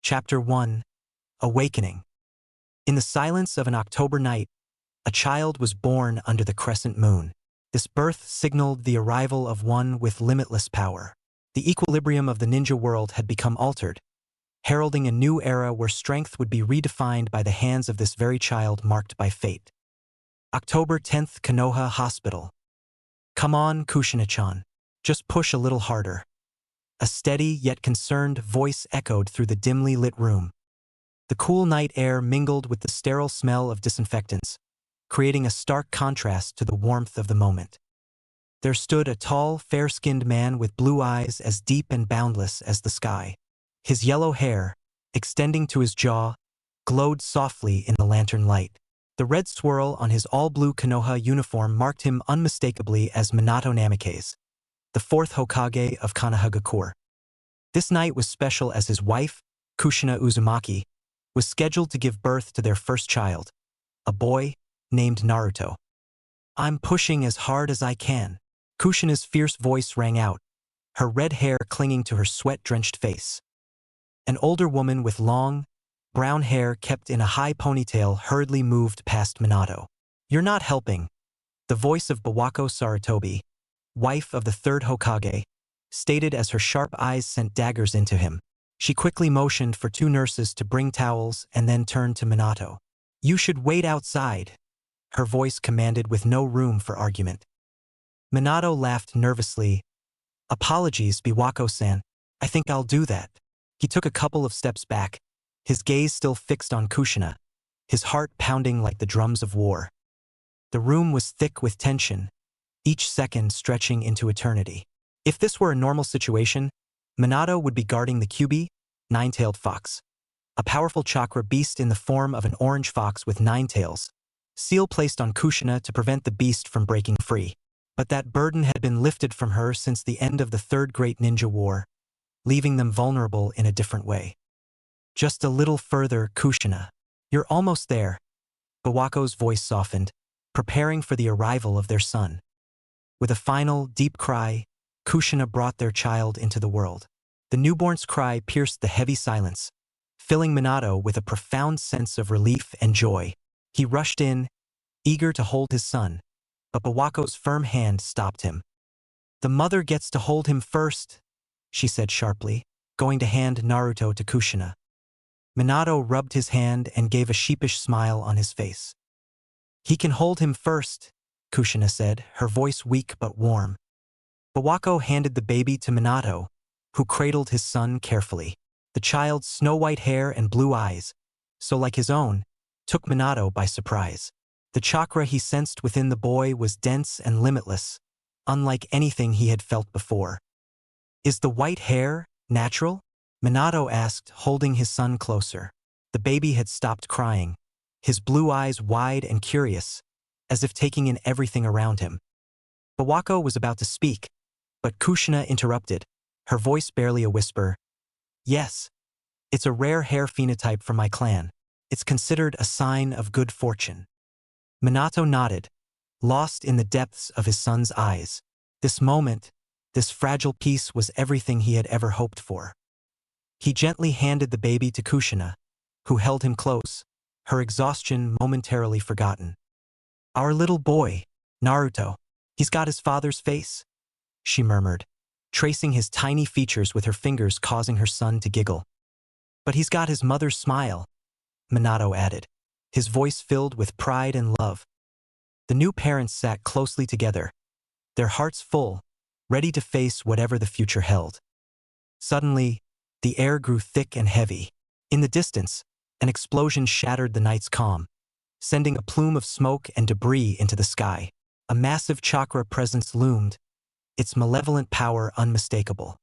Chapter 1. Awakening. In the silence of an October night, a child was born under the crescent moon. This birth signaled the arrival of one with limitless power. The equilibrium of the ninja world had become altered, heralding a new era where strength would be redefined by the hands of this very child marked by fate. October 10th, Konoha Hospital. Come on, Kushina-chan. Just push a little harder. A steady yet concerned voice echoed through the dimly lit room. The cool night air mingled with the sterile smell of disinfectants, creating a stark contrast to the warmth of the moment. There stood a tall, fair-skinned man with blue eyes as deep and boundless as the sky. His yellow hair, extending to his jaw, glowed softly in the lantern light. The red swirl on his all-blue Konoha uniform marked him unmistakably as Minato Namikaze, the fourth Hokage of Konohagakure. This night was special as his wife, Kushina Uzumaki, was scheduled to give birth to their first child, a boy named Naruto. I'm pushing as hard as I can. Kushina's fierce voice rang out, her red hair clinging to her sweat-drenched face. An older woman with long, brown hair kept in a high ponytail hurriedly moved past Minato. You're not helping. The voice of Bawako Sarutobi, wife of the third Hokage, stated as her sharp eyes sent daggers into him. She quickly motioned for two nurses to bring towels and then turned to Minato. You should wait outside, her voice commanded with no room for argument. Minato laughed nervously. Apologies, Biwako-san. I think I'll do that. He took a couple of steps back, his gaze still fixed on Kushina, his heart pounding like the drums of war. The room was thick with tension, each second stretching into eternity. If this were a normal situation, Minato would be guarding the Kyubi, nine-tailed fox, a powerful chakra beast in the form of an orange fox with 9 tails, seal placed on Kushina to prevent the beast from breaking free. But that burden had been lifted from her since the end of the Third Great Ninja War, leaving them vulnerable in a different way. Just a little further, Kushina. You're almost there. Bawako's voice softened, preparing for the arrival of their son. With a final, deep cry, Kushina brought their child into the world. The newborn's cry pierced the heavy silence, filling Minato with a profound sense of relief and joy. He rushed in, eager to hold his son, but Bawako's firm hand stopped him. The mother gets to hold him first, she said sharply, going to hand Naruto to Kushina. Minato rubbed his hand and gave a sheepish smile on his face. He can hold him first, Kushina said, her voice weak but warm. Bawako handed the baby to Minato, who cradled his son carefully. The child's snow-white hair and blue eyes, so like his own, took Minato by surprise. The chakra he sensed within the boy was dense and limitless, unlike anything he had felt before. Is the white hair natural? Minato asked, holding his son closer. The baby had stopped crying, his blue eyes wide and curious, as if taking in everything around him. Bawako was about to speak, but Kushina interrupted, her voice barely a whisper. Yes, it's a rare hair phenotype from my clan. It's considered a sign of good fortune. Minato nodded, lost in the depths of his son's eyes. This moment, this fragile piece was everything he had ever hoped for. He gently handed the baby to Kushina, who held him close, her exhaustion momentarily forgotten. Our little boy, Naruto, he's got his father's face, she murmured, tracing his tiny features with her fingers, causing her son to giggle. But he's got his mother's smile, Minato added, his voice filled with pride and love. The new parents sat closely together, their hearts full, ready to face whatever the future held. Suddenly, the air grew thick and heavy. In the distance, an explosion shattered the night's calm, sending a plume of smoke and debris into the sky. A massive chakra presence loomed, its malevolent power unmistakable.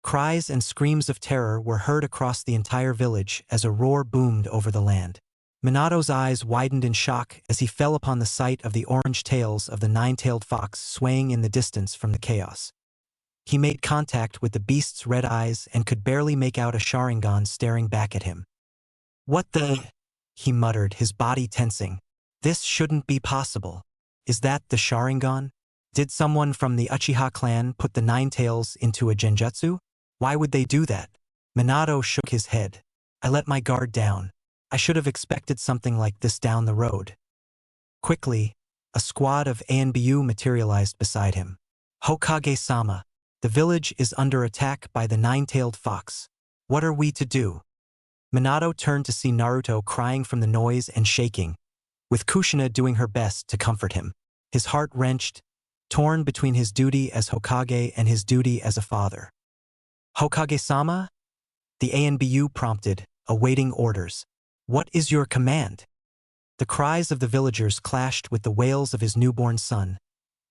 Cries and screams of terror were heard across the entire village as a roar boomed over the land. Minato's eyes widened in shock as he fell upon the sight of the orange tails of the 9-tailed fox swaying in the distance from the chaos. He made contact with the beast's red eyes and could barely make out a Sharingan staring back at him. What the? He muttered, his body tensing. This shouldn't be possible. Is that the Sharingan? Did someone from the Uchiha clan put the 9 tails into a genjutsu? Why would they do that? Minato shook his head. I let my guard down. I should have expected something like this down the road. Quickly, a squad of ANBU materialized beside him. Hokage-sama, the village is under attack by the nine-tailed fox. What are we to do? Minato turned to see Naruto crying from the noise and shaking, with Kushina doing her best to comfort him. His heart wrenched, torn between his duty as Hokage and his duty as a father. Hokage-sama? The ANBU prompted, awaiting orders. What is your command? The cries of the villagers clashed with the wails of his newborn son,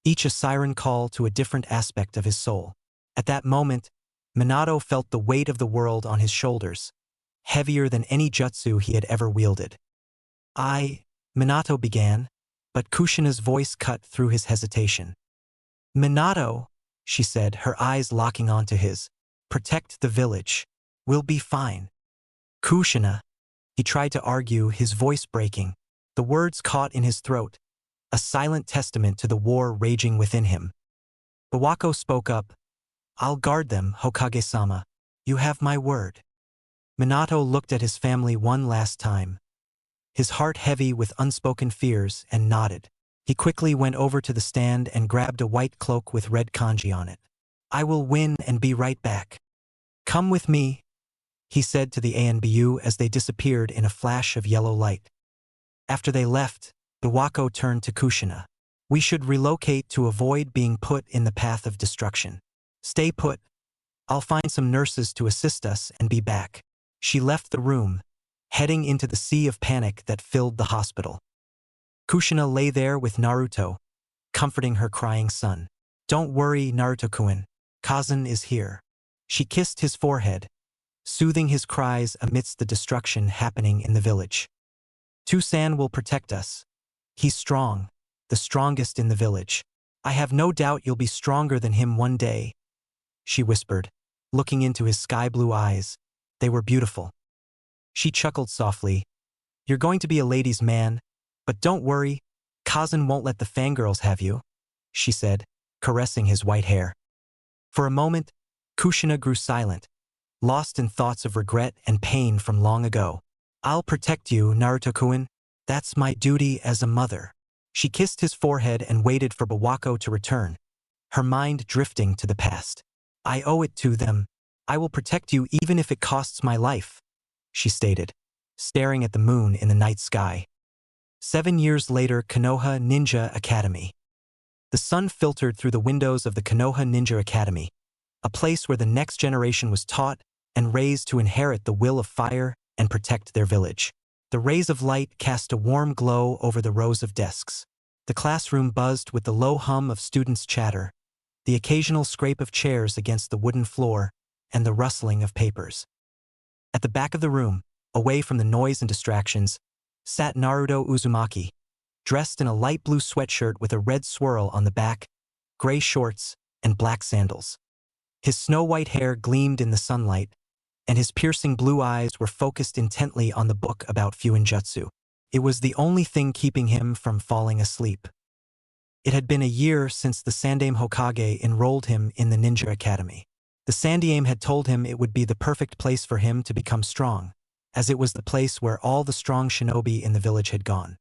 each a siren call to a different aspect of his soul. At that moment, Minato felt the weight of the world on his shoulders, heavier than any jutsu he had ever wielded. Minato began, but Kushina's voice cut through his hesitation. Minato, she said, her eyes locking onto his. Protect the village. We'll be fine. Kushina. He tried to argue, his voice breaking. The words caught in his throat, a silent testament to the war raging within him. Bawako spoke up. I'll guard them, Hokage-sama. You have my word. Minato looked at his family one last time, his heart heavy with unspoken fears, and nodded. He quickly went over to the stand and grabbed a white cloak with red kanji on it. I will win and be right back. Come with me, he said to the ANBU as they disappeared in a flash of yellow light. After they left, Bawako turned to Kushina. We should relocate to avoid being put in the path of destruction. Stay put. I'll find some nurses to assist us and be back. She left the room, heading into the sea of panic that filled the hospital. Kushina lay there with Naruto, comforting her crying son. Don't worry, Naruto-kun. Kazan is here. She kissed his forehead, soothing his cries amidst the destruction happening in the village. Tusan will protect us. He's strong, the strongest in the village. I have no doubt you'll be stronger than him one day, she whispered, looking into his sky-blue eyes. They were beautiful. She chuckled softly. You're going to be a ladies' man, but don't worry, Kazan won't let the fangirls have you, she said, caressing his white hair. For a moment, Kushina grew silent, lost in thoughts of regret and pain from long ago. I'll protect you, Naruto-kun. That's my duty as a mother. She kissed his forehead and waited for Bawako to return, her mind drifting to the past. I owe it to them. I will protect you even if it costs my life, she stated, staring at the moon in the night sky. 7 years later, Konoha Ninja Academy. The sun filtered through the windows of the Konoha Ninja Academy, a place where the next generation was taught and raised to inherit the will of fire and protect their village. The rays of light cast a warm glow over the rows of desks. The classroom buzzed with the low hum of students' chatter, the occasional scrape of chairs against the wooden floor, and the rustling of papers. At the back of the room, away from the noise and distractions, sat Naruto Uzumaki, dressed in a light blue sweatshirt with a red swirl on the back, gray shorts, and black sandals. His snow-white hair gleamed in the sunlight, and his piercing blue eyes were focused intently on the book about Fuinjutsu. It was the only thing keeping him from falling asleep. It had been a year since the Sandaime Hokage enrolled him in the Ninja Academy. The Sandaime had told him it would be the perfect place for him to become strong, as it was the place where all the strong shinobi in the village had gone.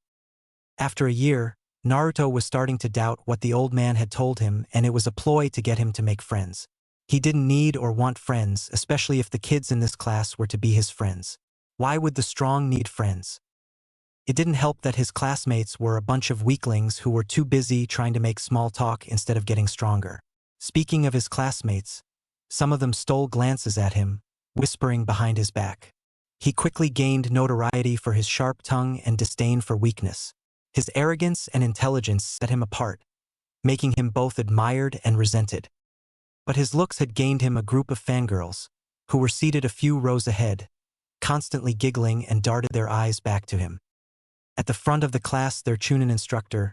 After a year, Naruto was starting to doubt what the old man had told him, and it was a ploy to get him to make friends. He didn't need or want friends, especially if the kids in this class were to be his friends. Why would the strong need friends? It didn't help that his classmates were a bunch of weaklings who were too busy trying to make small talk instead of getting stronger. Speaking of his classmates, some of them stole glances at him, whispering behind his back. He quickly gained notoriety for his sharp tongue and disdain for weakness. His arrogance and intelligence set him apart, making him both admired and resented. But his looks had gained him a group of fangirls, who were seated a few rows ahead, constantly giggling and darted their eyes back to him. At the front of the class, their Chunin instructor,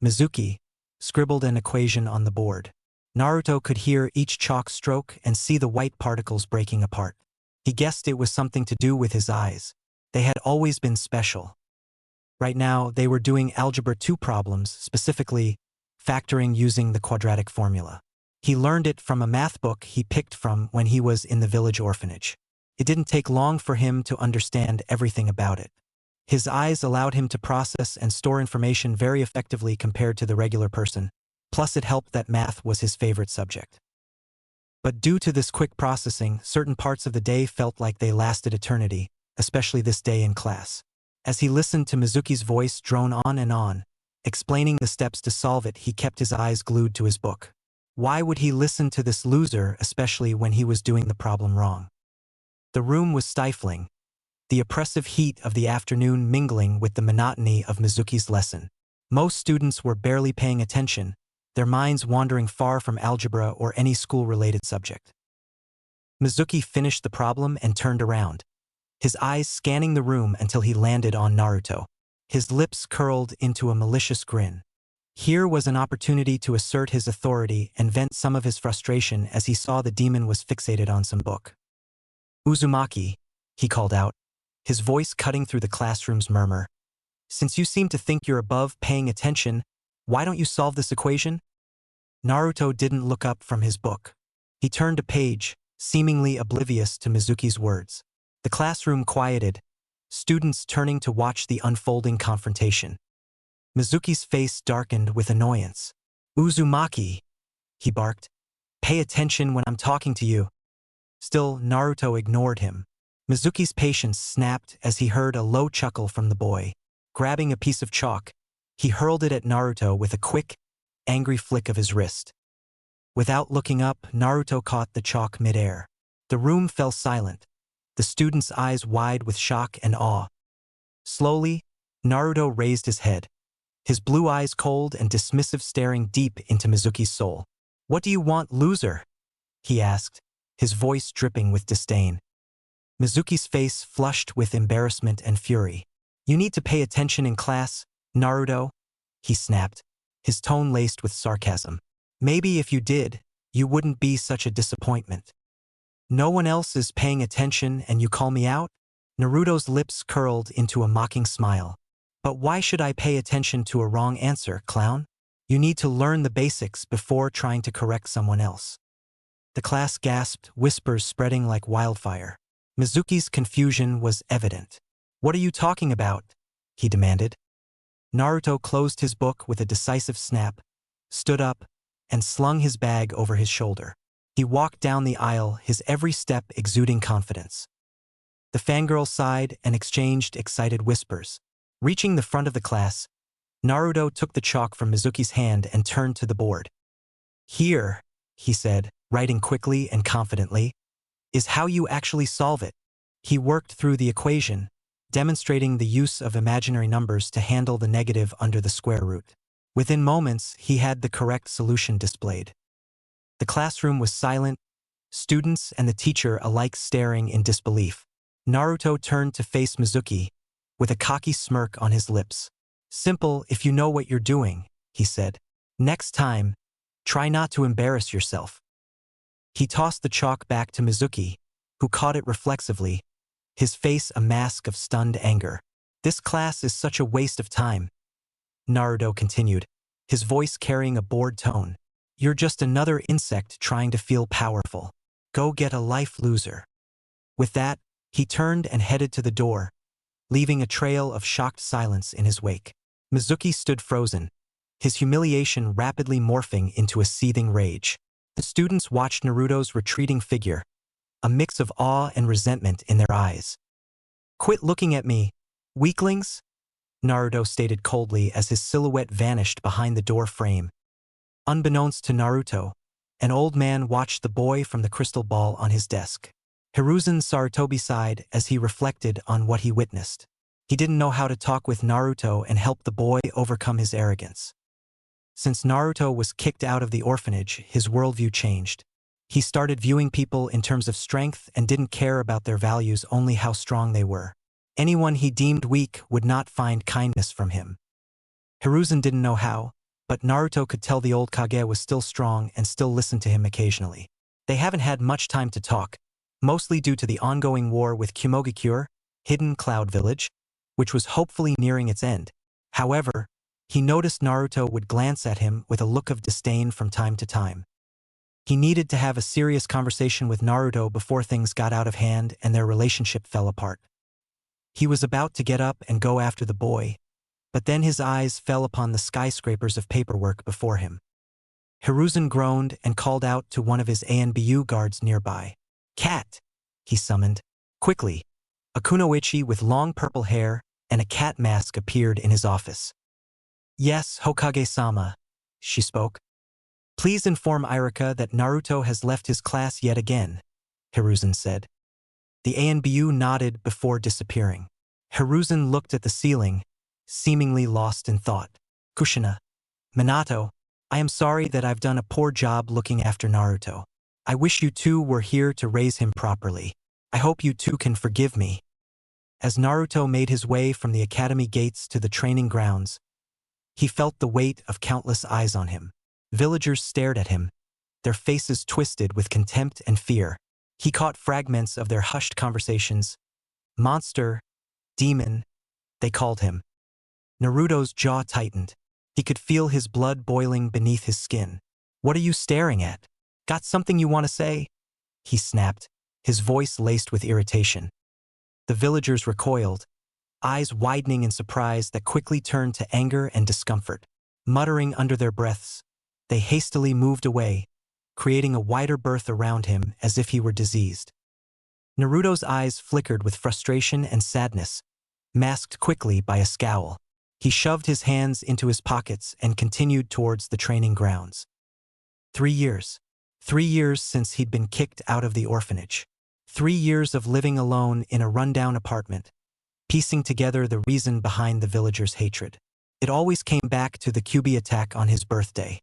Mizuki, scribbled an equation on the board. Naruto could hear each chalk stroke and see the white particles breaking apart. He guessed it was something to do with his eyes. They had always been special. Right now, they were doing Algebra 2 problems, specifically factoring using the quadratic formula. He learned it from a math book he picked from when he was in the village orphanage. It didn't take long for him to understand everything about it. His eyes allowed him to process and store information very effectively compared to the regular person, plus it helped that math was his favorite subject. But due to this quick processing, certain parts of the day felt like they lasted eternity, especially this day in class. As he listened to Mizuki's voice drone on and on, explaining the steps to solve it, he kept his eyes glued to his book. Why would he listen to this loser, especially when he was doing the problem wrong? The room was stifling, the oppressive heat of the afternoon mingling with the monotony of Mizuki's lesson. Most students were barely paying attention, their minds wandering far from algebra or any school-related subject. Mizuki finished the problem and turned around, his eyes scanning the room until he landed on Naruto. His lips curled into a malicious grin. Here was an opportunity to assert his authority and vent some of his frustration as he saw the demon was fixated on some book. "Uzumaki," he called out, his voice cutting through the classroom's murmur. "Since you seem to think you're above paying attention, why don't you solve this equation?" Naruto didn't look up from his book. He turned a page, seemingly oblivious to Mizuki's words. The classroom quieted, students turning to watch the unfolding confrontation. Mizuki's face darkened with annoyance. "Uzumaki," he barked. "Pay attention when I'm talking to you." Still, Naruto ignored him. Mizuki's patience snapped as he heard a low chuckle from the boy. Grabbing a piece of chalk, he hurled it at Naruto with a quick, angry flick of his wrist. Without looking up, Naruto caught the chalk midair. The room fell silent, the students' eyes wide with shock and awe. Slowly, Naruto raised his head, his blue eyes cold and dismissive, staring deep into Mizuki's soul. "What do you want, loser?" he asked, his voice dripping with disdain. Mizuki's face flushed with embarrassment and fury. "You need to pay attention in class, Naruto," he snapped, his tone laced with sarcasm. "Maybe if you did, you wouldn't be such a disappointment." "No one else is paying attention and you call me out?" Naruto's lips curled into a mocking smile. "But why should I pay attention to a wrong answer, clown? You need to learn the basics before trying to correct someone else." The class gasped, whispers spreading like wildfire. Mizuki's confusion was evident. "What are you talking about?" he demanded. Naruto closed his book with a decisive snap, stood up, and slung his bag over his shoulder. He walked down the aisle, his every step exuding confidence. The fangirls sighed and exchanged excited whispers. Reaching the front of the class, Naruto took the chalk from Mizuki's hand and turned to the board. "Here," he said, writing quickly and confidently, "is how you actually solve it." He worked through the equation, demonstrating the use of imaginary numbers to handle the negative under the square root. Within moments, he had the correct solution displayed. The classroom was silent, students and the teacher alike staring in disbelief. Naruto turned to face Mizuki, with a cocky smirk on his lips. "Simple if you know what you're doing," he said. "Next time, try not to embarrass yourself." He tossed the chalk back to Mizuki, who caught it reflexively, his face a mask of stunned anger. "This class is such a waste of time," Naruto continued, his voice carrying a bored tone. "You're just another insect trying to feel powerful. Go get a life, loser." With that, he turned and headed to the door, leaving a trail of shocked silence in his wake. Mizuki stood frozen, his humiliation rapidly morphing into a seething rage. The students watched Naruto's retreating figure, a mix of awe and resentment in their eyes. "Quit looking at me, weaklings," Naruto stated coldly as his silhouette vanished behind the door frame. Unbeknownst to Naruto, an old man watched the boy from the crystal ball on his desk. Hiruzen Sarutobi sighed as he reflected on what he witnessed. He didn't know how to talk with Naruto and help the boy overcome his arrogance. Since Naruto was kicked out of the orphanage, his worldview changed. He started viewing people in terms of strength and didn't care about their values, only how strong they were. Anyone he deemed weak would not find kindness from him. Hiruzen didn't know how, but Naruto could tell the old Kage was still strong and still listened to him occasionally. They haven't had much time to talk, mostly due to the ongoing war with Kumogakure, Hidden Cloud Village, which was hopefully nearing its end. However, he noticed Naruto would glance at him with a look of disdain from time to time. He needed to have a serious conversation with Naruto before things got out of hand and their relationship fell apart. He was about to get up and go after the boy, but then his eyes fell upon the skyscrapers of paperwork before him. Hiruzen groaned and called out to one of his ANBU guards nearby. "Cat!" he summoned. Quickly, a kunoichi with long purple hair and a cat mask appeared in his office. "Yes, Hokage-sama," she spoke. "Please inform Irika that Naruto has left his class yet again," Hiruzen said. The ANBU nodded before disappearing. Hiruzen looked at the ceiling, seemingly lost in thought. "Kushina, Minato, I am sorry that I've done a poor job looking after Naruto. I wish you two were here to raise him properly. I hope you two can forgive me." As Naruto made his way from the academy gates to the training grounds, he felt the weight of countless eyes on him. Villagers stared at him, their faces twisted with contempt and fear. He caught fragments of their hushed conversations. "Monster," "demon," they called him. Naruto's jaw tightened. He could feel his blood boiling beneath his skin. "What are you staring at? Got something you want to say?" he snapped, his voice laced with irritation. The villagers recoiled, eyes widening in surprise that quickly turned to anger and discomfort. Muttering under their breaths, they hastily moved away, creating a wider berth around him as if he were diseased. Naruto's eyes flickered with frustration and sadness, masked quickly by a scowl. He shoved his hands into his pockets and continued towards the training grounds. 3 years. 3 years since he'd been kicked out of the orphanage. 3 years of living alone in a rundown apartment, piecing together the reason behind the villagers' hatred. It always came back to the Kyuubi attack on his birthday.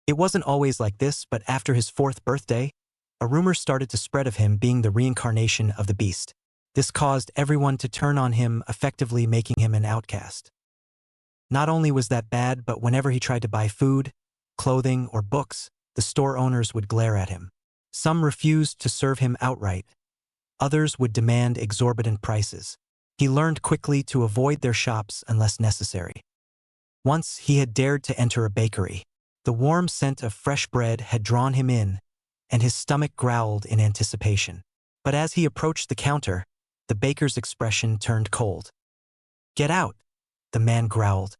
It wasn't always like this, but after his 4th birthday, a rumor started to spread of him being the reincarnation of the beast. This caused everyone to turn on him, effectively making him an outcast. Not only was that bad, but whenever he tried to buy food, clothing, or books, the store owners would glare at him. Some refused to serve him outright. Others would demand exorbitant prices. He learned quickly to avoid their shops unless necessary. Once he had dared to enter a bakery. The warm scent of fresh bread had drawn him in, and his stomach growled in anticipation. But as he approached the counter, the baker's expression turned cold. "Get out," the man growled.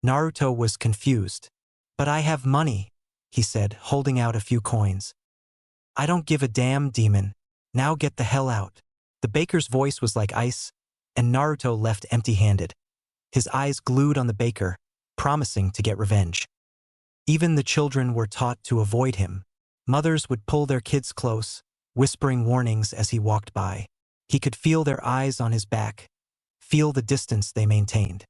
Naruto was confused. "But I have money," he said, holding out a few coins. "I don't give a damn, demon. Now get the hell out." The baker's voice was like ice, and Naruto left empty-handed, his eyes glued on the baker, promising to get revenge. Even the children were taught to avoid him. Mothers would pull their kids close, whispering warnings as he walked by. He could feel their eyes on his back, feel the distance they maintained.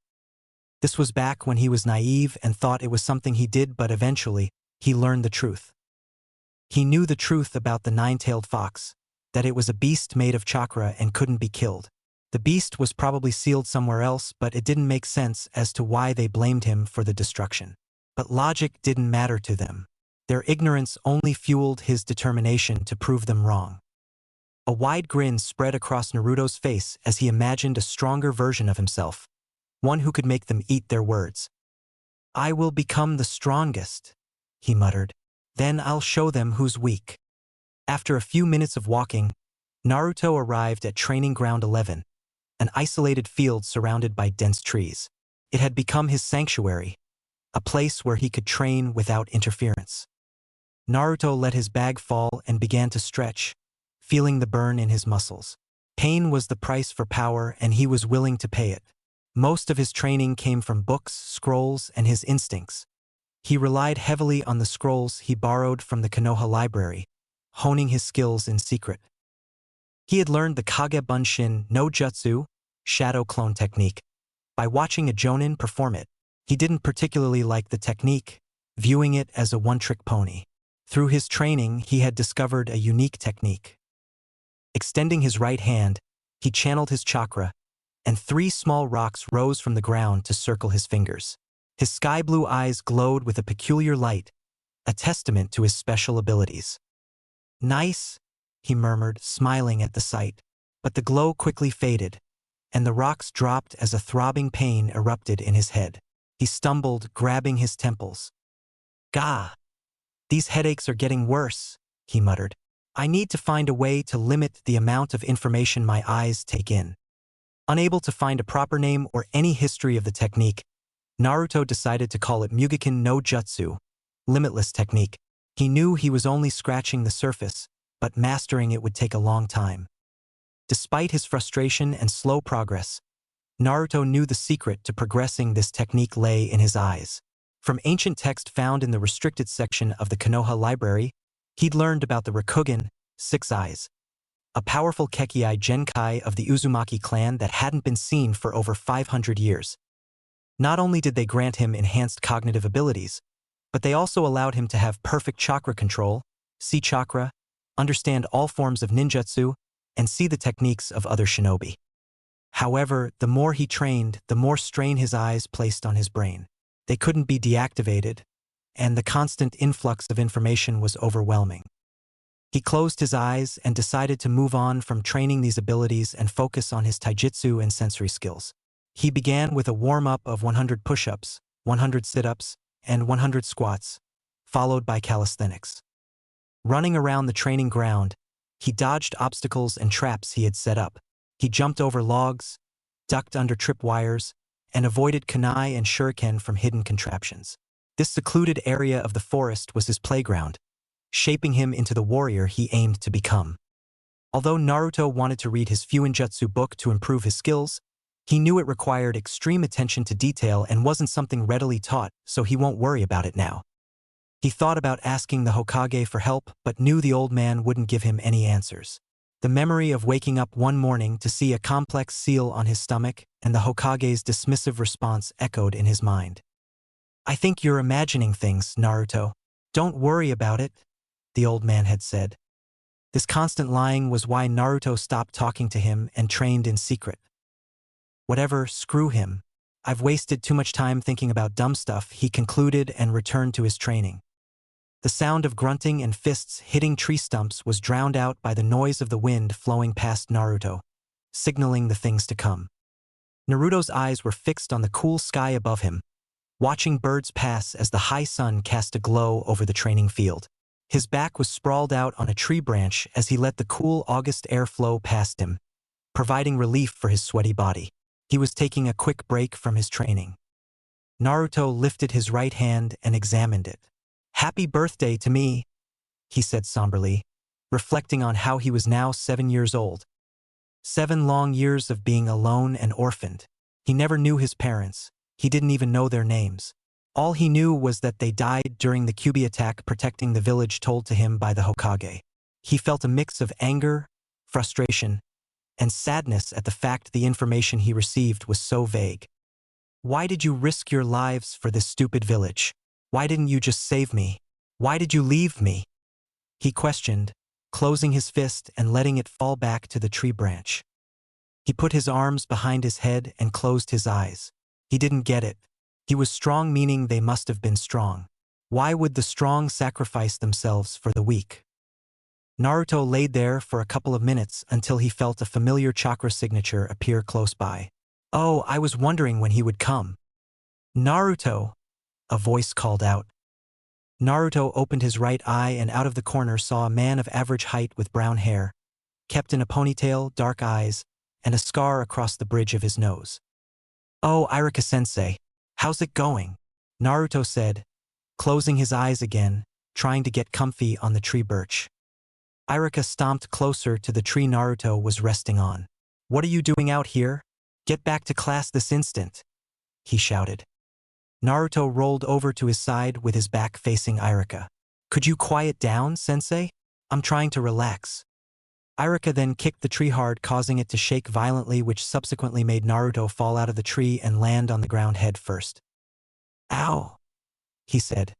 This was back when he was naive and thought it was something he did, but eventually, he learned the truth. He knew the truth about the nine-tailed fox, that it was a beast made of chakra and couldn't be killed. The beast was probably sealed somewhere else, but it didn't make sense as to why they blamed him for the destruction. But logic didn't matter to them. Their ignorance only fueled his determination to prove them wrong. A wide grin spread across Naruto's face as he imagined a stronger version of himself, one who could make them eat their words. "I will become the strongest," he muttered. "Then I'll show them who's weak." After a few minutes of walking, Naruto arrived at Training Ground 11, an isolated field surrounded by dense trees. It had become his sanctuary, a place where he could train without interference. Naruto let his bag fall and began to stretch, feeling the burn in his muscles. Pain was the price for power, and he was willing to pay it. Most of his training came from books, scrolls, and his instincts. He relied heavily on the scrolls he borrowed from the Konoha library, honing his skills in secret. He had learned the Kage Bunshin no Jutsu, shadow clone technique, by watching a jonin perform it. He didn't particularly like the technique, viewing it as a one-trick pony. Through his training, he had discovered a unique technique. Extending his right hand, he channeled his chakra, and 3 small rocks rose from the ground to circle his fingers. His sky-blue eyes glowed with a peculiar light, a testament to his special abilities. "Nice," he murmured, smiling at the sight. But the glow quickly faded, and the rocks dropped as a throbbing pain erupted in his head. He stumbled, grabbing his temples. "Gah!" These headaches are getting worse, he muttered. I need to find a way to limit the amount of information my eyes take in. Unable to find a proper name or any history of the technique, Naruto decided to call it Mugiken no Jutsu, Limitless technique. He knew he was only scratching the surface, but mastering it would take a long time. Despite his frustration and slow progress, Naruto knew the secret to progressing this technique lay in his eyes. From ancient text found in the restricted section of the Konoha library, he'd learned about the Rakugan, 6 eyes, a powerful Kekkai Genkai of the Uzumaki clan that hadn't been seen for over 500 years. Not only did they grant him enhanced cognitive abilities, but they also allowed him to have perfect chakra control, see chakra, understand all forms of ninjutsu, and see the techniques of other shinobi. However, the more he trained, the more strain his eyes placed on his brain. They couldn't be deactivated, and the constant influx of information was overwhelming. He closed his eyes and decided to move on from training these abilities and focus on his taijutsu and sensory skills. He began with a warm-up of 100 push-ups, 100 sit-ups, and 100 squats, followed by calisthenics. Running around the training ground, he dodged obstacles and traps he had set up. He jumped over logs, ducked under tripwires, and avoided kunai and shuriken from hidden contraptions. This secluded area of the forest was his playground, shaping him into the warrior he aimed to become. Although Naruto wanted to read his Fuinjutsu book to improve his skills, he knew it required extreme attention to detail and wasn't something readily taught, so he won't worry about it now. He thought about asking the Hokage for help, but knew the old man wouldn't give him any answers. The memory of waking up one morning to see a complex seal on his stomach and the Hokage's dismissive response echoed in his mind. I think you're imagining things, Naruto. Don't worry about it, the old man had said. This constant lying was why Naruto stopped talking to him and trained in secret. Whatever, screw him. I've wasted too much time thinking about dumb stuff, he concluded and returned to his training. The sound of grunting and fists hitting tree stumps was drowned out by the noise of the wind flowing past Naruto, signaling the things to come. Naruto's eyes were fixed on the cool sky above him, watching birds pass as the high sun cast a glow over the training field. His back was sprawled out on a tree branch as he let the cool August air flow past him, providing relief for his sweaty body. He was taking a quick break from his training. Naruto lifted his right hand and examined it. Happy birthday to me, he said somberly, reflecting on how he was now 7 years old. 7 long years of being alone and orphaned. He never knew his parents. He didn't even know their names. All he knew was that they died during the Kyuubi attack protecting the village told to him by the Hokage. He felt a mix of anger, frustration, and sadness at the fact the information he received was so vague. Why did you risk your lives for this stupid village? Why didn't you just save me? Why did you leave me? He questioned, closing his fist and letting it fall back to the tree branch. He put his arms behind his head and closed his eyes. He didn't get it. He was strong, meaning they must have been strong. Why would the strong sacrifice themselves for the weak? Naruto laid there for a couple of minutes until he felt a familiar chakra signature appear close by. Oh, I was wondering when he would come. Naruto, a voice called out. Naruto opened his right eye and out of the corner saw a man of average height with brown hair, kept in a ponytail, dark eyes, and a scar across the bridge of his nose. Oh, Iruka-sensei, how's it going? Naruto said, closing his eyes again, trying to get comfy on the tree birch. Iruka stomped closer to the tree Naruto was resting on. What are you doing out here? Get back to class this instant, he shouted. Naruto rolled over to his side with his back facing Iruka. Could you quiet down, sensei? I'm trying to relax. Iruka then kicked the tree hard, causing it to shake violently, which subsequently made Naruto fall out of the tree and land on the ground head first. Ow, he said,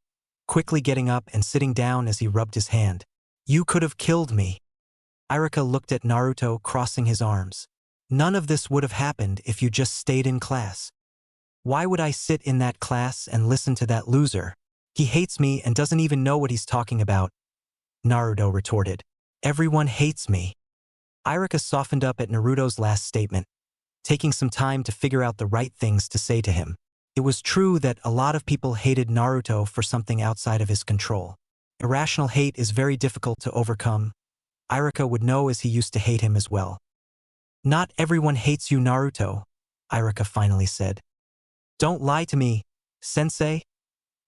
quickly getting up and sitting down as he rubbed his hand. You could have killed me. Iruka looked at Naruto, crossing his arms. None of this would have happened if you just stayed in class. Why would I sit in that class and listen to that loser? He hates me and doesn't even know what he's talking about, Naruto retorted. Everyone hates me. Iruka softened up at Naruto's last statement, taking some time to figure out the right things to say to him. It was true that a lot of people hated Naruto for something outside of his control. Irrational hate is very difficult to overcome. Iruka would know as he used to hate him as well. Not everyone hates you, Naruto, Iruka finally said. Don't lie to me, sensei,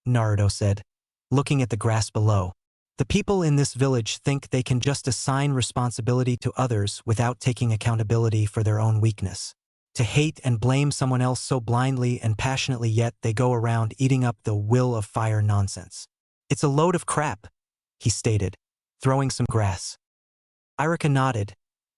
Naruto said, looking at the grass below. The people in this village think they can just assign responsibility to others without taking accountability for their own weakness. To hate and blame someone else so blindly and passionately, yet they go around eating up the will of fire nonsense. It's a load of crap, he stated, throwing some grass. Iruka nodded,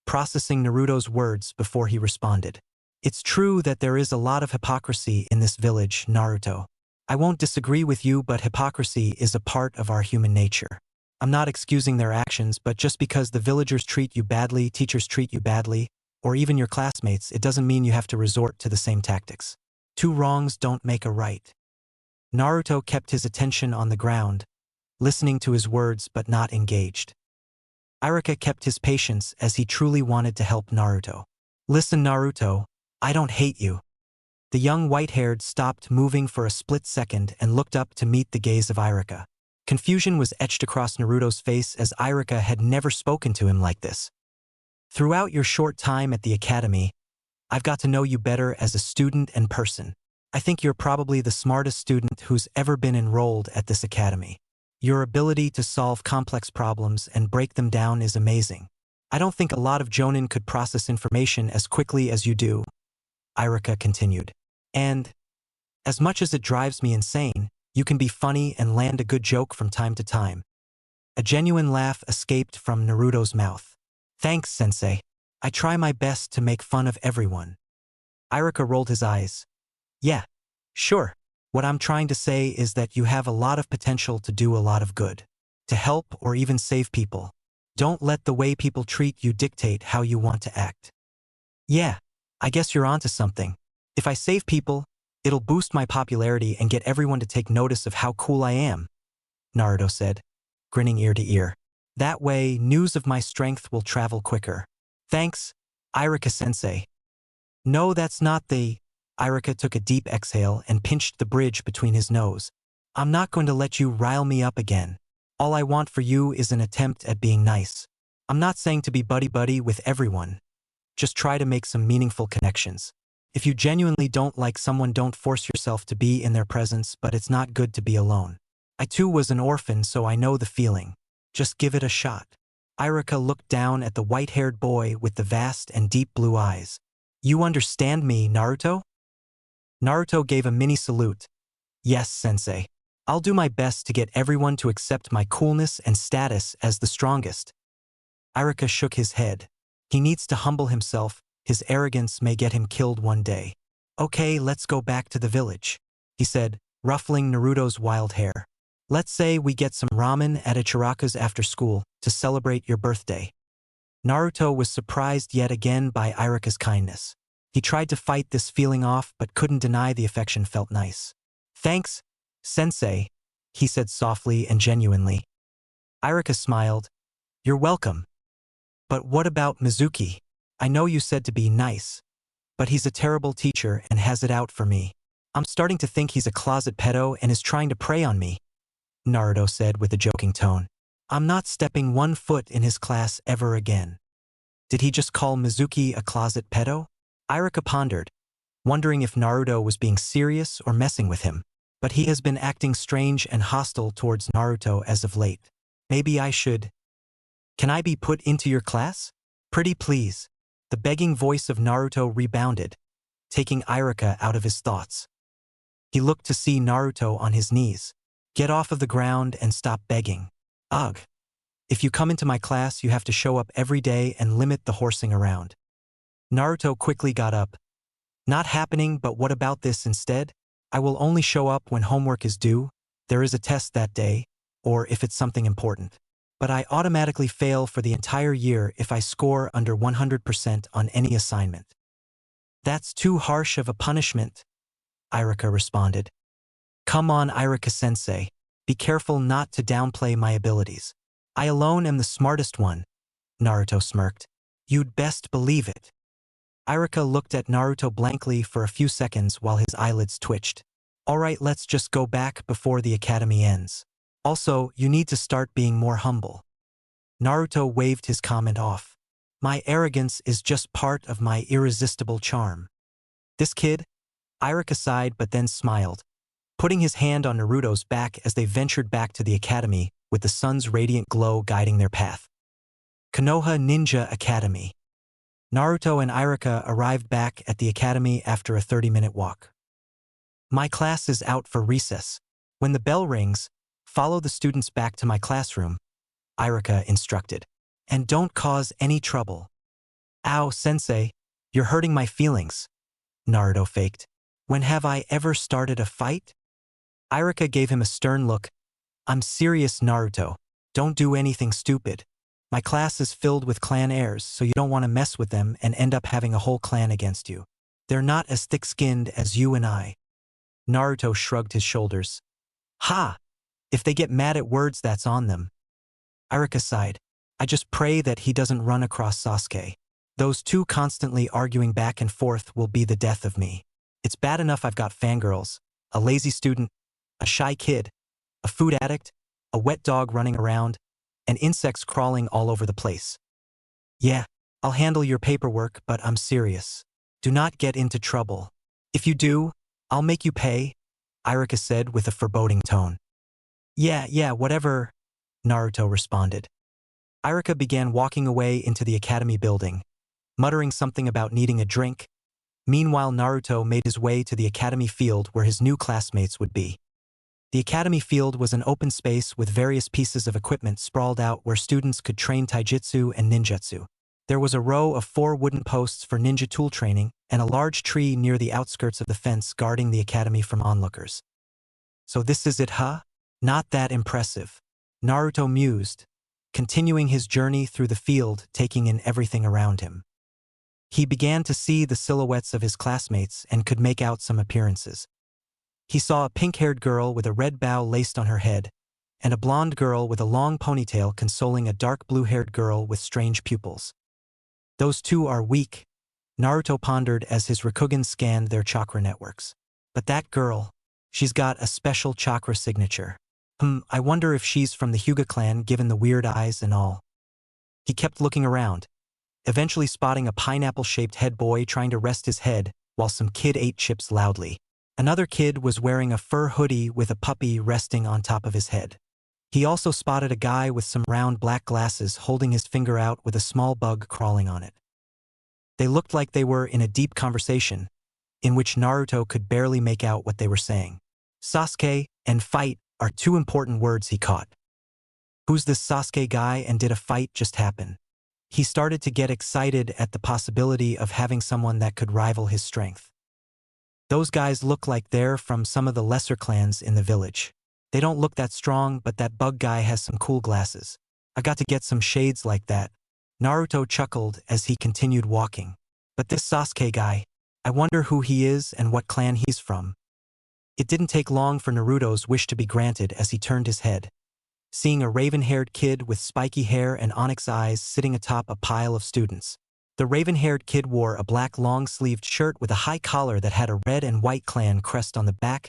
processing Naruto's words before he responded. It's true that there is a lot of hypocrisy in this village, Naruto. I won't disagree with you, but hypocrisy is a part of our human nature. I'm not excusing their actions, but just because the villagers treat you badly, teachers treat you badly, or even your classmates, it doesn't mean you have to resort to the same tactics. Two wrongs don't make a right. Naruto kept his attention on the ground, listening to his words but not engaged. Iruka kept his patience as he truly wanted to help Naruto. Listen, Naruto, I don't hate you. The young white-haired stopped moving for a split second and looked up to meet the gaze of Iruka. Confusion was etched across Naruto's face as Iruka had never spoken to him like this. Throughout your short time at the academy, I've got to know you better as a student and person. I think you're probably the smartest student who's ever been enrolled at this academy. Your ability to solve complex problems and break them down is amazing. I don't think a lot of Jonin could process information as quickly as you do, Iruka continued. And, as much as it drives me insane, you can be funny and land a good joke from time to time. A genuine laugh escaped from Naruto's mouth. Thanks, sensei. I try my best to make fun of everyone. Iruka rolled his eyes. Yeah, sure. What I'm trying to say is that you have a lot of potential to do a lot of good. To help or even save people. Don't let the way people treat you dictate how you want to act. Yeah, I guess you're onto something. If I save people, it'll boost my popularity and get everyone to take notice of how cool I am, Naruto said, grinning ear to ear. That way, news of my strength will travel quicker. Thanks, Iruka-sensei. No, that's not the... Iruka took a deep exhale and pinched the bridge between his nose. I'm not going to let you rile me up again. All I want for you is an attempt at being nice. I'm not saying to be buddy-buddy with everyone. Just try to make some meaningful connections. If you genuinely don't like someone, don't force yourself to be in their presence, but it's not good to be alone. I too was an orphan, so I know the feeling. Just give it a shot. Iruka looked down at the white-haired boy with the vast and deep blue eyes. You understand me, Naruto? Naruto gave a mini salute. Yes, sensei. I'll do my best to get everyone to accept my coolness and status as the strongest. Iruka shook his head. He needs to humble himself. His arrogance may get him killed one day. Okay, let's go back to the village, he said, ruffling Naruto's wild hair. Let's say we get some ramen at Ichiraka's after school to celebrate your birthday. Naruto was surprised yet again by Iruka's kindness. He tried to fight this feeling off but couldn't deny the affection felt nice. Thanks, sensei, he said softly and genuinely. Iruka smiled. You're welcome. But what about Mizuki? I know you said to be nice, but he's a terrible teacher and has it out for me. I'm starting to think he's a closet pedo and is trying to prey on me, Naruto said with a joking tone. I'm not stepping one foot in his class ever again. Did he just call Mizuki a closet pedo? Iruka pondered, wondering if Naruto was being serious or messing with him. But he has been acting strange and hostile towards Naruto as of late. Maybe I should... Can I be put into your class? Pretty please. The begging voice of Naruto rebounded, taking Iruka out of his thoughts. He looked to see Naruto on his knees. Get off of the ground and stop begging. Ugh. If you come into my class, you have to show up every day and limit the horsing around. Naruto quickly got up. Not happening, but what about this instead? I will only show up when homework is due, there is a test that day, or if it's something important. But I automatically fail for the entire year if I score under 100% on any assignment. That's too harsh of a punishment, Iruka responded. Come on, Iruka-sensei. Be careful not to downplay my abilities. I alone am the smartest one, Naruto smirked. You'd best believe it. Iruka looked at Naruto blankly for a few seconds while his eyelids twitched. Alright, let's just go back before the academy ends. Also, you need to start being more humble. Naruto waved his comment off. My arrogance is just part of my irresistible charm. This kid? Irika sighed but then smiled, putting his hand on Naruto's back as they ventured back to the academy with the sun's radiant glow guiding their path. Konoha Ninja Academy. Naruto and Irika arrived back at the academy after a 30-minute walk. My class is out for recess. When the bell rings, follow the students back to my classroom, Irika instructed. And don't cause any trouble. Ow, sensei, you're hurting my feelings, Naruto faked. When have I ever started a fight? Irika gave him a stern look. I'm serious, Naruto. Don't do anything stupid. My class is filled with clan heirs, so you don't want to mess with them and end up having a whole clan against you. They're not as thick-skinned as you and I. Naruto shrugged his shoulders. Ha! If they get mad at words, that's on them. Irika sighed. I just pray that he doesn't run across Sasuke. Those two constantly arguing back and forth will be the death of me. It's bad enough I've got fangirls, a lazy student, a shy kid, a food addict, a wet dog running around, and insects crawling all over the place. Yeah, I'll handle your paperwork, but I'm serious. Do not get into trouble. If you do, I'll make you pay, Irika said with a foreboding tone. Yeah, whatever, Naruto responded. Irika began walking away into the academy building, muttering something about needing a drink. Meanwhile, Naruto made his way to the academy field where his new classmates would be. The academy field was an open space with various pieces of equipment sprawled out where students could train taijutsu and ninjutsu. There was a row of 4 wooden posts for ninja tool training and a large tree near the outskirts of the fence guarding the academy from onlookers. So this is it, huh? Not that impressive, Naruto mused, continuing his journey through the field, taking in everything around him. He began to see the silhouettes of his classmates and could make out some appearances. He saw a pink-haired girl with a red bow laced on her head, and a blonde girl with a long ponytail consoling a dark blue-haired girl with strange pupils. Those two are weak, Naruto pondered as his Rakugan scanned their chakra networks. But that girl, she's got a special chakra signature. I wonder if she's from the Hyuga clan given the weird eyes and all. He kept looking around, eventually spotting a pineapple-shaped head boy trying to rest his head while some kid ate chips loudly. Another kid was wearing a fur hoodie with a puppy resting on top of his head. He also spotted a guy with some round black glasses holding his finger out with a small bug crawling on it. They looked like they were in a deep conversation, in which Naruto could barely make out what they were saying. Sasuke and fight are 2 important words he caught. Who's this Sasuke guy and did a fight just happen? He started to get excited at the possibility of having someone that could rival his strength. Those guys look like they're from some of the lesser clans in the village. They don't look that strong, but that bug guy has some cool glasses. I got to get some shades like that. Naruto chuckled as he continued walking. But this Sasuke guy, I wonder who he is and what clan he's from. It didn't take long for Naruto's wish to be granted as he turned his head, seeing a raven-haired kid with spiky hair and onyx eyes sitting atop a pile of students. The raven-haired kid wore a black long-sleeved shirt with a high collar that had a red and white clan crest on the back,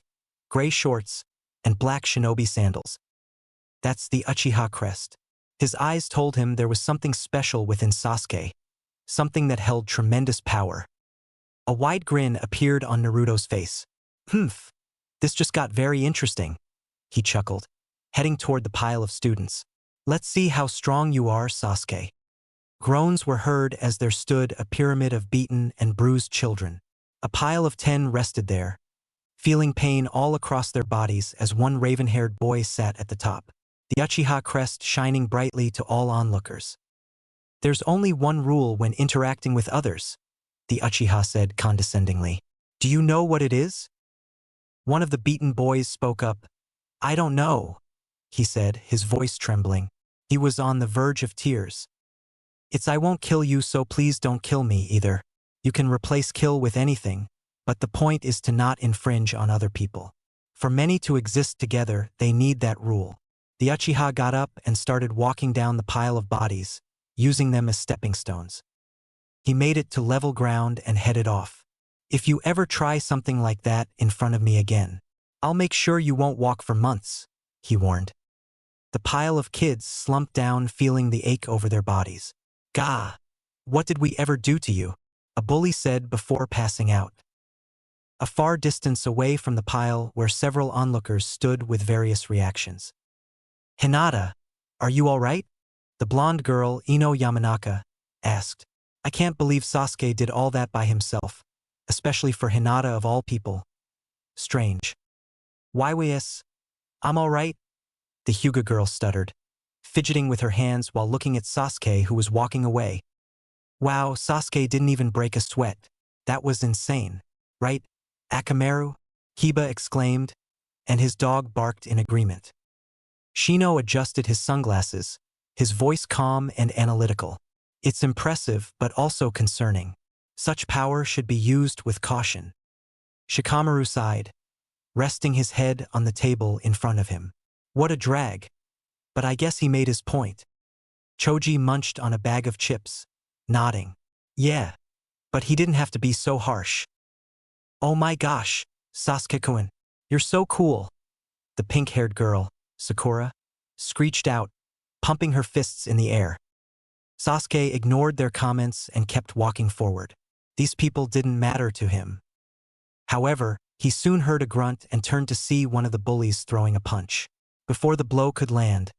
gray shorts, and black shinobi sandals. That's the Uchiha crest. His eyes told him there was something special within Sasuke, something that held tremendous power. A wide grin appeared on Naruto's face. This just got very interesting, he chuckled, heading toward the pile of students. Let's see how strong you are, Sasuke. Groans were heard as there stood a pyramid of beaten and bruised children. A pile of 10 rested there, feeling pain all across their bodies as one raven-haired boy sat at the top, the Uchiha crest shining brightly to all onlookers. There's only one rule when interacting with others, the Uchiha said condescendingly. Do you know what it is? One of the beaten boys spoke up. I don't know, he said, his voice trembling. He was on the verge of tears. It's I won't kill you, so please don't kill me either. You can replace kill with anything, but the point is to not infringe on other people. For many to exist together, they need that rule. The Uchiha got up and started walking down the pile of bodies, using them as stepping stones. He made it to level ground and headed off. If you ever try something like that in front of me again, I'll make sure you won't walk for months, he warned. The pile of kids slumped down, feeling the ache over their bodies. "Gah! What did we ever do to you?" a bully said before passing out. A far distance away from the pile where several onlookers stood with various reactions. "Hinata, are you all right?" the blonde girl, Ino Yamanaka, asked. "I can't believe Sasuke did all that by himself, especially for Hinata of all people. Strange." "Yes, I'm all right," the Hyuga girl stuttered, fidgeting with her hands while looking at Sasuke, who was walking away. "Wow, Sasuke didn't even break a sweat. That was insane, right, Akamaru?" Kiba exclaimed, and his dog barked in agreement. Shino adjusted his sunglasses, his voice calm and analytical. "It's impressive, but also concerning. Such power should be used with caution." Shikamaru sighed, resting his head on the table in front of him. "What a drag. But I guess he made his point." Choji munched on a bag of chips, nodding. "Yeah, but he didn't have to be so harsh." "Oh my gosh, Sasuke-kun, you're so cool," the pink-haired girl, Sakura, screeched out, pumping her fists in the air. Sasuke ignored their comments and kept walking forward. These people didn't matter to him. However, he soon heard a grunt and turned to see one of the bullies throwing a punch. Before the blow could land,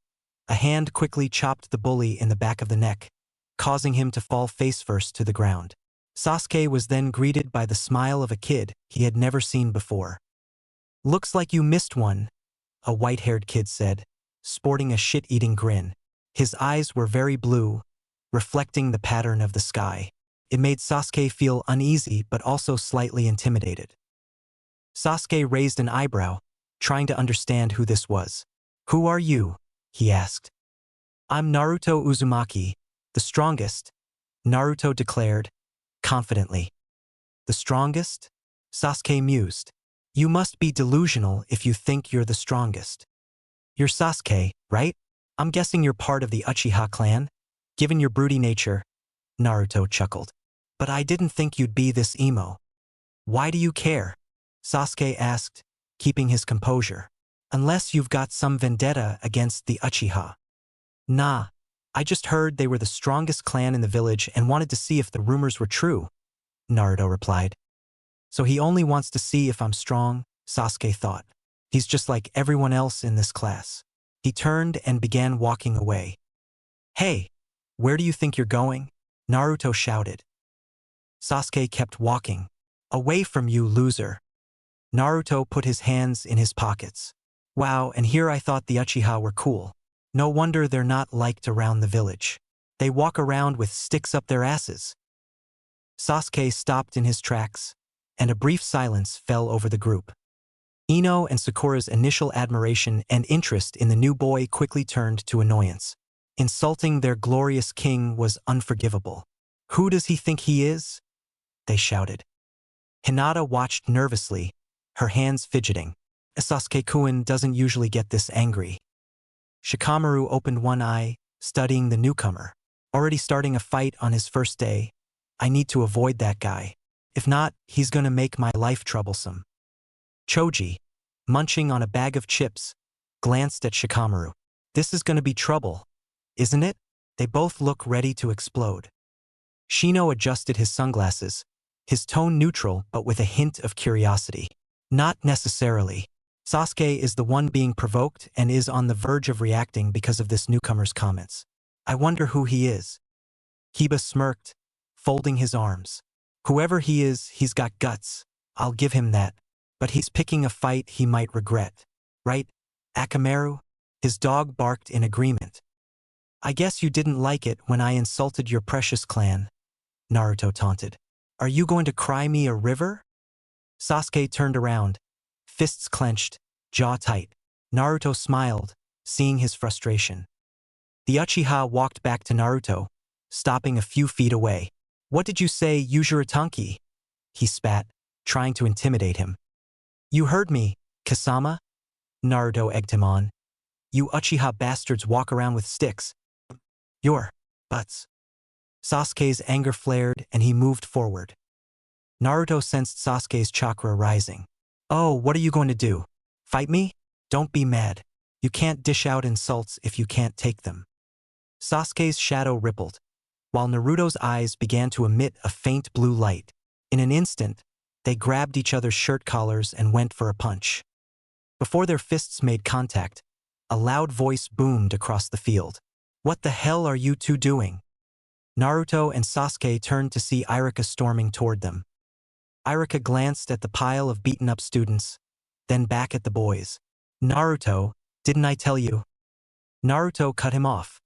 a hand quickly chopped the bully in the back of the neck, causing him to fall face-first to the ground. Sasuke was then greeted by the smile of a kid he had never seen before. "Looks like you missed one," a white-haired kid said, sporting a shit-eating grin. His eyes were very blue, reflecting the pattern of the sky. It made Sasuke feel uneasy but also slightly intimidated. Sasuke raised an eyebrow, trying to understand who this was. "Who are you?" he asked. "I'm Naruto Uzumaki, the strongest," Naruto declared, confidently. "The strongest?" Sasuke mused. "You must be delusional if you think you're the strongest. You're Sasuke, right? I'm guessing you're part of the Uchiha clan, given your broody nature," Naruto chuckled. "But I didn't think you'd be this emo." "Why do you care?" Sasuke asked, keeping his composure. "Unless you've got some vendetta against the Uchiha." "Nah, I just heard they were the strongest clan in the village and wanted to see if the rumors were true," Naruto replied. "So he only wants to see if I'm strong," Sasuke thought. "He's just like everyone else in this class." He turned and began walking away. "Hey, where do you think you're going?" Naruto shouted. Sasuke kept walking. "Away from you, loser." Naruto put his hands in his pockets. "Wow, and here I thought the Uchiha were cool. No wonder they're not liked around the village. They walk around with sticks up their asses." Sasuke stopped in his tracks, and a brief silence fell over the group. Ino and Sakura's initial admiration and interest in the new boy quickly turned to annoyance. Insulting their glorious king was unforgivable. "Who does he think he is?" they shouted. Hinata watched nervously, her hands fidgeting. "Sasuke-kun doesn't usually get this angry." Shikamaru opened one eye, studying the newcomer. "Already starting a fight on his first day. I need to avoid that guy. If not, he's gonna make my life troublesome." Choji, munching on a bag of chips, glanced at Shikamaru. "This is gonna be trouble, isn't it?" They both look ready to explode. Shino adjusted his sunglasses, his tone neutral but with a hint of curiosity. "Not necessarily. Sasuke is the one being provoked and is on the verge of reacting because of this newcomer's comments. I wonder who he is." Kiba smirked, folding his arms. "Whoever he is, he's got guts. I'll give him that. But he's picking a fight he might regret. Right, Akamaru?" His dog barked in agreement. "I guess you didn't like it when I insulted your precious clan," Naruto taunted. "Are you going to cry me a river?" Sasuke turned around, fists clenched, jaw tight. Naruto smiled, seeing his frustration. The Uchiha walked back to Naruto, stopping a few feet away. "What did you say, Yuzuritanki?" he spat, trying to intimidate him. "You heard me, Kasama?" Naruto egged him on. "You Uchiha bastards walk around with sticks. Your butts." Sasuke's anger flared and he moved forward. Naruto sensed Sasuke's chakra rising. "Oh, what are you going to do? Fight me? Don't be mad." You can't dish out insults if you can't take them. Sasuke's shadow rippled, while Naruto's eyes began to emit a faint blue light. In an instant, they grabbed each other's shirt collars and went for a punch. Before their fists made contact, a loud voice boomed across the field. "What the hell are you two doing?" Naruto and Sasuke turned to see Iruka storming toward them. Iruka glanced at the pile of beaten-up students, then back at the boys. "Naruto, didn't I tell you?" Naruto cut him off,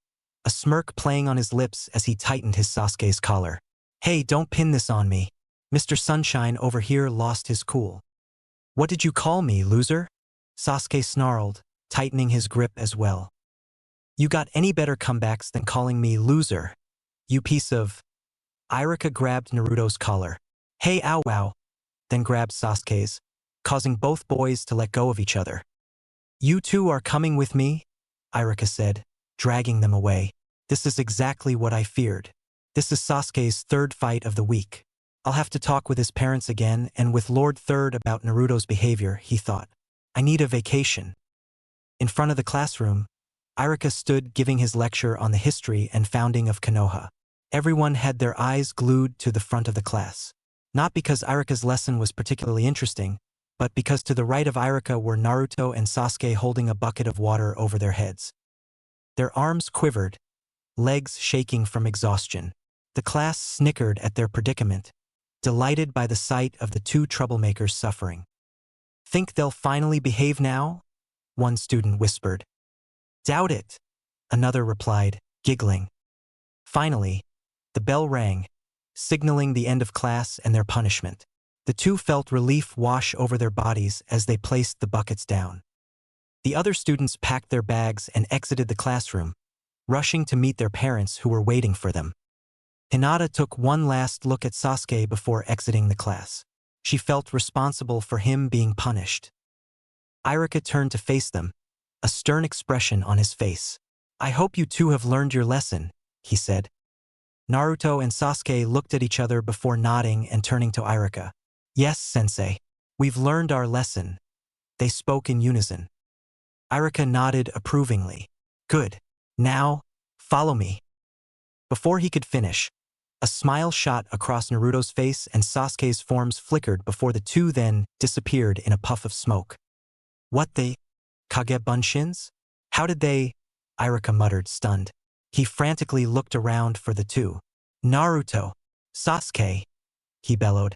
a smirk playing on his lips as he tightened his Sasuke's collar. "Hey, don't pin this on me." Mr. Sunshine over here lost his cool. "What did you call me, loser?" Sasuke snarled, tightening his grip as well. "You got any better comebacks than calling me loser, you piece of—" Iruka grabbed Naruto's collar. "Hey, ow wow," then grabbed Sasuke's, causing both boys to let go of each other. "You two are coming with me?" Iruka said, dragging them away. "This is exactly what I feared. This is Sasuke's third fight of the week. I'll have to talk with his parents again and with Lord Third about Naruto's behavior," he thought. "I need a vacation." In front of the classroom, Iruka stood giving his lecture on the history and founding of Konoha. Everyone had their eyes glued to the front of the class. Not because Iruka's lesson was particularly interesting, but because to the right of Iruka were Naruto and Sasuke holding a bucket of water over their heads. Their arms quivered, legs shaking from exhaustion. The class snickered at their predicament, delighted by the sight of the two troublemakers suffering. "Think they'll finally behave now?" one student whispered. "Doubt it," another replied, giggling. Finally, the bell rang, signaling the end of class and their punishment. The two felt relief wash over their bodies as they placed the buckets down. The other students packed their bags and exited the classroom, rushing to meet their parents who were waiting for them. Hinata took one last look at Sasuke before exiting the class. She felt responsible for him being punished. Iruka turned to face them, a stern expression on his face. "I hope you two have learned your lesson," he said. Naruto and Sasuke looked at each other before nodding and turning to Iruka. "Yes, sensei. We've learned our lesson," they spoke in unison. Iruka nodded approvingly. "Good. Now, follow me." Before he could finish, a smile shot across Naruto's face and Sasuke's forms flickered before the two then disappeared in a puff of smoke. "What the? Kagebunshin? How did they?" Iruka muttered, stunned. He frantically looked around for the two. "Naruto! Sasuke!" he bellowed.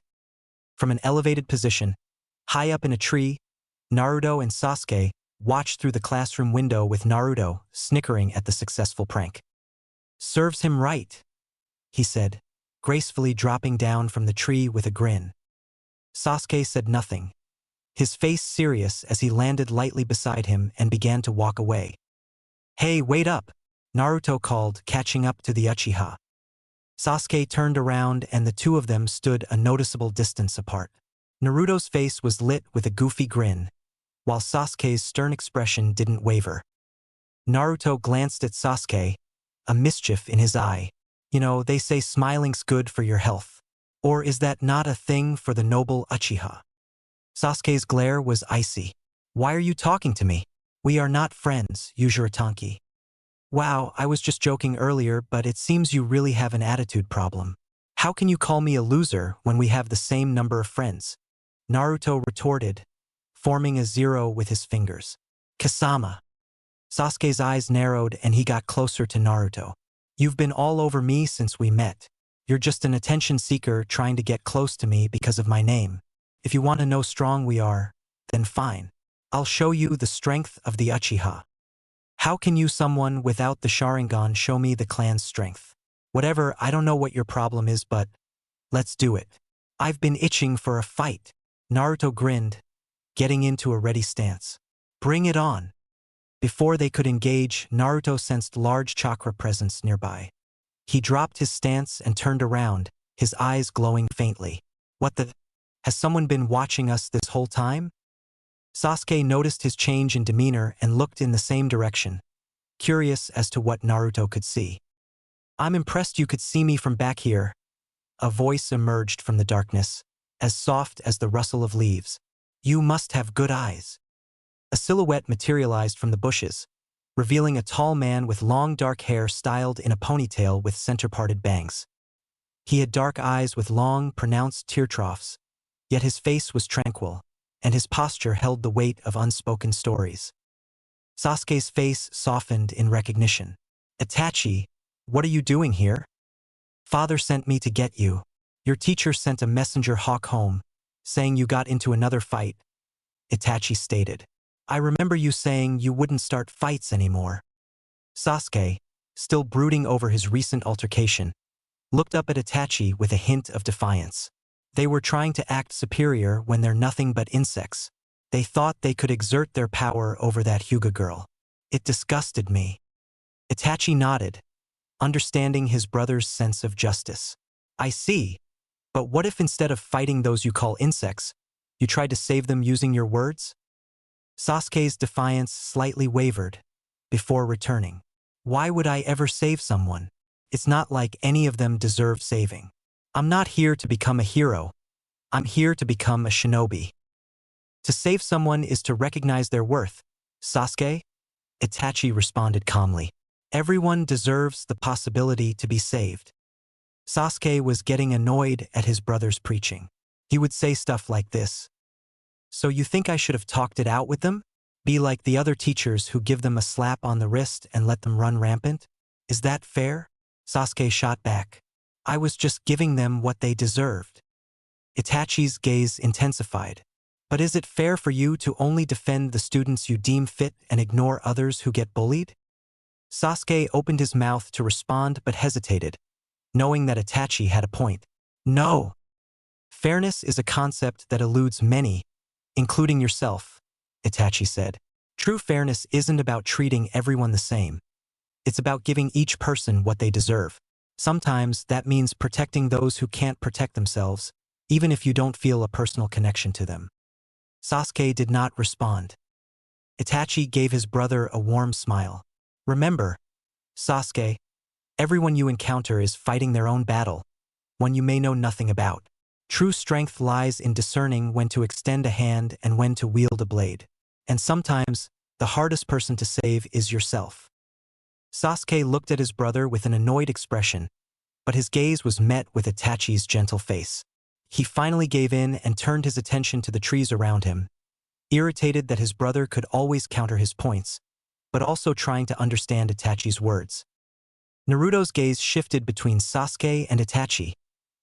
From an elevated position, high up in a tree, Naruto and Sasuke watched through the classroom window with Naruto snickering at the successful prank. "Serves him right," he said, gracefully dropping down from the tree with a grin. Sasuke said nothing, his face serious as he landed lightly beside him and began to walk away. "Hey, wait up!" Naruto called, catching up to the Uchiha. Sasuke turned around and the two of them stood a noticeable distance apart. Naruto's face was lit with a goofy grin, while Sasuke's stern expression didn't waver. Naruto glanced at Sasuke, a mischief in his eye. "You know, they say smiling's good for your health. Or is that not a thing for the noble Uchiha?" Sasuke's glare was icy. "Why are you talking to me? We are not friends, Uzuritanki." "Wow, I was just joking earlier, but it seems you really have an attitude problem. How can you call me a loser when we have the same number of friends?" Naruto retorted, forming a zero with his fingers. "Kasama." Sasuke's eyes narrowed and he got closer to Naruto. "You've been all over me since we met. You're just an attention seeker trying to get close to me because of my name. If you want to know strong we are, then fine. I'll show you the strength of the Uchiha. How can you, someone without the Sharingan, show me the clan's strength? Whatever, I don't know what your problem is, but let's do it. I've been itching for a fight." Naruto grinned, getting into a ready stance. "Bring it on." Before they could engage, Naruto sensed large chakra presence nearby. He dropped his stance and turned around, his eyes glowing faintly. "What the? Has someone been watching us this whole time?" Sasuke noticed his change in demeanor and looked in the same direction, curious as to what Naruto could see. "I'm impressed you could see me from back here." A voice emerged from the darkness, as soft as the rustle of leaves. "You must have good eyes." A silhouette materialized from the bushes, revealing a tall man with long dark hair styled in a ponytail with center-parted bangs. He had dark eyes with long, pronounced tear troughs, yet his face was tranquil, and his posture held the weight of unspoken stories. Sasuke's face softened in recognition. "Itachi, what are you doing here?" "Father sent me to get you. Your teacher sent a messenger hawk home, saying you got into another fight," Itachi stated. "I remember you saying you wouldn't start fights anymore." Sasuke, still brooding over his recent altercation, looked up at Itachi with a hint of defiance. They were trying to act superior when they're nothing but insects. They thought they could exert their power over that Hyuga girl. It disgusted me. Itachi nodded, understanding his brother's sense of justice. "I see. But what if instead of fighting those you call insects, you tried to save them using your words?" Sasuke's defiance slightly wavered, before returning. "Why would I ever save someone? It's not like any of them deserve saving. I'm not here to become a hero. I'm here to become a shinobi. To save someone is to recognize their worth, Sasuke," Itachi responded calmly. "Everyone deserves the possibility to be saved." Sasuke was getting annoyed at his brother's preaching. He would say stuff like this. "So you think I should have talked it out with them? Be like the other teachers who give them a slap on the wrist and let them run rampant? Is that fair?" Sasuke shot back. "I was just giving them what they deserved." Itachi's gaze intensified. "But is it fair for you to only defend the students you deem fit and ignore others who get bullied?" Sasuke opened his mouth to respond but hesitated, knowing that Itachi had a point. "No. Fairness is a concept that eludes many, including yourself," Itachi said. "True fairness isn't about treating everyone the same. It's about giving each person what they deserve. Sometimes that means protecting those who can't protect themselves, even if you don't feel a personal connection to them." Sasuke did not respond. Itachi gave his brother a warm smile. "Remember, Sasuke, everyone you encounter is fighting their own battle, one you may know nothing about. True strength lies in discerning when to extend a hand and when to wield a blade. And sometimes, the hardest person to save is yourself." Sasuke looked at his brother with an annoyed expression, but his gaze was met with Itachi's gentle face. He finally gave in and turned his attention to the trees around him, irritated that his brother could always counter his points, but also trying to understand Itachi's words. Naruto's gaze shifted between Sasuke and Itachi,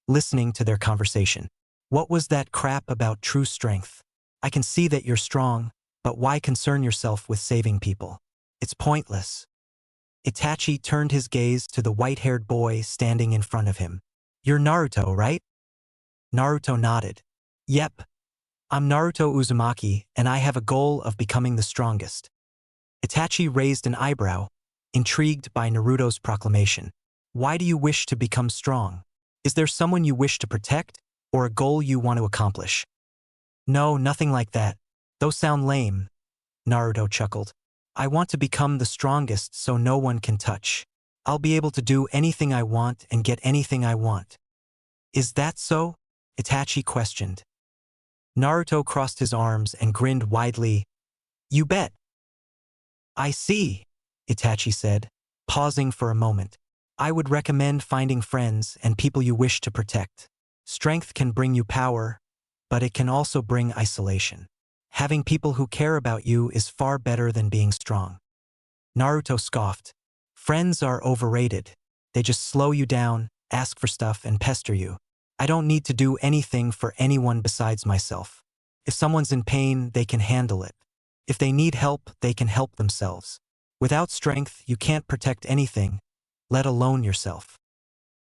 listening to their conversation. "What was that crap about true strength? I can see that you're strong, but why concern yourself with saving people? It's pointless." Itachi turned his gaze to the white-haired boy standing in front of him. "You're Naruto, right?" Naruto nodded. "Yep. I'm Naruto Uzumaki, and I have a goal of becoming the strongest." Itachi raised an eyebrow, intrigued by Naruto's proclamation. "Why do you wish to become strong? Is there someone you wish to protect, or a goal you want to accomplish?" "No, nothing like that. Those sound lame," Naruto chuckled. "I want to become the strongest so no one can touch. I'll be able to do anything I want and get anything I want." "Is that so?" Itachi questioned. Naruto crossed his arms and grinned widely. "You bet." "I see," Itachi said, pausing for a moment. "I would recommend finding friends and people you wish to protect. Strength can bring you power, but it can also bring isolation. Having people who care about you is far better than being strong." Naruto scoffed. "Friends are overrated. They just slow you down, ask for stuff, and pester you. I don't need to do anything for anyone besides myself. If someone's in pain, they can handle it. If they need help, they can help themselves. Without strength, you can't protect anything, let alone yourself."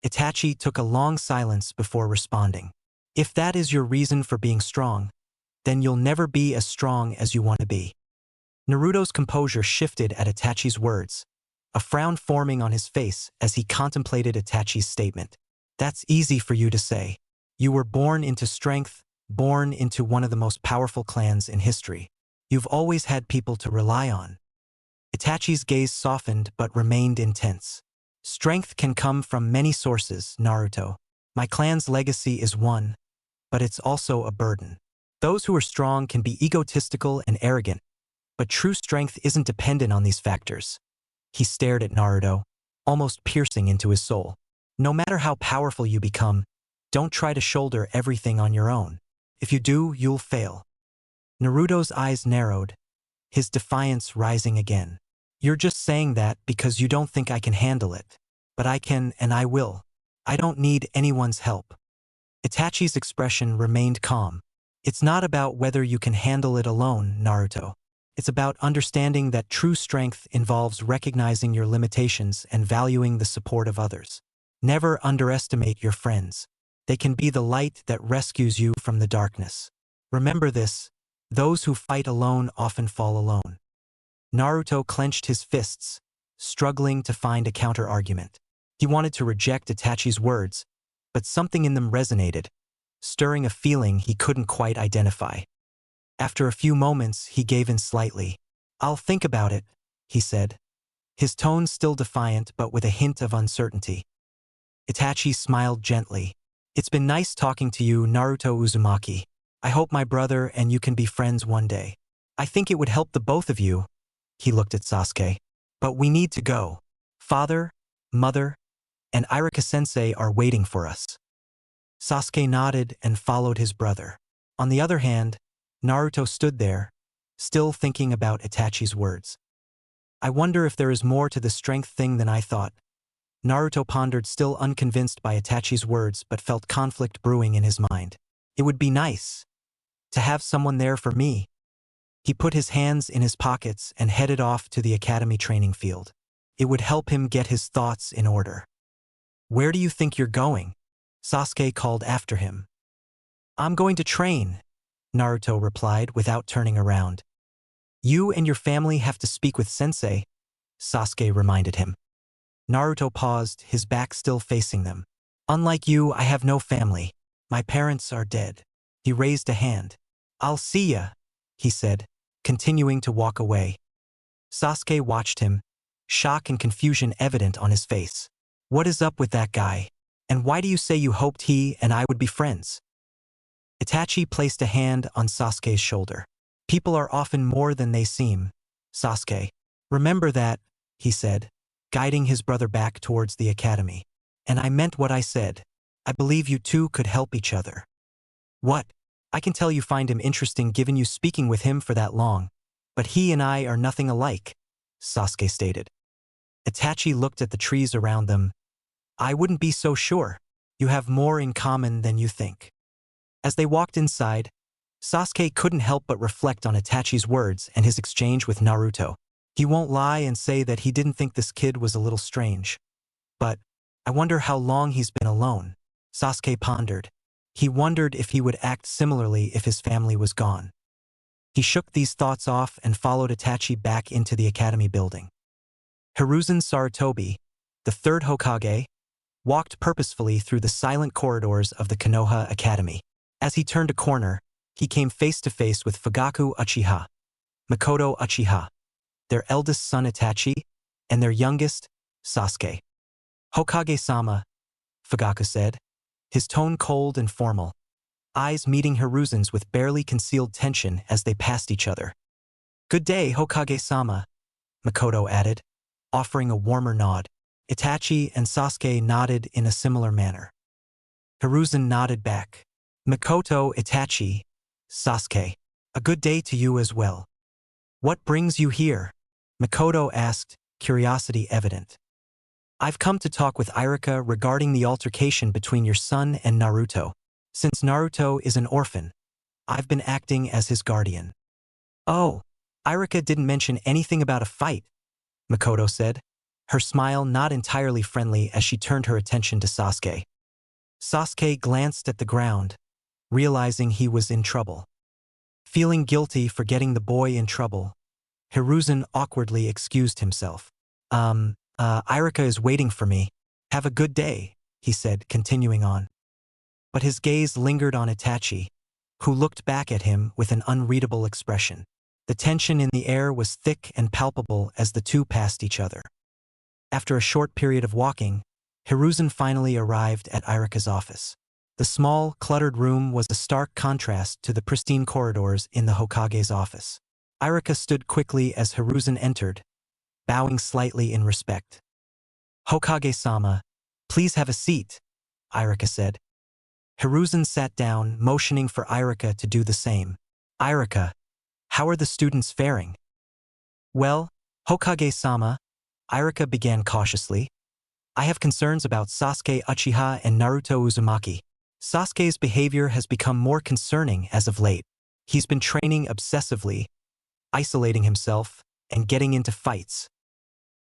Itachi took a long silence before responding. "If that is your reason for being strong, then you'll never be as strong as you want to be." Naruto's composure shifted at Itachi's words, a frown forming on his face as he contemplated Itachi's statement. "That's easy for you to say. You were born into strength, born into one of the most powerful clans in history. You've always had people to rely on." Itachi's gaze softened but remained intense. "Strength can come from many sources, Naruto. My clan's legacy is one, but it's also a burden. Those who are strong can be egotistical and arrogant, but true strength isn't dependent on these factors. He stared at Naruto, almost piercing into his soul. No matter how powerful you become, don't try to shoulder everything on your own. If you do, you'll fail. Naruto's eyes narrowed, his defiance rising again. You're just saying that because you don't think I can handle it. But I can and I will. I don't need anyone's help. Itachi's expression remained calm. It's not about whether you can handle it alone, Naruto. It's about understanding that true strength involves recognizing your limitations and valuing the support of others. Never underestimate your friends. They can be the light that rescues you from the darkness. Remember this, those who fight alone often fall alone. Naruto clenched his fists, struggling to find a counter-argument. He wanted to reject Itachi's words, but something in them resonated, stirring a feeling he couldn't quite identify. After a few moments, he gave in slightly. I'll think about it, he said, his tone still defiant but with a hint of uncertainty. Itachi smiled gently. It's been nice talking to you, Naruto Uzumaki. I hope my brother and you can be friends one day. I think it would help the both of you. He looked at Sasuke. But we need to go. Father, Mother, and Iruka-sensei are waiting for us. Sasuke nodded and followed his brother. On the other hand, Naruto stood there, still thinking about Itachi's words. I wonder if there is more to the strength thing than I thought. Naruto pondered, still unconvinced by Itachi's words but felt conflict brewing in his mind. It would be nice to have someone there for me. He put his hands in his pockets and headed off to the academy training field. It would help him get his thoughts in order. Where do you think you're going? Sasuke called after him. I'm going to train, Naruto replied without turning around. You and your family have to speak with Sensei, Sasuke reminded him. Naruto paused, his back still facing them. Unlike you, I have no family. My parents are dead. He raised a hand. I'll see ya, he said, continuing to walk away. Sasuke watched him, shock and confusion evident on his face. What is up with that guy? And why do you say you hoped he and I would be friends? Itachi placed a hand on Sasuke's shoulder. People are often more than they seem, Sasuke. Remember that, he said, guiding his brother back towards the academy. And I meant what I said. I believe you two could help each other. What? I can tell you find him interesting given you speaking with him for that long. But he and I are nothing alike, Sasuke stated. Itachi looked at the trees around them. I wouldn't be so sure. You have more in common than you think. As they walked inside, Sasuke couldn't help but reflect on Itachi's words and his exchange with Naruto. He won't lie and say that he didn't think this kid was a little strange. But I wonder how long he's been alone, Sasuke pondered. He wondered if he would act similarly if his family was gone. He shook these thoughts off and followed Itachi back into the academy building. Hiruzen Sarutobi, the third Hokage, walked purposefully through the silent corridors of the Konoha Academy. As he turned a corner, he came face to face with Fugaku Uchiha, Makoto Uchiha, their eldest son Itachi, and their youngest, Sasuke. Hokage-sama, Fugaku said, his tone cold and formal, eyes meeting Hiruzen's with barely concealed tension as they passed each other. Good day, Hokage-sama, Makoto added, offering a warmer nod. Itachi and Sasuke nodded in a similar manner. Hiruzen nodded back. Makoto, Itachi, Sasuke, a good day to you as well. What brings you here? Makoto asked, curiosity evident. I've come to talk with Iruka regarding the altercation between your son and Naruto. Since Naruto is an orphan, I've been acting as his guardian. Oh, Iruka didn't mention anything about a fight, Makoto said, her smile not entirely friendly as she turned her attention to Sasuke. Sasuke glanced at the ground, realizing he was in trouble. Feeling guilty for getting the boy in trouble, Hiruzen awkwardly excused himself. Iruka is waiting for me. Have a good day, he said, continuing on. But his gaze lingered on Itachi, who looked back at him with an unreadable expression. The tension in the air was thick and palpable as the two passed each other. After a short period of walking, Hiruzen finally arrived at Iruka's office. The small, cluttered room was a stark contrast to the pristine corridors in the Hokage's office. Irika stood quickly as Hiruzen entered, bowing slightly in respect. Hokage-sama, please have a seat, Irika said. Hiruzen sat down, motioning for Irika to do the same. Irika, how are the students faring? Well, Hokage-sama, Irika began cautiously. I have concerns about Sasuke Uchiha and Naruto Uzumaki. Sasuke's behavior has become more concerning as of late. He's been training obsessively, isolating himself, and getting into fights.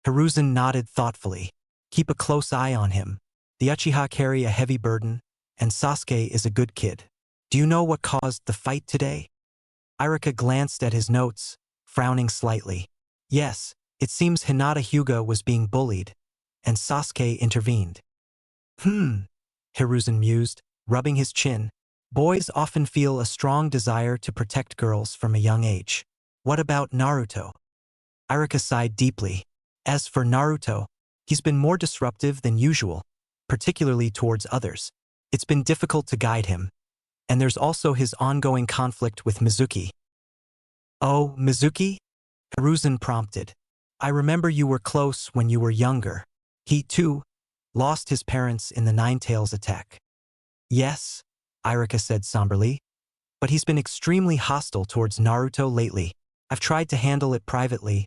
Hiruzen nodded thoughtfully. Keep a close eye on him. The Uchiha carry a heavy burden, and Sasuke is a good kid. Do you know what caused the fight today? Irika glanced at his notes, frowning slightly. Yes, it seems Hinata Hyuga was being bullied, and Sasuke intervened. Hiruzen mused, rubbing his chin. Boys often feel a strong desire to protect girls from a young age. What about Naruto? Irika sighed deeply. As for Naruto, he's been more disruptive than usual, particularly towards others. It's been difficult to guide him. And there's also his ongoing conflict with Mizuki. Oh, Mizuki? Hiruzen prompted. I remember you were close when you were younger. He, too, lost his parents in the Nine-Tails attack. Yes, Irika said somberly, but he's been extremely hostile towards Naruto lately. I've tried to handle it privately,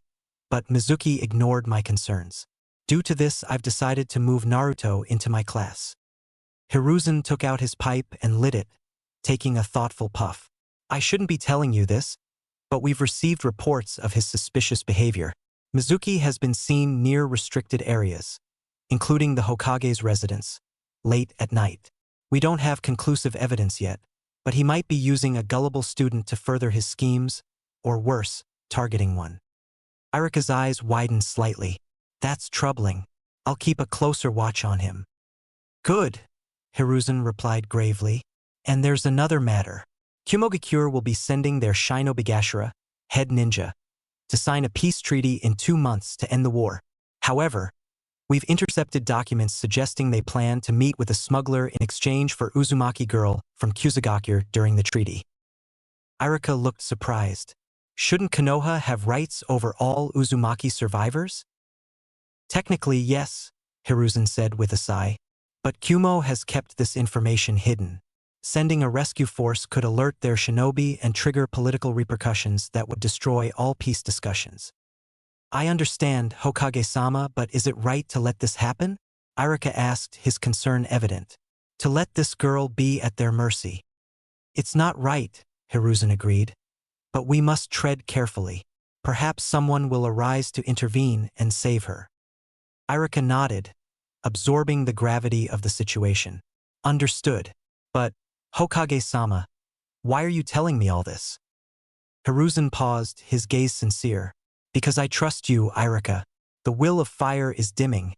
but Mizuki ignored my concerns. Due to this, I've decided to move Naruto into my class. Hiruzen took out his pipe and lit it, taking a thoughtful puff. I shouldn't be telling you this, but we've received reports of his suspicious behavior. Mizuki has been seen near restricted areas, including the Hokage's residence, late at night. We don't have conclusive evidence yet, but he might be using a gullible student to further his schemes, or worse, targeting one. Irika's eyes widened slightly. That's troubling. I'll keep a closer watch on him. Good, Hiruzen replied gravely. And there's another matter. Kumogakure will be sending their Shinobigashira, head ninja, to sign a peace treaty in 2 months to end the war. However, we've intercepted documents suggesting they plan to meet with a smuggler in exchange for Uzumaki girl from Kusagakure during the treaty. Irika looked surprised. Shouldn't Konoha have rights over all Uzumaki survivors? Technically, yes, Hiruzen said with a sigh. But Kumo has kept this information hidden. Sending a rescue force could alert their shinobi and trigger political repercussions that would destroy all peace discussions. I understand, Hokage-sama, but is it right to let this happen? Irika asked, his concern evident. To let this girl be at their mercy. It's not right, Hiruzen agreed. But we must tread carefully. Perhaps someone will arise to intervene and save her. Irika nodded, absorbing the gravity of the situation. Understood. But, Hokage-sama, why are you telling me all this? Hiruzen paused, his gaze sincere. Because I trust you, Irika. The will of fire is dimming,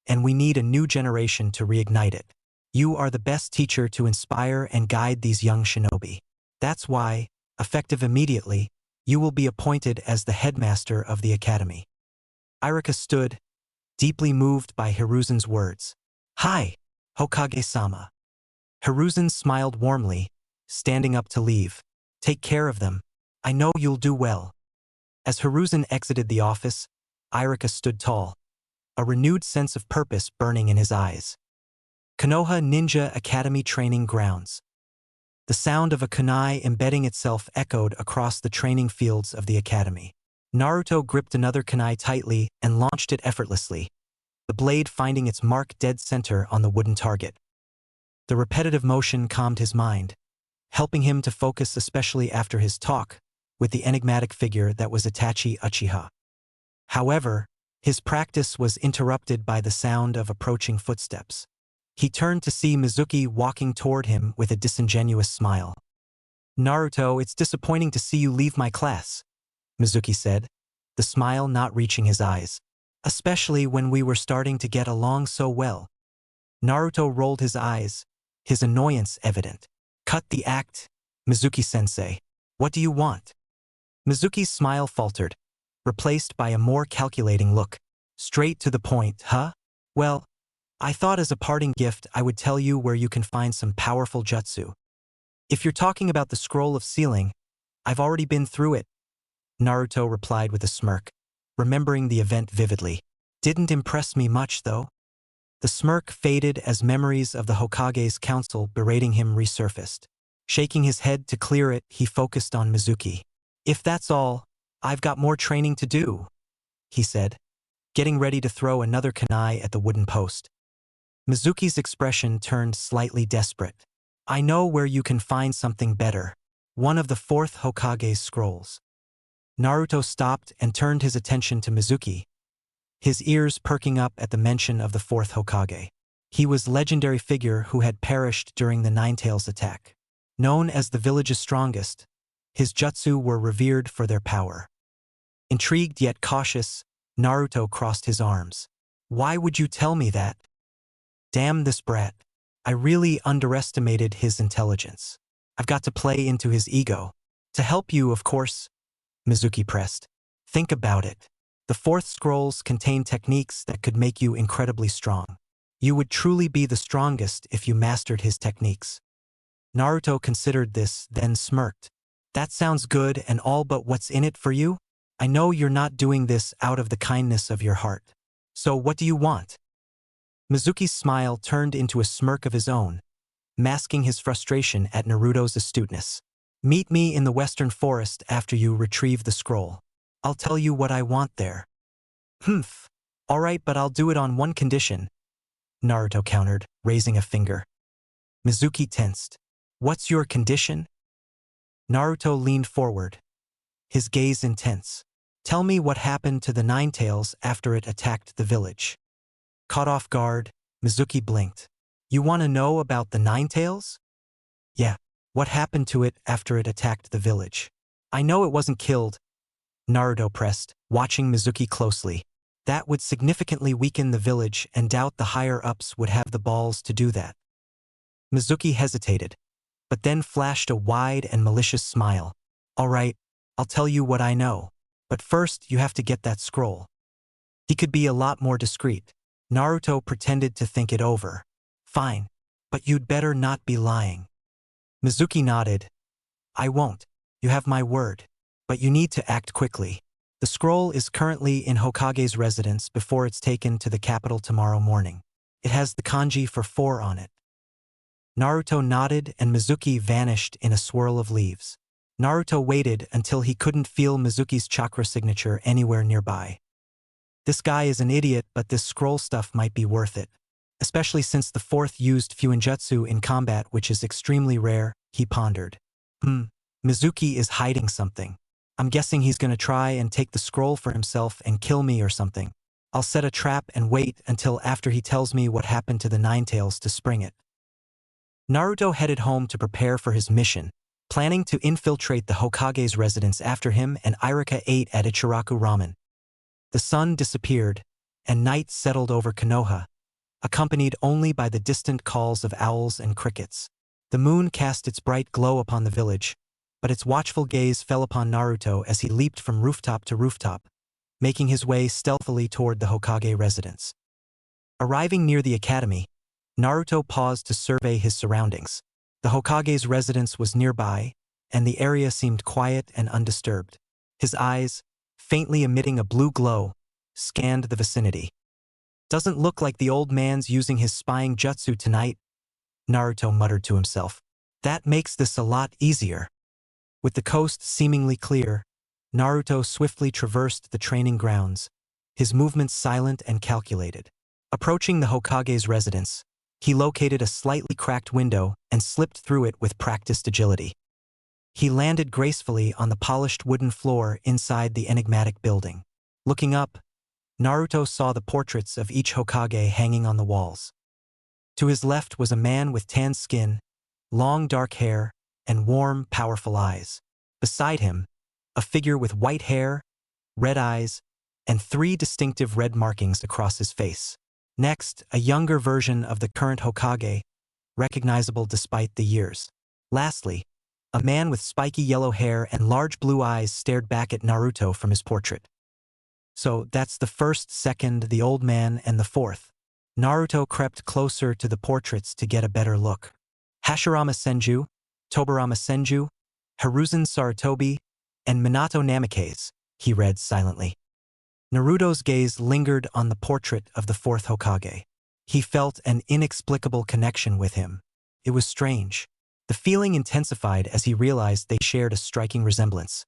and we need a new generation to reignite it. You are the best teacher to inspire and guide these young shinobi. That's why, effective immediately, you will be appointed as the headmaster of the academy. Irika stood, deeply moved by Hiruzen's words. Hi, Hokage-sama. Hiruzen smiled warmly, standing up to leave. Take care of them. I know you'll do well. As Hiruzen exited the office, Irika stood tall, a renewed sense of purpose burning in his eyes. Konoha Ninja Academy Training Grounds. The sound of a kunai embedding itself echoed across the training fields of the academy. Naruto gripped another kunai tightly and launched it effortlessly, the blade finding its mark dead center on the wooden target. The repetitive motion calmed his mind, helping him to focus especially after his talk with the enigmatic figure that was Itachi Uchiha. However, his practice was interrupted by the sound of approaching footsteps. He turned to see Mizuki walking toward him with a disingenuous smile. Naruto, it's disappointing to see you leave my class, Mizuki said, the smile not reaching his eyes. Especially when we were starting to get along so well. Naruto rolled his eyes, his annoyance evident. Cut the act, Mizuki-sensei. What do you want? Mizuki's smile faltered, replaced by a more calculating look. Straight to the point, huh? Well, I thought as a parting gift I would tell you where you can find some powerful jutsu. If you're talking about the scroll of sealing, I've already been through it. Naruto replied with a smirk, remembering the event vividly. Didn't impress me much, though. The smirk faded as memories of the Hokage's council berating him resurfaced. Shaking his head to clear it, he focused on Mizuki. If that's all, I've got more training to do, he said, getting ready to throw another kunai at the wooden post. Mizuki's expression turned slightly desperate. I know where you can find something better. One of the fourth Hokage's scrolls. Naruto stopped and turned his attention to Mizuki, his ears perking up at the mention of the fourth Hokage. He was a legendary figure who had perished during the Ninetales attack. Known as the village's strongest, his jutsu were revered for their power. Intrigued yet cautious, Naruto crossed his arms. Why would you tell me that? Damn this brat. I really underestimated his intelligence. I've got to play into his ego. To help you, of course, Mizuki pressed. Think about it. The fourth scrolls contain techniques that could make you incredibly strong. You would truly be the strongest if you mastered his techniques. Naruto considered this, then smirked. That sounds good and all, but what's in it for you? I know you're not doing this out of the kindness of your heart. So what do you want? Mizuki's smile turned into a smirk of his own, masking his frustration at Naruto's astuteness. Meet me in the Western Forest after you retrieve the scroll. I'll tell you what I want there. Humph. All right, but I'll do it on one condition, Naruto countered, raising a finger. Mizuki tensed. What's your condition? Naruto leaned forward, his gaze intense. Tell me what happened to the Ninetales after it attacked the village. Caught off guard, Mizuki blinked. You want to know about the Ninetales? Yeah. What happened to it after it attacked the village? I know it wasn't killed, Naruto pressed, watching Mizuki closely. That would significantly weaken the village and doubt the higher-ups would have the balls to do that. Mizuki hesitated, but then flashed a wide and malicious smile. All right, I'll tell you what I know. But first you have to get that scroll. He could be a lot more discreet. Naruto pretended to think it over. Fine, but you'd better not be lying. Mizuki nodded. I won't. You have my word. But you need to act quickly. The scroll is currently in Hokage's residence before it's taken to the capital tomorrow morning. It has the kanji for 4 on it. Naruto nodded and Mizuki vanished in a swirl of leaves. Naruto waited until he couldn't feel Mizuki's chakra signature anywhere nearby. This guy is an idiot, but this scroll stuff might be worth it. Especially since the fourth used Fuinjutsu in combat, which is extremely rare, he pondered. Mizuki is hiding something. I'm guessing he's gonna try and take the scroll for himself and kill me or something. I'll set a trap and wait until after he tells me what happened to the Ninetales to spring it. Naruto headed home to prepare for his mission, planning to infiltrate the Hokage's residence after him and Irika ate at Ichiraku Ramen. The sun disappeared, and night settled over Konoha, accompanied only by the distant calls of owls and crickets. The moon cast its bright glow upon the village, but its watchful gaze fell upon Naruto as he leaped from rooftop to rooftop, making his way stealthily toward the Hokage residence. Arriving near the academy, Naruto paused to survey his surroundings. The Hokage's residence was nearby, and the area seemed quiet and undisturbed. His eyes, faintly emitting a blue glow, scanned the vicinity. Doesn't look like the old man's using his spying jutsu tonight, Naruto muttered to himself. That makes this a lot easier. With the coast seemingly clear, Naruto swiftly traversed the training grounds, his movements silent and calculated. Approaching the Hokage's residence, he located a slightly cracked window and slipped through it with practiced agility. He landed gracefully on the polished wooden floor inside the enigmatic building. Looking up, Naruto saw the portraits of each Hokage hanging on the walls. To his left was a man with tan skin, long dark hair, and warm, powerful eyes. Beside him, a figure with white hair, red eyes, and 3 distinctive red markings across his face. Next, a younger version of the current Hokage, recognizable despite the years. Lastly, a man with spiky yellow hair and large blue eyes stared back at Naruto from his portrait. So that's the first, second, the old man, and the fourth. Naruto crept closer to the portraits to get a better look. Hashirama Senju, Tobirama Senju, Hiruzen Sarutobi, And Minato Namikaze, he read silently. Naruto's gaze lingered on the portrait of the fourth Hokage. He felt an inexplicable connection with him. It was strange. The feeling intensified as he realized they shared a striking resemblance.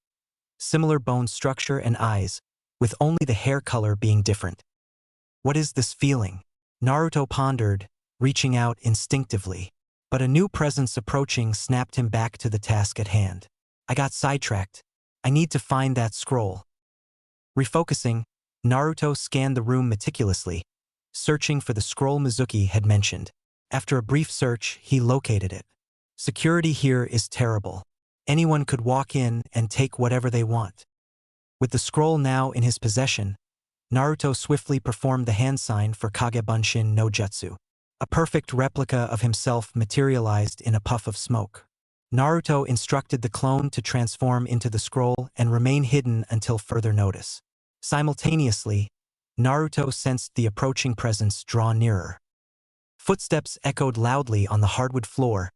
Similar bone structure and eyes, with only the hair color being different. What is this feeling? Naruto pondered, reaching out instinctively. But a new presence approaching snapped him back to the task at hand. I got sidetracked. I need to find that scroll. Refocusing, Naruto scanned the room meticulously, searching for the scroll Mizuki had mentioned. After a brief search, he located it. Security here is terrible. Anyone could walk in and take whatever they want. With the scroll now in his possession, Naruto swiftly performed the hand sign for Kagebunshin no Jutsu. A perfect replica of himself materialized in a puff of smoke. Naruto instructed the clone to transform into the scroll and remain hidden until further notice. Simultaneously, Naruto sensed the approaching presence draw nearer. Footsteps echoed loudly on the hardwood floor,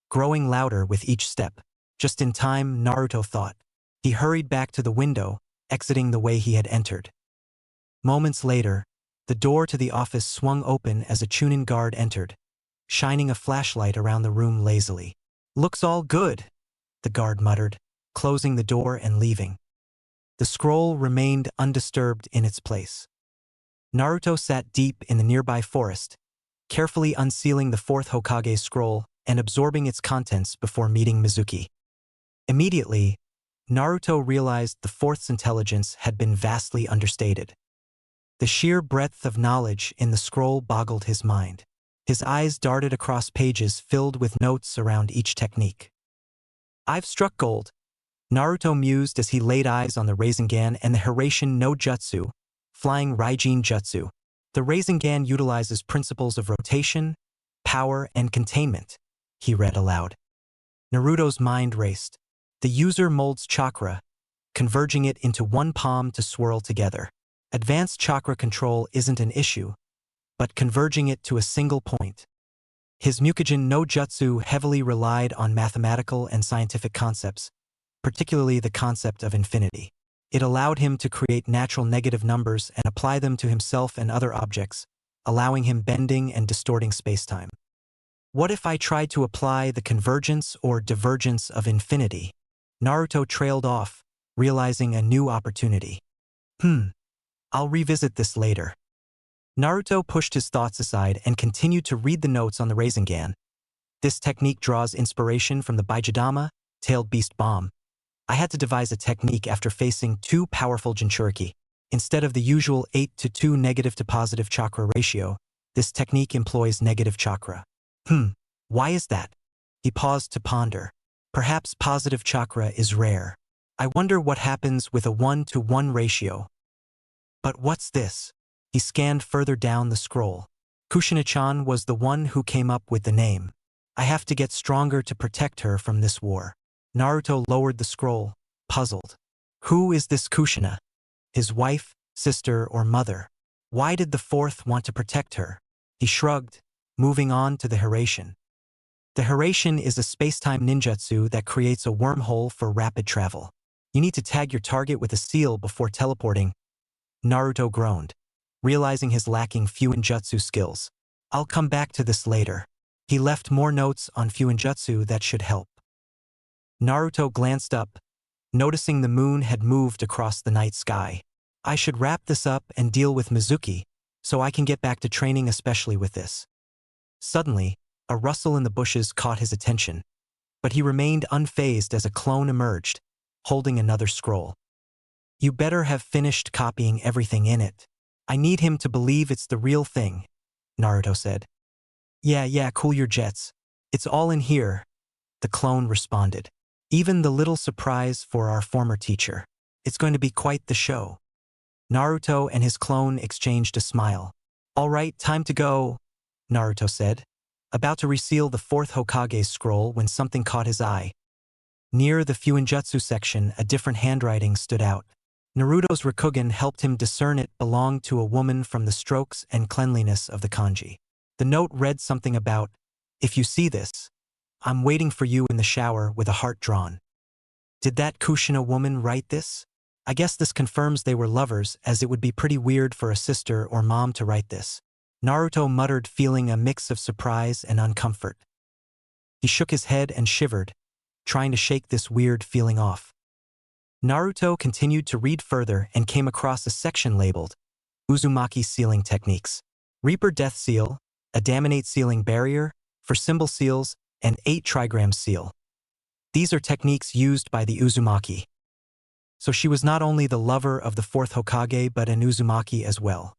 growing louder with each step. Just in time, Naruto thought. He hurried back to the window, exiting the way he had entered. Moments later, the door to the office swung open as a Chunin guard entered, shining a flashlight around the room lazily. "Looks all good," the guard muttered, closing the door and leaving. The scroll remained undisturbed in its place. Naruto sat deep in the nearby forest, carefully unsealing the fourth Hokage's scroll and absorbing its contents before meeting Mizuki. Immediately, Naruto realized the fourth's intelligence had been vastly understated. The sheer breadth of knowledge in the scroll boggled his mind. His eyes darted across pages filled with notes around each technique. "I've struck gold," Naruto mused as he laid eyes on the Rasengan and the Hiraishin no Jutsu, flying Raijin Jutsu. The Rasengan utilizes principles of rotation, power, and containment, he read aloud. Naruto's mind raced. The user molds chakra, converging it into one palm to swirl together. Advanced chakra control isn't an issue, but converging it to a single point. His Mukujin no Jutsu heavily relied on mathematical and scientific concepts, particularly the concept of infinity. It allowed him to create natural negative numbers and apply them to himself and other objects, allowing him bending and distorting spacetime. What if I tried to apply the convergence or divergence of infinity? Naruto trailed off, realizing a new opportunity. I'll revisit this later. Naruto pushed his thoughts aside and continued to read the notes on the Rasengan. This technique draws inspiration from the Baijidama, tailed beast bomb. I had to devise a technique after facing two powerful Jinchuriki. Instead of the usual 8-to-2 negative to positive chakra ratio, this technique employs negative chakra. Why is that? He paused to ponder. Perhaps positive chakra is rare. I wonder what happens with a 1-to-1 ratio. But what's this? He scanned further down the scroll. Kushina-chan was the one who came up with the name. I have to get stronger to protect her from this war. Naruto lowered the scroll, puzzled. Who is this Kushina? His wife, sister, or mother? Why did the fourth want to protect her? He shrugged, moving on to the Hiraishin. The Hiraishin is a spacetime ninjutsu that creates a wormhole for rapid travel. You need to tag your target with a seal before teleporting. Naruto groaned, realizing his lacking Fuinjutsu skills. I'll come back to this later. He left more notes on Fuinjutsu that should help. Naruto glanced up, noticing the moon had moved across the night sky. I should wrap this up and deal with Mizuki, so I can get back to training especially with this. Suddenly, a rustle in the bushes caught his attention, but he remained unfazed as a clone emerged, holding another scroll. You better have finished copying everything in it. I need him to believe it's the real thing, Naruto said. Yeah, cool your jets. It's all in here, the clone responded. Even the little surprise for our former teacher. It's going to be quite the show. Naruto and his clone exchanged a smile. All right, time to go, Naruto said, about to reseal the fourth Hokage's scroll when something caught his eye. Near the Fuinjutsu section, a different handwriting stood out. Naruto's Rakugan helped him discern it belonged to a woman from the strokes and cleanliness of the kanji. The note read something about, if you see this, I'm waiting for you in the shower with a heart drawn. Did that Kushina woman write this? I guess this confirms they were lovers, as it would be pretty weird for a sister or mom to write this. Naruto muttered, feeling a mix of surprise and uncomfort. He shook his head and shivered, trying to shake this weird feeling off. Naruto continued to read further and came across a section labeled Uzumaki Sealing Techniques. Reaper Death Seal, Adamanate Sealing Barrier, for symbol seals, and 8 trigram seal. These are techniques used by the Uzumaki. So she was not only the lover of the 4th Hokage but an Uzumaki as well.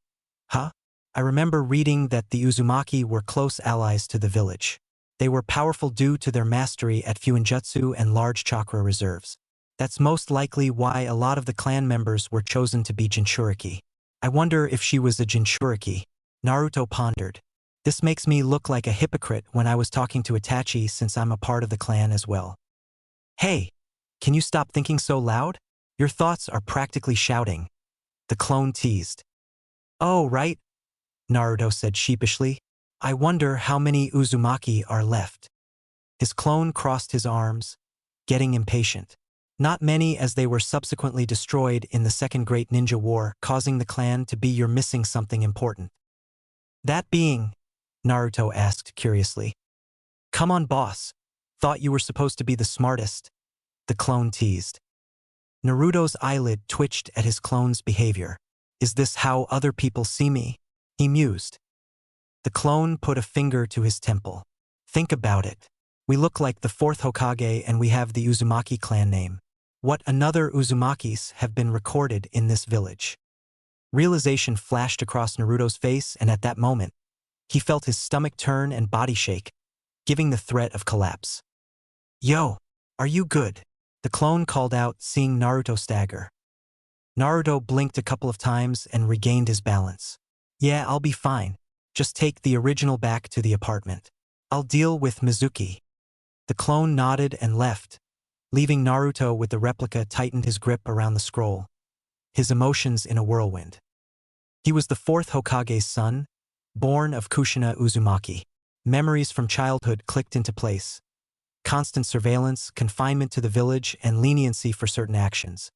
Huh? I remember reading that the Uzumaki were close allies to the village. They were powerful due to their mastery at Fuinjutsu and large chakra reserves. That's most likely why a lot of the clan members were chosen to be Jinchuriki. I wonder if she was a Jinchuriki. Naruto pondered. This makes me look like a hypocrite when I was talking to Itachi, since I'm a part of the clan as well. Hey, can you stop thinking so loud? Your thoughts are practically shouting. The clone teased. Oh, right, Naruto said sheepishly. I wonder how many Uzumaki are left. His clone crossed his arms, getting impatient. Not many, as they were subsequently destroyed in the Second Great Ninja War, causing the clan to be you're missing something important. That being? Naruto asked curiously. Come on, boss. Thought you were supposed to be the smartest. The clone teased. Naruto's eyelid twitched at his clone's behavior. Is this how other people see me? He mused. The clone put a finger to his temple. Think about it. We look like the 4th Hokage and we have the Uzumaki clan name. What another Uzumakis have been recorded in this village? Realization flashed across Naruto's face, and at that moment, he felt his stomach turn and body shake, giving the threat of collapse. Yo, are you good? The clone called out, seeing Naruto stagger. Naruto blinked a couple of times and regained his balance. Yeah, I'll be fine. Just take the original back to the apartment. I'll deal with Mizuki. The clone nodded and left, leaving Naruto with the replica tightened his grip around the scroll, his emotions in a whirlwind. He was the 4th Hokage's son, born of Kushina Uzumaki. Memories from childhood clicked into place. Constant surveillance, confinement to the village, and leniency for certain actions.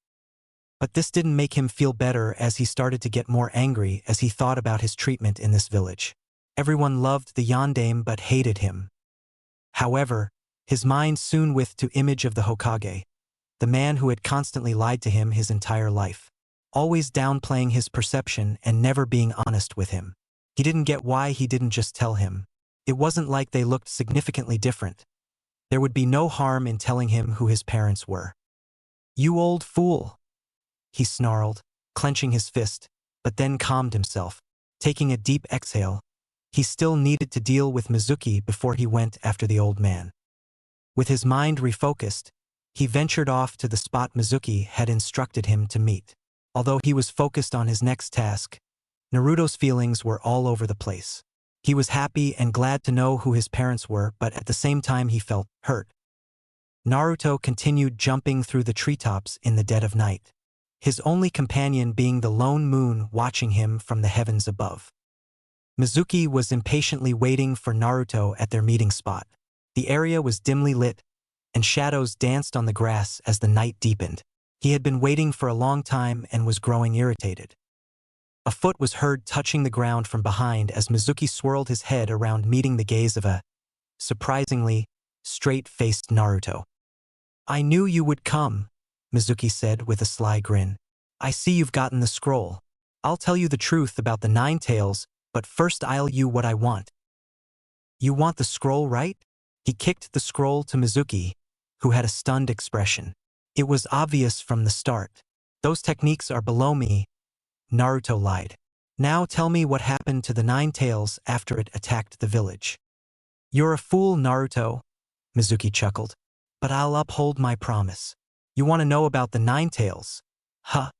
But this didn't make him feel better, as he started to get more angry as he thought about his treatment in this village. Everyone loved the Yondaime but hated him. However, his mind soon whiffed to image of the Hokage, the man who had constantly lied to him his entire life, always downplaying his perception and never being honest with him. He didn't get why he didn't just tell him. It wasn't like they looked significantly different. There would be no harm in telling him who his parents were. You old fool, he snarled, clenching his fist, but then calmed himself. Taking a deep exhale, he still needed to deal with Mizuki before he went after the old man. With his mind refocused, he ventured off to the spot Mizuki had instructed him to meet. Although he was focused on his next task, Naruto's feelings were all over the place. He was happy and glad to know who his parents were, but at the same time he felt hurt. Naruto continued jumping through the treetops in the dead of night, his only companion being the lone moon watching him from the heavens above. Mizuki was impatiently waiting for Naruto at their meeting spot. The area was dimly lit, and shadows danced on the grass as the night deepened. He had been waiting for a long time and was growing irritated. A foot was heard touching the ground from behind as Mizuki swirled his head around, meeting the gaze of a, surprisingly, straight-faced Naruto. I knew you would come, Mizuki said with a sly grin. I see you've gotten the scroll. I'll tell you the truth about the 9 tails, but first I'll you what I want. You want the scroll, right? He kicked the scroll to Mizuki, who had a stunned expression. It was obvious from the start. Those techniques are below me, Naruto lied. Now tell me what happened to the 9 tails after it attacked the village. You're a fool, Naruto, Mizuki chuckled. But I'll uphold my promise. You want to know about the 9 tails? Huh?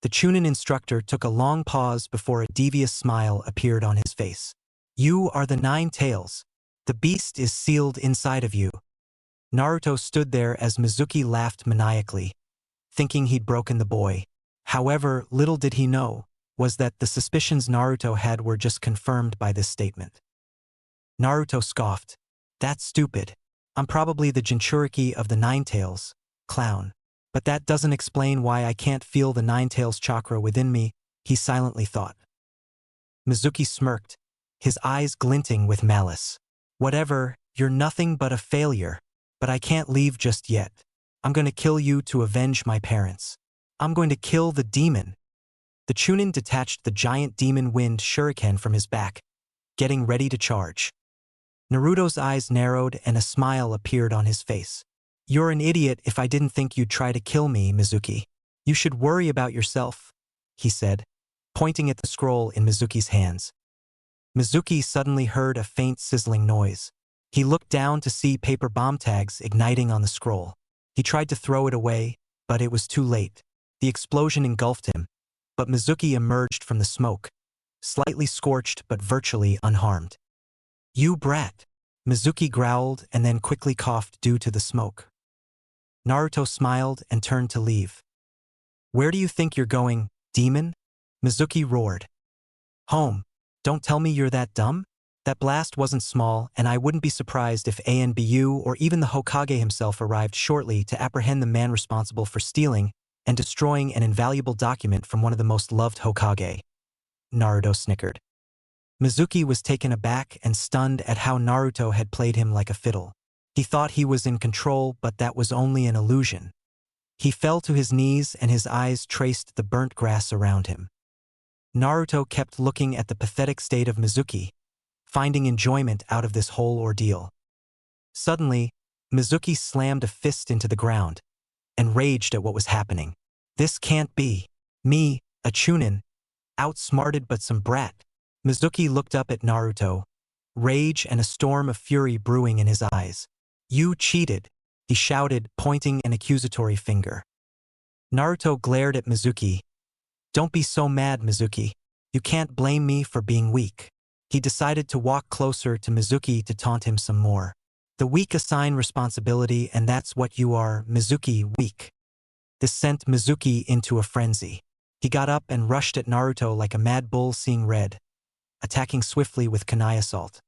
The Chunin instructor took a long pause before a devious smile appeared on his face. You are the 9 tails. The beast is sealed inside of you. Naruto stood there as Mizuki laughed maniacally, thinking he'd broken the boy. However, little did he know was that the suspicions Naruto had were just confirmed by this statement. Naruto scoffed. That's stupid. I'm probably the Jinchuriki of the 9 tails, clown. But that doesn't explain why I can't feel the Nine-Tails chakra within me, he silently thought. Mizuki smirked, his eyes glinting with malice. Whatever, you're nothing but a failure, but I can't leave just yet. I'm going to kill you to avenge my parents. I'm going to kill the demon. The Chunin detached the giant demon wind shuriken from his back, getting ready to charge. Naruto's eyes narrowed and a smile appeared on his face. You're an idiot if I didn't think you'd try to kill me, Mizuki. You should worry about yourself, he said, pointing at the scroll in Mizuki's hands. Mizuki suddenly heard a faint sizzling noise. He looked down to see paper bomb tags igniting on the scroll. He tried to throw it away, but it was too late. The explosion engulfed him, but Mizuki emerged from the smoke, slightly scorched but virtually unharmed. You brat! Mizuki growled and then quickly coughed due to the smoke. Naruto smiled and turned to leave. Where do you think you're going, demon? Mizuki roared. Home. Don't tell me you're that dumb? That blast wasn't small, and I wouldn't be surprised if ANBU or even the Hokage himself arrived shortly to apprehend the man responsible for stealing and destroying an invaluable document from one of the most loved Hokage. Naruto snickered. Mizuki was taken aback and stunned at how Naruto had played him like a fiddle. He thought he was in control, but that was only an illusion. He fell to his knees and his eyes traced the burnt grass around him. Naruto kept looking at the pathetic state of Mizuki, finding enjoyment out of this whole ordeal. Suddenly, Mizuki slammed a fist into the ground and raged at what was happening. This can't be. Me, a Chunin, outsmarted but some brat. Mizuki looked up at Naruto, rage and a storm of fury brewing in his eyes. You cheated, he shouted, pointing an accusatory finger. Naruto glared at Mizuki. Don't be so mad, Mizuki. You can't blame me for being weak. He decided to walk closer to Mizuki to taunt him some more. The weak assign responsibility, and that's what you are, Mizuki, weak. This sent Mizuki into a frenzy. He got up and rushed at Naruto like a mad bull seeing red, attacking swiftly with kunai assault.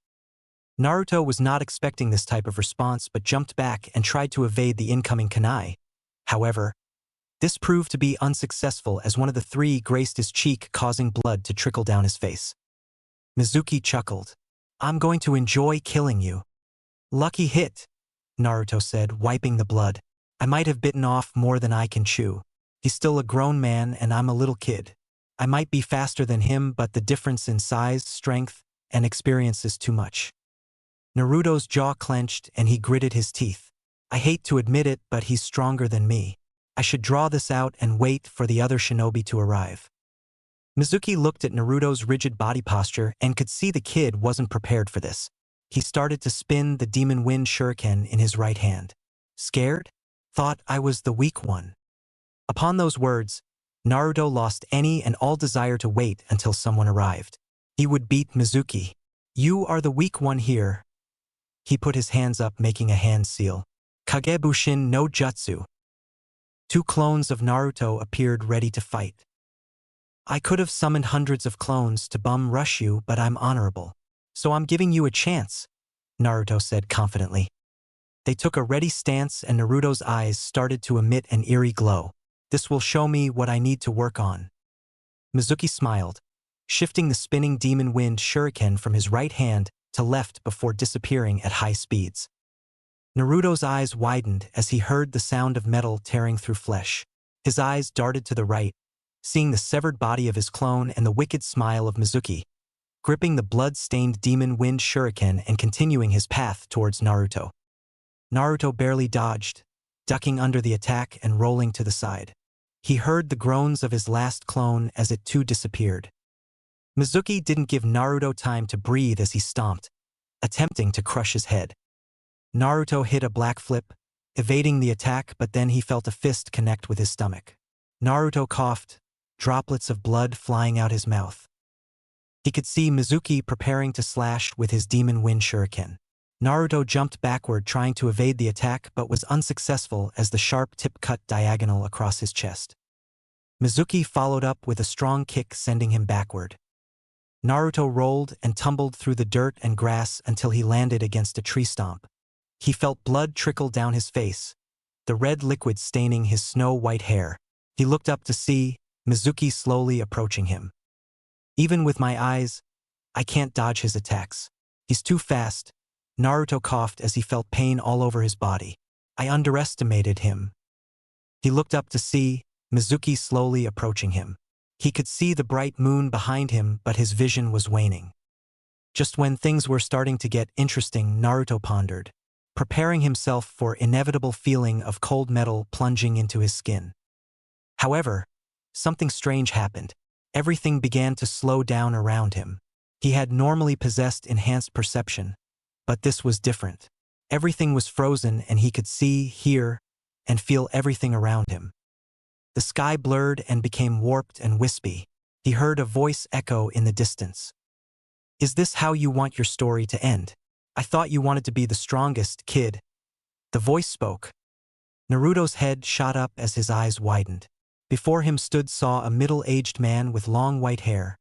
Naruto was not expecting this type of response but jumped back and tried to evade the incoming kunai. However, this proved to be unsuccessful as one of the three grazed his cheek, causing blood to trickle down his face. Mizuki chuckled. I'm going to enjoy killing you. Lucky hit, Naruto said, wiping the blood. I might have bitten off more than I can chew. He's still a grown man and I'm a little kid. I might be faster than him, but the difference in size, strength, and experience is too much. Naruto's jaw clenched and he gritted his teeth. I hate to admit it, but he's stronger than me. I should draw this out and wait for the other shinobi to arrive. Mizuki looked at Naruto's rigid body posture and could see the kid wasn't prepared for this. He started to spin the demon wind shuriken in his right hand. Scared? Thought I was the weak one. Upon those words, Naruto lost any and all desire to wait until someone arrived. He would beat Mizuki. You are the weak one here. He put his hands up, making a hand seal. Kagebushin no Jutsu. Two clones of Naruto appeared ready to fight. I could have summoned hundreds of clones to bum rush you, but I'm honorable. So I'm giving you a chance, Naruto said confidently. They took a ready stance and Naruto's eyes started to emit an eerie glow. This will show me what I need to work on. Mizuki smiled, shifting the spinning demon wind shuriken from his right hand to left before disappearing at high speeds. Naruto's eyes widened as he heard the sound of metal tearing through flesh. His eyes darted to the right, seeing the severed body of his clone and the wicked smile of Mizuki, gripping the blood-stained demon wind shuriken and continuing his path towards Naruto. Naruto barely dodged, ducking under the attack and rolling to the side. He heard the groans of his last clone as it too disappeared. Mizuki didn't give Naruto time to breathe as he stomped, attempting to crush his head. Naruto hit a black flip, evading the attack, but then he felt a fist connect with his stomach. Naruto coughed, droplets of blood flying out his mouth. He could see Mizuki preparing to slash with his demon wind shuriken. Naruto jumped backward trying to evade the attack but was unsuccessful as the sharp tip cut diagonal across his chest. Mizuki followed up with a strong kick, sending him backward. Naruto rolled and tumbled through the dirt and grass until he landed against a tree stump. He felt blood trickle down his face, the red liquid staining his snow-white hair. He looked up to see Mizuki slowly approaching him. Even with my eyes, I can't dodge his attacks. He's too fast. Naruto coughed as he felt pain all over his body. I underestimated him. He looked up to see Mizuki slowly approaching him. He could see the bright moon behind him, but his vision was waning. Just when things were starting to get interesting, Naruto pondered, preparing himself for inevitable feeling of cold metal plunging into his skin. However, something strange happened. Everything began to slow down around him. He had normally possessed enhanced perception, but this was different. Everything was frozen and he could see, hear, and feel everything around him. The sky blurred and became warped and wispy. He heard a voice echo in the distance. Is this how you want your story to end? I thought you wanted to be the strongest, kid. The voice spoke. Naruto's head shot up as his eyes widened. Before him saw a middle-aged man with long white hair,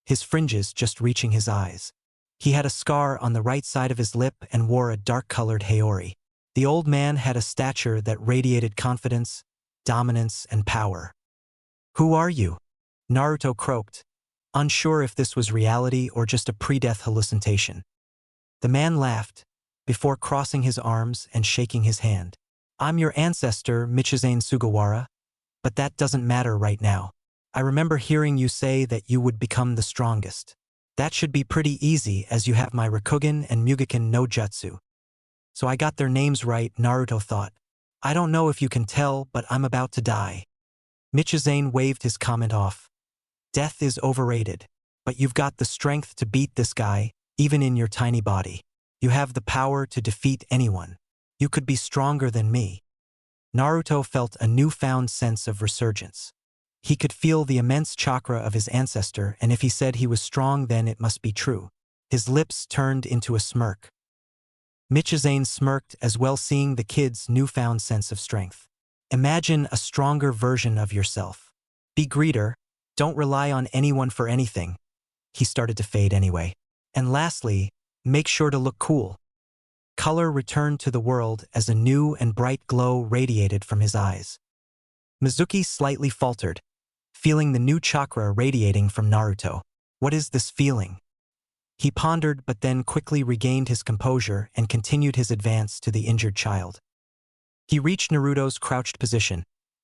his fringes just reaching his eyes. He had a scar on the right side of his lip and wore a dark-colored haori. The old man had a stature that radiated confidence, dominance, and power. Who are you? Naruto croaked, unsure if this was reality or just a pre-death hallucination. The man laughed, before crossing his arms and shaking his hand. I'm your ancestor, Michizane Sugawara, but that doesn't matter right now. I remember hearing you say that you would become the strongest. That should be pretty easy as you have my Rakugan and Mugiken no Jutsu. So I got their names right, Naruto thought. I don't know if you can tell, but I'm about to die. Michizane waved his comment off. Death is overrated, but you've got the strength to beat this guy, even in your tiny body. You have the power to defeat anyone. You could be stronger than me. Naruto felt a newfound sense of resurgence. He could feel the immense chakra of his ancestor, and if he said he was strong, then it must be true. His lips turned into a smirk. Michizane smirked as well, seeing the kid's newfound sense of strength. Imagine a stronger version of yourself. Be greater. Don't rely on anyone for anything. He started to fade anyway. And lastly, make sure to look cool. Color returned to the world as a new and bright glow radiated from his eyes. Mizuki slightly faltered, feeling the new chakra radiating from Naruto. What is this feeling? He pondered, but then quickly regained his composure and continued his advance to the injured child. He reached Naruto's crouched position,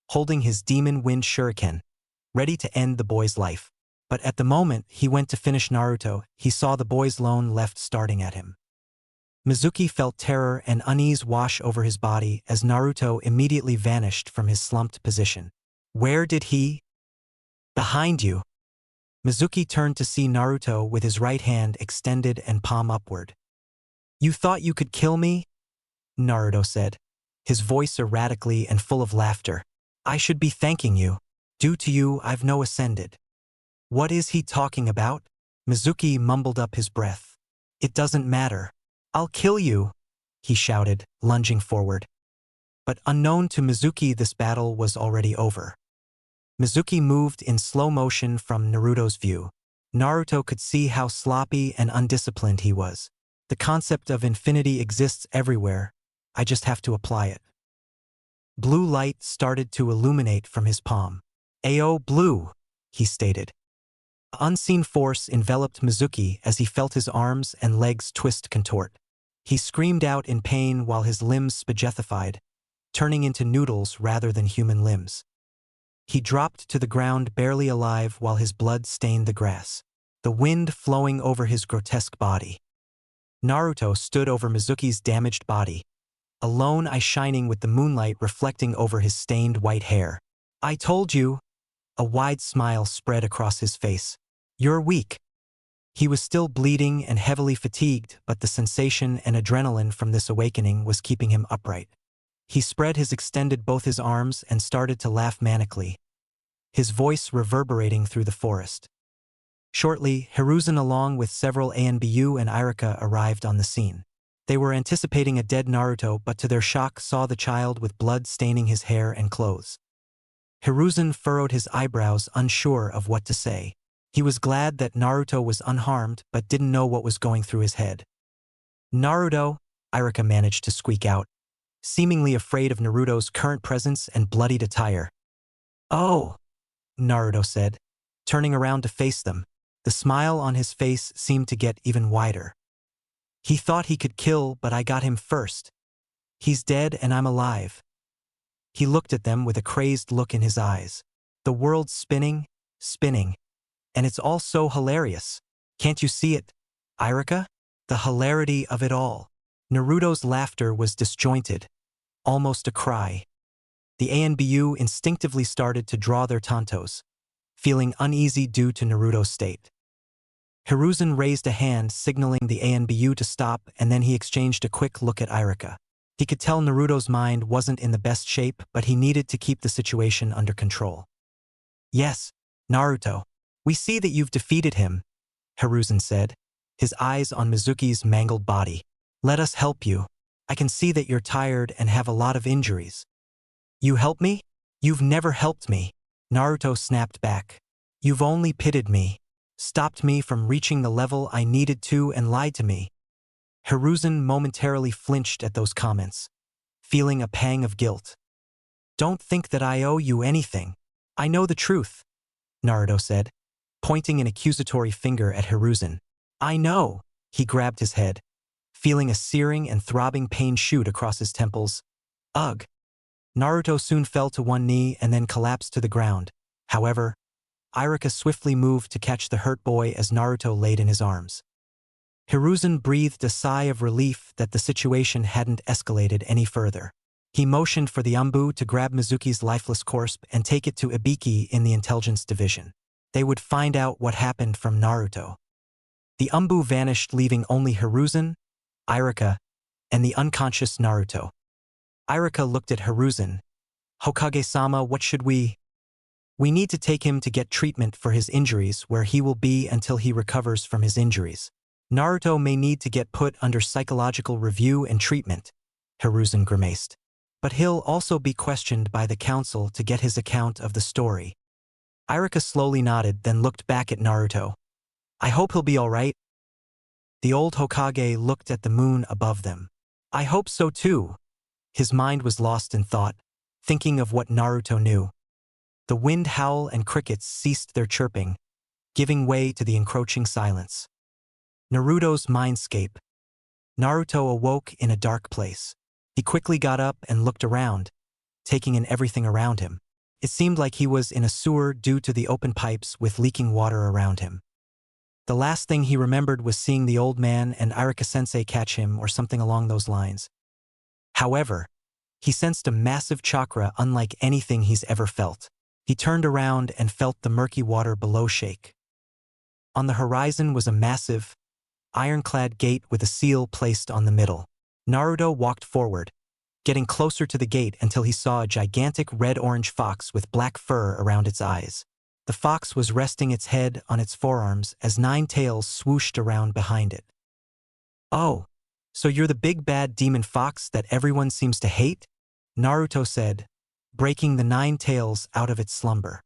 holding his demon wind shuriken, ready to end the boy's life. But at the moment he went to finish Naruto, he saw the boy's lone left starting at him. Mizuki felt terror and unease wash over his body as Naruto immediately vanished from his slumped position. Where did he? Behind you. Mizuki turned to see Naruto with his right hand extended and palm upward. You thought you could kill me? Naruto said, his voice erratically and full of laughter. I should be thanking you. Due to you, I've no ascended. What is he talking about? Mizuki mumbled up his breath. It doesn't matter. I'll kill you, he shouted, lunging forward. But unknown to Mizuki, this battle was already over. Mizuki moved in slow motion from Naruto's view. Naruto could see how sloppy and undisciplined he was. The concept of infinity exists everywhere. I just have to apply it. Blue light started to illuminate from his palm. Ao blue, he stated. Unseen force enveloped Mizuki as he felt his arms and legs contort. He screamed out in pain while his limbs spaghettified, turning into noodles rather than human limbs. He dropped to the ground barely alive while his blood stained the grass, the wind flowing over his grotesque body. Naruto stood over Mizuki's damaged body, a lone eye shining with the moonlight reflecting over his stained white hair. I told you. A wide smile spread across his face. You're weak. He was still bleeding and heavily fatigued, but the sensation and adrenaline from this awakening was keeping him upright. He spread both his arms and started to laugh manically, his voice reverberating through the forest. Shortly, Hiruzen along with several Anbu and Irika arrived on the scene. They were anticipating a dead Naruto, but to their shock saw the child with blood staining his hair and clothes. Hiruzen furrowed his eyebrows, unsure of what to say. He was glad that Naruto was unharmed, but didn't know what was going through his head. Naruto, Irika managed to squeak out. seemingly afraid of Naruto's current presence and bloodied attire. "Oh," Naruto said, turning around to face them. The smile on his face seemed to get even wider. "He thought he could kill, but I got him first. He's dead and I'm alive." He looked at them with a crazed look in his eyes. "The world's spinning, spinning. And it's all so hilarious. Can't you see it, Irika? The hilarity of it all." Naruto's laughter was disjointed, almost a cry. The ANBU instinctively started to draw their tantos, feeling uneasy due to Naruto's state. Hiruzen raised a hand signaling the ANBU to stop, and then he exchanged a quick look at Irika. He could tell Naruto's mind wasn't in the best shape, but he needed to keep the situation under control. "Yes, Naruto, we see that you've defeated him," Hiruzen said, his eyes on Mizuki's mangled body. "Let us help you. I can see that you're tired and have a lot of injuries." "You help me? You've never helped me," Naruto snapped back. "You've only pitted me, stopped me from reaching the level I needed to, and lied to me." Hiruzen momentarily flinched at those comments, feeling a pang of guilt. "Don't think that I owe you anything. I know the truth," Naruto said, pointing an accusatory finger at Hiruzen. "I know." He grabbed his head, feeling a searing and throbbing pain shoot across his temples. "Ugh." Naruto soon fell to one knee and then collapsed to the ground. However, Irika swiftly moved to catch the hurt boy as Naruto laid in his arms. Hiruzen breathed a sigh of relief that the situation hadn't escalated any further. He motioned for the Umbu to grab Mizuki's lifeless corpse and take it to Ibiki in the intelligence division. They would find out what happened from Naruto. The Umbu vanished, leaving only Hiruzen, Irika, and the unconscious Naruto. Irika looked at Hiruzen. "Hokage-sama, what should we?" "We need to take him to get treatment for his injuries, where he will be until he recovers from his injuries. Naruto may need to get put under psychological review and treatment," Hiruzen grimaced. "But he'll also be questioned by the council to get his account of the story." Irika slowly nodded, then looked back at Naruto. "I hope he'll be all right." The old Hokage looked at the moon above them. "I hope so too." His mind was lost in thought, thinking of what Naruto knew. The wind howl and crickets ceased their chirping, giving way to the encroaching silence. Naruto's mindscape. Naruto awoke in a dark place. He quickly got up and looked around, taking in everything around him. It seemed like he was in a sewer due to the open pipes with leaking water around him. The last thing he remembered was seeing the old man and Irika-sensei catch him or something along those lines. However, he sensed a massive chakra unlike anything he's ever felt. He turned around and felt the murky water below shake. On the horizon was a massive, ironclad gate with a seal placed on the middle. Naruto walked forward, getting closer to the gate until he saw a gigantic red-orange fox with black fur around its eyes. The fox was resting its head on its forearms as 9 tails swooshed around behind it. "Oh, so you're the big bad demon fox that everyone seems to hate?" Naruto said, breaking the 9 tails out of its slumber.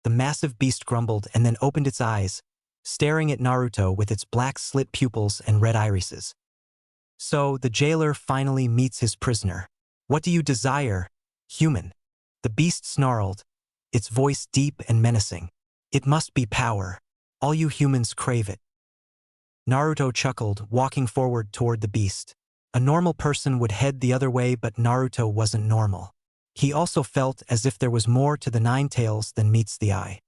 The massive beast grumbled and then opened its eyes, staring at Naruto with its black slit pupils and red irises. So the jailer finally meets his prisoner. "What do you desire, human?" The beast snarled, its voice deep and menacing. "It must be power. All you humans crave it." Naruto chuckled, walking forward toward the beast. A normal person would head the other way, but Naruto wasn't normal. He also felt as if there was more to the 9 tails than meets the eye.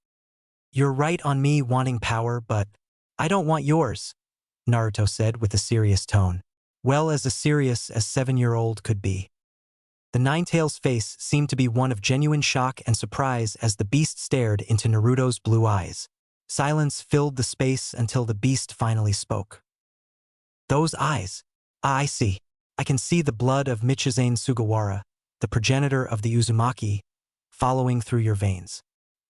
"You're right on me wanting power, but I don't want yours," Naruto said with a serious tone. Well, as serious as 7-year-old could be. The 9 tails' face seemed to be one of genuine shock and surprise as the beast stared into Naruto's blue eyes. Silence filled the space until the beast finally spoke. "Those eyes. I see. I can see the blood of Michizane Sugawara, the progenitor of the Uzumaki, following through your veins.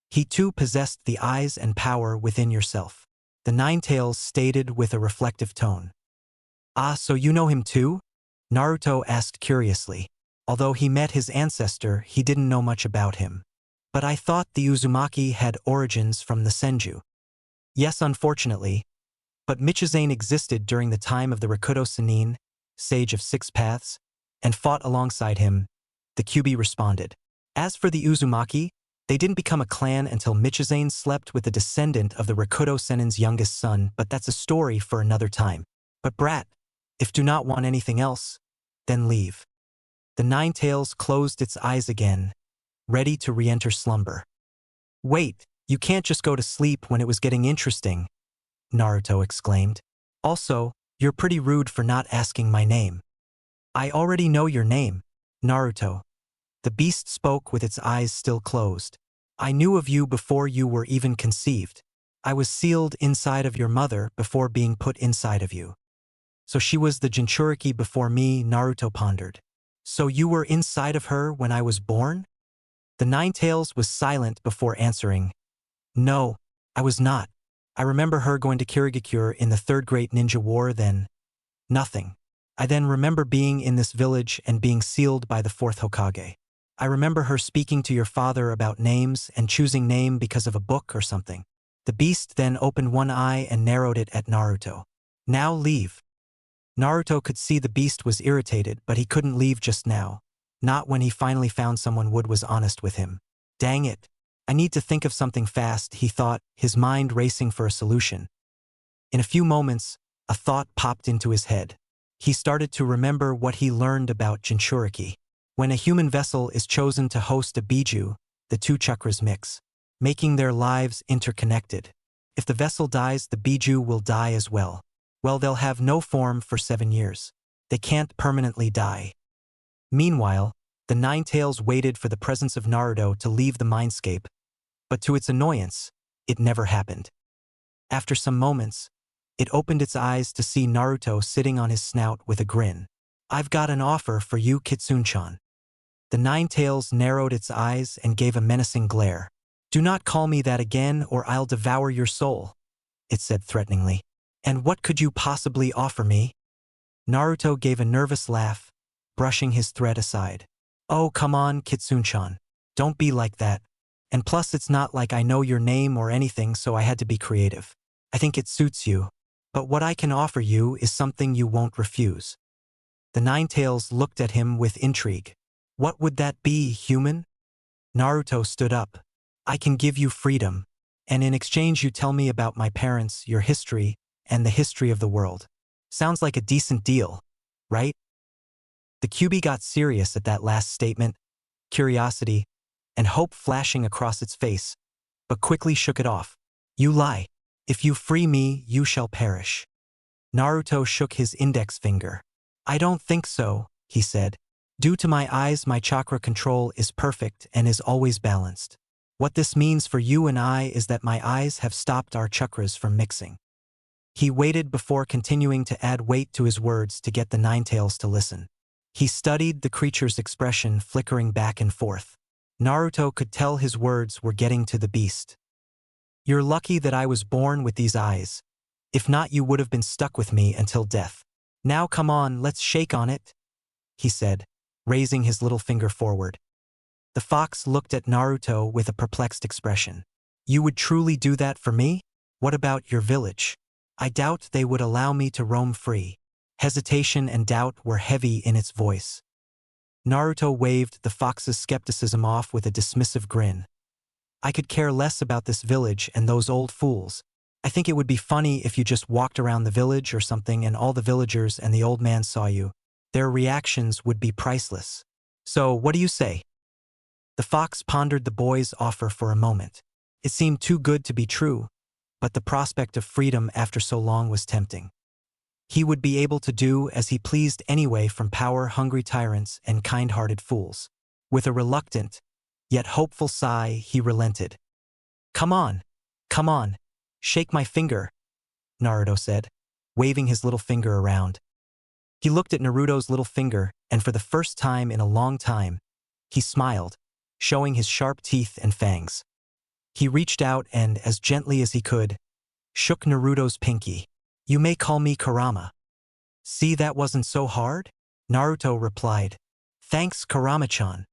He too possessed the eyes and power within yourself," the 9 tails stated with a reflective tone. "Ah, so you know him too?" Naruto asked curiously. Although he met his ancestor, he didn't know much about him. "But I thought the Uzumaki had origins from the Senju." "Yes, unfortunately. But Michizane existed during the time of the Rakuto Sennin, Sage of 6 Paths. and fought alongside him, the Kyuubi responded. As for the Uzumaki, they didn't become a clan until Michizane slept with a descendant of the Rakuto Senin's youngest son, but that's a story for another time. But brat, if do not want anything else, then leave. The Nine-Tails closed its eyes again, ready to re-enter slumber. Wait, you can't just go to sleep when it was getting interesting, Naruto exclaimed. Also, you're pretty rude for not asking my name. I already know your name, Naruto. The beast spoke with its eyes still closed. I knew of you before you were even conceived. I was sealed inside of your mother before being put inside of you. So she was the Jinchuriki before me, Naruto pondered. So you were inside of her when I was born? The Nine-Tails was silent before answering. No, I was not. I remember her going to Kirigakure in the Third Great Ninja War, then nothing. I then remember being in this village and being sealed by the Fourth Hokage. I remember her speaking to your father about names and choosing name because of a book or something. The beast then opened one eye and narrowed it at Naruto. Now leave. Naruto could see the beast was irritated, but he couldn't leave just now. Not when he finally found someone who was honest with him. Dang it. I need to think of something fast, he thought, his mind racing for a solution. In a few moments, a thought popped into his head. He started to remember what he learned about Jinchuriki. When a human vessel is chosen to host a Biju, the two chakras mix, making their lives interconnected. If the vessel dies, the Biju will die as well. Well, they'll have no form for 7 years. They can't permanently die. Meanwhile, the Nine-Tails waited for the presence of Naruto to leave the mindscape, but to its annoyance, it never happened. After some moments, it opened its eyes to see Naruto sitting on his snout with a grin. I've got an offer for you, Kitsune-chan. The Nine-Tails narrowed its eyes and gave a menacing glare. Do not call me that again or I'll devour your soul, it said threateningly. And what could you possibly offer me? Naruto gave a nervous laugh, brushing his threat aside. Oh, come on, Kitsune-chan. Don't be like that. And plus it's not like I know your name or anything, so I had to be creative. I think it suits you. But what I can offer you is something you won't refuse. The Nine-Tails looked at him with intrigue. What would that be, human? Naruto stood up. I can give you freedom. And in exchange you tell me about my parents, your history, and the history of the world. Sounds like a decent deal, right? The Kyuubi got serious at that last statement, curiosity and hope flashing across its face, but quickly shook it off. You lie. If you free me, you shall perish. Naruto shook his index finger. I don't think so, he said. Due to my eyes, my chakra control is perfect and is always balanced. What this means for you and I is that my eyes have stopped our chakras from mixing. He waited before continuing to add weight to his words to get the Nine-Tails to listen. He studied the creature's expression flickering back and forth. Naruto could tell his words were getting to the beast. You're lucky that I was born with these eyes. If not, you would have been stuck with me until death. Now come on, let's shake on it, he said, raising his little finger forward. The fox looked at Naruto with a perplexed expression. You would truly do that for me? What about your village? I doubt they would allow me to roam free. Hesitation and doubt were heavy in its voice. Naruto waved the fox's skepticism off with a dismissive grin. I could care less about this village and those old fools. I think it would be funny if you just walked around the village or something and all the villagers and the old man saw you. Their reactions would be priceless. So, what do you say? The fox pondered the boy's offer for a moment. It seemed too good to be true, but the prospect of freedom after so long was tempting. He would be able to do as he pleased anyway from power-hungry tyrants and kind-hearted fools. With a reluctant, yet hopeful sigh, he relented. Come on, shake my finger, Naruto said, waving his little finger around. He looked at Naruto's little finger, and for the first time in a long time, he smiled, showing his sharp teeth and fangs. He reached out and, as gently as he could, shook Naruto's pinky. You may call me Kurama. See, that wasn't so hard? Naruto replied. Thanks, Kurama-chan.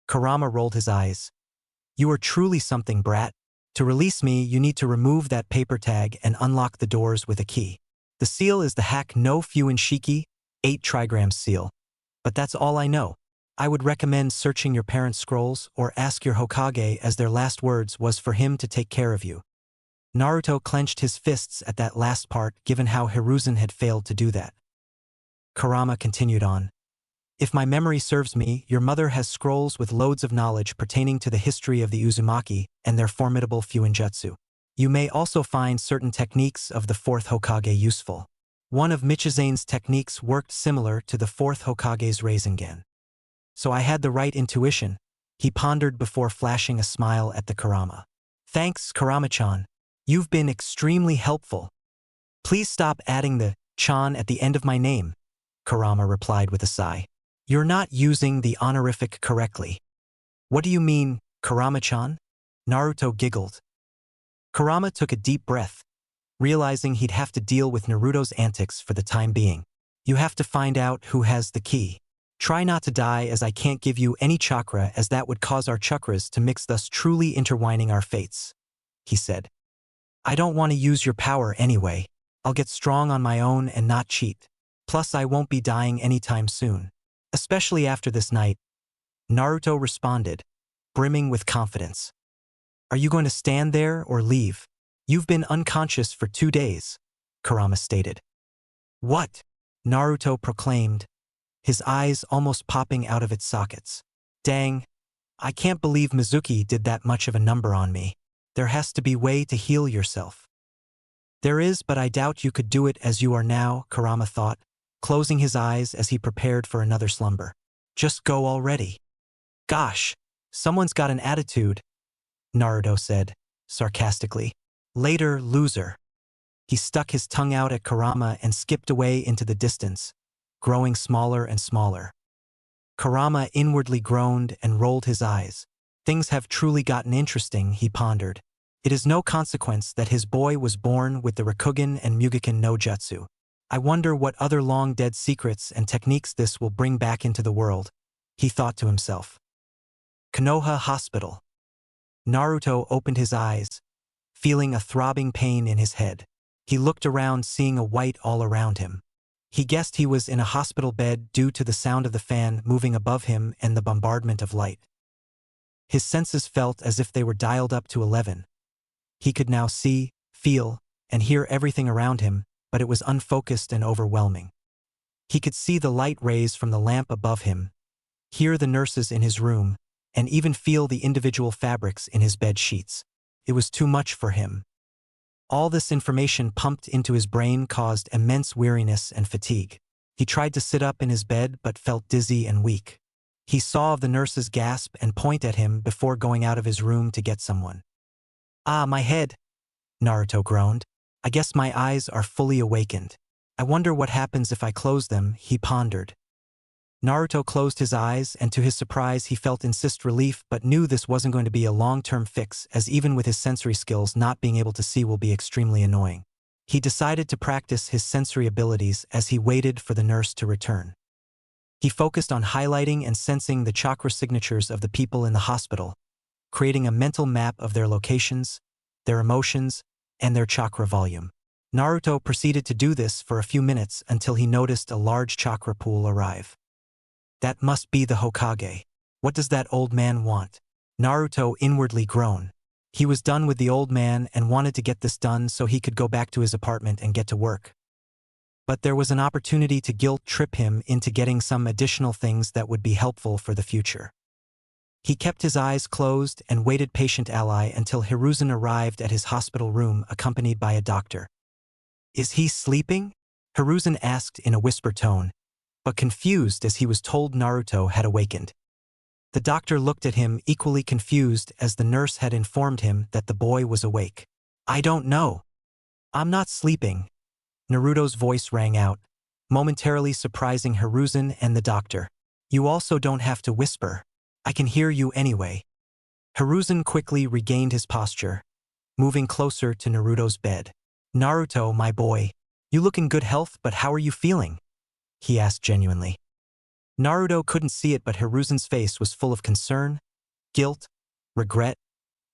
Kurama rolled his eyes. You are truly something, brat. To release me, you need to remove that paper tag and unlock the doors with a key. The seal is the Hack no Fuin Shiki, 8 trigrams seal. But that's all I know. I would recommend searching your parents' scrolls or ask your Hokage, as their last words was for him to take care of you. Naruto clenched his fists at that last part, given how Hiruzen had failed to do that. Kurama continued on. If my memory serves me, your mother has scrolls with loads of knowledge pertaining to the history of the Uzumaki and their formidable Fuinjutsu. You may also find certain techniques of the fourth Hokage useful. One of Michizane's techniques worked similar to the fourth Hokage's Rasengan. So I had the right intuition, he pondered before flashing a smile at the Kurama. Thanks, Kurama-chan. You've been extremely helpful. Please stop adding the chan at the end of my name, Kurama replied with a sigh. You're not using the honorific correctly. What do you mean, Kurama-chan? Naruto giggled. Kurama took a deep breath, realizing he'd have to deal with Naruto's antics for the time being. You have to find out who has the key. Try not to die, as I can't give you any chakra, as that would cause our chakras to mix, thus truly intertwining our fates, he said. I don't want to use your power anyway. I'll get strong on my own and not cheat. Plus I won't be dying anytime soon. Especially after this night, Naruto responded, brimming with confidence. Are you going to stand there or leave? You've been unconscious for 2 days, Kurama stated. What? Naruto proclaimed, his eyes almost popping out of its sockets. Dang, I can't believe Mizuki did that much of a number on me. There has to be a way to heal yourself. There is, but I doubt you could do it as you are now, Kurama thought, closing his eyes as he prepared for another slumber. Just go already. Gosh, someone's got an attitude, Naruto said, sarcastically. Later, loser. He stuck his tongue out at Kurama and skipped away into the distance, growing smaller and smaller. Kurama inwardly groaned and rolled his eyes. Things have truly gotten interesting, he pondered. It is no consequence that his boy was born with the Rakugan and Mugikan no Jutsu. I wonder what other long-dead secrets and techniques this will bring back into the world, he thought to himself. Konoha Hospital. Naruto opened his eyes, feeling a throbbing pain in his head. He looked around, seeing a white all around him. He guessed he was in a hospital bed due to the sound of the fan moving above him and the bombardment of light. His senses felt as if they were dialed up to 11. He could now see, feel, and hear everything around him, but it was unfocused and overwhelming. He could see the light rays from the lamp above him, hear the nurses in his room, and even feel the individual fabrics in his bed sheets. It was too much for him. All this information pumped into his brain caused immense weariness and fatigue. He tried to sit up in his bed but felt dizzy and weak. He saw the nurses gasp and point at him before going out of his room to get someone. Ah, my head, Naruto groaned. I guess my eyes are fully awakened. I wonder what happens if I close them, he pondered. Naruto closed his eyes, and to his surprise he felt instant relief, but knew this wasn't going to be a long-term fix, as even with his sensory skills, not being able to see will be extremely annoying. He decided to practice his sensory abilities as he waited for the nurse to return. He focused on highlighting and sensing the chakra signatures of the people in the hospital, creating a mental map of their locations, their emotions, and their chakra volume. Naruto proceeded to do this for a few minutes until he noticed a large chakra pool arrive. That must be the Hokage. What does that old man want? Naruto inwardly groaned. He was done with the old man and wanted to get this done so he could go back to his apartment and get to work. But there was an opportunity to guilt-trip him into getting some additional things that would be helpful for the future. He kept his eyes closed and waited patient ally until Hiruzen arrived at his hospital room accompanied by a doctor. Is he sleeping? Hiruzen asked in a whisper tone, but confused as he was told Naruto had awakened. The doctor looked at him equally confused as the nurse had informed him that the boy was awake. I don't know. I'm not sleeping. Naruto's voice rang out, momentarily surprising Hiruzen and the doctor. You also don't have to whisper. I can hear you anyway. Hiruzen quickly regained his posture, moving closer to Naruto's bed. Naruto, my boy, you look in good health, but how are you feeling? He asked genuinely. Naruto couldn't see it, but Hiruzen's face was full of concern, guilt, regret,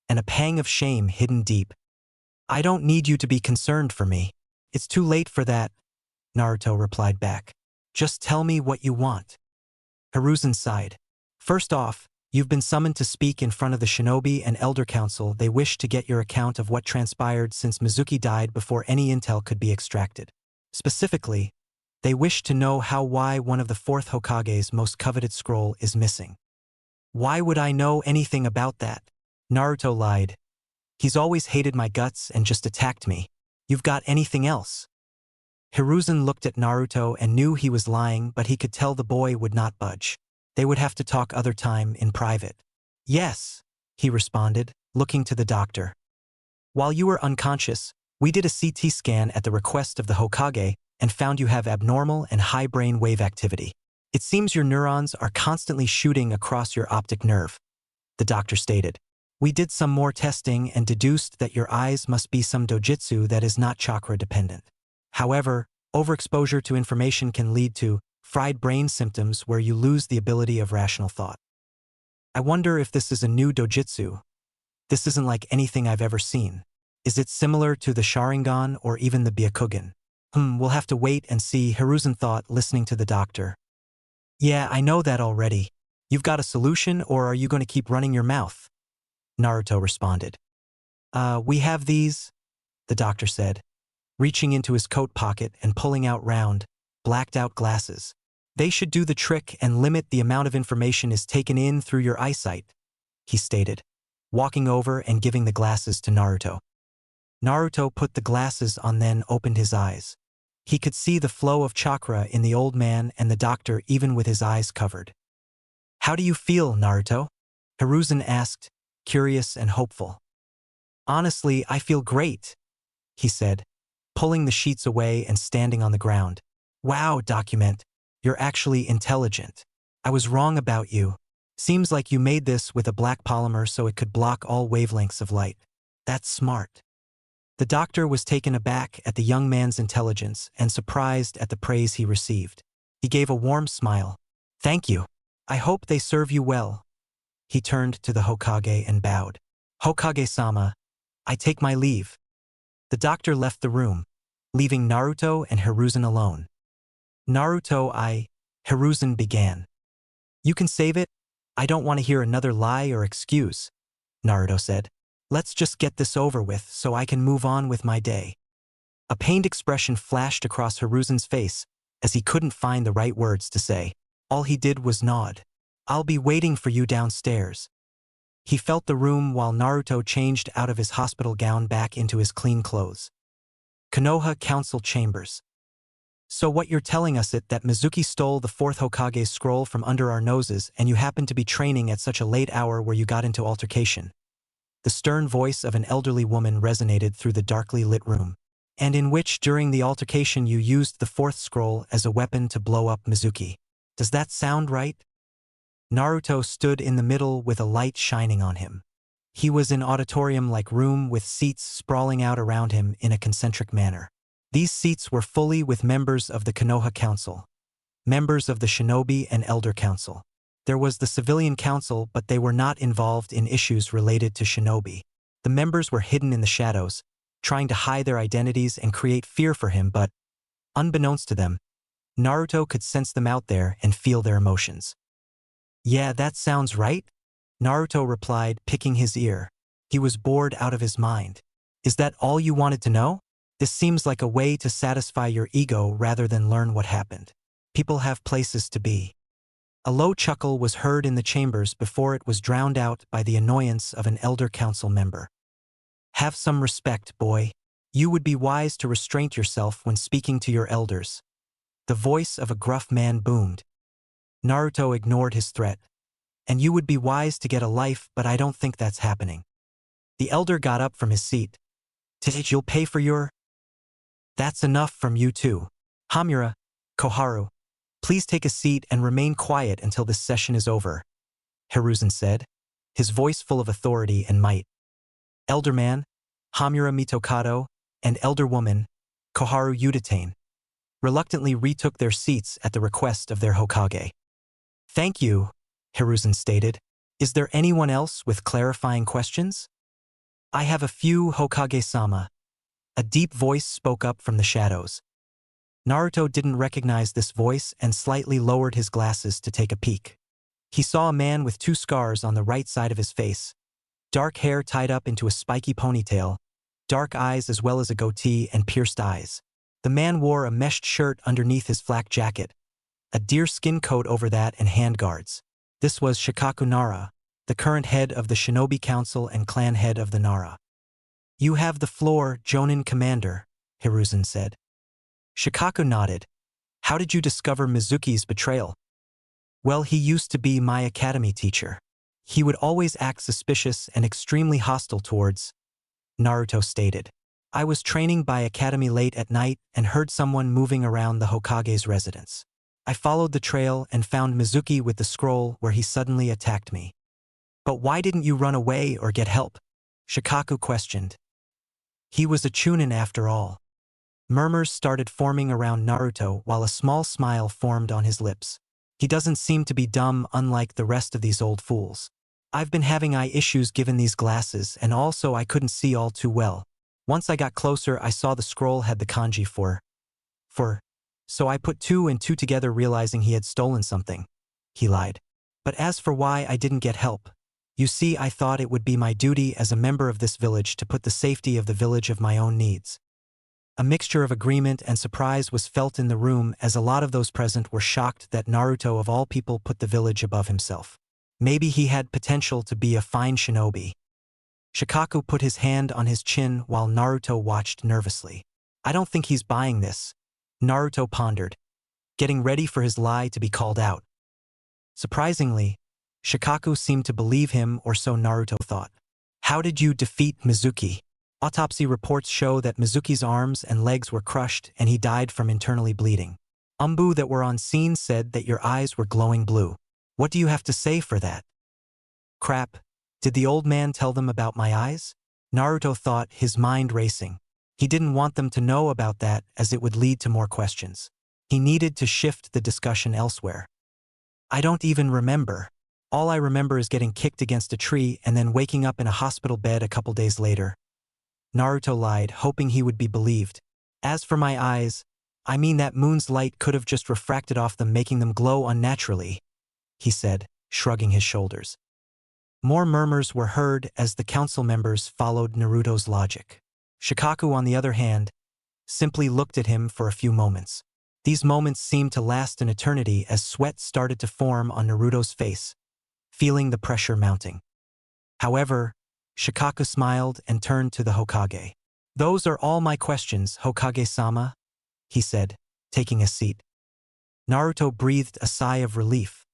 and a pang of shame hidden deep. I don't need you to be concerned for me. It's too late for that, Naruto replied back. Just tell me what you want. Hiruzen sighed. First off, you've been summoned to speak in front of the Shinobi and Elder Council. They wish to get your account of what transpired since Mizuki died before any intel could be extracted. Specifically, they wish to know why one of the fourth Hokage's most coveted scroll is missing. Why would I know anything about that? Naruto lied. He's always hated my guts and just attacked me. You've got anything else? Hiruzen looked at Naruto and knew he was lying, but he could tell the boy would not budge. They would have to talk other time in private. Yes, he responded, looking to the doctor. While you were unconscious, we did a CT scan at the request of the Hokage and found you have abnormal and high brain wave activity. It seems your neurons are constantly shooting across your optic nerve, the doctor stated. We did some more testing and deduced that your eyes must be some dojutsu that is not chakra dependent. However, overexposure to information can lead to fried brain symptoms where you lose the ability of rational thought. I wonder if this is a new dojutsu. This isn't like anything I've ever seen. Is it similar to the Sharingan or even the Byakugan? We'll have to wait and see, Hiruzen thought, listening to the doctor. Yeah, I know that already. You've got a solution, or are you going to keep running your mouth? Naruto responded. We have these, the doctor said, reaching into his coat pocket and pulling out round, blacked-out glasses. They should do the trick and limit the amount of information is taken in through your eyesight, he stated, walking over and giving the glasses to Naruto. Naruto put the glasses on, then opened his eyes. He could see the flow of chakra in the old man and the doctor even with his eyes covered. How do you feel, Naruto? Hiruzen asked, curious and hopeful. Honestly, I feel great, he said, pulling the sheets away and standing on the ground. Wow, document. You're actually intelligent. I was wrong about you. Seems like you made this with a black polymer so it could block all wavelengths of light. That's smart. The doctor was taken aback at the young man's intelligence and surprised at the praise he received. He gave a warm smile. Thank you. I hope they serve you well. He turned to the Hokage and bowed. Hokage-sama, I take my leave. The doctor left the room, leaving Naruto and Hiruzen alone. Hiruzen began. You can save it? I don't want to hear another lie or excuse, Naruto said. Let's just get this over with so I can move on with my day. A pained expression flashed across Hiruzen's face as he couldn't find the right words to say. All he did was nod. I'll be waiting for you downstairs. He felt the room while Naruto changed out of his hospital gown back into his clean clothes. Konoha Council Chambers. So what you're telling us is that Mizuki stole the fourth Hokage's scroll from under our noses and you happened to be training at such a late hour where you got into altercation. The stern voice of an elderly woman resonated through the darkly lit room, and in which during the altercation you used the fourth scroll as a weapon to blow up Mizuki. Does that sound right? Naruto stood in the middle with a light shining on him. He was in auditorium-like room with seats sprawling out around him in a concentric manner. These seats were fully with members of the Konoha Council, members of the Shinobi and Elder Council. There was the Civilian Council, but they were not involved in issues related to Shinobi. The members were hidden in the shadows, trying to hide their identities and create fear for him, but, unbeknownst to them, Naruto could sense them out there and feel their emotions. Yeah, that sounds right, Naruto replied, picking his ear. He was bored out of his mind. Is that all you wanted to know? This seems like a way to satisfy your ego rather than learn what happened. People have places to be. A low chuckle was heard in the chambers before it was drowned out by the annoyance of an Elder Council member. Have some respect, boy. You would be wise to restrain yourself when speaking to your elders. The voice of a gruff man boomed. Naruto ignored his threat. And you would be wise to get a life, but I don't think that's happening. The elder got up from his seat. You'll pay for your... That's enough from you too. Hamura, Koharu, please take a seat and remain quiet until this session is over, Hiruzen said, his voice full of authority and might. Elder man, Hamura Mitokado, and elder woman, Koharu Uchiha, reluctantly retook their seats at the request of their Hokage. Thank you, Hiruzen stated. Is there anyone else with clarifying questions? I have a few, Hokage-sama. A deep voice spoke up from the shadows. Naruto didn't recognize this voice and slightly lowered his glasses to take a peek. He saw a man with 2 scars on the right side of his face, dark hair tied up into a spiky ponytail, dark eyes as well as a goatee and pierced eyes. The man wore a meshed shirt underneath his flak jacket, a deerskin coat over that and handguards. This was Shikaku Nara, the current head of the Shinobi Council and clan head of the Nara. "You have the floor, Jonin Commander," Hiruzen said. Shikaku nodded. "How did you discover Mizuki's betrayal?" "Well, he used to be my academy teacher. He would always act suspicious and extremely hostile towards," Naruto stated. "I was training by academy late at night and heard someone moving around the Hokage's residence. I followed the trail and found Mizuki with the scroll where he suddenly attacked me." "But why didn't you run away or get help?" Shikaku questioned. "He was a Chunin after all." Murmurs started forming around Naruto while a small smile formed on his lips. "He doesn't seem to be dumb unlike the rest of these old fools. I've been having eye issues given these glasses and also I couldn't see all too well. Once I got closer I saw the scroll had the kanji for, so I put 2 and 2 together realizing he had stolen something," he lied. "But as for why I didn't get help, you see I thought it would be my duty as a member of this village to put the safety of the village of my own needs." A mixture of agreement and surprise was felt in the room as a lot of those present were shocked that Naruto of all people put the village above himself. Maybe he had potential to be a fine shinobi. Shikaku put his hand on his chin while Naruto watched nervously. "I don't think he's buying this," Naruto pondered, getting ready for his lie to be called out. Surprisingly, Shikaku seemed to believe him, or so Naruto thought. "How did you defeat Mizuki?" "Autopsy reports show that Mizuki's arms and legs were crushed and he died from internally bleeding. Umbu that were on scene said that your eyes were glowing blue. What do you have to say for that?" "Crap, did the old man tell them about my eyes?" Naruto thought, his mind racing. He didn't want them to know about that as it would lead to more questions. He needed to shift the discussion elsewhere. "I don't even remember. All I remember is getting kicked against a tree and then waking up in a hospital bed a couple days later." Naruto lied, hoping he would be believed. "As for my eyes, I mean that moon's light could have just refracted off them, making them glow unnaturally," he said, shrugging his shoulders. More murmurs were heard as the council members followed Naruto's logic. Shikaku, on the other hand, simply looked at him for a few moments. These moments seemed to last an eternity as sweat started to form on Naruto's face, feeling the pressure mounting. However, Shikaku smiled and turned to the Hokage. "Those are all my questions, Hokage-sama," he said, taking a seat. Naruto breathed a sigh of relief.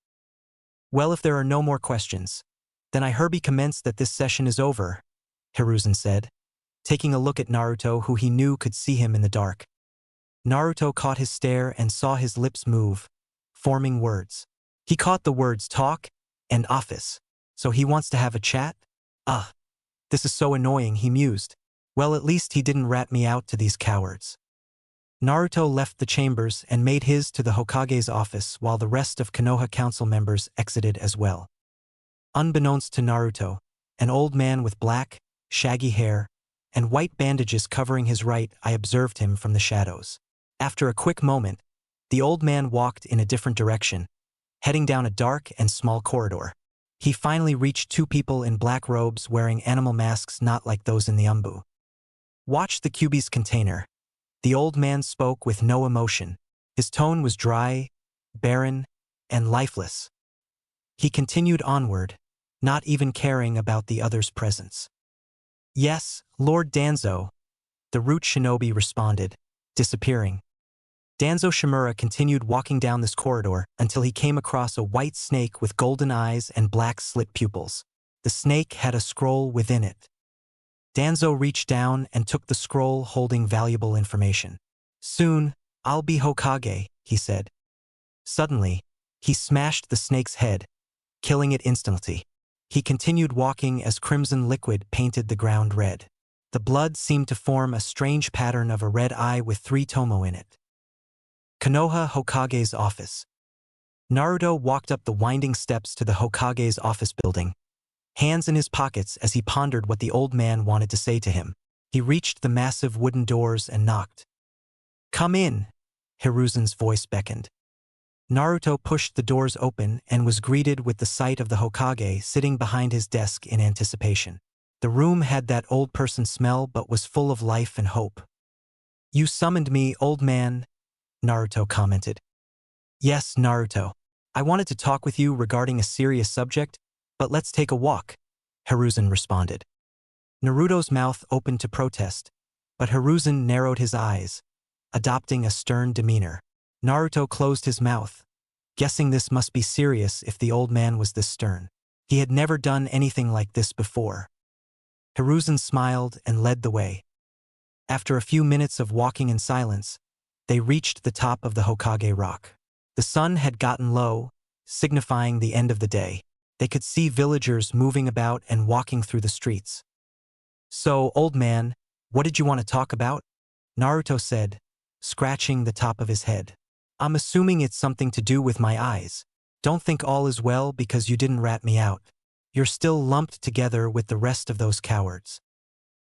"Well, if there are no more questions, then I hereby commence that this session is over," Hiruzen said, taking a look at Naruto, who he knew could see him in the dark. Naruto caught his stare and saw his lips move, forming words. He caught the words talk and office. "So he wants to have a chat? Ugh. This is so annoying," he mused. "Well, at least he didn't rat me out to these cowards." Naruto left the chambers and made his to the Hokage's office while the rest of Konoha council members exited as well. Unbeknownst to Naruto, an old man with black, shaggy hair, and white bandages covering his right eye observed him from the shadows. After a quick moment, the old man walked in a different direction, heading down a dark and small corridor. He finally reached 2 people in black robes wearing animal masks not like those in the Umbu. "Watch the Kyuubi's container." The old man spoke with no emotion. His tone was dry, barren, and lifeless. He continued onward, not even caring about the other's presence. "Yes, Lord Danzo," the root shinobi responded, disappearing. Danzo Shimura continued walking down this corridor until he came across a white snake with golden eyes and black slit pupils. The snake had a scroll within it. Danzo reached down and took the scroll holding valuable information. "Soon, I'll be Hokage," he said. Suddenly, he smashed the snake's head, killing it instantly. He continued walking as crimson liquid painted the ground red. The blood seemed to form a strange pattern of a red eye with 3 tomo in it. Konoha Hokage's office. Naruto walked up the winding steps to the Hokage's office building, hands in his pockets as he pondered what the old man wanted to say to him. He reached the massive wooden doors and knocked. "Come in," Hiruzen's voice beckoned. Naruto pushed the doors open and was greeted with the sight of the Hokage sitting behind his desk in anticipation. The room had that old person smell but was full of life and hope. "You summoned me, old man," Naruto commented. "Yes, Naruto. I wanted to talk with you regarding a serious subject, but let's take a walk," Hiruzen responded. Naruto's mouth opened to protest, but Hiruzen narrowed his eyes, adopting a stern demeanor. Naruto closed his mouth, guessing this must be serious if the old man was this stern. He had never done anything like this before. Hiruzen smiled and led the way. After a few minutes of walking in silence, they reached the top of the Hokage rock. The sun had gotten low, signifying the end of the day. They could see villagers moving about and walking through the streets. "So, old man, what did you want to talk about?" Naruto said, scratching the top of his head. "I'm assuming it's something to do with my eyes. Don't think all is well because you didn't rat me out. You're still lumped together with the rest of those cowards."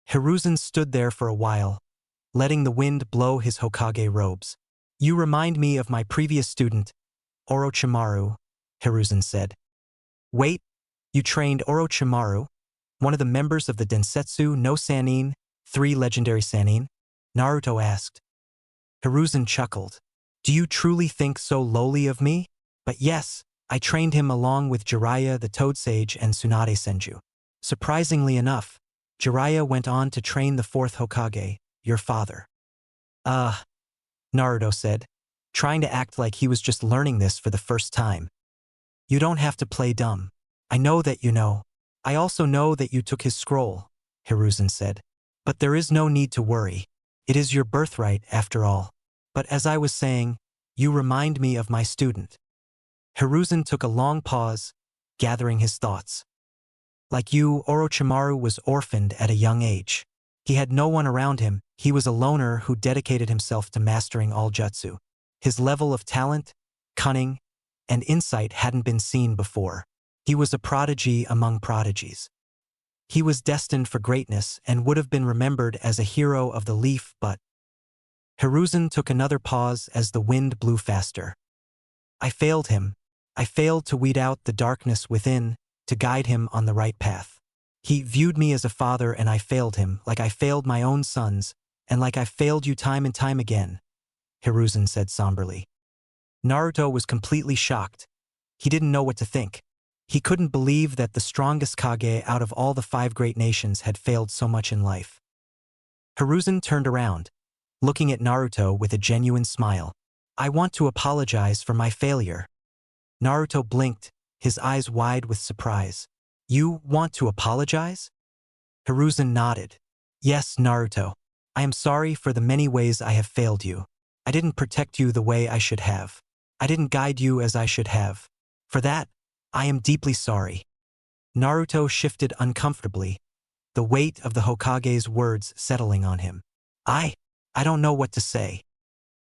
Hiruzen stood there for a while, letting the wind blow his Hokage robes. "You remind me of my previous student, Orochimaru," Hiruzen said. "Wait, you trained Orochimaru, one of the members of the Densetsu no Sannin, 3 legendary Sannin?" Naruto asked. Hiruzen chuckled. "Do you truly think so lowly of me? But yes, I trained him along with Jiraiya the Toad Sage and Tsunade Senju. Surprisingly enough, Jiraiya went on to train the 4th Hokage, your father." Naruto said, trying to act like he was just learning this for the first time. "You don't have to play dumb. I know that you know. I also know that you took his scroll," Hiruzen said. "But there is no need to worry. It is your birthright after all. But as I was saying, you remind me of my student." Hiruzen took a long pause, gathering his thoughts. "Like you, Orochimaru was orphaned at a young age. He had no one around him. He was a loner who dedicated himself to mastering all jutsu. His level of talent, cunning, and insight hadn't been seen before. He was a prodigy among prodigies. He was destined for greatness and would have been remembered as a hero of the leaf, but—" Hiruzen took another pause as the wind blew faster. "I failed him. I failed to weed out the darkness within, to guide him on the right path. He viewed me as a father and I failed him, like I failed my own sons, and like I failed you time and time again," Hiruzen said somberly. Naruto was completely shocked. He didn't know what to think. He couldn't believe that the strongest Kage out of all the 5 great nations had failed so much in life. Hiruzen turned around, looking at Naruto with a genuine smile. "I want to apologize for my failure." Naruto blinked, his eyes wide with surprise. "You want to apologize?" Hiruzen nodded. "Yes, Naruto. I am sorry for the many ways I have failed you. I didn't protect you the way I should have. I didn't guide you as I should have. For that, I am deeply sorry." Naruto shifted uncomfortably, the weight of the Hokage's words settling on him. I don't know what to say."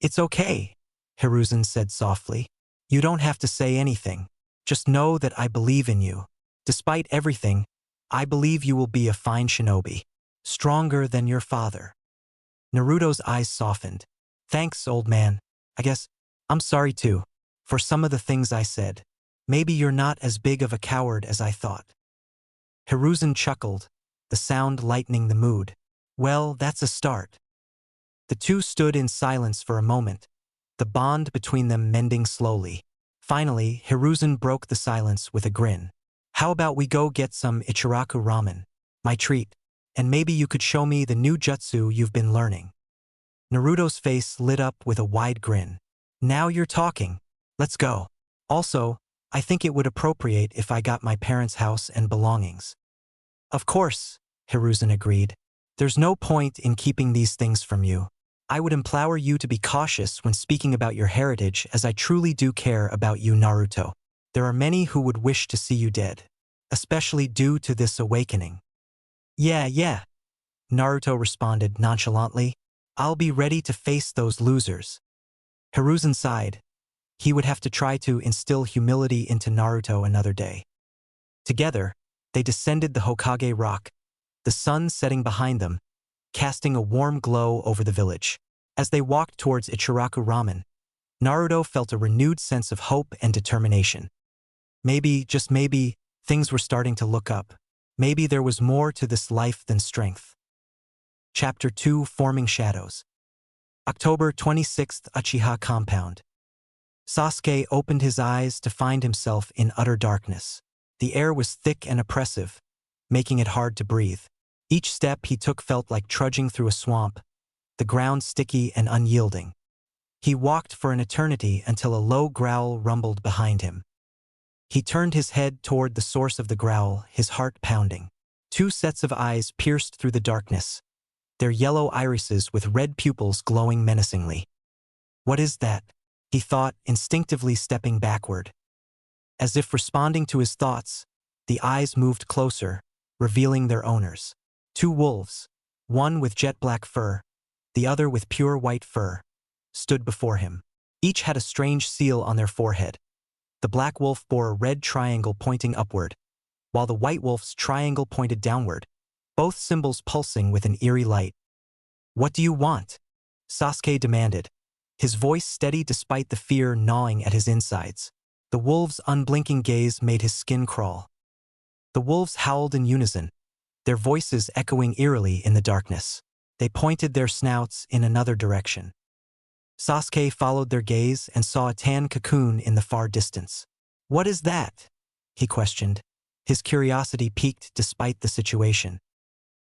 "It's okay," Hiruzen said softly. "You don't have to say anything. Just know that I believe in you. Despite everything, I believe you will be a fine shinobi. Stronger than your father." Naruto's eyes softened. "Thanks, old man. I guess I'm sorry too, for some of the things I said. Maybe you're not as big of a coward as I thought." Hiruzen chuckled, the sound lightening the mood. "Well, that's a start." The two stood in silence for a moment, the bond between them mending slowly. Finally, Hiruzen broke the silence with a grin. "How about we go get some Ichiraku ramen, my treat, and maybe you could show me the new jutsu you've been learning." Naruto's face lit up with a wide grin. "Now you're talking. Let's go. Also, I think it would appropriate if I got my parents' house and belongings." "Of course," Hiruzen agreed. "There's no point in keeping these things from you. I would implore you to be cautious when speaking about your heritage, as I truly do care about you, Naruto. There are many who would wish to see you dead, especially due to this awakening." Yeah, Naruto responded nonchalantly. "I'll be ready to face those losers." Hiruzen sighed. He would have to try to instill humility into Naruto another day. Together, they descended the Hokage rock, the sun setting behind them, casting a warm glow over the village. As they walked towards Ichiraku Ramen, Naruto felt a renewed sense of hope and determination. Maybe, just maybe, things were starting to look up. Maybe there was more to this life than strength. Chapter 2: Forming Shadows. October 26th, Uchiha Compound. Sasuke opened his eyes to find himself in utter darkness. The air was thick and oppressive, making it hard to breathe. Each step he took felt like trudging through a swamp, the ground sticky and unyielding. He walked for an eternity until a low growl rumbled behind him. He turned his head toward the source of the growl, his heart pounding. Two sets of eyes pierced through the darkness, their yellow irises with red pupils glowing menacingly. What is that? He thought, instinctively stepping backward. As if responding to his thoughts, the eyes moved closer, revealing their owners. Two wolves, one with jet black fur, the other with pure white fur, stood before him. Each had a strange seal on their forehead. The black wolf bore a red triangle pointing upward, while the white wolf's triangle pointed downward, both symbols pulsing with an eerie light. "What do you want?" Sasuke demanded, his voice steady despite the fear gnawing at his insides. The wolves' unblinking gaze made his skin crawl. The wolves howled in unison, their voices echoing eerily in the darkness. They pointed their snouts in another direction. Sasuke followed their gaze and saw a tan cocoon in the far distance. "What is that?" he questioned, his curiosity piqued despite the situation.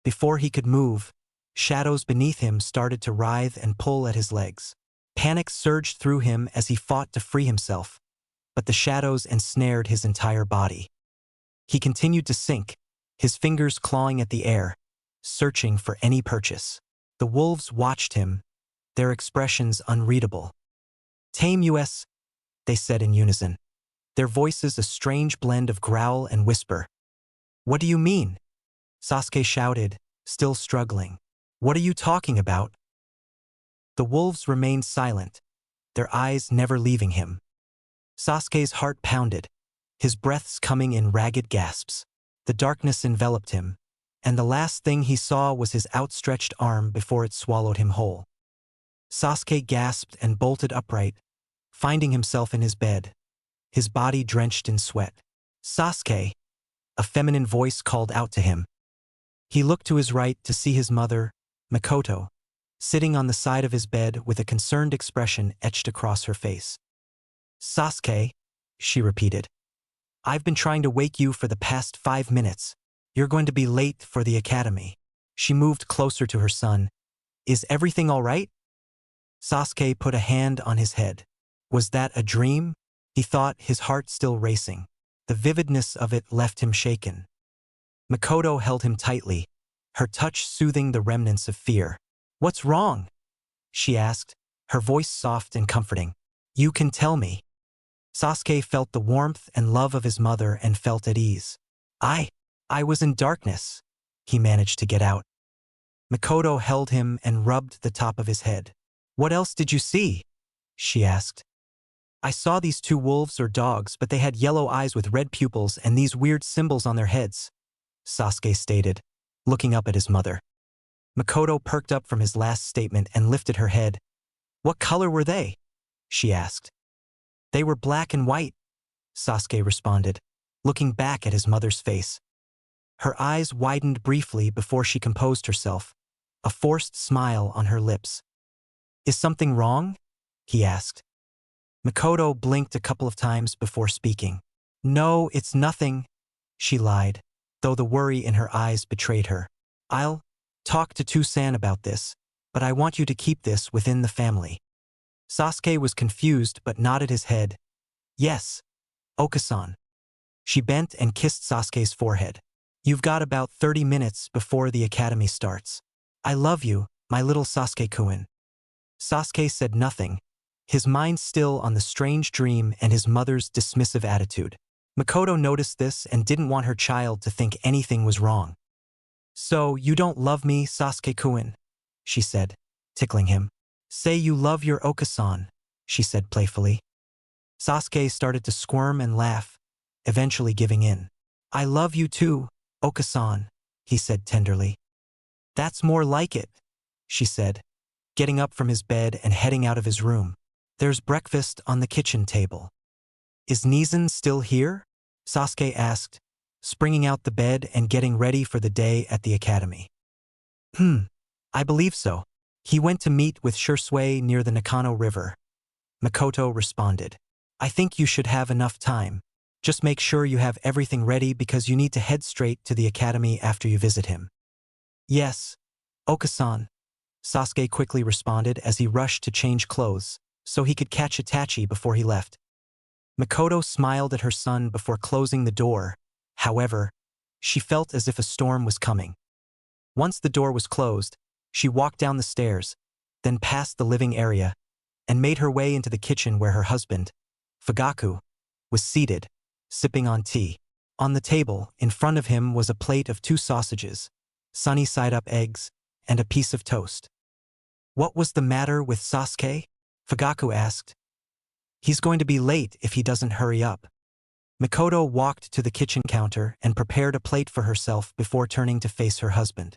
Before he could move, shadows beneath him started to writhe and pull at his legs. Panic surged through him as he fought to free himself, but the shadows ensnared his entire body. He continued to sink, his fingers clawing at the air, searching for any purchase. The wolves watched him, their expressions unreadable. "Tame us," they said in unison, their voices a strange blend of growl and whisper. "What do you mean?" Sasuke shouted, still struggling. "What are you talking about?" The wolves remained silent, their eyes never leaving him. Sasuke's heart pounded, his breaths coming in ragged gasps. The darkness enveloped him, and the last thing he saw was his outstretched arm before it swallowed him whole. Sasuke gasped and bolted upright, finding himself in his bed, his body drenched in sweat. "Sasuke!" A feminine voice called out to him. He looked to his right to see his mother, Mikoto, sitting on the side of his bed with a concerned expression etched across her face. "Sasuke," she repeated. "I've been trying to wake you for the past 5 minutes. You're going to be late for the academy." She moved closer to her son. "Is everything all right?" Sasuke put a hand on his head. Was that a dream? He thought, his heart still racing. The vividness of it left him shaken. Mikoto held him tightly, her touch soothing the remnants of fear. "What's wrong?" she asked, her voice soft and comforting. "You can tell me." Sasuke felt the warmth and love of his mother and felt at ease. I was in darkness," he managed to get out. Mikoto held him and rubbed the top of his head. "What else did you see?" she asked. "I saw these two wolves or dogs, but they had yellow eyes with red pupils and these weird symbols on their heads," Sasuke stated, looking up at his mother. Mikoto perked up from his last statement and lifted her head. "What color were they?" she asked. "They were black and white," Sasuke responded, looking back at his mother's face. Her eyes widened briefly before she composed herself, a forced smile on her lips. "Is something wrong?" he asked. Mikoto blinked a couple of times before speaking. "No, it's nothing," she lied, though the worry in her eyes betrayed her. "I'll talk to Toussaint about this, but I want you to keep this within the family." Sasuke was confused but nodded his head. "Yes, Okasan." She bent and kissed Sasuke's forehead. "You've got about 30 minutes before the academy starts. I love you, my little Sasuke-kun." Sasuke said nothing, his mind still on the strange dream and his mother's dismissive attitude. Mikoto noticed this and didn't want her child to think anything was wrong. "So, you don't love me, Sasuke-kun?" she said, tickling him. "Say you love your Okasan," she said playfully. Sasuke started to squirm and laugh, eventually giving in. "I love you too, Okasan," he said tenderly. "That's more like it," she said, getting up from his bed and heading out of his room. There's breakfast on the kitchen table. Is Nizan still here? Sasuke asked, springing out the bed and getting ready for the day at the academy. I believe so. He went to meet with Shisui near the Nakano River. Makoto responded. I think you should have enough time. Just make sure you have everything ready because you need to head straight to the academy after you visit him. Yes, Okasan, Sasuke quickly responded as he rushed to change clothes so he could catch Itachi before he left. Makoto smiled at her son before closing the door. However, she felt as if a storm was coming. Once the door was closed, she walked down the stairs, then past the living area, and made her way into the kitchen where her husband, Fugaku, was seated, sipping on tea. On the table, in front of him was a plate of 2 sausages, sunny-side-up eggs, and a piece of toast. What was the matter with Sasuke? Fugaku asked. He's going to be late if he doesn't hurry up. Makoto walked to the kitchen counter and prepared a plate for herself before turning to face her husband.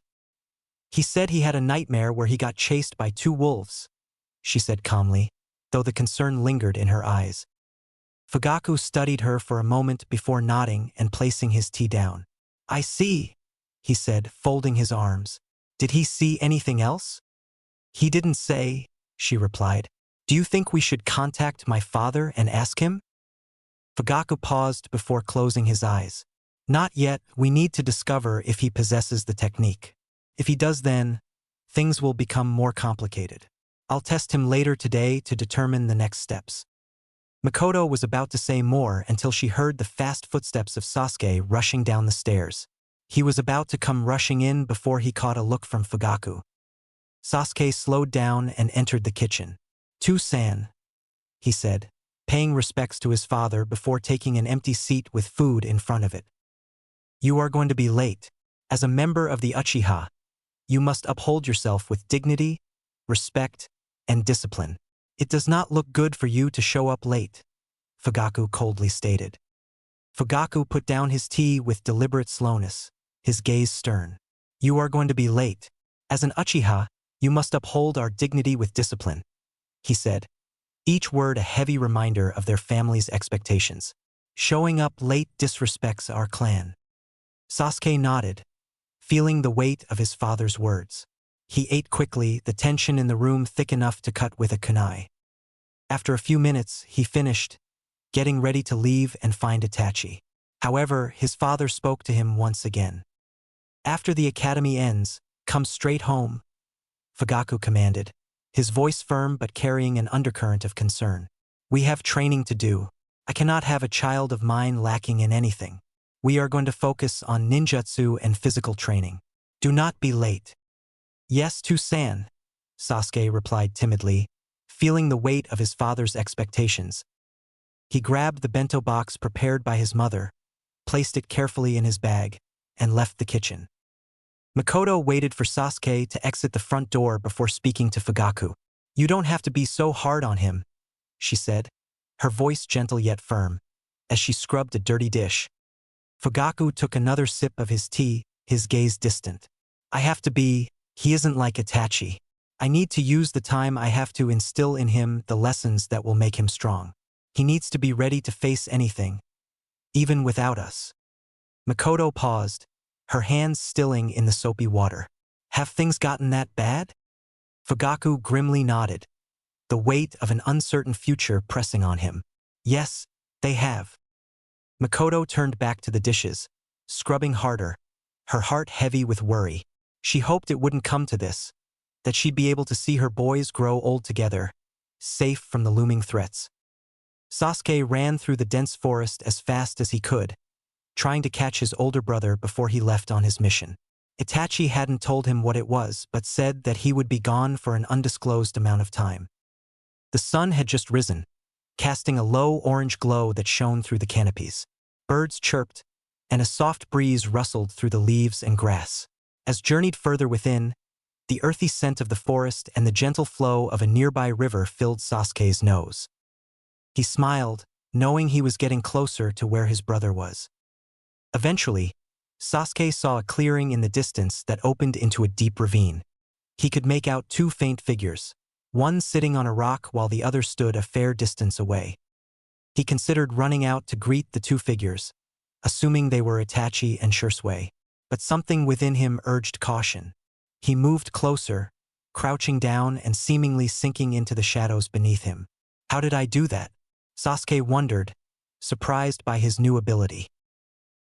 He said he had a nightmare where he got chased by 2 wolves, she said calmly, though the concern lingered in her eyes. Fugaku studied her for a moment before nodding and placing his tea down. I see, he said, folding his arms. Did he see anything else? He didn't say, she replied. Do you think we should contact my father and ask him? Fugaku paused before closing his eyes. Not yet, we need to discover if he possesses the technique. If he does, then things will become more complicated. I'll test him later today to determine the next steps. Makoto was about to say more until she heard the fast footsteps of Sasuke rushing down the stairs. He was about to come rushing in before he caught a look from Fugaku. Sasuke slowed down and entered the kitchen. "To-san," he said, paying respects to his father before taking an empty seat with food in front of it. You are going to be late. As a member of the Uchiha, you must uphold yourself with dignity, respect, and discipline. It does not look good for you to show up late, Fugaku coldly stated. Fugaku put down his tea with deliberate slowness, his gaze stern. You are going to be late. As an Uchiha, you must uphold our dignity with discipline, he said, each word a heavy reminder of their family's expectations. Showing up late disrespects our clan. Sasuke nodded, feeling the weight of his father's words. He ate quickly, the tension in the room thick enough to cut with a kunai. After a few minutes, he finished, getting ready to leave and find Itachi. However, his father spoke to him once again. After the academy ends, come straight home, Fugaku commanded, his voice firm but carrying an undercurrent of concern. We have training to do. I cannot have a child of mine lacking in anything. We are going to focus on ninjutsu and physical training. Do not be late. Yes, To-san, Sasuke replied timidly, feeling the weight of his father's expectations. He grabbed the bento box prepared by his mother, placed it carefully in his bag, and left the kitchen. Makoto waited for Sasuke to exit the front door before speaking to Fugaku. You don't have to be so hard on him, she said, her voice gentle yet firm, as she scrubbed a dirty dish. Fugaku took another sip of his tea, his gaze distant. He isn't like Itachi. I need to use the time I have to instill in him the lessons that will make him strong. He needs to be ready to face anything, even without us. Makoto paused, her hands stilling in the soapy water. Have things gotten that bad? Fugaku grimly nodded, the weight of an uncertain future pressing on him. Yes, they have. Makoto turned back to the dishes, scrubbing harder, her heart heavy with worry. She hoped it wouldn't come to this, that she'd be able to see her boys grow old together, safe from the looming threats. Sasuke ran through the dense forest as fast as he could, trying to catch his older brother before he left on his mission. Itachi hadn't told him what it was, but said that he would be gone for an undisclosed amount of time. The sun had just risen, casting a low orange glow that shone through the canopies. Birds chirped, and a soft breeze rustled through the leaves and grass. As journeyed further within, the earthy scent of the forest and the gentle flow of a nearby river filled Sasuke's nose. He smiled, knowing he was getting closer to where his brother was. Eventually, Sasuke saw a clearing in the distance that opened into a deep ravine. He could make out two faint figures, one sitting on a rock while the other stood a fair distance away. He considered running out to greet the two figures, assuming they were Itachi and Shisui, but something within him urged caution. He moved closer, crouching down and seemingly sinking into the shadows beneath him. How did I do that? Sasuke wondered, surprised by his new ability.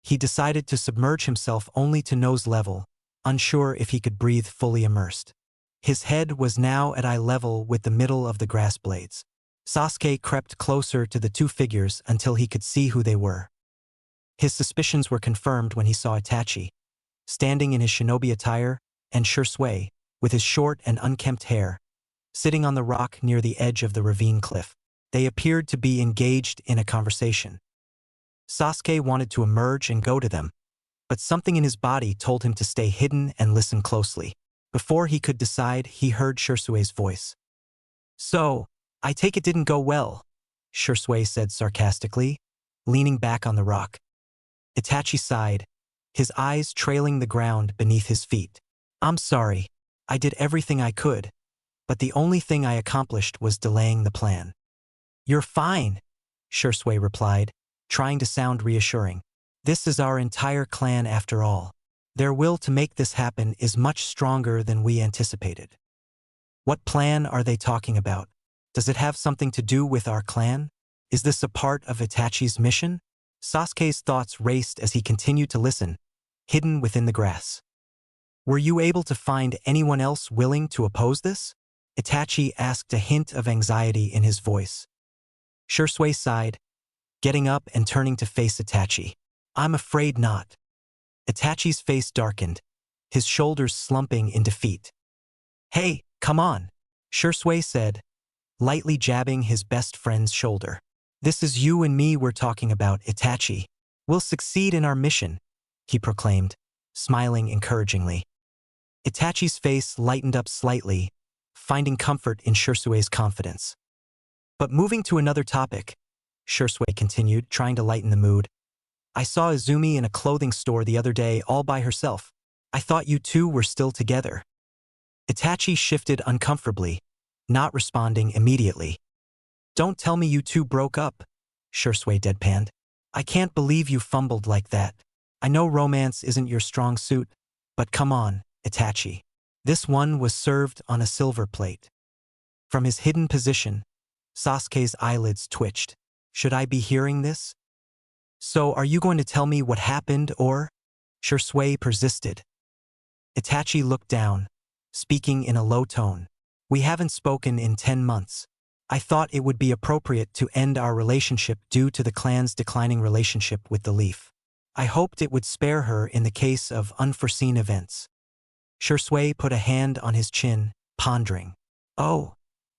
He decided to submerge himself only to nose level, unsure if he could breathe fully immersed. His head was now at eye level with the middle of the grass blades. Sasuke crept closer to the two figures until he could see who they were. His suspicions were confirmed when he saw Itachi, standing in his shinobi attire, and Shisui, with his short and unkempt hair, sitting on the rock near the edge of the ravine cliff. They appeared to be engaged in a conversation. Sasuke wanted to emerge and go to them, but something in his body told him to stay hidden and listen closely. Before he could decide, he heard Shisui's voice. "So, I take it didn't go well," Shisui said sarcastically, leaning back on the rock. Itachi sighed, his eyes trailing the ground beneath his feet. "I'm sorry. I did everything I could, but the only thing I accomplished was delaying the plan." "You're fine," Shisui replied, trying to sound reassuring. "This is our entire clan after all. Their will to make this happen is much stronger than we anticipated." "What plan are they talking about? Does it have something to do with our clan? Is this a part of Itachi's mission?" Sasuke's thoughts raced as he continued to listen, hidden within the grass. "Were you able to find anyone else willing to oppose this?" Itachi asked, a hint of anxiety in his voice. Shisui sighed, getting up and turning to face Itachi. "I'm afraid not." Itachi's face darkened, his shoulders slumping in defeat. "Hey, come on," Shisui said, lightly jabbing his best friend's shoulder. "This is you and me we're talking about, Itachi. We'll succeed in our mission," he proclaimed, smiling encouragingly. Itachi's face lightened up slightly, finding comfort in Shisui's confidence. "But moving to another topic," Shisui continued, trying to lighten the mood. "I saw Izumi in a clothing store the other day all by herself. I thought you two were still together." Itachi shifted uncomfortably, not responding immediately. "Don't tell me you two broke up," Shisui deadpanned. "I can't believe you fumbled like that. I know romance isn't your strong suit, but come on, Itachi." This one was served on a silver plate. From his hidden position, Sasuke's eyelids twitched. "Should I be hearing this? So are you going to tell me what happened or?" Shisui persisted. Itachi looked down, speaking in a low tone. "We haven't spoken in 10 months. I thought it would be appropriate to end our relationship due to the clan's declining relationship with the Leaf. I hoped it would spare her in the case of unforeseen events." Shisui put a hand on his chin, pondering. "Oh,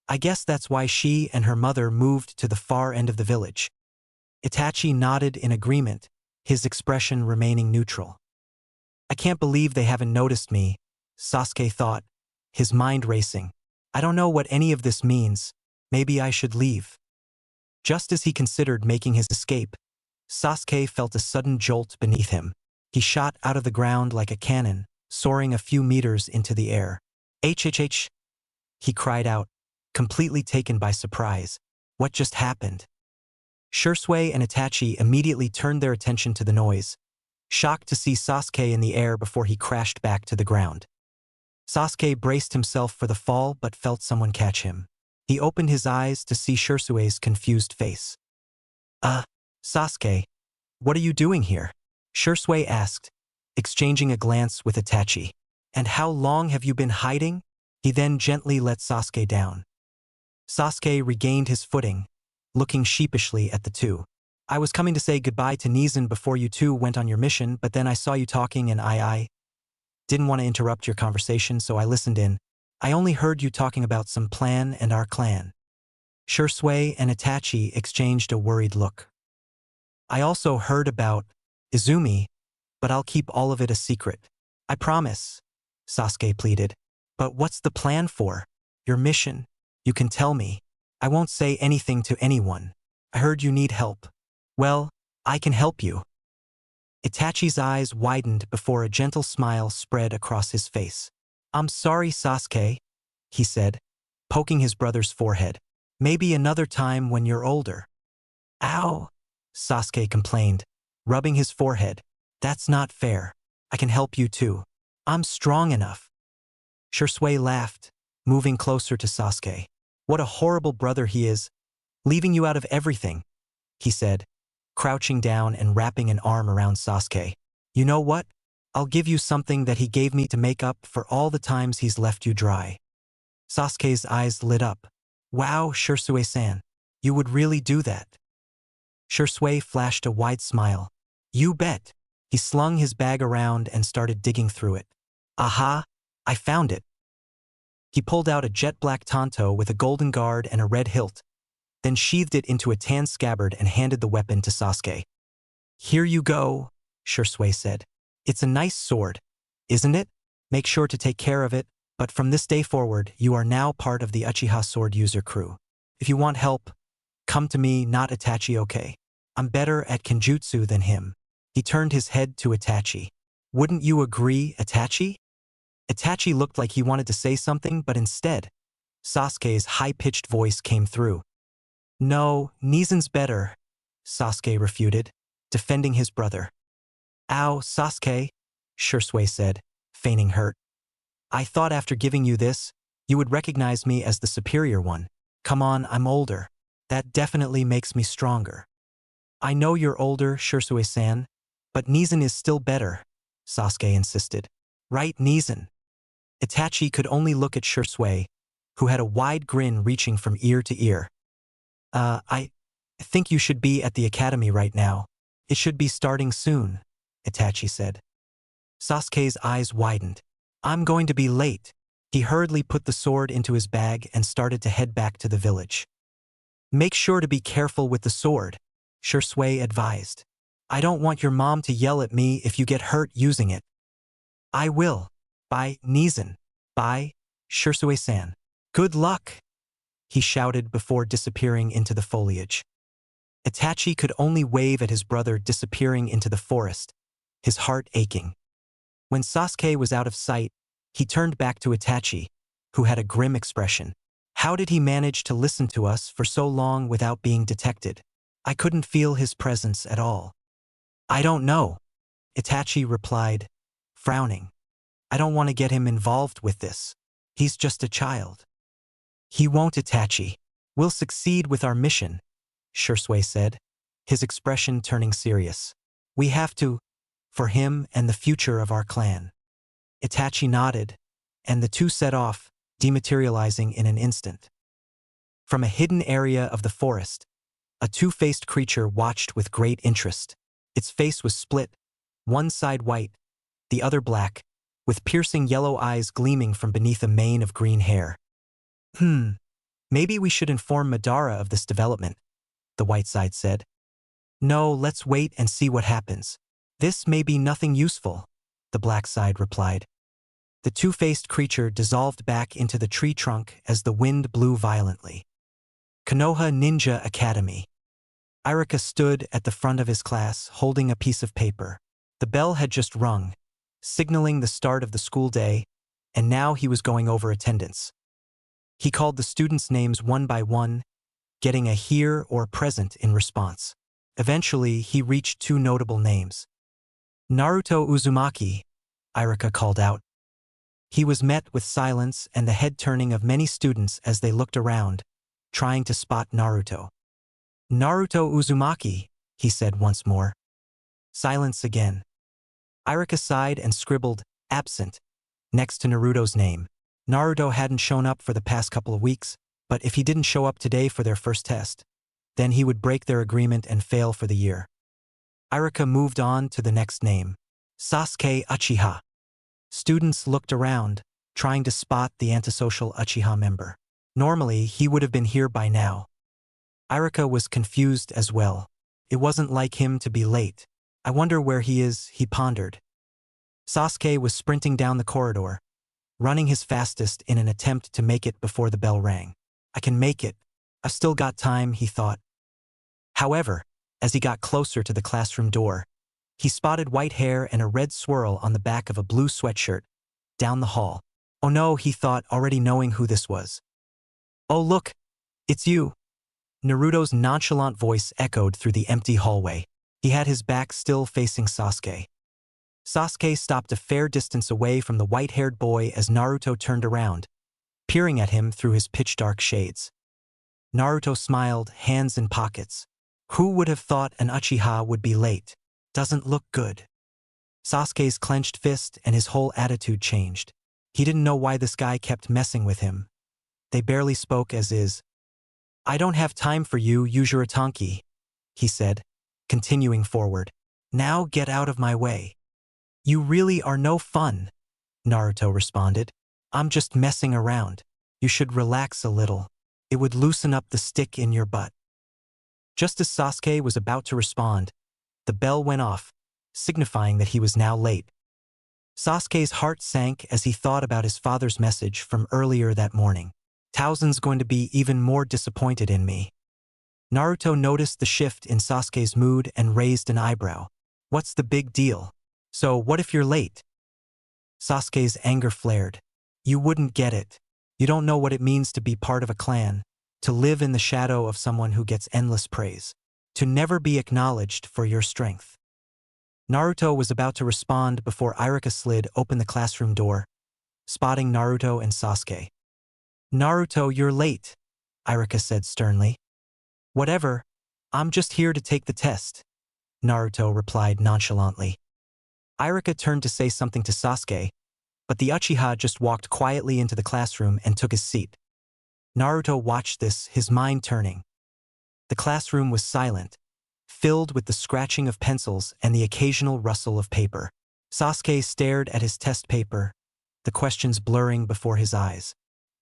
I guess that's why she and her mother moved to the far end of the village." Itachi nodded in agreement, his expression remaining neutral. "I can't believe they haven't noticed me," Sasuke thought, his mind racing. "I don't know what any of this means. Maybe I should leave." Just as he considered making his escape, Sasuke felt a sudden jolt beneath him. He shot out of the ground like a cannon, soaring a few meters into the air. "HHH!" he cried out, completely taken by surprise. What just happened? Shisui and Itachi immediately turned their attention to the noise, shocked to see Sasuke in the air before he crashed back to the ground. Sasuke braced himself for the fall but felt someone catch him. He opened his eyes to see Shisui's confused face. Sasuke, what are you doing here?" Shisui asked, exchanging a glance with Itachi. "And how long have you been hiding?" He then gently let Sasuke down. Sasuke regained his footing, looking sheepishly at the two. "I was coming to say goodbye to Nizan before you two went on your mission, but then I saw you talking and I didn't want to interrupt your conversation, so I listened in. I only heard you talking about some plan and our clan." Shisui and Itachi exchanged a worried look. "I also heard about Izumi, but I'll keep all of it a secret. I promise," Sasuke pleaded. "But what's the plan for? Your mission? You can tell me. I won't say anything to anyone. I heard you need help." "Well, I can help you." Itachi's eyes widened before a gentle smile spread across his face. I'm sorry, Sasuke, he said, poking his brother's forehead. Maybe another time when you're older. Ow, Sasuke complained, rubbing his forehead. That's not fair. I can help you too. I'm strong enough. Shisui laughed, moving closer to Sasuke. What a horrible brother he is, leaving you out of everything, he said, crouching down and wrapping an arm around Sasuke. You know what? I'll give you something that he gave me to make up for all the times he's left you dry. Sasuke's eyes lit up. Wow, Shisui-san, you would really do that? Shisui flashed a wide smile. You bet. He slung his bag around and started digging through it. Aha, I found it. He pulled out a jet-black tanto with a golden guard and a red hilt, then sheathed it into a tan scabbard and handed the weapon to Sasuke. Here you go, Shisui said. It's a nice sword, isn't it? Make sure to take care of it, but from this day forward, you are now part of the Uchiha sword user crew. If you want help, come to me, not Itachi, okay? I'm better at kenjutsu than him. He turned his head to Itachi. Wouldn't you agree, Itachi? Itachi looked like he wanted to say something, but instead, Sasuke's high-pitched voice came through. No, Nezen's better, Sasuke refuted, defending his brother. Ow, Sasuke, Shisui said, feigning hurt. I thought after giving you this, you would recognize me as the superior one. Come on, I'm older. That definitely makes me stronger. I know you're older, Shisui-san, but Nezen is still better, Sasuke insisted. Right, Nezen? Itachi could only look at Shisui, who had a wide grin reaching from ear to ear. I think you should be at the academy right now. It should be starting soon, Itachi said. Sasuke's eyes widened. I'm going to be late. He hurriedly put the sword into his bag and started to head back to the village. Make sure to be careful with the sword, Shisui advised. I don't want your mom to yell at me if you get hurt using it. I will. Bye, Nezen. Bye, Shisui-san. Good luck, he shouted before disappearing into the foliage. Itachi could only wave at his brother disappearing into the forest, his heart aching. When Sasuke was out of sight, he turned back to Itachi, who had a grim expression. How did he manage to listen to us for so long without being detected? I couldn't feel his presence at all. I don't know, Itachi replied, frowning. I don't want to get him involved with this. He's just a child. He won't, Itachi. We'll succeed with our mission, Shisui said, his expression turning serious. We have to, for him and the future of our clan. Itachi nodded, and the two set off, dematerializing in an instant. From a hidden area of the forest, a two-faced creature watched with great interest. Its face was split, one side white, the other black, with piercing yellow eyes gleaming from beneath a mane of green hair. Maybe we should inform Madara of this development, the white side said. No, let's wait and see what happens. This may be nothing useful, the black side replied. The two-faced creature dissolved back into the tree trunk as the wind blew violently. Konoha Ninja Academy. Irika stood at the front of his class holding a piece of paper. The bell had just rung, signaling the start of the school day, and now he was going over attendance. He called the students' names one by one, getting a here or present in response. Eventually, he reached two notable names. Naruto Uzumaki, Irika called out. He was met with silence and the head turning of many students as they looked around, trying to spot Naruto. Naruto Uzumaki, he said once more. Silence again. Irika sighed and scribbled, absent, next to Naruto's name. Naruto hadn't shown up for the past couple of weeks, but if he didn't show up today for their first test, then he would break their agreement and fail for the year. Irika moved on to the next name. Sasuke Uchiha. Students looked around, trying to spot the antisocial Uchiha member. Normally, he would have been here by now. Irika was confused as well. It wasn't like him to be late. I wonder where he is, he pondered. Sasuke was sprinting down the corridor, running his fastest in an attempt to make it before the bell rang. I can make it. I've still got time, he thought. However, as he got closer to the classroom door, he spotted white hair and a red swirl on the back of a blue sweatshirt down the hall. Oh no, he thought, already knowing who this was. Oh look, it's you. Naruto's nonchalant voice echoed through the empty hallway. He had his back still facing Sasuke. Sasuke stopped a fair distance away from the white-haired boy as Naruto turned around, peering at him through his pitch-dark shades. Naruto smiled, hands in pockets. Who would have thought an Uchiha would be late? Doesn't look good. Sasuke's clenched fist and his whole attitude changed. He didn't know why this guy kept messing with him. They barely spoke as is. I don't have time for you, Yuzuritanki, he said, continuing forward. Now get out of my way. You really are no fun, Naruto responded. I'm just messing around. You should relax a little. It would loosen up the stick in your butt. Just as Sasuke was about to respond, the bell went off, signifying that he was now late. Sasuke's heart sank as he thought about his father's message from earlier that morning. Tauzen's going to be even more disappointed in me. Naruto noticed the shift in Sasuke's mood and raised an eyebrow. What's the big deal? So what if you're late? Sasuke's anger flared. You wouldn't get it. You don't know what it means to be part of a clan, to live in the shadow of someone who gets endless praise, to never be acknowledged for your strength. Naruto was about to respond before Iruka slid open the classroom door, spotting Naruto and Sasuke. Naruto, you're late, Iruka said sternly. Whatever, I'm just here to take the test, Naruto replied nonchalantly. Iruka turned to say something to Sasuke, but the Uchiha just walked quietly into the classroom and took his seat. Naruto watched this, his mind turning. The classroom was silent, filled with the scratching of pencils and the occasional rustle of paper. Sasuke stared at his test paper, the questions blurring before his eyes.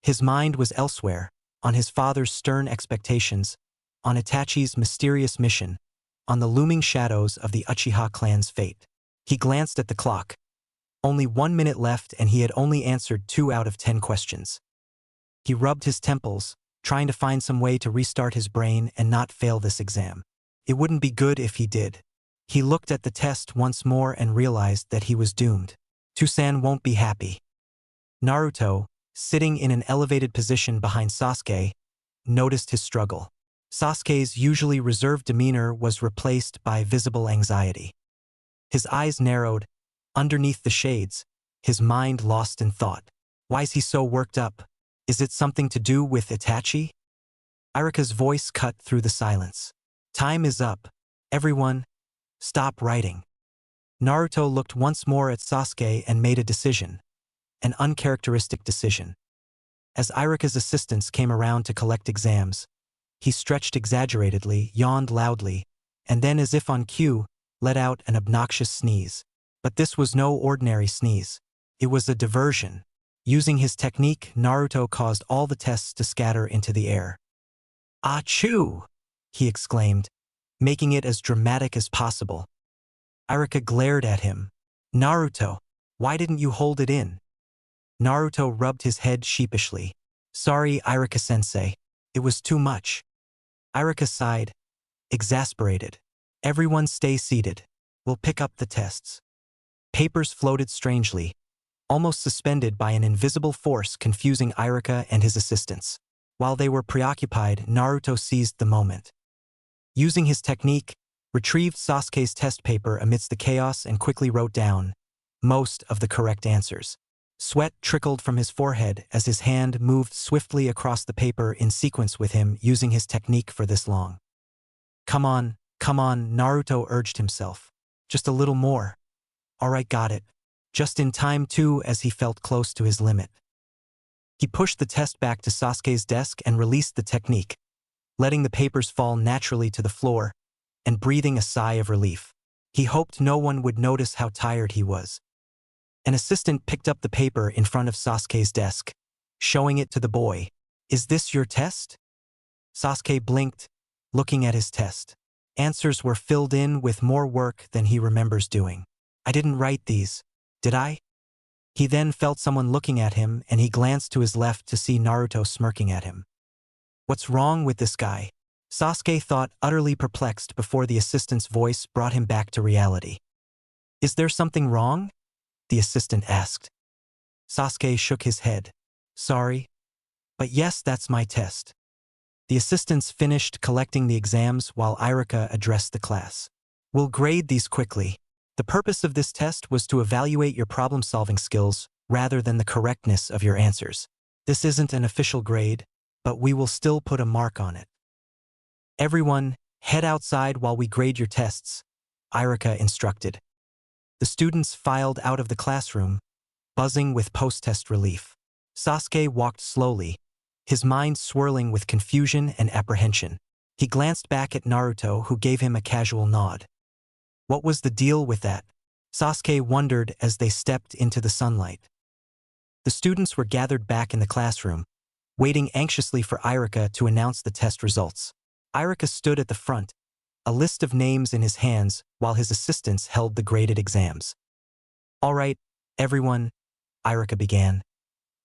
His mind was elsewhere, on his father's stern expectations, on Itachi's mysterious mission, on the looming shadows of the Uchiha clan's fate. He glanced at the clock. Only 1 minute left and he had only answered 2 out of 10 questions. He rubbed his temples, trying to find some way to restart his brain and not fail this exam. It wouldn't be good if he did. He looked at the test once more and realized that he was doomed. Tusan won't be happy. Naruto, sitting in an elevated position behind Sasuke, noticed his struggle. Sasuke's usually reserved demeanor was replaced by visible anxiety. His eyes narrowed, underneath the shades, his mind lost in thought. Why's he so worked up? Is it something to do with Itachi? Iruka's voice cut through the silence. Time is up. Everyone, stop writing. Naruto looked once more at Sasuke and made a decision. An uncharacteristic decision. As Iruka's assistants came around to collect exams, he stretched exaggeratedly, yawned loudly, and then, as if on cue, let out an obnoxious sneeze. But this was no ordinary sneeze. It was a diversion. Using his technique, Naruto caused all the tests to scatter into the air. Achoo! He exclaimed, making it as dramatic as possible. Iruka glared at him. Naruto, why didn't you hold it in? Naruto rubbed his head sheepishly. Sorry, Iruka-sensei. It was too much. Iruka sighed, exasperated. Everyone stay seated. We'll pick up the tests. Papers floated strangely, almost suspended by an invisible force confusing Iruka and his assistants. While they were preoccupied, Naruto seized the moment. Using his technique, retrieved Sasuke's test paper amidst the chaos and quickly wrote down most of the correct answers. Sweat trickled from his forehead as his hand moved swiftly across the paper in sequence with him using his technique for this long. Come on, Naruto urged himself. Just a little more. All right, got it. Just in time too, as he felt close to his limit. He pushed the test back to Sasuke's desk and released the technique, letting the papers fall naturally to the floor and breathing a sigh of relief. He hoped no one would notice how tired he was. An assistant picked up the paper in front of Sasuke's desk, showing it to the boy. Is this your test? Sasuke blinked, looking at his test. Answers were filled in with more work than he remembers doing. I didn't write these, did I? He then felt someone looking at him and he glanced to his left to see Naruto smirking at him. What's wrong with this guy? Sasuke thought, utterly perplexed before the assistant's voice brought him back to reality. Is there something wrong? The assistant asked. Sasuke shook his head. Sorry, but yes, that's my test. The assistants finished collecting the exams while Irika addressed the class. We'll grade these quickly. The purpose of this test was to evaluate your problem-solving skills rather than the correctness of your answers. This isn't an official grade, but we will still put a mark on it. Everyone, head outside while we grade your tests, Irika instructed. The students filed out of the classroom, buzzing with post-test relief. Sasuke walked slowly, his mind swirling with confusion and apprehension. He glanced back at Naruto, who gave him a casual nod. What was the deal with that? Sasuke wondered as they stepped into the sunlight. The students were gathered back in the classroom, waiting anxiously for Irika to announce the test results. Irika stood at the front, a list of names in his hands while his assistants held the graded exams. All right, everyone, Irika began.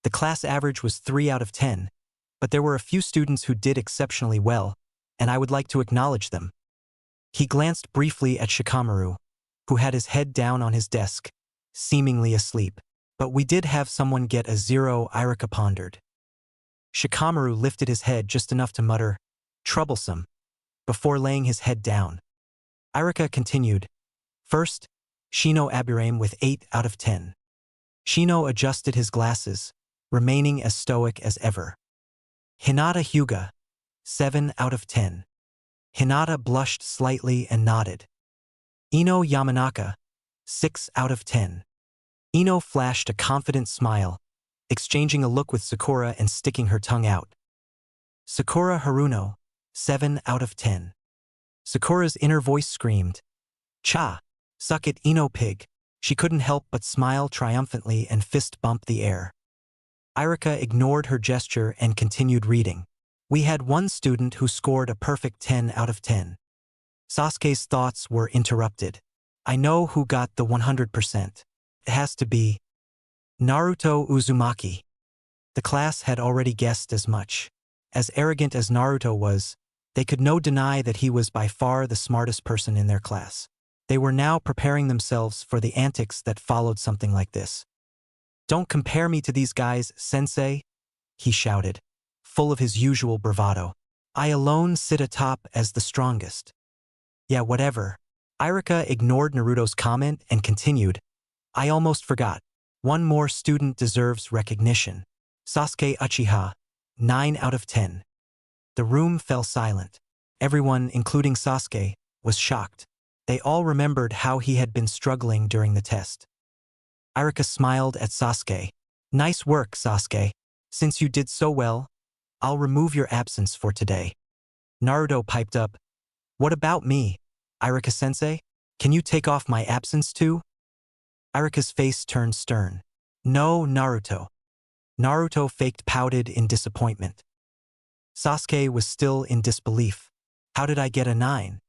The class average was 3 out of 10, but there were a few students who did exceptionally well, and I would like to acknowledge them. He glanced briefly at Shikamaru, who had his head down on his desk, seemingly asleep. But we did have someone get a 0, Irika pondered. Shikamaru lifted his head just enough to mutter, troublesome, before laying his head down. Irika continued, first, Shino Aburame with 8 out of 10. Shino adjusted his glasses, remaining as stoic as ever. Hinata Hyuga, 7 out of 10. Hinata blushed slightly and nodded. Ino Yamanaka, 6 out of 10. Ino flashed a confident smile, exchanging a look with Sakura and sticking her tongue out. Sakura Haruno, 7 out of 10. Sakura's inner voice screamed, Cha! Suck it, Ino pig. She couldn't help but smile triumphantly and fist bump the air. Irika ignored her gesture and continued reading. We had one student who scored a perfect 10 out of 10. Sasuke's thoughts were interrupted. I know who got the 100%. It has to be Naruto Uzumaki. The class had already guessed as much. As arrogant as Naruto was, they could no deny that he was by far the smartest person in their class. They were now preparing themselves for the antics that followed something like this. Don't compare me to these guys, sensei, he shouted, full of his usual bravado. I alone sit atop as the strongest. Yeah, whatever. Irika ignored Naruto's comment and continued, I almost forgot. One more student deserves recognition. Sasuke Uchiha, 9 out of 10. The room fell silent. Everyone, including Sasuke, was shocked. They all remembered how he had been struggling during the test. Irika smiled at Sasuke. Nice work, Sasuke. Since you did so well, I'll remove your absence for today. Naruto piped up, What about me, Irika-sensei? Can you take off my absence too? Irika's face turned stern. No, Naruto. Naruto faked pouted in disappointment. Sasuke was still in disbelief. How did I get a 9?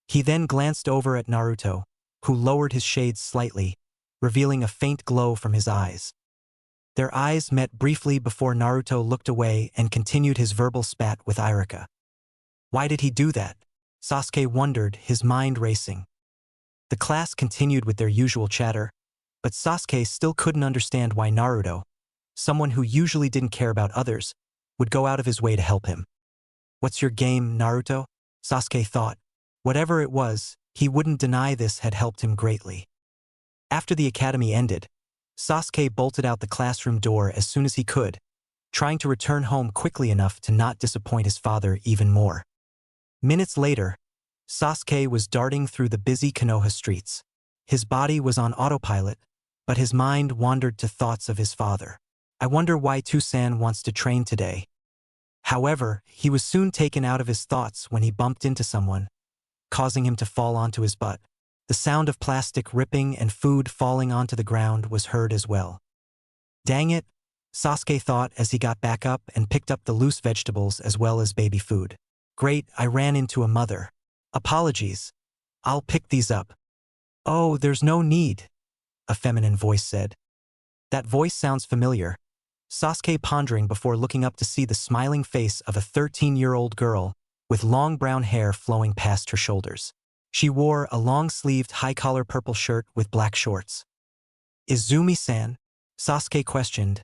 He then glanced over at Naruto, who lowered his shades slightly, revealing a faint glow from his eyes. Their eyes met briefly before Naruto looked away and continued his verbal spat with Irika. Why did he do that? Sasuke wondered, his mind racing. The class continued with their usual chatter, but Sasuke still couldn't understand why Naruto, someone who usually didn't care about others, would go out of his way to help him. What's your game, Naruto? Sasuke thought. Whatever it was, he wouldn't deny this had helped him greatly. After the academy ended, Sasuke bolted out the classroom door as soon as he could, trying to return home quickly enough to not disappoint his father even more. Minutes later, Sasuke was darting through the busy Konoha streets. His body was on autopilot, but his mind wandered to thoughts of his father. I wonder why Toussaint wants to train today. However, he was soon taken out of his thoughts when he bumped into someone, causing him to fall onto his butt. The sound of plastic ripping and food falling onto the ground was heard as well. Dang it, Sasuke thought as he got back up and picked up the loose vegetables as well as baby food. Great, I ran into a mother. Apologies. I'll pick these up. Oh, there's no need, a feminine voice said. That voice sounds familiar. Sasuke pondering before looking up to see the smiling face of a 13-year-old girl with long brown hair flowing past her shoulders. She wore a long-sleeved high-collar purple shirt with black shorts. Izumi-san, Sasuke questioned,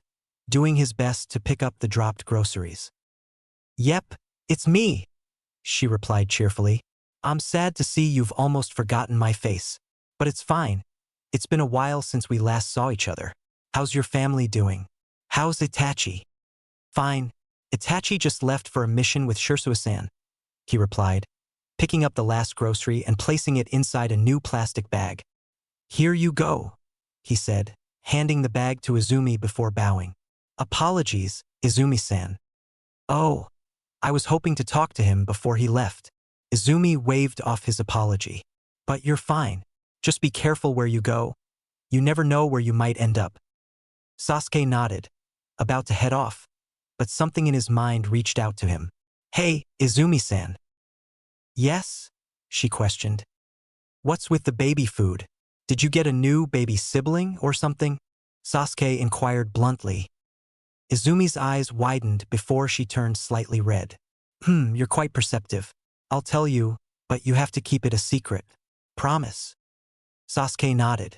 doing his best to pick up the dropped groceries. Yep, it's me, she replied cheerfully. I'm sad to see you've almost forgotten my face. But it's fine. It's been a while since we last saw each other. How's your family doing? How's Itachi? Fine. Itachi just left for a mission with Shisui-san, he replied, picking up the last grocery and placing it inside a new plastic bag. Here you go, he said, handing the bag to Izumi before bowing. Apologies, Izumi-san. Oh, I was hoping to talk to him before he left. Izumi waved off his apology. But you're fine. Just be careful where you go. You never know where you might end up. Sasuke nodded, about to head off, but something in his mind reached out to him. Hey, Izumi-san. Yes? She questioned. What's with the baby food? Did you get a new baby sibling or something? Sasuke inquired bluntly. Izumi's eyes widened before she turned slightly red. You're quite perceptive. I'll tell you, but you have to keep it a secret. Promise. Sasuke nodded.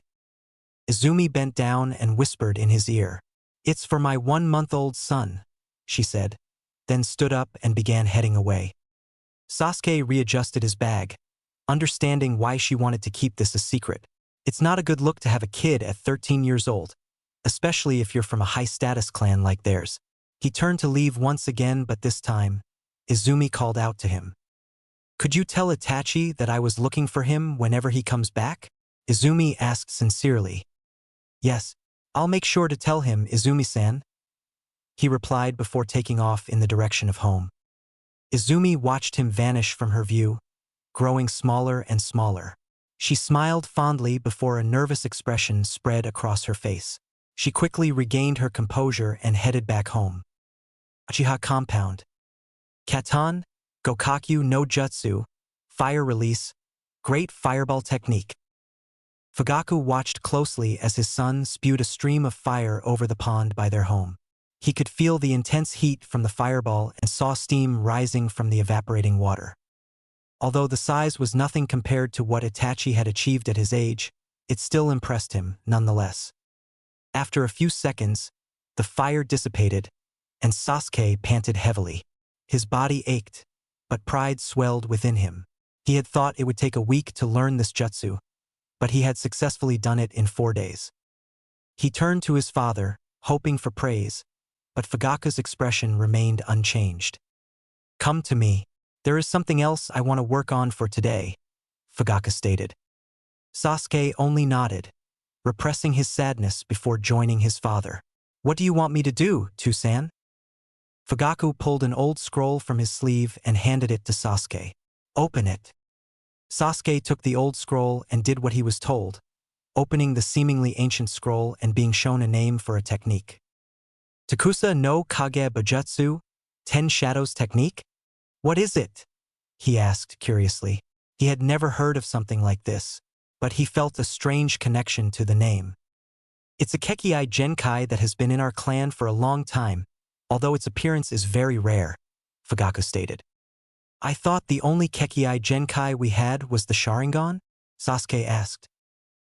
Izumi bent down and whispered in his ear. It's for my 1-month-old son, she said, then stood up and began heading away. Sasuke readjusted his bag, understanding why she wanted to keep this a secret. It's not a good look to have a kid at 13 years old, especially if you're from a high-status clan like theirs. He turned to leave once again, but this time, Izumi called out to him. Could you tell Itachi that I was looking for him whenever he comes back? Izumi asked sincerely. Yes, I'll make sure to tell him, Izumi-san, he replied before taking off in the direction of home. Izumi watched him vanish from her view, growing smaller and smaller. She smiled fondly before a nervous expression spread across her face. She quickly regained her composure and headed back home. Uchiha compound. Katan, Gokakyu no Jutsu, fire release, great fireball technique. Fugaku watched closely as his son spewed a stream of fire over the pond by their home. He could feel the intense heat from the fireball and saw steam rising from the evaporating water. Although the size was nothing compared to what Itachi had achieved at his age, it still impressed him nonetheless. After a few seconds, the fire dissipated, and Sasuke panted heavily. His body ached, but pride swelled within him. He had thought it would take a week to learn this jutsu, but he had successfully done it in 4 days. He turned to his father, hoping for praise, but Fugaku's expression remained unchanged. Come to me. There is something else I want to work on for today, Fugaku stated. Sasuke only nodded, repressing his sadness before joining his father. What do you want me to do, Tusan? Fugaku pulled an old scroll from his sleeve and handed it to Sasuke. Open it. Sasuke took the old scroll and did what he was told, opening the seemingly ancient scroll and being shown a name for a technique. Takusa no Kage Bujutsu, 10 Shadows Technique? What is it? He asked curiously. He had never heard of something like this, but he felt a strange connection to the name. It's a Kekii Genkai that has been in our clan for a long time, although its appearance is very rare, Fugaku stated. I thought the only Kekii Genkai we had was the Sharingan? Sasuke asked.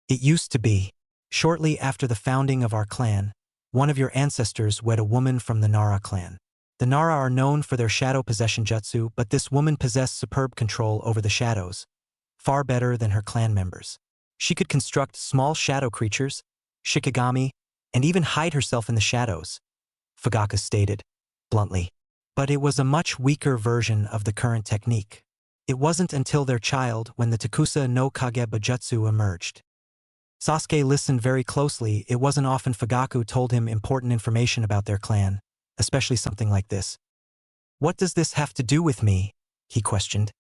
It used to be. Shortly after the founding of our clan, one of your ancestors wed a woman from the Nara clan. The Nara are known for their shadow possession jutsu, but this woman possessed superb control over the shadows, far better than her clan members. She could construct small shadow creatures, shikigami, and even hide herself in the shadows, Fugaku stated, bluntly. But it was a much weaker version of the current technique. It wasn't until their child when the Takusa no Kage Bujutsu emerged. Sasuke listened very closely. It wasn't often Fugaku told him important information about their clan, especially something like this. What does this have to do with me? He questioned.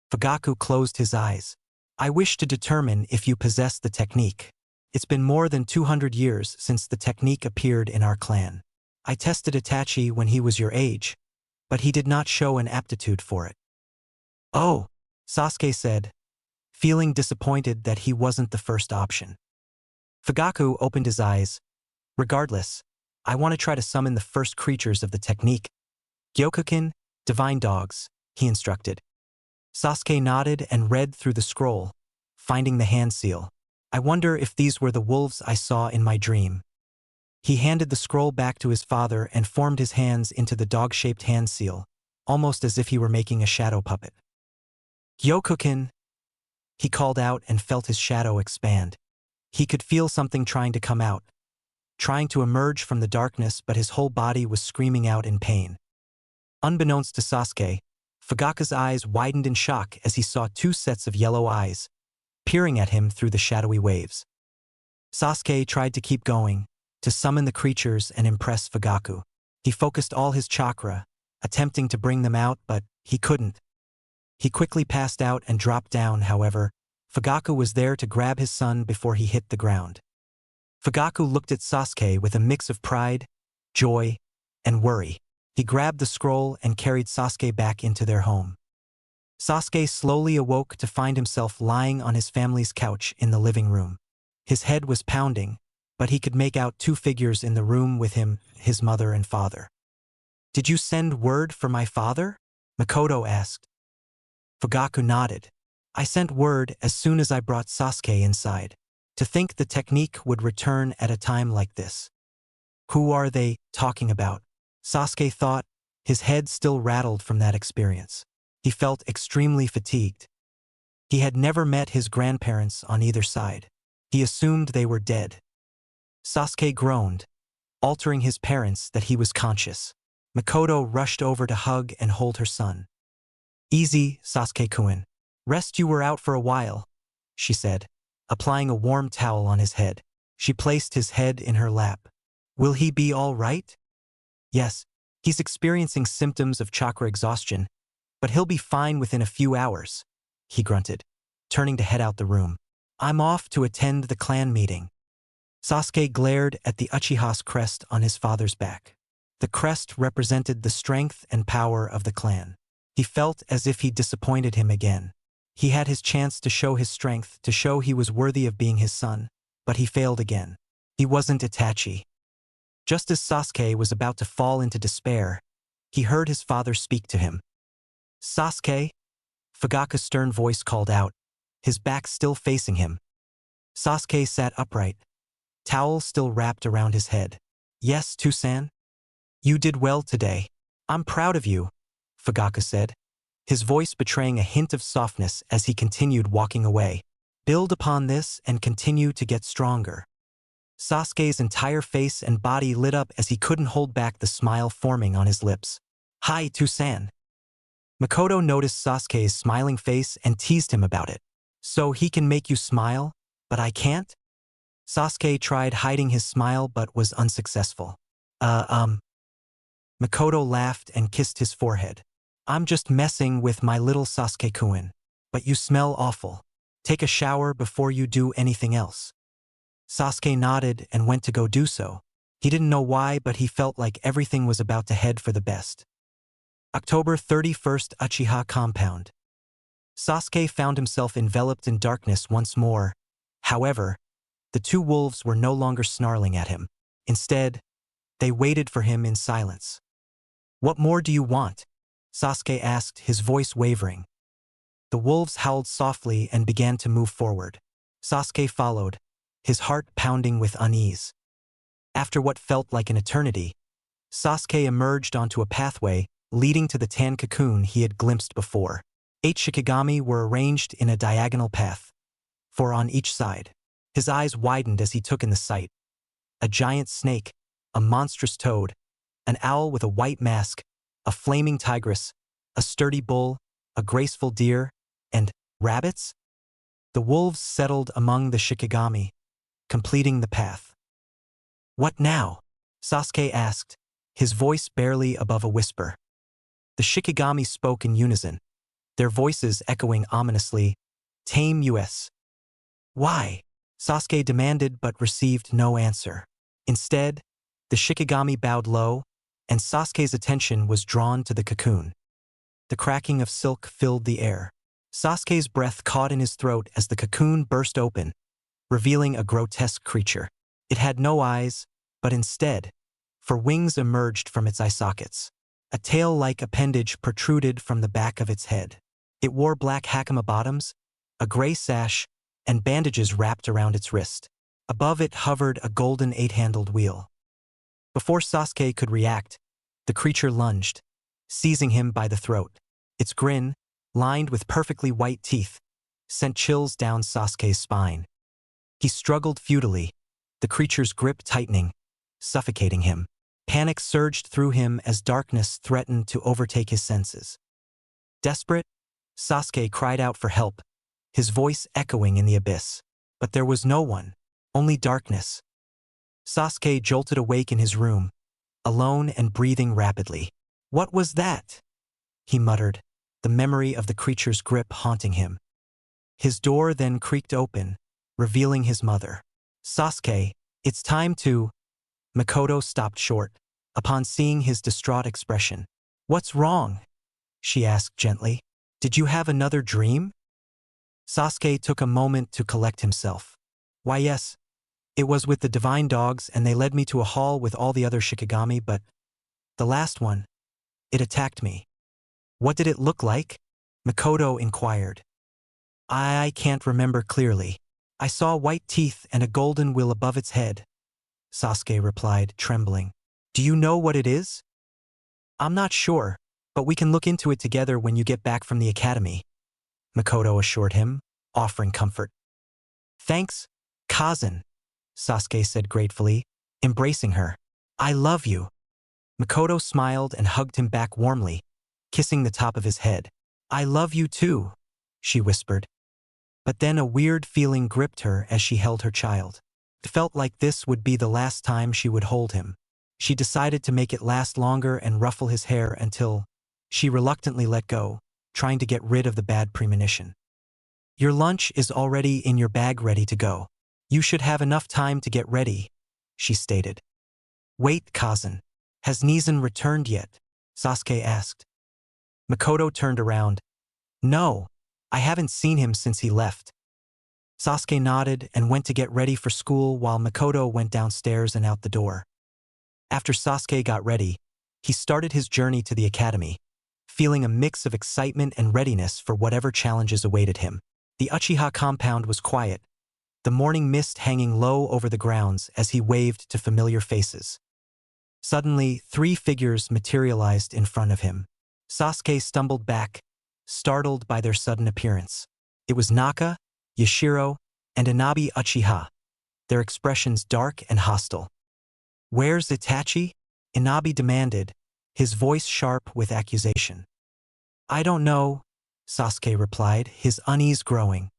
Fugaku closed his eyes. I wish to determine if you possess the technique. It's been more than 200 years since the technique appeared in our clan. I tested Itachi when he was your age, but he did not show an aptitude for it. Oh, Sasuke said, feeling disappointed that he wasn't the first option. Fugaku opened his eyes. Regardless, I want to try to summon the first creatures of the technique. Gyokukin, divine dogs, he instructed. Sasuke nodded and read through the scroll, finding the hand seal. I wonder if these were the wolves I saw in my dream. He handed the scroll back to his father and formed his hands into the dog-shaped hand seal, almost as if he were making a shadow puppet. "Gyokukin," he called out and felt his shadow expand. He could feel something trying to come out, trying to emerge from the darkness, but his whole body was screaming out in pain. Unbeknownst to Sasuke, Fugaku's eyes widened in shock as he saw two sets of yellow eyes, peering at him through the shadowy waves. Sasuke tried to keep going, to summon the creatures and impress Fugaku. He focused all his chakra, attempting to bring them out, but he couldn't. He quickly passed out and dropped down. However, Fugaku was there to grab his son before he hit the ground. Fugaku looked at Sasuke with a mix of pride, joy, and worry. He grabbed the scroll and carried Sasuke back into their home. Sasuke slowly awoke to find himself lying on his family's couch in the living room. His head was pounding, but he could make out two figures in the room with him, his mother and father. "Did you send word for my father?" Makoto asked. Fugaku nodded. "I sent word as soon as I brought Sasuke inside. To think the technique would return at a time like this. Who are they talking about?" Sasuke thought, his head still rattled from that experience. He felt extremely fatigued. He had never met his grandparents on either side. He assumed they were dead. Sasuke groaned, altering his parents that he was conscious. Makoto rushed over to hug and hold her son. "Easy, Sasuke-kun. Rest, you were out for a while," she said, applying a warm towel on his head. She placed his head in her lap. "Will he be all right?" "Yes, he's experiencing symptoms of chakra exhaustion, but he'll be fine within a few hours," he grunted, turning to head out the room. "I'm off to attend the clan meeting." Sasuke glared at the Uchiha's crest on his father's back. The crest represented the strength and power of the clan. He felt as if he'd disappointed him again. He had his chance to show his strength, to show he was worthy of being his son, but he failed again. He wasn't Itachi. Just as Sasuke was about to fall into despair, he heard his father speak to him. "Sasuke?" Fugaku's stern voice called out, his back still facing him. Sasuke sat upright, towel still wrapped around his head. "Yes, Tusan? You did well today. I'm proud of you," Fugaku said, his voice betraying a hint of softness as he continued walking away. "Build upon this and continue to get stronger." Sasuke's entire face and body lit up as he couldn't hold back the smile forming on his lips. "Hi, Tusan." Makoto noticed Sasuke's smiling face and teased him about it. "So he can make you smile, but I can't?" Sasuke tried hiding his smile but was unsuccessful. Makoto laughed and kissed his forehead. "I'm just messing with my little Sasuke-kun. But you smell awful. Take a shower before you do anything else." Sasuke nodded and went to go do so. He didn't know why, but he felt like everything was about to head for the best. October 31st, Uchiha Compound. Sasuke found himself enveloped in darkness once more. However, the two wolves were no longer snarling at him. Instead, they waited for him in silence. "What more do you want?" Sasuke asked, his voice wavering. The wolves howled softly and began to move forward. Sasuke followed, his heart pounding with unease. After what felt like an eternity, Sasuke emerged onto a pathway leading to the tan cocoon he had glimpsed before. 8 Shikigami were arranged in a diagonal path, 4 on each side. His eyes widened as he took in the sight. A giant snake, a monstrous toad, an owl with a white mask, a flaming tigress, a sturdy bull, a graceful deer, and rabbits? The wolves settled among the Shikigami, completing the path. "What now?" Sasuke asked, his voice barely above a whisper. The Shikigami spoke in unison, their voices echoing ominously, "Tame us." "Why?" Sasuke demanded but received no answer. Instead, the Shikigami bowed low, and Sasuke's attention was drawn to the cocoon. The cracking of silk filled the air. Sasuke's breath caught in his throat as the cocoon burst open, revealing a grotesque creature. It had no eyes, but instead, 4 wings emerged from its eye sockets. A tail-like appendage protruded from the back of its head. It wore black hakama bottoms, a gray sash, and bandages wrapped around its wrist. Above it hovered a golden 8-handled wheel. Before Sasuke could react, the creature lunged, seizing him by the throat. Its grin, lined with perfectly white teeth, sent chills down Sasuke's spine. He struggled futilely, the creature's grip tightening, suffocating him. Panic surged through him as darkness threatened to overtake his senses. Desperate, Sasuke cried out for help, his voice echoing in the abyss. But there was no one, only darkness. Sasuke jolted awake in his room, alone and breathing rapidly. "What was that?" he muttered, the memory of the creature's grip haunting him. His door then creaked open, revealing his mother. "Sasuke, it's time to—" Makoto stopped short, upon seeing his distraught expression. "What's wrong?" she asked gently. "Did you have another dream?" Sasuke took a moment to collect himself. "Why yes, it was with the divine dogs and they led me to a hall with all the other Shikigami, but the last one, it attacked me." "What did it look like?" Makoto inquired. I can't remember clearly. I saw white teeth and a golden will above its head," Sasuke replied, trembling. "Do you know what it is?" "I'm not sure, but we can look into it together when you get back from the academy," Makoto assured him, offering comfort. "Thanks, cousin," Sasuke said gratefully, embracing her. "I love you." Makoto smiled and hugged him back warmly, kissing the top of his head. "I love you too," she whispered. But then a weird feeling gripped her as she held her child. It felt like this would be the last time she would hold him. She decided to make it last longer and ruffle his hair until she reluctantly let go, trying to get rid of the bad premonition. "Your lunch is already in your bag ready to go. You should have enough time to get ready," she stated. "Wait, cousin. Has Nizan returned yet?" Sasuke asked. Makoto turned around. "No, I haven't seen him since he left." Sasuke nodded and went to get ready for school while Makoto went downstairs and out the door. After Sasuke got ready, he started his journey to the academy, feeling a mix of excitement and readiness for whatever challenges awaited him. The Uchiha compound was quiet, the morning mist hanging low over the grounds as he waved to familiar faces. Suddenly, 3 figures materialized in front of him. Sasuke stumbled back, startled by their sudden appearance. It was Naka, Yashiro, and Inabi Uchiha, their expressions dark and hostile. "Where's Itachi?" Inabi demanded, his voice sharp with accusation. "I don't know," Sasuke replied, his unease growing.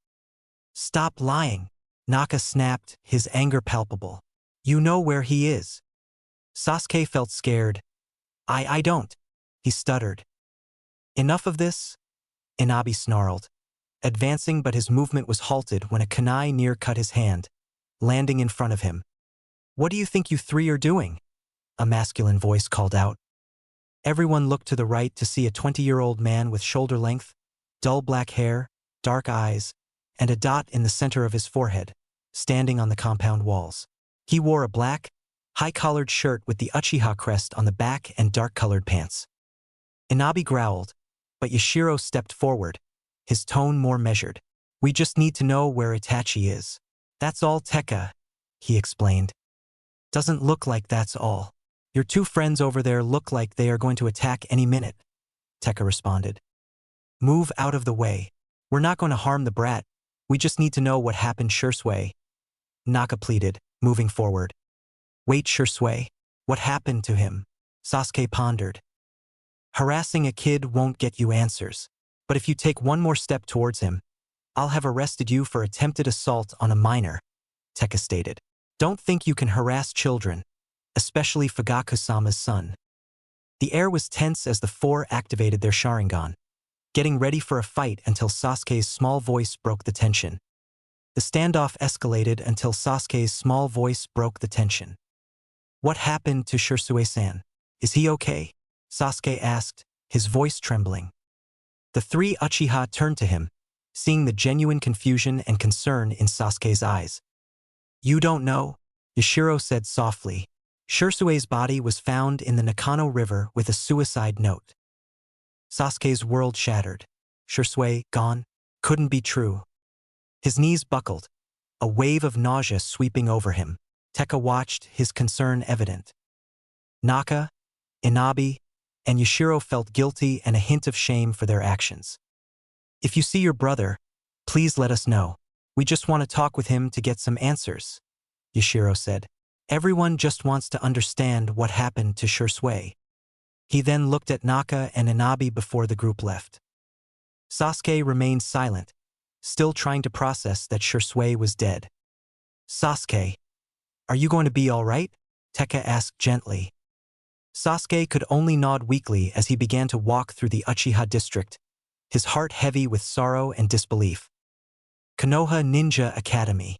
"Stop lying," Naka snapped, his anger palpable. "You know where he is." Sasuke felt scared. I don't," he stuttered. "Enough of this?" Inabi snarled, advancing, but his movement was halted when a kunai near cut his hand, landing in front of him. "What do you think you 3 are doing?" a masculine voice called out. Everyone looked to the right to see a 20-year-old man with shoulder-length, dull black hair, dark eyes, and a dot in the center of his forehead, standing on the compound walls. He wore a black, high-collared shirt with the Uchiha crest on the back and dark-colored pants. Inabi growled, but Yashiro stepped forward, his tone more measured. "We just need to know where Itachi is. That's all, Tekka," he explained. "Doesn't look like that's all. Your 2 friends over there look like they are going to attack any minute," Tekka responded. "Move out of the way. We're not going to harm the brat. We just need to know what happened." Shisui, Naka pleaded, moving forward. "Wait, Shisui, what happened to him?" Sasuke pondered. "Harassing a kid won't get you answers, but if you take one more step towards him, I'll have arrested you for attempted assault on a minor," Tekka stated. "Don't think you can harass children, especially Fugaku-sama's son." The air was tense as the 4 activated their Sharingan, getting ready for a fight until Sasuke's small voice broke the tension. The standoff escalated until Sasuke's small voice broke the tension. "What happened to Shisui-san? Is he okay?" Sasuke asked, his voice trembling. The 3 Uchiha turned to him, seeing the genuine confusion and concern in Sasuke's eyes. "You don't know?" Yashiro said softly. "Shisui's body was found in the Nakano River with a suicide note." Sasuke's world shattered. Shisui, gone? Couldn't be true. His knees buckled, a wave of nausea sweeping over him. Tekka watched, his concern evident. Naka, Inabi, and Yashiro felt guilty and a hint of shame for their actions. If you see your brother, please let us know. We just want to talk with him to get some answers, Yashiro said. Everyone just wants to understand what happened to Shisui. He then looked at Naka and Inabi before the group left. Sasuke remained silent, still trying to process that Shisui was dead. Sasuke, are you going to be all right? Tekka asked gently. Sasuke could only nod weakly as he began to walk through the Uchiha district, his heart heavy with sorrow and disbelief. Konoha Ninja Academy.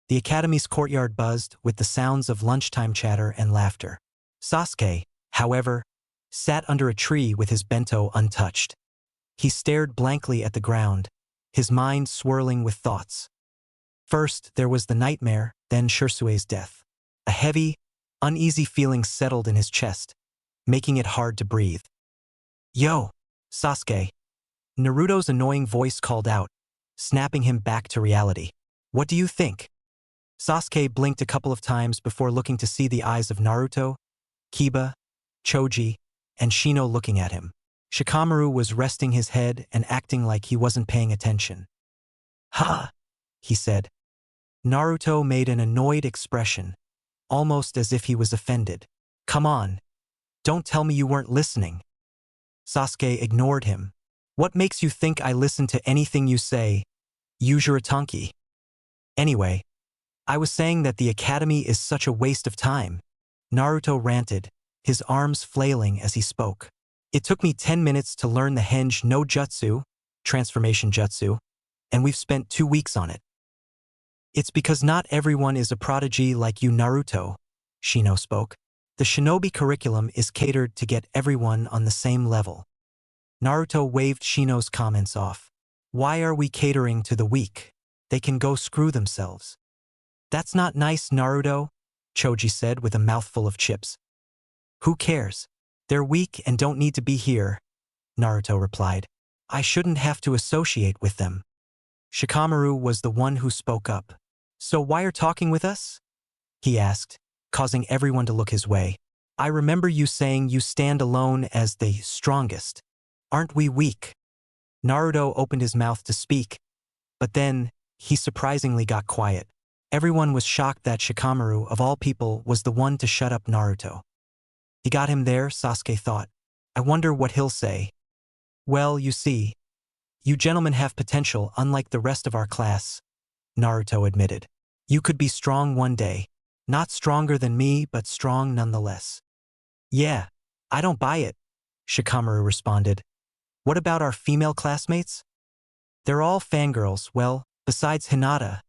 The academy's courtyard buzzed with the sounds of lunchtime chatter and laughter. Sasuke, however, sat under a tree with his bento untouched. He stared blankly at the ground, his mind swirling with thoughts. First, there was the nightmare, then Shisui's death. A heavy, uneasy feeling settled in his chest, making it hard to breathe. Yo, Sasuke. Naruto's annoying voice called out, snapping him back to reality. What do you think? Sasuke blinked a couple of times before looking to see the eyes of Naruto, Kiba, Choji, and Shino looking at him. Shikamaru was resting his head and acting like he wasn't paying attention. Ha! He said. Naruto made an annoyed expression, almost as if he was offended. Come on. Don't tell me you weren't listening. Sasuke ignored him. What makes you think I listen to anything you say? Use your Itanki. Anyway, I was saying that the academy is such a waste of time. Naruto ranted, his arms flailing as he spoke. It took me 10 minutes to learn the Henge no Jutsu, transformation jutsu, and we've spent 2 weeks on it. It's because not everyone is a prodigy like you, Naruto, Shino spoke. The shinobi curriculum is catered to get everyone on the same level. Naruto waved Shino's comments off. Why are we catering to the weak? They can go screw themselves. That's not nice, Naruto, Choji said with a mouthful of chips. Who cares? They're weak and don't need to be here, Naruto replied. I shouldn't have to associate with them. Shikamaru was the one who spoke up. So why are talking with us? He asked, causing everyone to look his way. I remember you saying you stand alone as the strongest. Aren't we weak? Naruto opened his mouth to speak, but then he surprisingly got quiet. Everyone was shocked that Shikamaru, of all people, was the one to shut up Naruto. He got him there, Sasuke thought. I wonder what he'll say. Well, you see, you gentlemen have potential unlike the rest of our class, Naruto admitted. You could be strong one day. Not stronger than me, but strong nonetheless. Yeah, I don't buy it, Shikamaru responded. What about our female classmates? They're all fangirls, well, besides Hinata,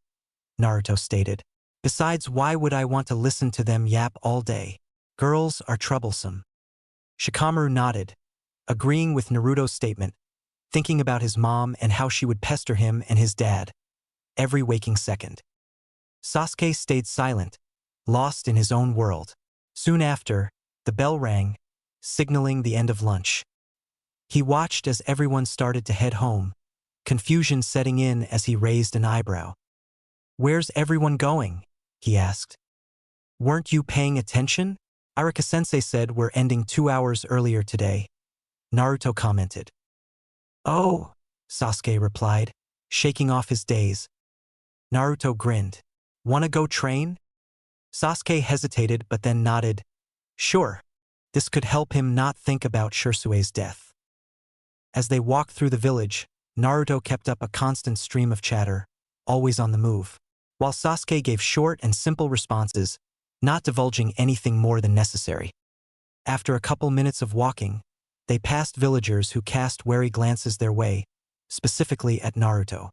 Naruto stated. Besides, why would I want to listen to them yap all day? Girls are troublesome. Shikamaru nodded, agreeing with Naruto's statement, thinking about his mom and how she would pester him and his dad every waking second. Sasuke stayed silent, lost in his own world. Soon after, the bell rang, signaling the end of lunch. He watched as everyone started to head home, confusion setting in as he raised an eyebrow. Where's everyone going? He asked. Weren't you paying attention? Araka-sensei said we're ending 2 hours earlier today, Naruto commented. Oh, Sasuke replied, shaking off his daze. Naruto grinned. Wanna go train? Sasuke hesitated but then nodded. Sure, this could help him not think about Shisui's death. As they walked through the village, Naruto kept up a constant stream of chatter, always on the move, while Sasuke gave short and simple responses, not divulging anything more than necessary. After a couple minutes of walking, they passed villagers who cast wary glances their way, specifically at Naruto.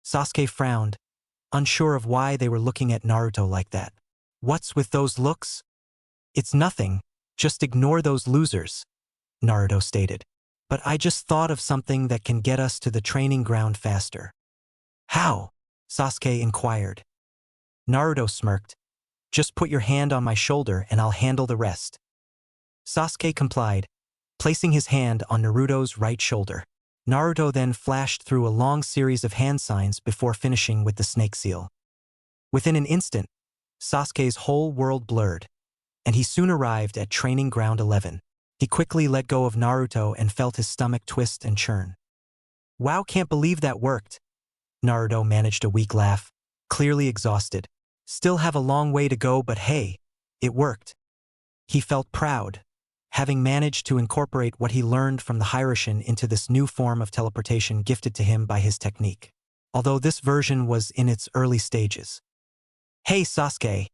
Sasuke frowned, unsure of why they were looking at Naruto like that. What's with those looks? It's nothing, just ignore those losers, Naruto stated. But I just thought of something that can get us to the training ground faster. How? Sasuke inquired. Naruto smirked. Just put your hand on my shoulder and I'll handle the rest. Sasuke complied, placing his hand on Naruto's right shoulder. Naruto then flashed through a long series of hand signs before finishing with the snake seal. Within an instant, Sasuke's whole world blurred. and he soon arrived at training ground 11. He quickly let go of Naruto and felt his stomach twist and churn. "Wow, can't believe that worked." Naruto managed a weak laugh, clearly exhausted. "Still have a long way to go, but hey, it worked." He felt proud, having managed to incorporate what he learned from the Hiraishin into this new form of teleportation gifted to him by his technique. Although this version was in its early stages. "Hey, Sasuke."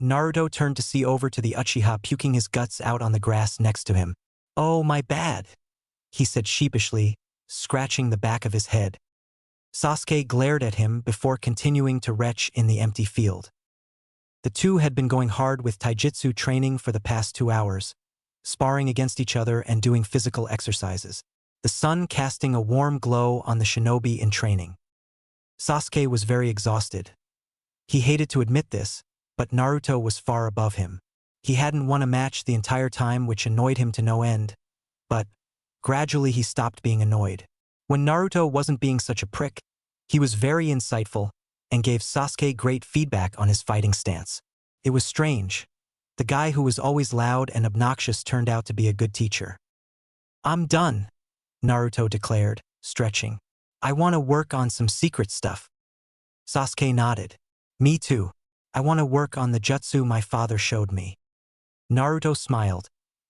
Naruto turned to see over to the Uchiha puking his guts out on the grass next to him. "Oh, my bad," he said sheepishly, scratching the back of his head. Sasuke glared at him before continuing to retch in the empty field. The two had been going hard with taijutsu training for the past 2 hours, sparring against each other and doing physical exercises, the sun casting a warm glow on the shinobi in training. Sasuke was very exhausted. He hated to admit this, but Naruto was far above him. He hadn't won a match the entire time, which annoyed him to no end, but gradually he stopped being annoyed. When Naruto wasn't being such a prick, he was very insightful and gave Sasuke great feedback on his fighting stance. It was strange. The guy who was always loud and obnoxious turned out to be a good teacher. "I'm done," Naruto declared, stretching. "I want to work on some secret stuff." Sasuke nodded. "Me too. I want to work on the jutsu my father showed me." Naruto smiled.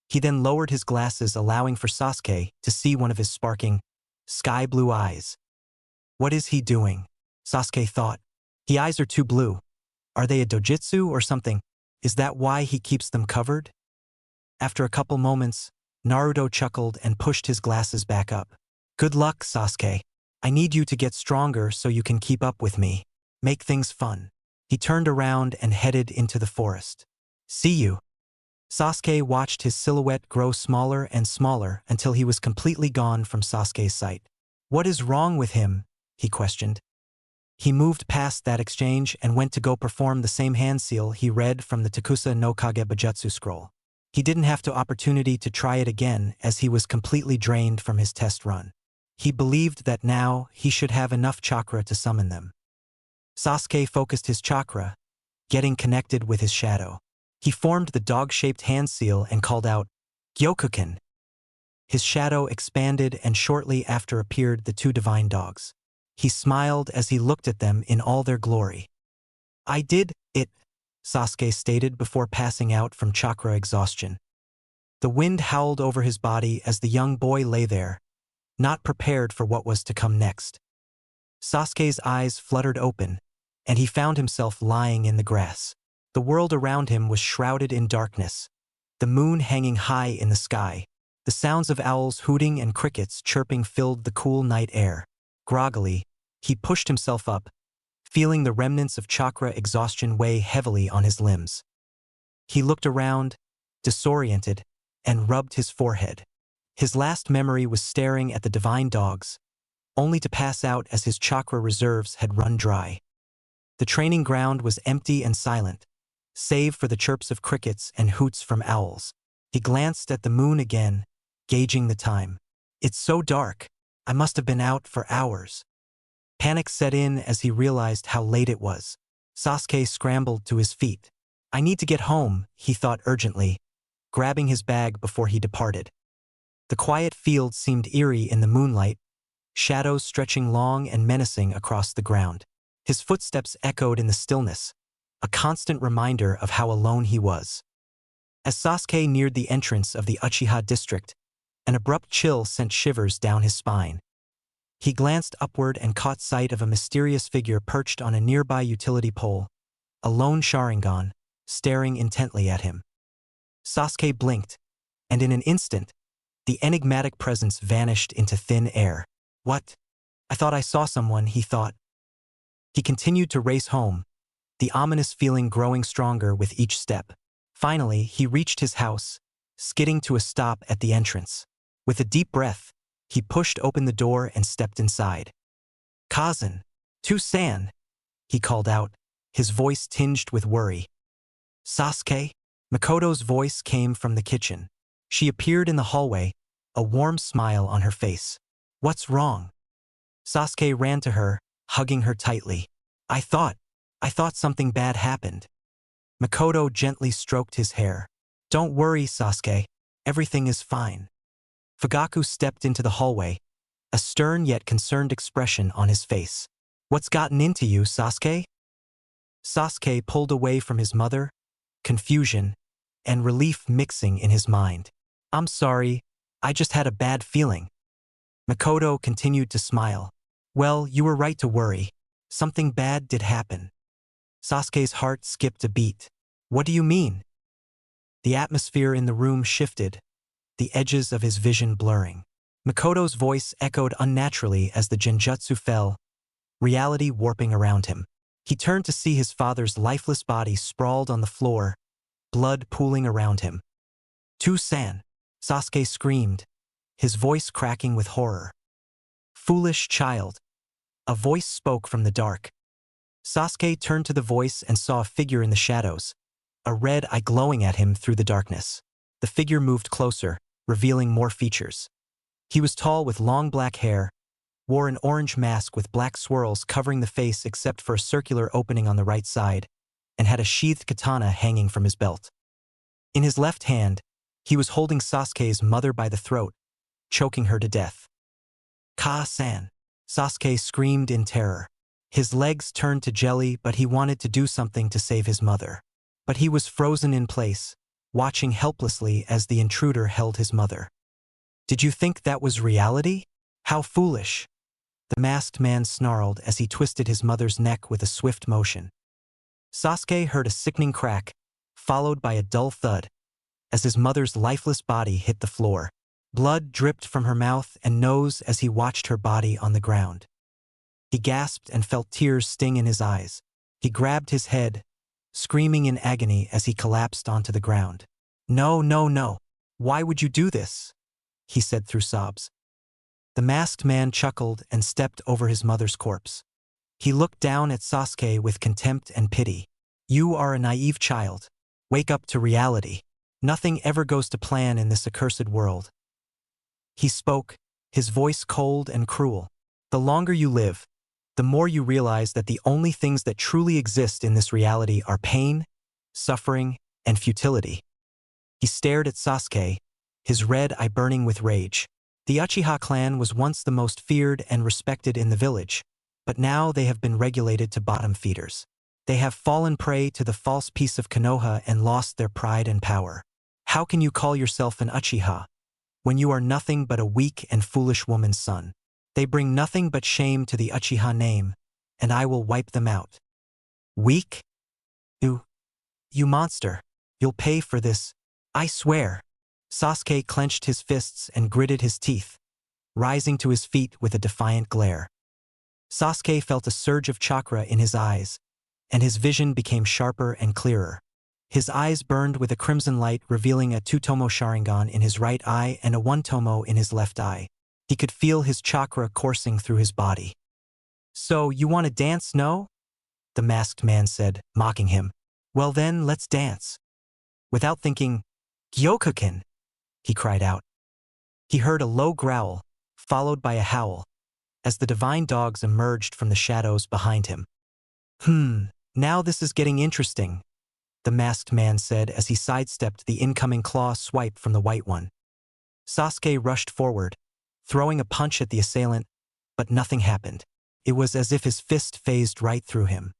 He then lowered his glasses, allowing for Sasuke to see one of his sparking, sky-blue eyes. What is he doing? Sasuke thought. The eyes are too blue. Are they a dojutsu or something? Is that why he keeps them covered? After a couple moments, Naruto chuckled and pushed his glasses back up. "Good luck, Sasuke. I need you to get stronger so you can keep up with me. Make things fun." He turned around and headed into the forest. "See you." Sasuke watched his silhouette grow smaller and smaller until he was completely gone from Sasuke's sight. "What is wrong with him?" he questioned. He moved past that exchange and went to go perform the same hand seal he read from the Takusa no Kage Bujutsu scroll. He didn't have the opportunity to try it again as he was completely drained from his test run. He believed that now he should have enough chakra to summon them. Sasuke focused his chakra, getting connected with his shadow. He formed the dog-shaped hand seal and called out, "Gyokuken." His shadow expanded and shortly after appeared the 2 divine dogs. He smiled as he looked at them in all their glory. "I did it," Sasuke stated before passing out from chakra exhaustion. The wind howled over his body as the young boy lay there, not prepared for what was to come next. Sasuke's eyes fluttered open, and he found himself lying in the grass. The world around him was shrouded in darkness, the moon hanging high in the sky. The sounds of owls hooting and crickets chirping filled the cool night air. Groggily, he pushed himself up, feeling the remnants of chakra exhaustion weigh heavily on his limbs. He looked around, disoriented, and rubbed his forehead. His last memory was staring at the divine dogs, only to pass out as his chakra reserves had run dry. The training ground was empty and silent, save for the chirps of crickets and hoots from owls. He glanced at the moon again, gauging the time. "It's so dark. I must have been out for hours." Panic set in as he realized how late it was. Sasuke scrambled to his feet. "I need to get home," he thought urgently, grabbing his bag before he departed. The quiet field seemed eerie in the moonlight, shadows stretching long and menacing across the ground. His footsteps echoed in the stillness, a constant reminder of how alone he was. As Sasuke neared the entrance of the Uchiha district, an abrupt chill sent shivers down his spine. He glanced upward and caught sight of a mysterious figure perched on a nearby utility pole, a lone Sharingan, staring intently at him. Sasuke blinked, and in an instant, the enigmatic presence vanished into thin air. "What? I thought I saw someone," he thought. He continued to race home, the ominous feeling growing stronger with each step. Finally, he reached his house, skidding to a stop at the entrance. With a deep breath, he pushed open the door and stepped inside. "Kazan, to-san," he called out, his voice tinged with worry. "Sasuke?" Makoto's voice came from the kitchen. She appeared in the hallway, a warm smile on her face. "What's wrong?" Sasuke ran to her, hugging her tightly. I thought something bad happened." Makoto gently stroked his hair. Don't worry, Sasuke. Everything is fine. Fugaku stepped into the hallway, a stern yet concerned expression on his face. What's gotten into you, Sasuke? Sasuke pulled away from his mother, confusion and relief mixing in his mind. I'm sorry, I just had a bad feeling. Makoto continued to smile. Well, you were right to worry. Something bad did happen. Sasuke's heart skipped a beat. What do you mean? The atmosphere in the room shifted, the edges of his vision blurring. Makoto's voice echoed unnaturally as the genjutsu fell, reality warping around him. He turned to see his father's lifeless body sprawled on the floor, blood pooling around him. "To-san!" Sasuke screamed, his voice cracking with horror. "Foolish child." A voice spoke from the dark. Sasuke turned to the voice and saw a figure in the shadows, a red eye glowing at him through the darkness. The figure moved closer, revealing more features. He was tall with long black hair, wore an orange mask with black swirls covering the face except for a circular opening on the right side, and had a sheathed katana hanging from his belt. In his left hand, he was holding Sasuke's mother by the throat, choking her to death. "Ka-san!" Sasuke screamed in terror. His legs turned to jelly, but he wanted to do something to save his mother. But he was frozen in place, watching helplessly as the intruder held his mother. "Did you think that was reality? How foolish!" The masked man snarled as he twisted his mother's neck with a swift motion. Sasuke heard a sickening crack, followed by a dull thud, as his mother's lifeless body hit the floor. Blood dripped from her mouth and nose as he watched her body on the ground. He gasped and felt tears sting in his eyes. He grabbed his head, screaming in agony as he collapsed onto the ground. "No, no, no. Why would you do this?" he said through sobs. The masked man chuckled and stepped over his mother's corpse. He looked down at Sasuke with contempt and pity. "You are a naive child. Wake up to reality. Nothing ever goes to plan in this accursed world." He spoke, his voice cold and cruel. "The longer you live, the more you realize that the only things that truly exist in this reality are pain, suffering, and futility." He stared at Sasuke, his red eye burning with rage. The Uchiha clan was once the most feared and respected in the village, but now they have been regulated to bottom feeders. They have fallen prey to the false peace of Konoha and lost their pride and power. How can you call yourself an Uchiha when you are nothing but a weak and foolish woman's son? They bring nothing but shame to the Uchiha name, and I will wipe them out. Weak? You monster. You'll pay for this. I swear. Sasuke clenched his fists and gritted his teeth, rising to his feet with a defiant glare. Sasuke felt a surge of chakra in his eyes, and his vision became sharper and clearer. His eyes burned with a crimson light, revealing a 2-tomo Sharingan in his right eye and a 1-tomo in his left eye. He could feel his chakra coursing through his body. "So, you want to dance, no?" the masked man said, mocking him. "Well then, let's dance." Without thinking, "Gyokuken!" he cried out. He heard a low growl, followed by a howl, as the divine dogs emerged from the shadows behind him. Now this is getting interesting," the masked man said as he sidestepped the incoming claw swipe from the white one. Sasuke rushed forward, throwing a punch at the assailant, but nothing happened. It was as if his fist phased right through him.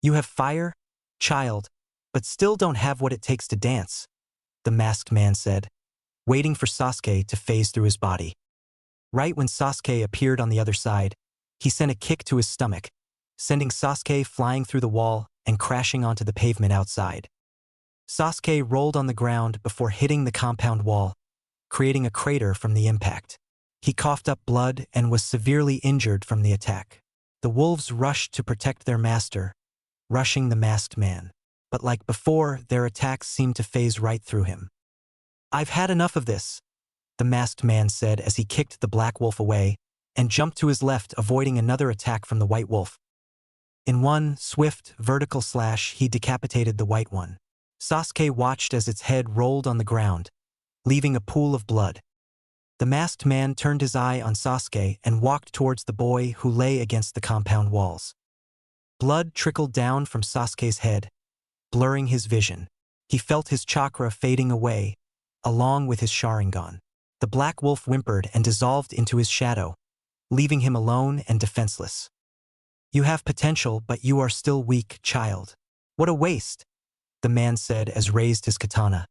"You have fire, child, but still don't have what it takes to dance," the masked man said, waiting for Sasuke to phase through his body. Right when Sasuke appeared on the other side, he sent a kick to his stomach, sending Sasuke flying through the wall and crashing onto the pavement outside. Sasuke rolled on the ground before hitting the compound wall, creating a crater from the impact. He coughed up blood and was severely injured from the attack. The wolves rushed to protect their master, rushing the masked man. But like before, their attacks seemed to phase right through him. "I've had enough of this," the masked man said as he kicked the black wolf away and jumped to his left, avoiding another attack from the white wolf. In one swift, vertical slash, he decapitated the white one. Sasuke watched as its head rolled on the ground, leaving a pool of blood. The masked man turned his eye on Sasuke and walked towards the boy who lay against the compound walls. Blood trickled down from Sasuke's head, blurring his vision. He felt his chakra fading away, along with his Sharingan. The black wolf whimpered and dissolved into his shadow, leaving him alone and defenseless. "You have potential, but you are still weak, child." "What a waste," the man said as raised his katana,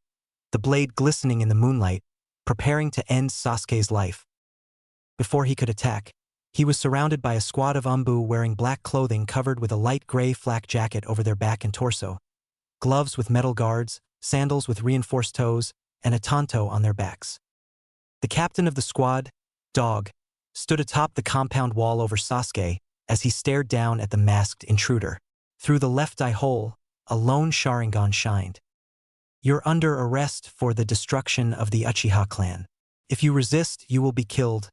the blade glistening in the moonlight, preparing to end Sasuke's life. Before he could attack, he was surrounded by a squad of Umbu wearing black clothing covered with a light gray flak jacket over their back and torso, gloves with metal guards, sandals with reinforced toes, and a tanto on their backs. The captain of the squad, Dog, stood atop the compound wall over Sasuke as he stared down at the masked intruder. Through the left eye hole, a lone Sharingan shined. "You're under arrest for the destruction of the Uchiha clan. If you resist, you will be killed,"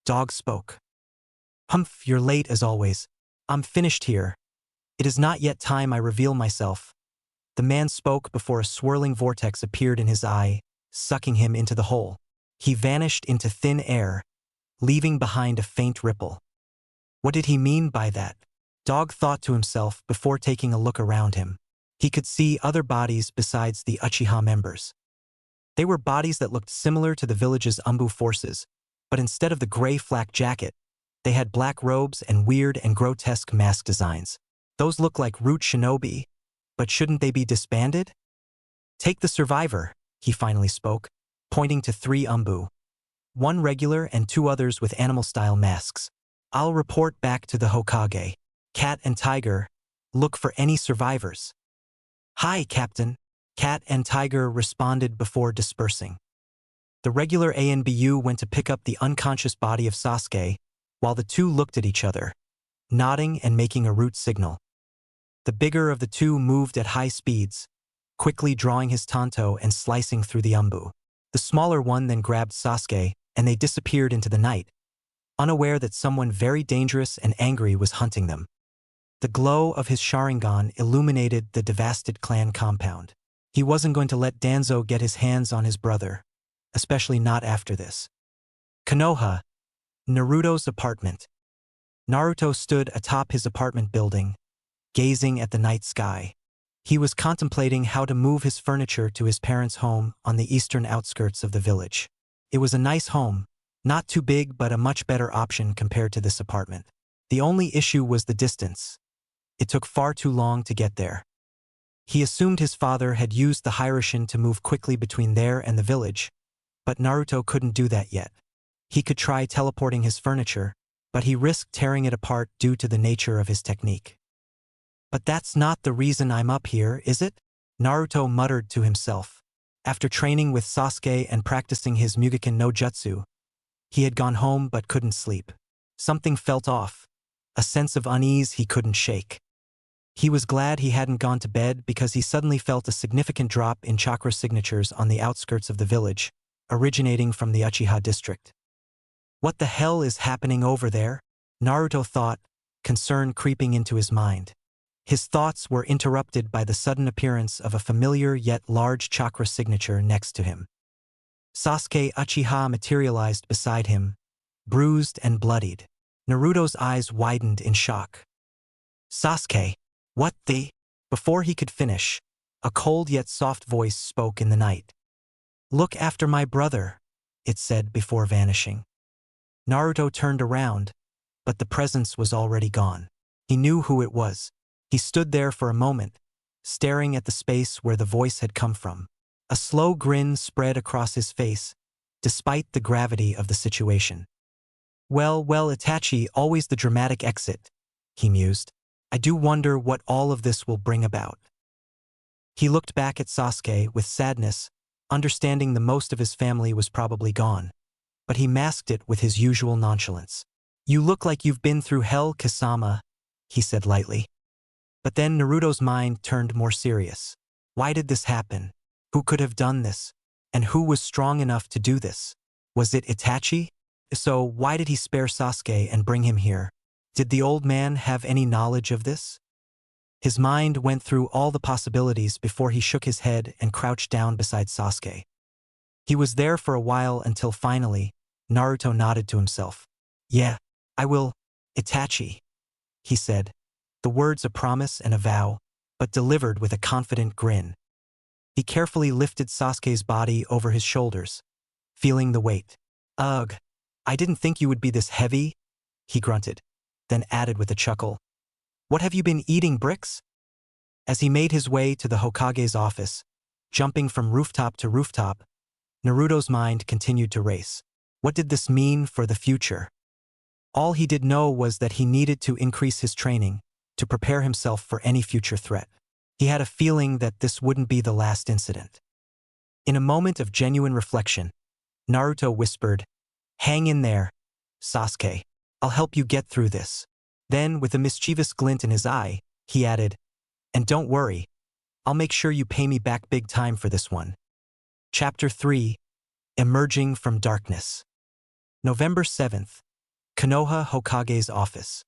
Dog spoke. "Humph, you're late as always. I'm finished here. It is not yet time I reveal myself." The man spoke before a swirling vortex appeared in his eye, sucking him into the hole. He vanished into thin air, leaving behind a faint ripple. What did he mean by that? Dog thought to himself before taking a look around him. He could see other bodies besides the Uchiha members. They were bodies that looked similar to the village's Umbu forces, but instead of the gray flak jacket, they had black robes and weird and grotesque mask designs. Those look like root shinobi, but shouldn't they be disbanded? "Take the survivor," he finally spoke, pointing to 3 Umbu. 1 regular and 2 others with animal-style masks. "I'll report back to the Hokage. Cat and Tiger, look for any survivors." "Hi, Captain," Cat and Tiger responded before dispersing. The regular ANBU went to pick up the unconscious body of Sasuke, while the 2 looked at each other, nodding and making a root signal. The bigger of the 2 moved at high speeds, quickly drawing his tanto and slicing through the Umbu. The smaller one then grabbed Sasuke, and they disappeared into the night, unaware that someone very dangerous and angry was hunting them. The glow of his Sharingan illuminated the devastated clan compound. He wasn't going to let Danzo get his hands on his brother, especially not after this. Konoha, Naruto's apartment. Naruto stood atop his apartment building, gazing at the night sky. He was contemplating how to move his furniture to his parents' home on the eastern outskirts of the village. It was a nice home, not too big but a much better option compared to this apartment. The only issue was the distance. It took far too long to get there. He assumed his father had used the Hyrule to move quickly between there and the village, but Naruto couldn't do that yet. He could try teleporting his furniture, but he risked tearing it apart due to the nature of his technique. "But that's not the reason I'm up here, is it?" Naruto muttered to himself. After training with Sasuke and practicing his Mugiken no Jutsu, he had gone home but couldn't sleep. Something felt off, a sense of unease he couldn't shake. He was glad he hadn't gone to bed because he suddenly felt a significant drop in chakra signatures on the outskirts of the village, originating from the Uchiha district. What the hell is happening over there? Naruto thought, concern creeping into his mind. His thoughts were interrupted by the sudden appearance of a familiar yet large chakra signature next to him. Sasuke Uchiha materialized beside him, bruised and bloodied. Naruto's eyes widened in shock. "Sasuke, what the?" Before he could finish, a cold yet soft voice spoke in the night. "Look after my brother," it said before vanishing. Naruto turned around, but the presence was already gone. He knew who it was. He stood there for a moment, staring at the space where the voice had come from. A slow grin spread across his face, despite the gravity of the situation. Well, Itachi, always the dramatic exit," he mused. "I do wonder what all of this will bring about." He looked back at Sasuke with sadness, understanding the most of his family was probably gone, but he masked it with his usual nonchalance. "You look like you've been through hell, Kasama," he said lightly. But then Naruto's mind turned more serious. Why did this happen? Who could have done this? And who was strong enough to do this? Was it Itachi? So why did he spare Sasuke and bring him here? Did the old man have any knowledge of this? His mind went through all the possibilities before he shook his head and crouched down beside Sasuke. He was there for a while until finally, Naruto nodded to himself. "Yeah, I will, Itachi," he said, the words a promise and a vow, but delivered with a confident grin. He carefully lifted Sasuke's body over his shoulders, feeling the weight. "Ugh, I didn't think you would be this heavy," he grunted, then added with a chuckle. "What have you been eating, bricks?" As he made his way to the Hokage's office, jumping from rooftop to rooftop, Naruto's mind continued to race. What did this mean for the future? All he did know was that he needed to increase his training to prepare himself for any future threat. He had a feeling that this wouldn't be the last incident. In a moment of genuine reflection, Naruto whispered, "Hang in there, Sasuke. I'll help you get through this." Then, with a mischievous glint in his eye, he added, "And don't worry, I'll make sure you pay me back big time for this one." Chapter 3: Emerging from Darkness. November 7th, Konoha Hokage's office.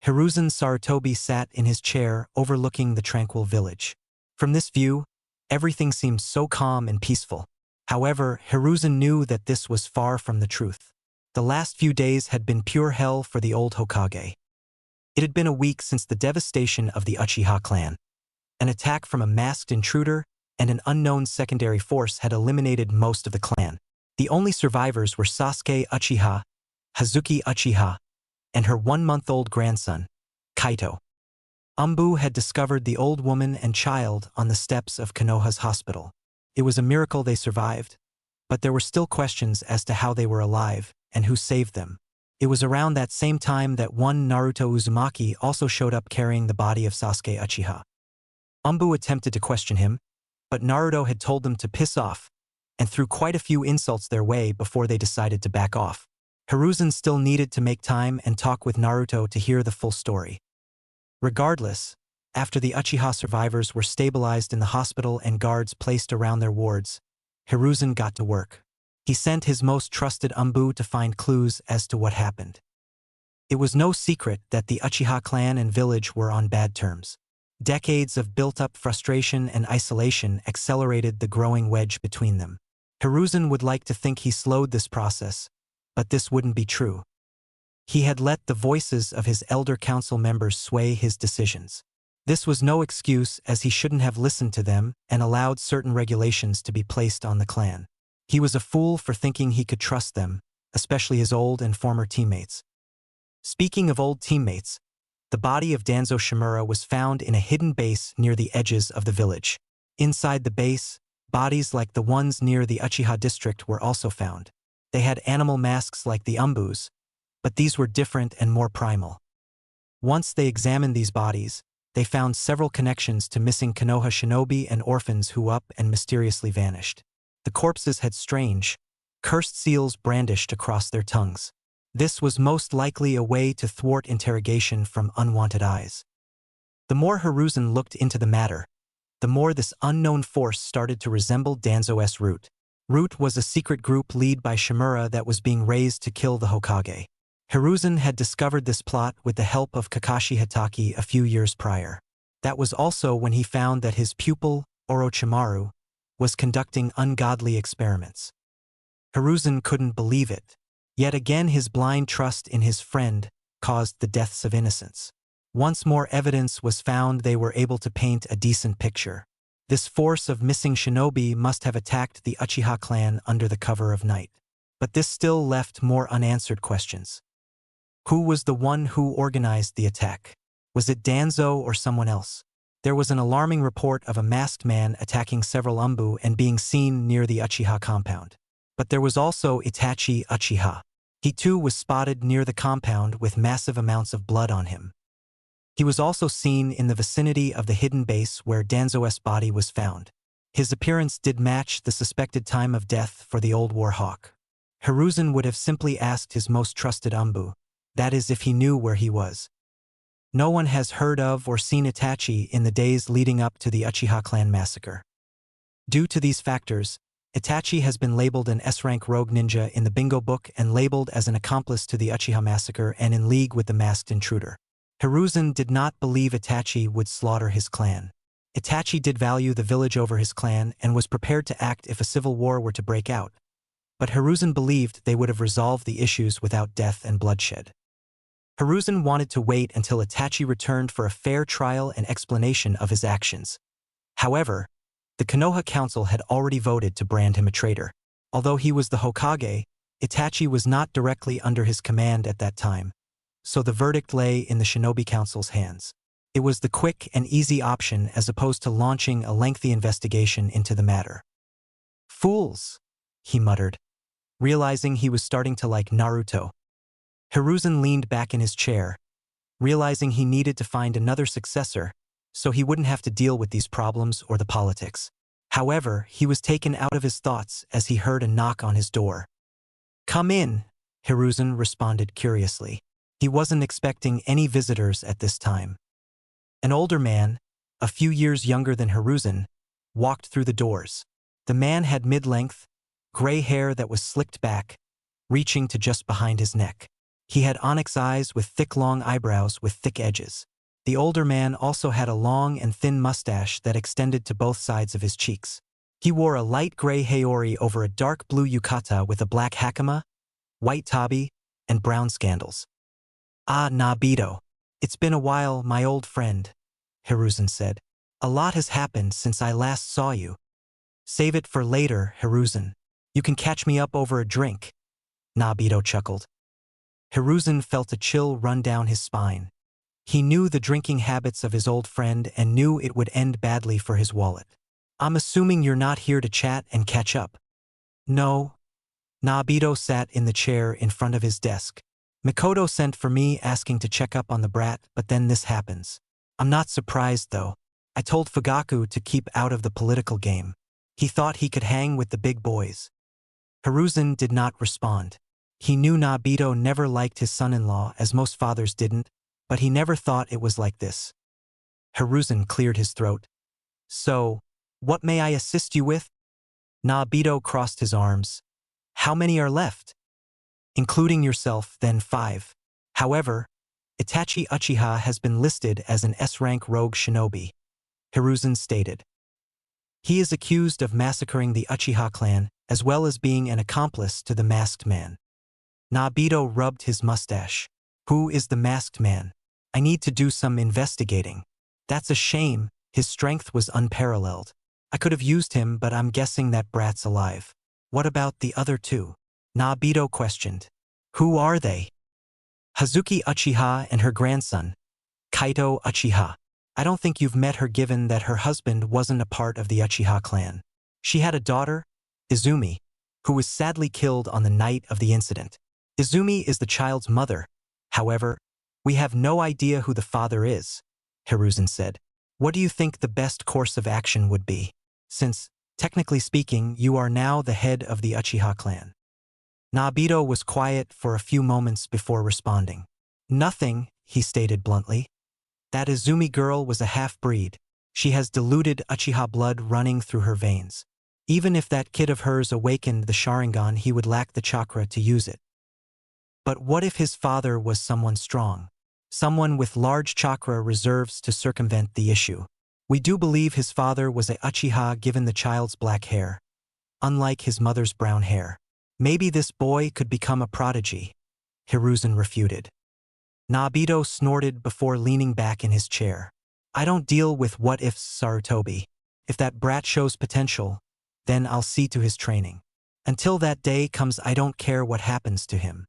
Hiruzen Sarutobi sat in his chair overlooking the tranquil village. From this view, everything seemed so calm and peaceful. However, Hiruzen knew that this was far from the truth. The last few days had been pure hell for the old Hokage. It had been a week since the devastation of the Uchiha clan. An attack from a masked intruder and an unknown secondary force had eliminated most of the clan. The only survivors were Sasuke Uchiha, Hazuki Uchiha, and her 1-month-old grandson, Kaito. Umbu had discovered the old woman and child on the steps of Konoha's hospital. It was a miracle they survived, but there were still questions as to how they were alive and who saved them. It was around that same time that one Naruto Uzumaki also showed up carrying the body of Sasuke Uchiha. Umbu attempted to question him, but Naruto had told them to piss off and threw quite a few insults their way before they decided to back off. Hiruzen still needed to make time and talk with Naruto to hear the full story. Regardless, after the Uchiha survivors were stabilized in the hospital and guards placed around their wards, Hiruzen got to work. He sent his most trusted Umbu to find clues as to what happened. It was no secret that the Uchiha clan and village were on bad terms. Decades of built-up frustration and isolation accelerated the growing wedge between them. Hiruzen would like to think he slowed this process, but this wouldn't be true. He had let the voices of his elder council members sway his decisions. This was no excuse, as he shouldn't have listened to them and allowed certain regulations to be placed on the clan. He was a fool for thinking he could trust them, especially his old and former teammates. Speaking of old teammates, the body of Danzo Shimura was found in a hidden base near the edges of the village. Inside the base, bodies like the ones near the Uchiha district were also found. They had animal masks like the Umbus, but these were different and more primal. Once they examined these bodies, they found several connections to missing Konoha shinobi and orphans who up and mysteriously vanished. The corpses had strange, cursed seals brandished across their tongues. This was most likely a way to thwart interrogation from unwanted eyes. The more Hiruzen looked into the matter, the more this unknown force started to resemble Danzo's Root. Root was a secret group led by Shimura that was being raised to kill the Hokage. Hiruzen had discovered this plot with the help of Kakashi Hatake a few years prior. That was also when he found that his pupil, Orochimaru, was conducting ungodly experiments. Hiruzen couldn't believe it. Yet again his blind trust in his friend caused the deaths of innocents. Once more evidence was found, they were able to paint a decent picture. This force of missing shinobi must have attacked the Uchiha clan under the cover of night. But this still left more unanswered questions. Who was the one who organized the attack? Was it Danzo or someone else? There was an alarming report of a masked man attacking several Umbu and being seen near the Uchiha compound. But there was also Itachi Uchiha. He too was spotted near the compound with massive amounts of blood on him. He was also seen in the vicinity of the hidden base where Danzo's body was found. His appearance did match the suspected time of death for the old Warhawk. Hiruzen would have simply asked his most trusted Umbu, that is if he knew where he was. No one has heard of or seen Itachi in the days leading up to the Uchiha clan massacre. Due to these factors, Itachi has been labeled an S-rank rogue ninja in the bingo book and labeled as an accomplice to the Uchiha massacre and in league with the masked intruder. Hiruzen did not believe Itachi would slaughter his clan. Itachi did value the village over his clan and was prepared to act if a civil war were to break out. But Hiruzen believed they would have resolved the issues without death and bloodshed. Hiruzen wanted to wait until Itachi returned for a fair trial and explanation of his actions. However, the Konoha Council had already voted to brand him a traitor. Although he was the Hokage, Itachi was not directly under his command at that time, so the verdict lay in the Shinobi Council's hands. It was the quick and easy option as opposed to launching a lengthy investigation into the matter. "Fools," he muttered, realizing he was starting to like Naruto. Hiruzen leaned back in his chair, realizing he needed to find another successor so he wouldn't have to deal with these problems or the politics. However, he was taken out of his thoughts as he heard a knock on his door. "Come in," Hiruzen responded curiously. He wasn't expecting any visitors at this time. An older man, a few years younger than Hiruzen, walked through the doors. The man had mid-length, gray hair that was slicked back, reaching to just behind his neck. He had onyx eyes with thick long eyebrows with thick edges. The older man also had a long and thin mustache that extended to both sides of his cheeks. He wore a light gray haori over a dark blue yukata with a black hakama, white tabi, and brown scandals. "Ah, Nabito. It's been a while, my old friend," Hiruzen said. "A lot has happened since I last saw you." "Save it for later, Hiruzen. You can catch me up over a drink," Nabito chuckled. Hiruzen felt a chill run down his spine. He knew the drinking habits of his old friend and knew it would end badly for his wallet. "I'm assuming you're not here to chat and catch up." "No." Nabito sat in the chair in front of his desk. "Mikoto sent for me asking to check up on the brat, but then this happens. I'm not surprised, though. I told Fugaku to keep out of the political game. He thought he could hang with the big boys." Hiruzen did not respond. He knew Nabito never liked his son-in-law, as most fathers didn't, but he never thought it was like this. Hiruzen cleared his throat. "So, what may I assist you with?" Nabito crossed his arms. "How many are left?" "Including yourself, then 5. However, Itachi Uchiha has been listed as an S-rank rogue shinobi," Hiruzen stated. "He is accused of massacring the Uchiha clan as well as being an accomplice to the masked man." Nabito rubbed his mustache. "Who is the masked man? I need to do some investigating." "That's a shame. His strength was unparalleled. I could have used him, but I'm guessing that brat's alive." "What about the other 2? Nabito questioned. "Who are they?" "Hazuki Uchiha and her grandson, Kaito Uchiha. I don't think you've met her given that her husband wasn't a part of the Uchiha clan. She had a daughter, Izumi, who was sadly killed on the night of the incident. Izumi is the child's mother. However, we have no idea who the father is," Hiruzen said. "What do you think the best course of action would be, since, technically speaking, you are now the head of the Uchiha clan?" Nabito was quiet for a few moments before responding. "Nothing," he stated bluntly. "That Izumi girl was a half-breed. She has diluted Uchiha blood running through her veins. Even if that kid of hers awakened the Sharingan, he would lack the chakra to use it. But what if his father was someone strong? Someone with large chakra reserves to circumvent the issue. We do believe his father was a Uchiha given the child's black hair, unlike his mother's brown hair. Maybe this boy could become a prodigy," Hiruzen refuted. Nabito snorted before leaning back in his chair. "I don't deal with what-ifs, Sarutobi. If that brat shows potential, then I'll see to his training. Until that day comes, I don't care what happens to him."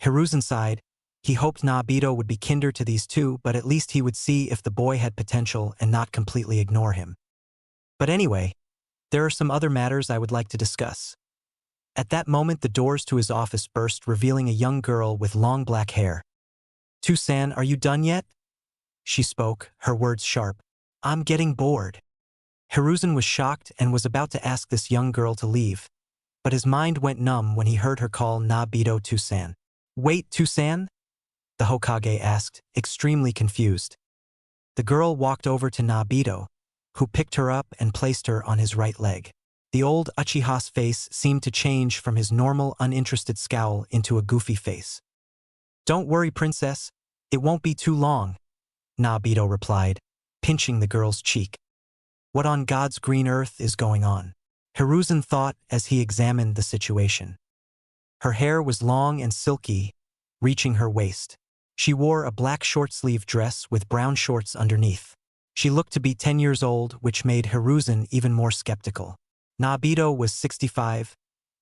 Hiruzen sighed. He hoped Nabito would be kinder to these two, but at least he would see if the boy had potential and not completely ignore him. "But anyway, there are some other matters I would like to discuss." At that moment, the doors to his office burst, revealing a young girl with long black hair. "Tusan, are you done yet?" She spoke, her words sharp. "I'm getting bored." Hiruzen was shocked and was about to ask this young girl to leave, but his mind went numb when he heard her call Nabito Tusan. "Wait, Tusan?" the Hokage asked, extremely confused. The girl walked over to Nabito, who picked her up and placed her on his right leg. The old Uchiha's face seemed to change from his normal, uninterested scowl into a goofy face. "Don't worry, princess. It won't be too long," Nabito replied, pinching the girl's cheek. What on God's green earth is going on? Hiruzen thought as he examined the situation. Her hair was long and silky, reaching her waist. She wore a black short-sleeved dress with brown shorts underneath. She looked to be 10 years old, which made Hiruzen even more skeptical. Nabito was 65,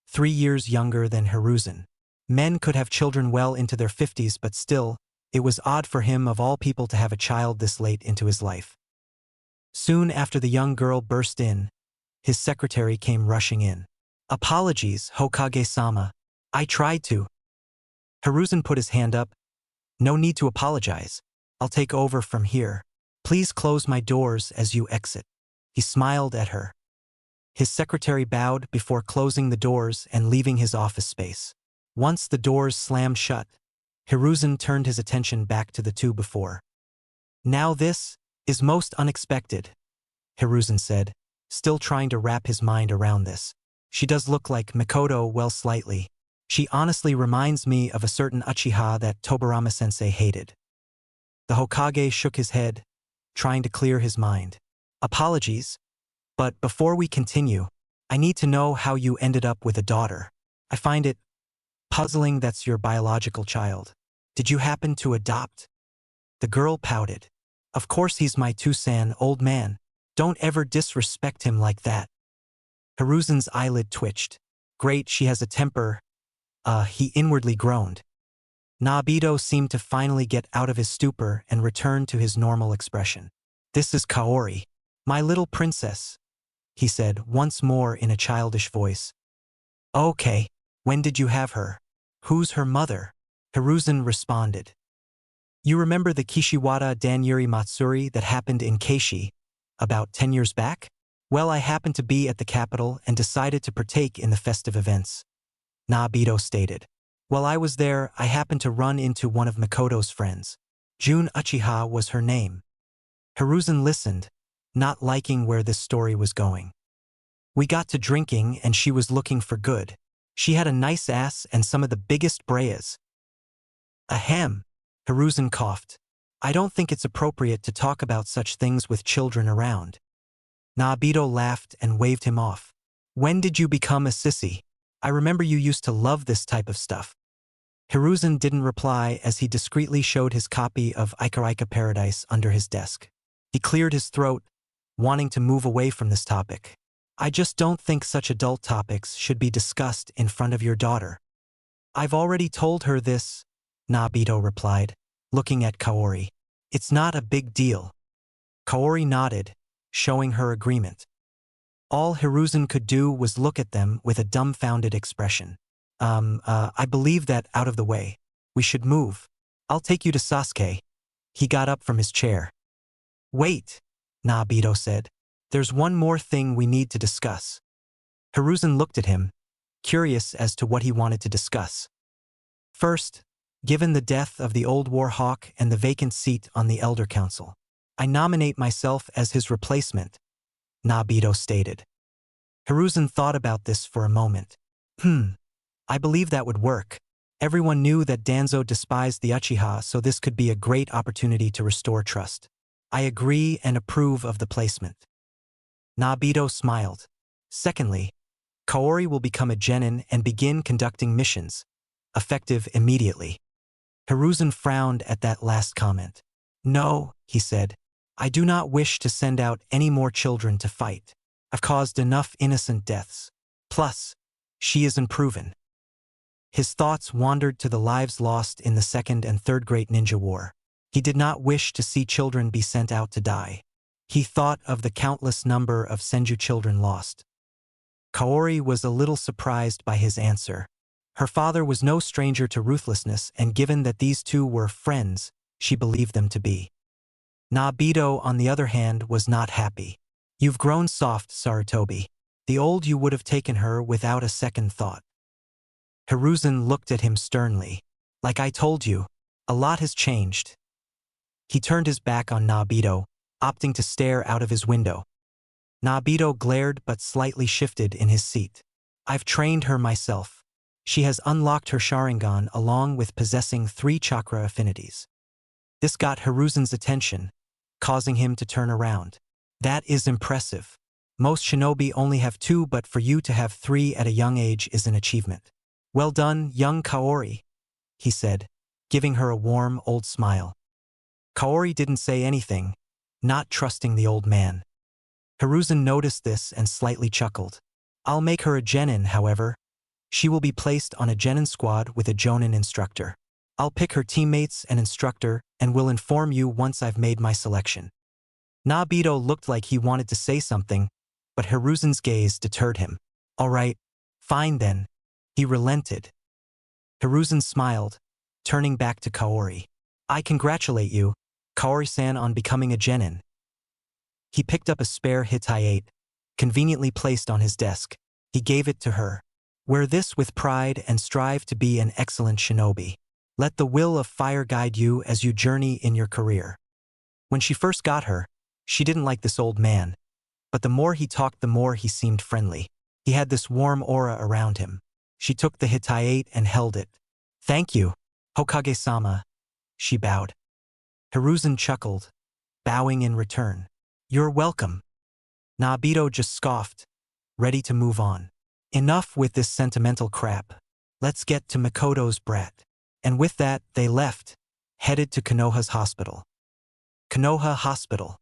3 years younger than Hiruzen. Men could have children well into their 50s, but still, it was odd for him of all people to have a child this late into his life. Soon after the young girl burst in, his secretary came rushing in. "Apologies, Hokage-sama. I tried to." Hiruzen put his hand up. "No need to apologize. I'll take over from here. Please close my doors as you exit." He smiled at her. His secretary bowed before closing the doors and leaving his office space. Once the doors slammed shut, Hiruzen turned his attention back to the two before. "Now this is most unexpected," Hiruzen said, still trying to wrap his mind around this. "She does look like Mikoto, well, slightly. She honestly reminds me of a certain Uchiha that Tobirama-sensei hated." The Hokage shook his head, trying to clear his mind. "Apologies, but before we continue, I need to know how you ended up with a daughter. I find it puzzling that's your biological child. Did you happen to adopt?" The girl pouted. "Of course he's my Tusan, old man. Don't ever disrespect him like that." Hiruzen's eyelid twitched. "Great, she has a temper." He inwardly groaned. Nabito seemed to finally get out of his stupor and return to his normal expression. "This is Kaori, my little princess," he said once more in a childish voice. "Okay, when did you have her? Who's her mother?" Hiruzen responded. "You remember the Kishiwada Danyuri Matsuri that happened in Keishi about 10 years back? Well, I happened to be at the capital and decided to partake in the festive events," Nabito stated. "While I was there, I happened to run into one of Mikoto's friends. Jun Uchiha was her name." Hiruzen listened, not liking where this story was going. "We got to drinking and she was looking for good. She had a nice ass and some of the biggest brayas." "Ahem," Hiruzen coughed. "I don't think it's appropriate to talk about such things with children around." Nabito laughed and waved him off. "When did you become a sissy? I remember you used to love this type of stuff." Hiruzen didn't reply as he discreetly showed his copy of Ikarika Paradise under his desk. He cleared his throat, wanting to move away from this topic. "I just don't think such adult topics should be discussed in front of your daughter." "I've already told her this," Nabito replied, looking at Kaori. "It's not a big deal." Kaori nodded, showing her agreement. All Hiruzen could do was look at them with a dumbfounded expression. I believe that out of the way. We should move. I'll take you to Sasuke." He got up from his chair. "Wait," Nabito said. "There's one more thing we need to discuss." Hiruzen looked at him, curious as to what he wanted to discuss. "First, given the death of the old war hawk and the vacant seat on the Elder Council, I nominate myself as his replacement," Nabito stated. Hiruzen thought about this for a moment. I believe that would work. Everyone knew that Danzo despised the Uchiha, so this could be a great opportunity to restore trust. I agree and approve of the placement." Nabito smiled. "Secondly, Kaori will become a genin and begin conducting missions, effective immediately." Hiruzen frowned at that last comment. "No," he said, "I do not wish to send out any more children to fight. I've caused enough innocent deaths. Plus, she is unproven." His thoughts wandered to the lives lost in the Second and Third Great Ninja War. He did not wish to see children be sent out to die. He thought of the countless number of Senju children lost. Kaori was a little surprised by his answer. Her father was no stranger to ruthlessness, and given that these two were friends, she believed them to be. Nabito, on the other hand, was not happy. "You've grown soft, Sarutobi. The old you would have taken her without a second thought." Hiruzen looked at him sternly. "Like I told you, a lot has changed." He turned his back on Nabito, opting to stare out of his window. Nabito glared but slightly shifted in his seat. "I've trained her myself. She has unlocked her Sharingan along with possessing 3 chakra affinities." This got Hiruzen's attention, causing him to turn around. "That is impressive. Most shinobi only have 2, but for you to have 3 at a young age is an achievement. Well done, young Kaori," he said, giving her a warm, old smile. Kaori didn't say anything, not trusting the old man. Hiruzen noticed this and slightly chuckled. I'll make her a genin, however. She will be placed on a genin squad with a jonin instructor. I'll pick her teammates and instructor and will inform you once I've made my selection. Nabito looked like he wanted to say something, but Hiruzen's gaze deterred him. All right, fine then. He relented. Hiruzen smiled, turning back to Kaori. I congratulate you, Kaori-san, on becoming a genin. He picked up a spare Hittite, conveniently placed on his desk. He gave it to her. Wear this with pride and strive to be an excellent shinobi. Let the will of fire guide you as you journey in your career. When she first got her, she didn't like this old man, but the more he talked, the more he seemed friendly. He had this warm aura around him. She took the Hittite and held it. Thank you, Hokage-sama. She bowed. Hiruzen chuckled, bowing in return. You're welcome. Nabito just scoffed, ready to move on. Enough with this sentimental crap. Let's get to Mikoto's brat. And with that, they left, headed to Konoha's hospital. Konoha Hospital.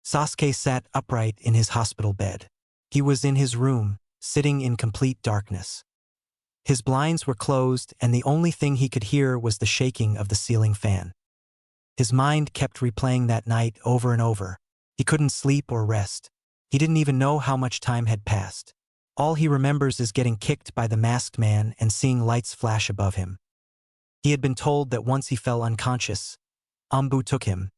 Sasuke sat upright in his hospital bed. He was in his room, sitting in complete darkness. His blinds were closed, and the only thing he could hear was the shaking of the ceiling fan. His mind kept replaying that night over and over. He couldn't sleep or rest. He didn't even know how much time had passed. All he remembers is getting kicked by the masked man and seeing lights flash above him. He had been told that once he fell unconscious, Anbu took him.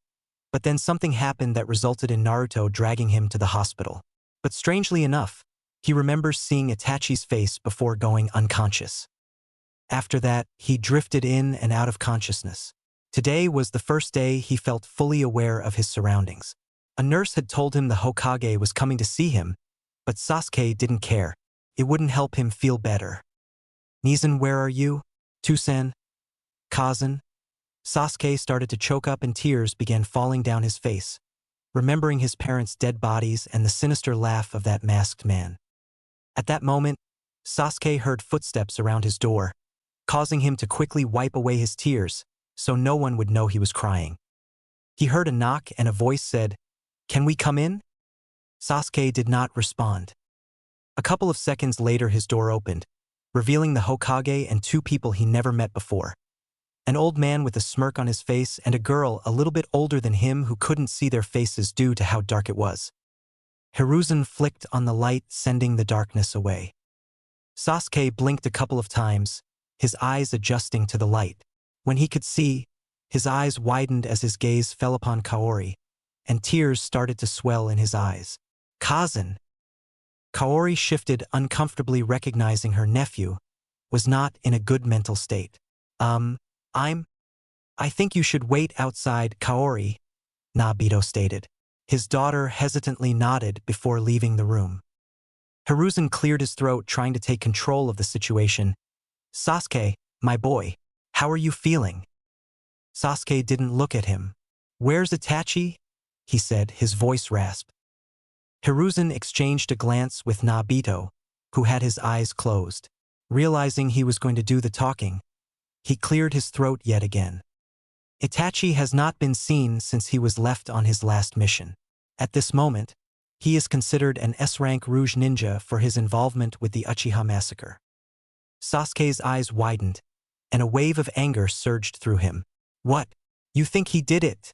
But then something happened that resulted in Naruto dragging him to the hospital. But strangely enough, he remembers seeing Itachi's face before going unconscious. After that, he drifted in and out of consciousness. Today was the first day he felt fully aware of his surroundings. A nurse had told him the Hokage was coming to see him, but Sasuke didn't care. It wouldn't help him feel better. Nizan, where are you? Tusen? Kazan? Sasuke started to choke up and tears began falling down his face, remembering his parents' dead bodies and the sinister laugh of that masked man. At that moment, Sasuke heard footsteps around his door, causing him to quickly wipe away his tears so no one would know he was crying. He heard a knock and a voice said, "Can we come in?" Sasuke did not respond. A couple of seconds later his door opened, revealing the Hokage and two people he never met before. An old man with a smirk on his face and a girl a little bit older than him who couldn't see their faces due to how dark it was. Hiruzen flicked on the light, sending the darkness away. Sasuke blinked a couple of times, his eyes adjusting to the light. When he could see, his eyes widened as his gaze fell upon Kaori, and tears started to swell in his eyes. Kazan! Kaori shifted, uncomfortably recognizing her nephew was not in a good mental state. I think you should wait outside, Kaori, Nabito stated. His daughter hesitantly nodded before leaving the room. Hiruzen cleared his throat, trying to take control of the situation. Sasuke, my boy, how are you feeling? Sasuke didn't look at him. Where's Itachi? He said, his voice rasped. Hiruzen exchanged a glance with Nabito, who had his eyes closed. Realizing he was going to do the talking, he cleared his throat yet again. Itachi has not been seen since he was left on his last mission. At this moment, he is considered an S-rank Rouge ninja for his involvement with the Uchiha massacre. Sasuke's eyes widened, and a wave of anger surged through him. What? You think he did it?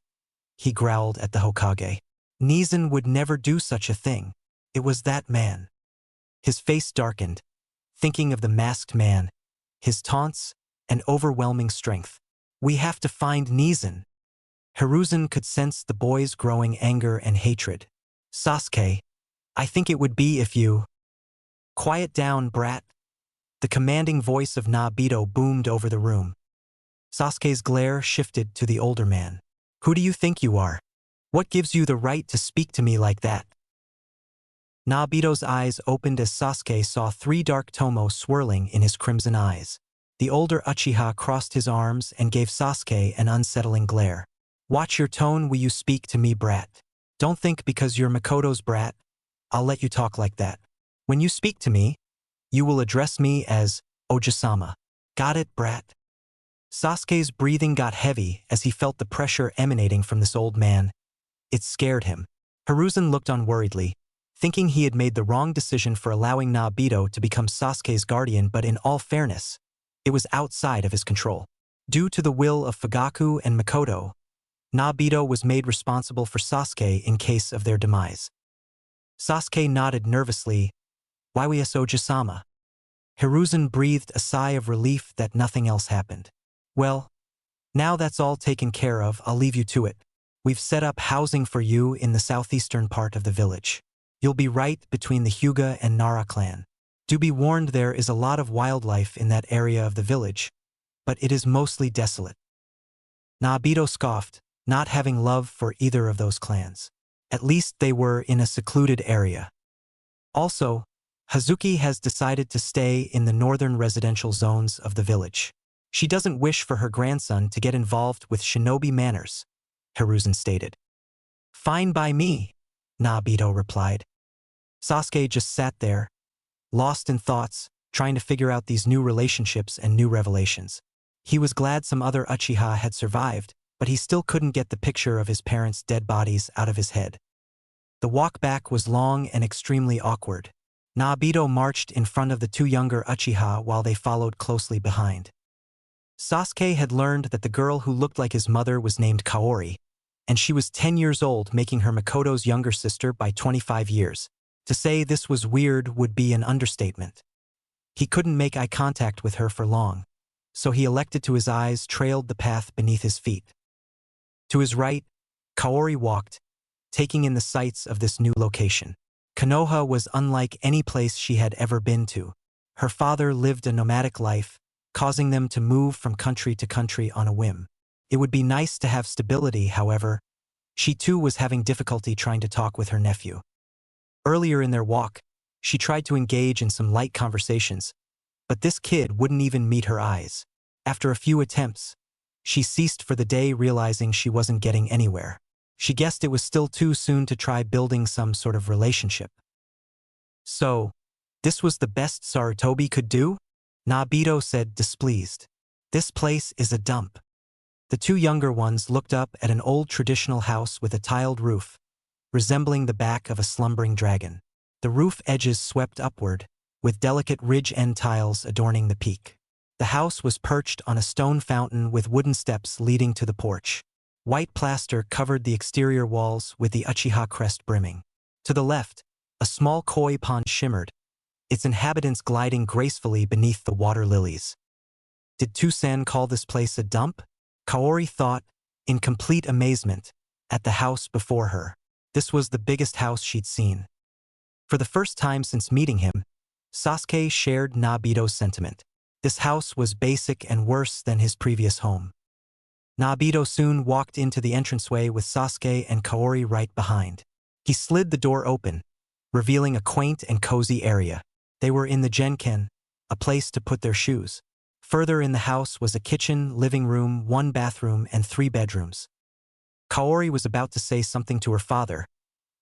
He growled at the Hokage. Nizan would never do such a thing. It was that man. His face darkened, thinking of the masked man, his taunts, and overwhelming strength. We have to find Nizan. Hiruzen could sense the boy's growing anger and hatred. Sasuke, I think it would be if you… Quiet down, brat. The commanding voice of Nabito boomed over the room. Sasuke's glare shifted to the older man. Who do you think you are? What gives you the right to speak to me like that? Nabito's eyes opened as Sasuke saw three dark tomo swirling in his crimson eyes. The older Uchiha crossed his arms and gave Sasuke an unsettling glare. Watch your tone when you speak to me, brat. Don't think because you're Mikoto's brat, I'll let you talk like that. When you speak to me, you will address me as Oja-sama. Got it, brat? Sasuke's breathing got heavy as he felt the pressure emanating from this old man. It scared him. Hiruzen looked on worriedly, thinking he had made the wrong decision for allowing Naruto to become Sasuke's guardian, but in all fairness, it was outside of his control. Due to the will of Fugaku and Mikoto, Naruto was made responsible for Sasuke in case of their demise. Sasuke nodded nervously. Waiwa Soji-sama. Hiruzen breathed a sigh of relief that nothing else happened. Well, now that's all taken care of, I'll leave you to it. We've set up housing for you in the southeastern part of the village. You'll be right between the Hyuga and Nara clan. Do be warned, there is a lot of wildlife in that area of the village, but it is mostly desolate. Naruto scoffed, not having love for either of those clans. At least they were in a secluded area. Also, Hazuki has decided to stay in the northern residential zones of the village. She doesn't wish for her grandson to get involved with shinobi manners, Hiruzen stated. Fine by me, Naruto replied. Sasuke just sat there, lost in thoughts, trying to figure out these new relationships and new revelations. He was glad some other Uchiha had survived, but he still couldn't get the picture of his parents' dead bodies out of his head. The walk back was long and extremely awkward. Naruto marched in front of the two younger Uchiha while they followed closely behind. Sasuke had learned that the girl who looked like his mother was named Kaori, and she was 10 years old, making her Mikoto's younger sister by 25 years. To say this was weird would be an understatement. He couldn't make eye contact with her for long, so he elected to his eyes trailed the path beneath his feet. To his right, Kaori walked, taking in the sights of this new location. Konoha was unlike any place she had ever been to. Her father lived a nomadic life, causing them to move from country to country on a whim. It would be nice to have stability, however. She too was having difficulty trying to talk with her nephew. Earlier in their walk, she tried to engage in some light conversations, but this kid wouldn't even meet her eyes. After a few attempts, she ceased for the day, realizing she wasn't getting anywhere. She guessed it was still too soon to try building some sort of relationship. So, this was the best Sarutobi could do? Naruto said, displeased. This place is a dump. The two younger ones looked up at an old traditional house with a tiled roof, resembling the back of a slumbering dragon. The roof edges swept upward, with delicate ridge-end tiles adorning the peak. The house was perched on a stone fountain with wooden steps leading to the porch. White plaster covered the exterior walls with the Uchiha crest brimming. To the left, a small koi pond shimmered, its inhabitants gliding gracefully beneath the water lilies. Did Toussaint call this place a dump? Kaori thought, in complete amazement, at the house before her. This was the biggest house she'd seen. For the first time since meeting him, Sasuke shared Naruto's sentiment. This house was basic and worse than his previous home. Naruto soon walked into the entranceway with Sasuke and Kaori right behind. He slid the door open, revealing a quaint and cozy area. They were in the Genken, a place to put their shoes. Further in the house was a kitchen, living room, 1 bathroom, and 3 bedrooms. Kaori was about to say something to her father,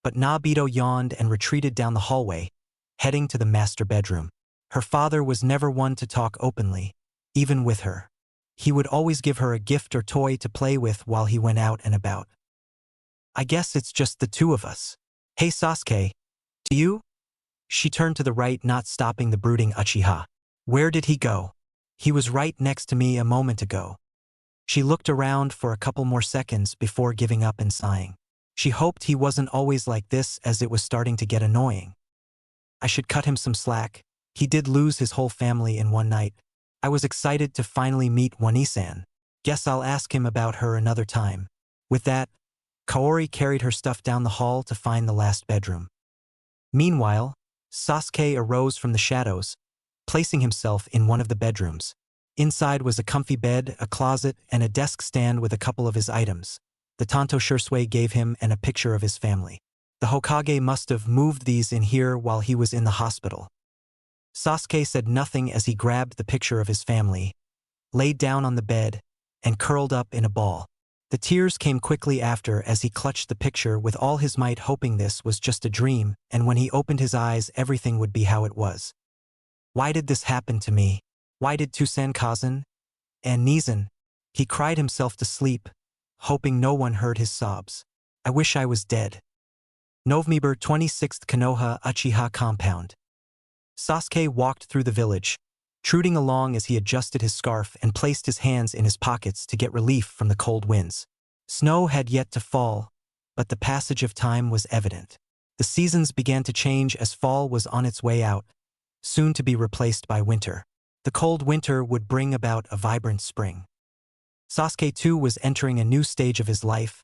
but Naruto yawned and retreated down the hallway, heading to the master bedroom. Her father was never one to talk openly, even with her. He would always give her a gift or toy to play with while he went out and about. I guess it's just the two of us. Hey Sasuke, do you? She turned to the right, not stopping the brooding Uchiha. Where did he go? He was right next to me a moment ago. She looked around for a couple more seconds before giving up and sighing. She hoped he wasn't always like this, as it was starting to get annoying. I should cut him some slack. He did lose his whole family in one night. I was excited to finally meet Wanisan. Guess I'll ask him about her another time. With that, Kaori carried her stuff down the hall to find the last bedroom. Meanwhile, Sasuke arose from the shadows, placing himself in one of the bedrooms. Inside was a comfy bed, a closet, and a desk stand with a couple of his items. The Tanto Shisui gave him and a picture of his family. The Hokage must have moved these in here while he was in the hospital. Sasuke said nothing as he grabbed the picture of his family, laid down on the bed, and curled up in a ball. The tears came quickly after as he clutched the picture with all his might, hoping this was just a dream, and when he opened his eyes everything would be how it was. Why did this happen to me? Why did Toussaint Kazan and Nizan He cried himself to sleep, hoping no one heard his sobs. I wish I was dead. November 26th Konoha Uchiha Compound. Sasuke walked through the village, trudging along as he adjusted his scarf and placed his hands in his pockets to get relief from the cold winds. Snow had yet to fall, but the passage of time was evident. The seasons began to change as fall was on its way out, soon to be replaced by winter. The cold winter would bring about a vibrant spring. Sasuke too was entering a new stage of his life,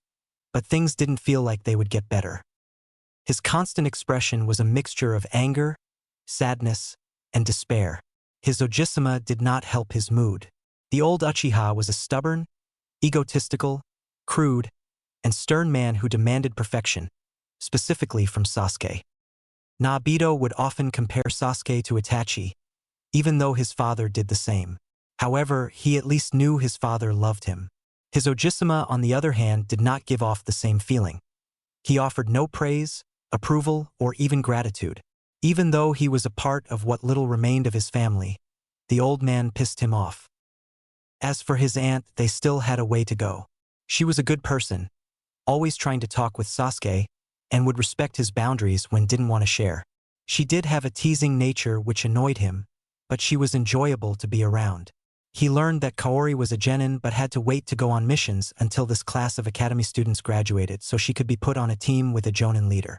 but things didn't feel like they would get better. His constant expression was a mixture of anger, sadness, and despair. His Ojisama did not help his mood. The old Uchiha was a stubborn, egotistical, crude, and stern man who demanded perfection, specifically from Sasuke. Naruto would often compare Sasuke to Itachi, even though his father did the same. However, he at least knew his father loved him. His Ojisama, on the other hand, did not give off the same feeling. He offered no praise, approval, or even gratitude. Even though he was a part of what little remained of his family, the old man pissed him off. As for his aunt, they still had a way to go. She was a good person, always trying to talk with Sasuke, and would respect his boundaries when didn't want to share. She did have a teasing nature which annoyed him, but she was enjoyable to be around. He learned that Kaori was a genin but had to wait to go on missions until this class of academy students graduated so she could be put on a team with a jonin leader.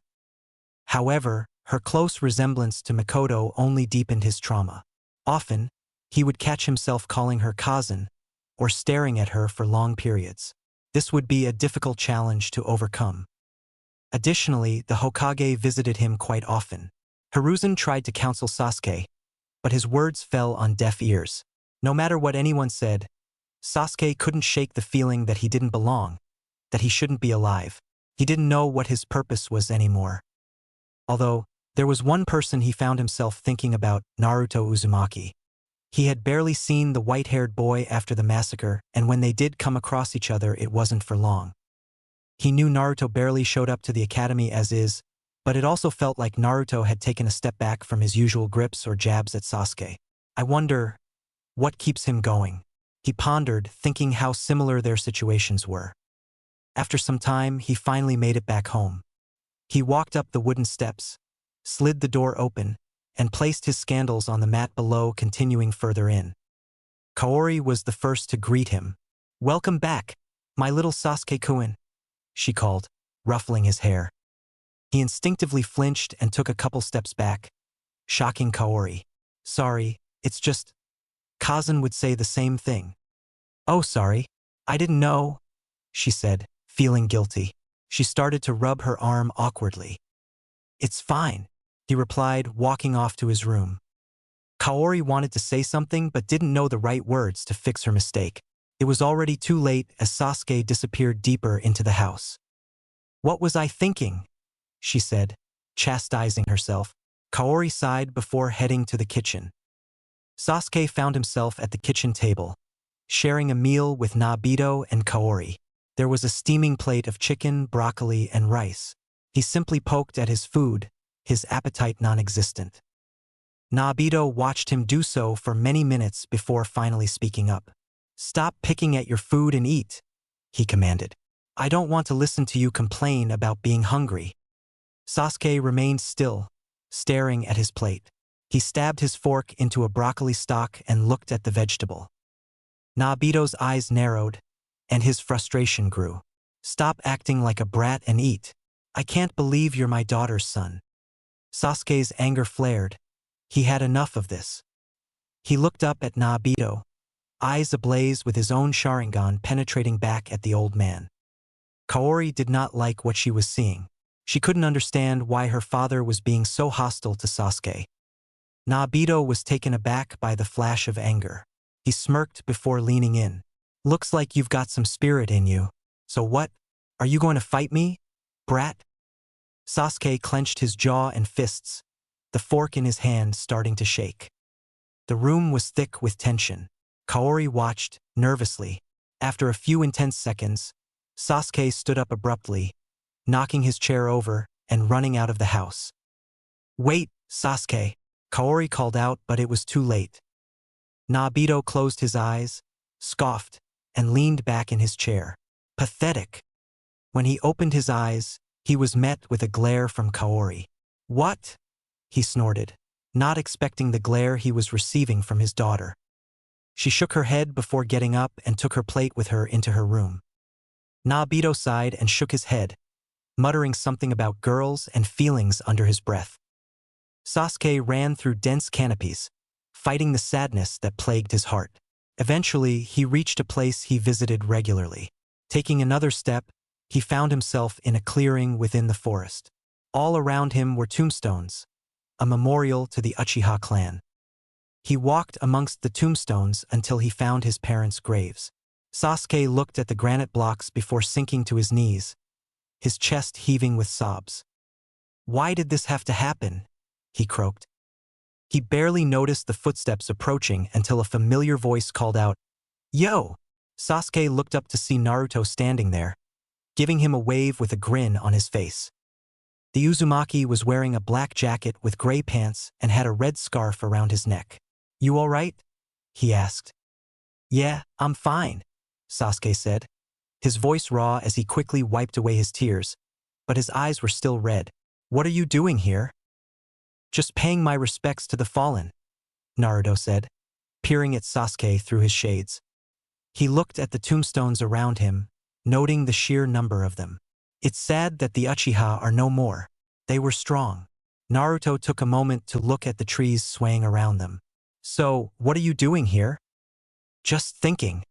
However, her close resemblance to Mikoto only deepened his trauma. Often, he would catch himself calling her cousin or staring at her for long periods. This would be a difficult challenge to overcome. Additionally, the Hokage visited him quite often. Hiruzen tried to counsel Sasuke, but his words fell on deaf ears. No matter what anyone said, Sasuke couldn't shake the feeling that he didn't belong, that he shouldn't be alive. He didn't know what his purpose was anymore. Although, there was one person he found himself thinking about, Naruto Uzumaki. He had barely seen the white-haired boy after the massacre, and when they did come across each other, it wasn't for long. He knew Naruto barely showed up to the academy as is, but it also felt like Naruto had taken a step back from his usual grips or jabs at Sasuke. I wonder, what keeps him going? He pondered, thinking how similar their situations were. After some time, he finally made it back home. He walked up the wooden steps, slid the door open, and placed his scandals on the mat below, continuing further in. Kaori was the first to greet him. "Welcome back, my little Sasuke-kun," she called, ruffling his hair. He instinctively flinched and took a couple steps back, shocking Kaori. "Sorry, it's just..." Kazan would say the same thing. "Oh, sorry, I didn't know," she said, feeling guilty. She started to rub her arm awkwardly. "It's fine," he replied, walking off to his room. Kaori wanted to say something but didn't know the right words to fix her mistake. It was already too late as Sasuke disappeared deeper into the house. "What was I thinking?" she said, chastising herself. Kaori sighed before heading to the kitchen. Sasuke found himself at the kitchen table, sharing a meal with Naruto and Kaori. There was a steaming plate of chicken, broccoli, and rice. He simply poked at his food, his appetite non-existent. Naruto watched him do so for many minutes before finally speaking up. "Stop picking at your food and eat," he commanded. "I don't want to listen to you complain about being hungry." Sasuke remained still, staring at his plate. He stabbed his fork into a broccoli stalk and looked at the vegetable. Naruto's eyes narrowed, and his frustration grew. "Stop acting like a brat and eat. I can't believe you're my daughter's son." Sasuke's anger flared. He had enough of this. He looked up at Naruto, eyes ablaze with his own Sharingan penetrating back at the old man. Kaori did not like what she was seeing. She couldn't understand why her father was being so hostile to Sasuke. Naruto was taken aback by the flash of anger. He smirked before leaning in. "Looks like you've got some spirit in you. So what? Are you going to fight me, brat?" Sasuke clenched his jaw and fists, the fork in his hand starting to shake. The room was thick with tension. Kaori watched, nervously. After a few intense seconds, Sasuke stood up abruptly, knocking his chair over and running out of the house. "Wait, Sasuke," Kaori called out, but it was too late. Naruto closed his eyes, scoffed, and leaned back in his chair. Pathetic. When he opened his eyes, he was met with a glare from Kaori. What? He snorted, not expecting the glare he was receiving from his daughter. She shook her head before getting up and took her plate with her into her room. Nobito sighed and shook his head, muttering something about girls and feelings under his breath. Sasuke ran through dense canopies, fighting the sadness that plagued his heart. Eventually, he reached a place he visited regularly. Taking another step, he found himself in a clearing within the forest. All around him were tombstones, a memorial to the Uchiha clan. He walked amongst the tombstones until he found his parents' graves. Sasuke looked at the granite blocks before sinking to his knees, his chest heaving with sobs. Why did this have to happen? He croaked. He barely noticed the footsteps approaching until a familiar voice called out, "Yo!" Sasuke looked up to see Naruto standing there, giving him a wave with a grin on his face. The Uzumaki was wearing a black jacket with gray pants and had a red scarf around his neck. "You all right?" he asked. "Yeah, I'm fine," Sasuke said, his voice raw as he quickly wiped away his tears, but his eyes were still red. "What are you doing here?" "Just paying my respects to the fallen," Naruto said, peering at Sasuke through his shades. He looked at the tombstones around him, noting the sheer number of them. "It's sad that the Uchiha are no more. They were strong." Naruto took a moment to look at the trees swaying around them. "So, what are you doing here?" "Just thinking,"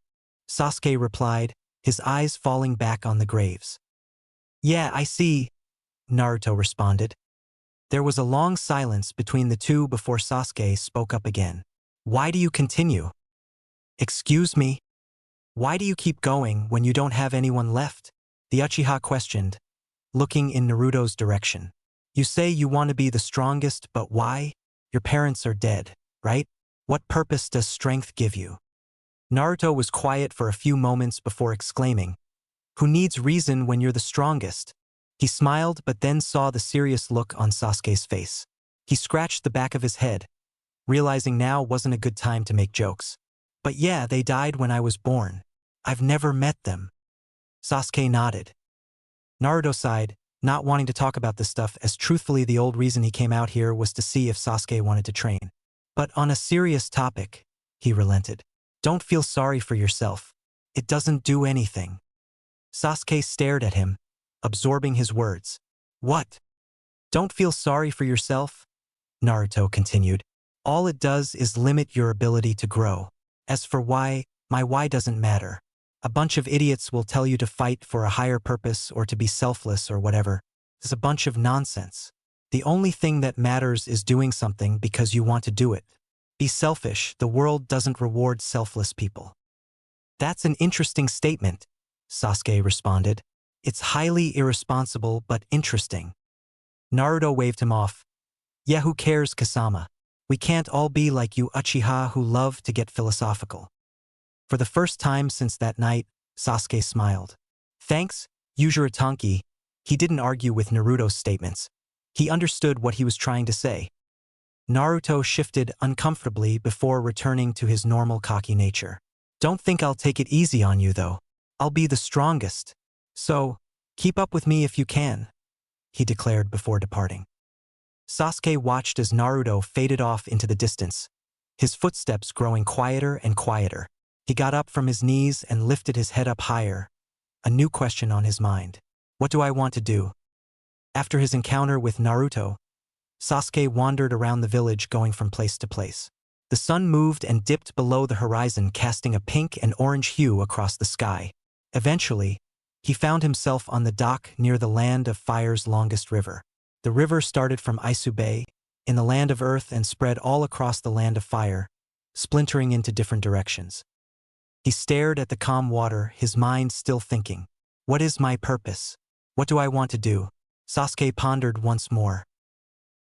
Sasuke replied, his eyes falling back on the graves. "Yeah, I see," Naruto responded. There was a long silence between the two before Sasuke spoke up again. "Why do you continue?" "Excuse me? Why do you keep going when you don't have anyone left?" the Uchiha questioned, looking in Naruto's direction. "You say you want to be the strongest, but why? Your parents are dead, right? What purpose does strength give you?" Naruto was quiet for a few moments before exclaiming, "Who needs reason when you're the strongest?" He smiled but then saw the serious look on Sasuke's face. He scratched the back of his head, realizing now wasn't a good time to make jokes. "But yeah, they died when I was born. I've never met them." Sasuke nodded. Naruto sighed, not wanting to talk about this stuff, as truthfully the old reason he came out here was to see if Sasuke wanted to train. "But on a serious topic," he relented. "Don't feel sorry for yourself. It doesn't do anything." Sasuke stared at him, absorbing his words. "What? Don't feel sorry for yourself?" Naruto continued. "All it does is limit your ability to grow. As for why, my why doesn't matter. A bunch of idiots will tell you to fight for a higher purpose or to be selfless or whatever. It's a bunch of nonsense. The only thing that matters is doing something because you want to do it. Be selfish, the world doesn't reward selfless people." "That's an interesting statement," Sasuke responded. "It's highly irresponsible but interesting." Naruto waved him off. "Yeah, who cares, Kasama? We can't all be like you Uchiha who love to get philosophical." For the first time since that night, Sasuke smiled. "Thanks, Uzumaki." He didn't argue with Naruto's statements. He understood what he was trying to say. Naruto shifted uncomfortably before returning to his normal cocky nature. "Don't think I'll take it easy on you, though. I'll be the strongest. So, keep up with me if you can," he declared before departing. Sasuke watched as Naruto faded off into the distance, his footsteps growing quieter and quieter. He got up from his knees and lifted his head up higher, a new question on his mind. What do I want to do? After his encounter with Naruto, Sasuke wandered around the village going from place to place. The sun moved and dipped below the horizon, casting a pink and orange hue across the sky. Eventually, he found himself on the dock near the Land of Fire's longest river. The river started from Isu Bay, in the Land of Earth, and spread all across the Land of Fire, splintering into different directions. He stared at the calm water, his mind still thinking. What is my purpose? What do I want to do? Sasuke pondered once more.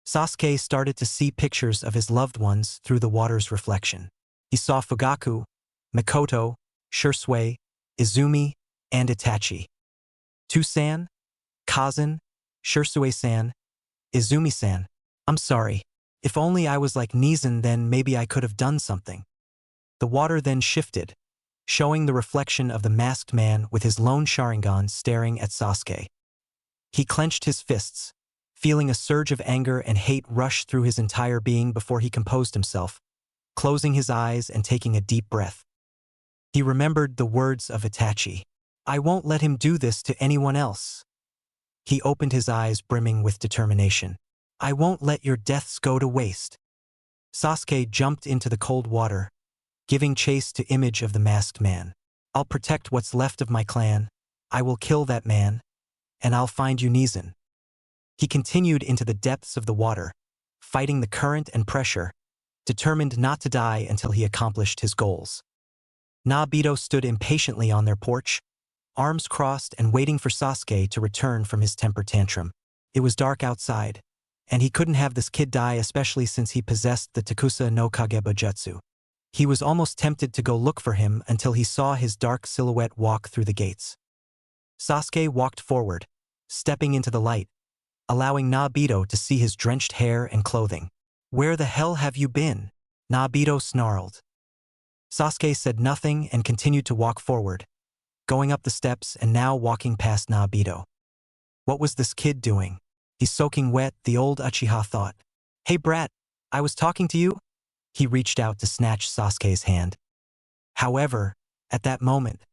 Sasuke started to see pictures of his loved ones through the water's reflection. He saw Fugaku, Mikoto, Shisui, Izumi, and Itachi. Toussaint, Kazan, Shisui-san, Izumi-san. I'm sorry. If only I was like Nizan, then maybe I could have done something. The water then shifted, showing the reflection of the masked man with his lone Sharingan staring at Sasuke. He clenched his fists, feeling a surge of anger and hate rush through his entire being before he composed himself, closing his eyes and taking a deep breath. He remembered the words of Itachi. "I won't let him do this to anyone else." He opened his eyes brimming with determination. "I won't let your deaths go to waste." Sasuke jumped into the cold water, giving chase to image of the masked man. "I'll protect what's left of my clan. I will kill that man, and I'll find you Nizan." He continued into the depths of the water, fighting the current and pressure, determined not to die until he accomplished his goals. Naruto stood impatiently on their porch, arms crossed and waiting for Sasuke to return from his temper tantrum. It was dark outside, and he couldn't have this kid die, especially since he possessed the Takusa no Kageba jutsu. He was almost tempted to go look for him until he saw his dark silhouette walk through the gates. Sasuke walked forward, stepping into the light, allowing Naruto to see his drenched hair and clothing. "Where the hell have you been?" Naruto snarled. Sasuke said nothing and continued to walk forward, going up the steps and now walking past Naruto. What was this kid doing? He's soaking wet, the old Uchiha thought. "Hey brat, I was talking to you?" He reached out to snatch Sasuke's hand. However, at that moment,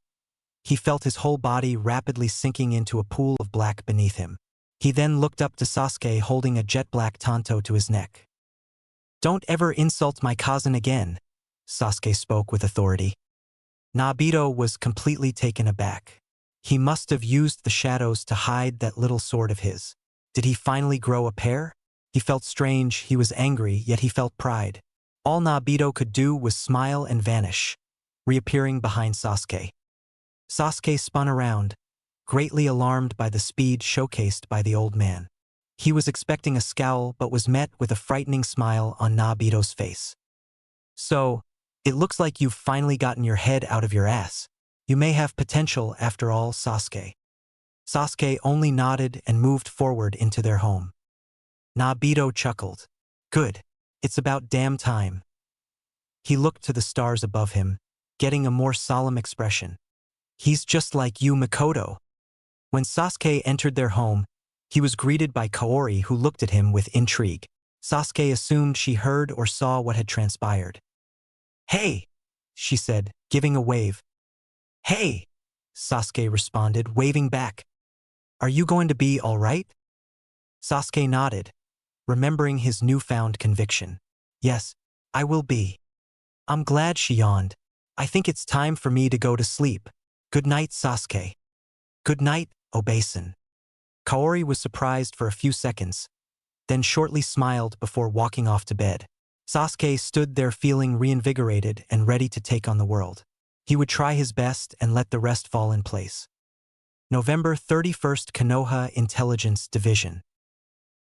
he felt his whole body rapidly sinking into a pool of black beneath him. He then looked up to Sasuke holding a jet-black tanto to his neck. "Don't ever insult my cousin again," Sasuke spoke with authority. Naruto was completely taken aback. He must have used the shadows to hide that little sword of his. Did he finally grow a pair? He felt strange, he was angry, yet he felt pride. All Naruto could do was smile and vanish, reappearing behind Sasuke. Sasuke spun around, greatly alarmed by the speed showcased by the old man. He was expecting a scowl but was met with a frightening smile on Naruto's face. "So, it looks like you've finally gotten your head out of your ass. You may have potential after all, Sasuke." Sasuke only nodded and moved forward into their home. Naruto chuckled. "Good. It's about damn time." He looked to the stars above him, getting a more solemn expression. "He's just like you, Mikoto." When Sasuke entered their home, he was greeted by Kaori, who looked at him with intrigue. Sasuke assumed she heard or saw what had transpired. "Hey," she said, giving a wave. "Hey," Sasuke responded, waving back. "Are you going to be all right?" Sasuke nodded, remembering his newfound conviction. "Yes, I will be." "I'm glad," she yawned. "I think it's time for me to go to sleep. Good night, Sasuke." "Good night, Obasan." Kaori was surprised for a few seconds, then shortly smiled before walking off to bed. Sasuke stood there feeling reinvigorated and ready to take on the world. He would try his best and let the rest fall in place. November 31st, Konoha Intelligence Division.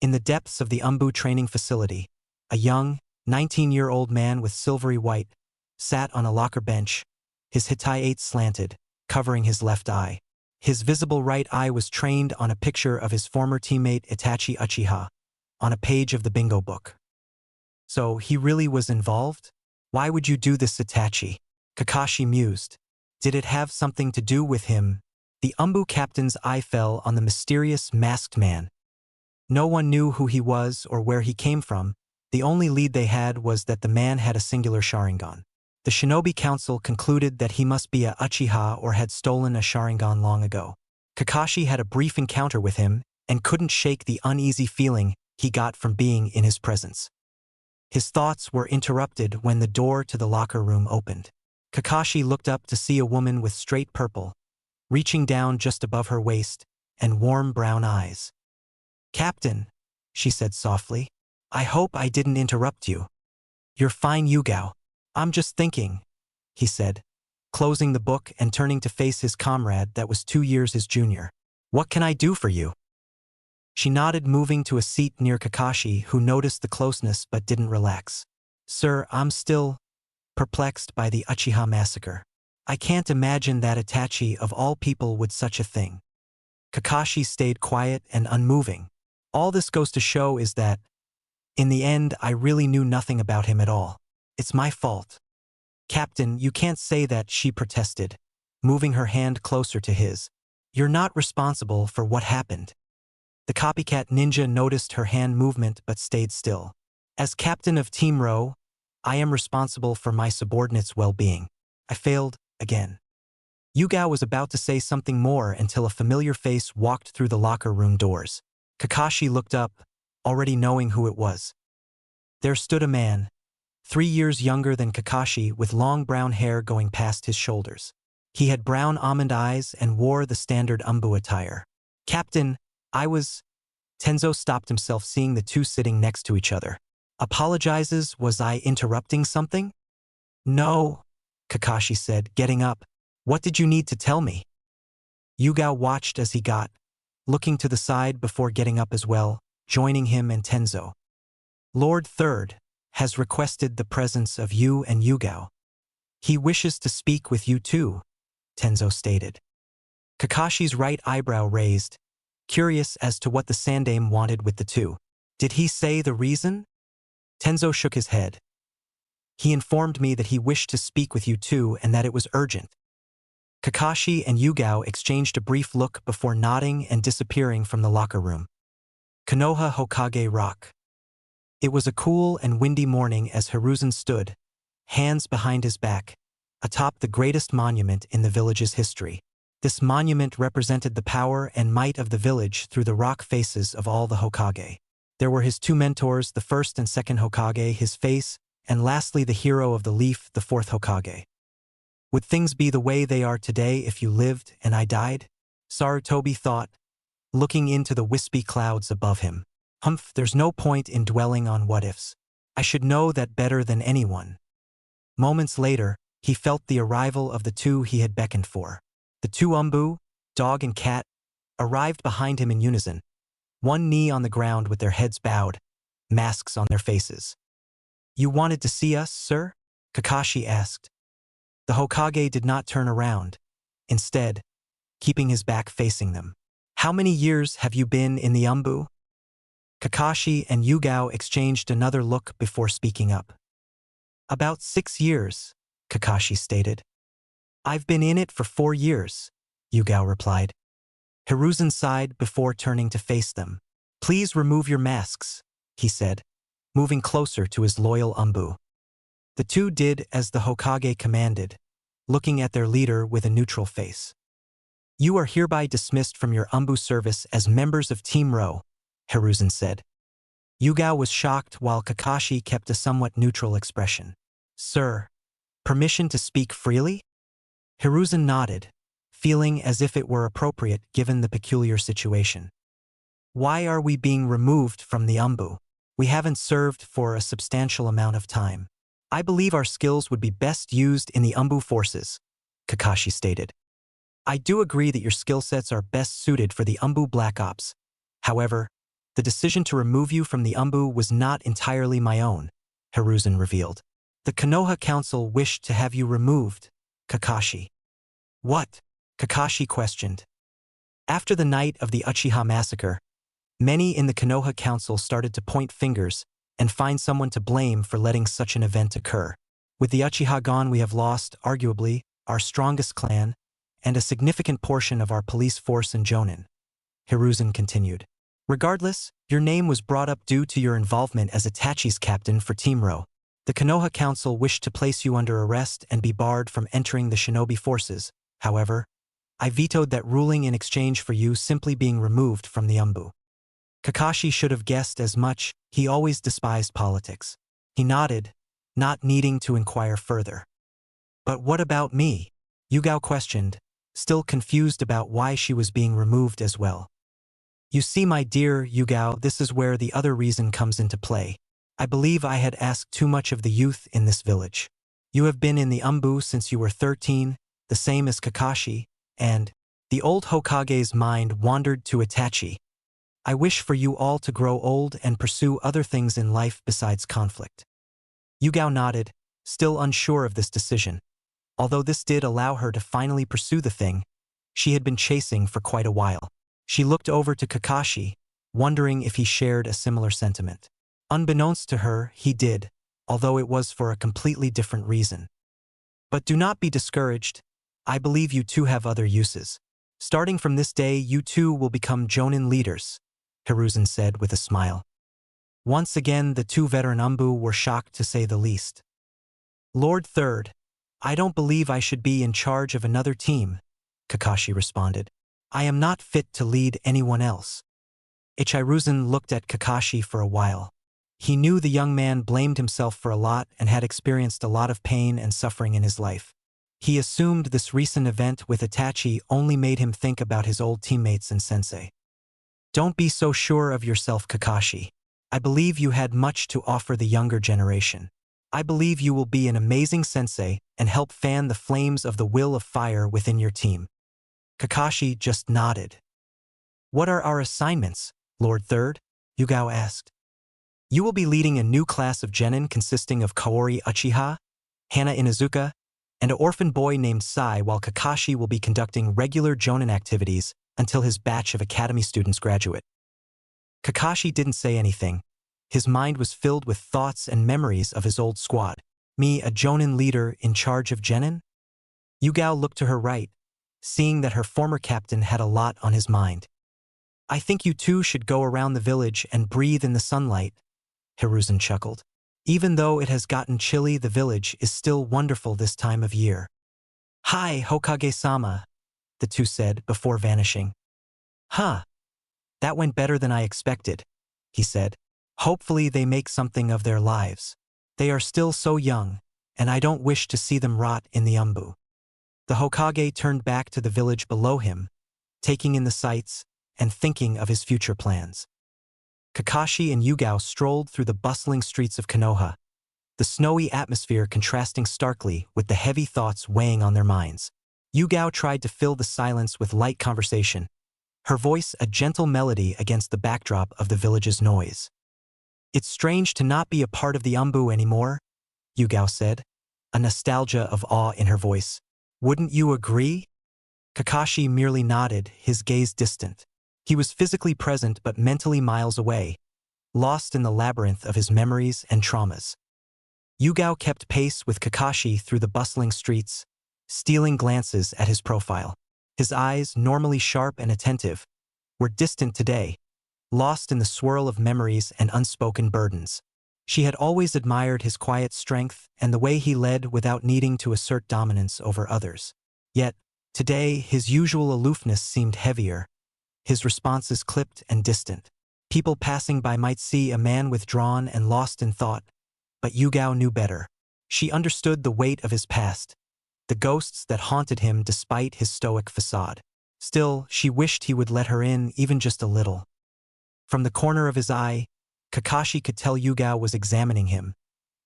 In the depths of the Umbu training facility, a young, 19-year-old man with silvery white sat on a locker bench, his hitai slanted, covering his left eye. His visible right eye was trained on a picture of his former teammate Itachi Uchiha, on a page of the bingo book. So he really was involved? "Why would you do this, Itachi?" Kakashi mused. Did it have something to do with him? The Umbu captain's eye fell on the mysterious masked man. No one knew who he was or where he came from. The only lead they had was that the man had a singular Sharingan. The Shinobi Council concluded that he must be a Uchiha or had stolen a Sharingan long ago. Kakashi had a brief encounter with him and couldn't shake the uneasy feeling he got from being in his presence. His thoughts were interrupted when the door to the locker room opened. Kakashi looked up to see a woman with straight purple, reaching down just above her waist, and warm brown eyes. "Captain," she said softly, "I hope I didn't interrupt you." "You're fine, Yugao. I'm just thinking," he said, closing the book and turning to face his comrade that was 2 years his junior. "What can I do for you?" She nodded, moving to a seat near Kakashi, who noticed the closeness but didn't relax. "Sir, I'm still perplexed by the Uchiha massacre. I can't imagine that Itachi of all people would such a thing." Kakashi stayed quiet and unmoving. "All this goes to show is that, in the end, I really knew nothing about him at all. It's my fault." Captain, you can't say that, she protested, moving her hand closer to his. You're not responsible for what happened. The copycat ninja noticed her hand movement but stayed still. As captain of Team Ro, I am responsible for my subordinates' well-being. I failed again. Yugao was about to say something more until a familiar face walked through the locker room doors. Kakashi looked up, already knowing who it was. There stood a man, 3 years younger than Kakashi, with long brown hair going past his shoulders. He had brown almond eyes and wore the standard Umbu attire. Captain, Tenzo stopped himself seeing the two sitting next to each other. Apologizes, was I interrupting something? No, Kakashi said, getting up. What did you need to tell me? Yugao watched as he got, looking to the side before getting up as well, joining him and Tenzo. Lord Third has requested the presence of you and Yugao. He wishes to speak with you too, Tenzo stated. Kakashi's right eyebrow raised, curious as to what the Sandaime wanted with the two. Did he say the reason? Tenzo shook his head. He informed me that he wished to speak with you too and that it was urgent. Kakashi and Yugao exchanged a brief look before nodding and disappearing from the locker room. Konoha Hokage Rock. It was a cool and windy morning as Hiruzen stood, hands behind his back, atop the greatest monument in the village's history. This monument represented the power and might of the village through the rock faces of all the Hokage. There were his two mentors, the first and second Hokage, his face, and lastly the hero of the leaf, the fourth Hokage. Would things be the way they are today if you lived and I died? Sarutobi thought, looking into the wispy clouds above him. Humph, there's no point in dwelling on what-ifs. I should know that better than anyone. Moments later, he felt the arrival of the two he had beckoned for. The two Umbu, dog and cat, arrived behind him in unison, one knee on the ground with their heads bowed, masks on their faces. You wanted to see us, sir? Kakashi asked. The Hokage did not turn around, instead, keeping his back facing them. How many years have you been in the Umbu? Kakashi and Yugao exchanged another look before speaking up. About 6 years, Kakashi stated. I've been in it for 4 years, Yugao replied. Hiruzen sighed before turning to face them. Please remove your masks, he said, moving closer to his loyal Umbu. The two did as the Hokage commanded, looking at their leader with a neutral face. You are hereby dismissed from your Umbu service as members of Team Ro, Hiruzen said. Yugao was shocked while Kakashi kept a somewhat neutral expression. Sir, permission to speak freely? Hiruzen nodded, feeling as if it were appropriate given the peculiar situation. Why are we being removed from the Umbu? We haven't served for a substantial amount of time. I believe our skills would be best used in the Umbu forces, Kakashi stated. I do agree that your skill sets are best suited for the Umbu Black Ops. However, the decision to remove you from the Umbu was not entirely my own, Hiruzen revealed. The Konoha Council wished to have you removed, Kakashi. What? Kakashi questioned. After the night of the Uchiha massacre, many in the Konoha Council started to point fingers and find someone to blame for letting such an event occur. With the Uchiha gone, we have lost, arguably, our strongest clan and a significant portion of our police force in Jonin, Hiruzen continued. Regardless, your name was brought up due to your involvement as Itachi's captain for Team Ro. The Konoha Council wished to place you under arrest and be barred from entering the shinobi forces. However, I vetoed that ruling in exchange for you simply being removed from the Umbu. Kakashi should have guessed as much. He always despised politics. He nodded, not needing to inquire further. But what about me? Yugao questioned, still confused about why she was being removed as well. You see, my dear Yugao, this is where the other reason comes into play. I believe I had asked too much of the youth in this village. You have been in the Umbu since you were 13, the same as Kakashi, and the old Hokage's mind wandered to Itachi. I wish for you all to grow old and pursue other things in life besides conflict. Yugao nodded, still unsure of this decision. Although this did allow her to finally pursue the thing she had been chasing for quite a while. She looked over to Kakashi, wondering if he shared a similar sentiment. Unbeknownst to her, he did, although it was for a completely different reason. But do not be discouraged. I believe you two have other uses. Starting from this day, you two will become Jonin leaders, Hiruzen said with a smile. Once again, the two veteran Umbu were shocked to say the least. Lord Third, I don't believe I should be in charge of another team, Kakashi responded. I am not fit to lead anyone else. Hiruzen looked at Kakashi for a while. He knew the young man blamed himself for a lot and had experienced a lot of pain and suffering in his life. He assumed this recent event with Itachi only made him think about his old teammates and sensei. Don't be so sure of yourself, Kakashi. I believe you had much to offer the younger generation. I believe you will be an amazing sensei and help fan the flames of the will of fire within your team. Kakashi just nodded. What are our assignments, Lord Third? Yugao asked. You will be leading a new class of genin consisting of Kaori Uchiha, Hana Inuzuka, and an orphan boy named Sai, while Kakashi will be conducting regular jonin activities until his batch of academy students graduate. Kakashi didn't say anything. His mind was filled with thoughts and memories of his old squad. Me, a jonin leader in charge of genin? Yugao looked to her right, seeing that her former captain had a lot on his mind. I think you two should go around the village and breathe in the sunlight, Hiruzen chuckled. Even though it has gotten chilly, the village is still wonderful this time of year. Hi, Hokage-sama, the two said before vanishing. Huh. That went better than I expected, he said. Hopefully they make something of their lives. They are still so young, and I don't wish to see them rot in the Umbu. The Hokage turned back to the village below him, taking in the sights and thinking of his future plans. Kakashi and Yugao strolled through the bustling streets of Konoha, the snowy atmosphere contrasting starkly with the heavy thoughts weighing on their minds. Yugao tried to fill the silence with light conversation, her voice a gentle melody against the backdrop of the village's noise. It's strange to not be a part of the Umbu anymore, Yugao said, a nostalgia of awe in her voice. Wouldn't you agree? Kakashi merely nodded, his gaze distant. He was physically present but mentally miles away, lost in the labyrinth of his memories and traumas. Yugao kept pace with Kakashi through the bustling streets, stealing glances at his profile. His eyes, normally sharp and attentive, were distant today, lost in the swirl of memories and unspoken burdens. She had always admired his quiet strength and the way he led without needing to assert dominance over others. Yet, today, his usual aloofness seemed heavier, his responses clipped and distant. People passing by might see a man withdrawn and lost in thought, but Yugao knew better. She understood the weight of his past, the ghosts that haunted him despite his stoic facade. Still, she wished he would let her in even just a little. From the corner of his eye, Kakashi could tell Yugao was examining him,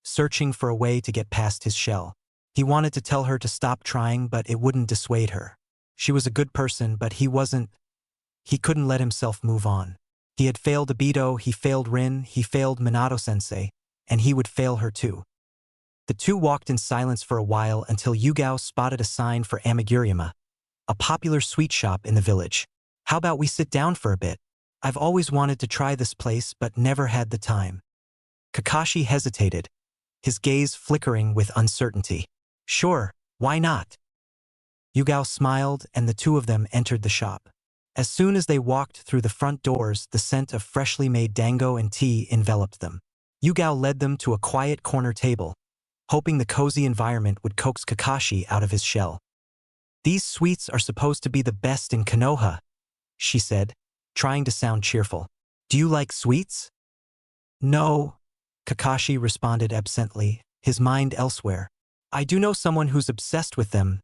searching for a way to get past his shell. He wanted to tell her to stop trying, but it wouldn't dissuade her. She was a good person, but he couldn't let himself move on. He had failed Obito, he failed Rin, he failed Minato-sensei, and he would fail her too. The two walked in silence for a while until Yugao spotted a sign for Amiguruma, a popular sweet shop in the village. How about we sit down for a bit? I've always wanted to try this place but never had the time. Kakashi hesitated, his gaze flickering with uncertainty. Sure, why not? Yugao smiled and the two of them entered the shop. As soon as they walked through the front doors, the scent of freshly made dango and tea enveloped them. Yugao led them to a quiet corner table, hoping the cozy environment would coax Kakashi out of his shell. These sweets are supposed to be the best in Konoha, she said, trying to sound cheerful. Do you like sweets? No, Kakashi responded absently, his mind elsewhere. I do know someone who's obsessed with them.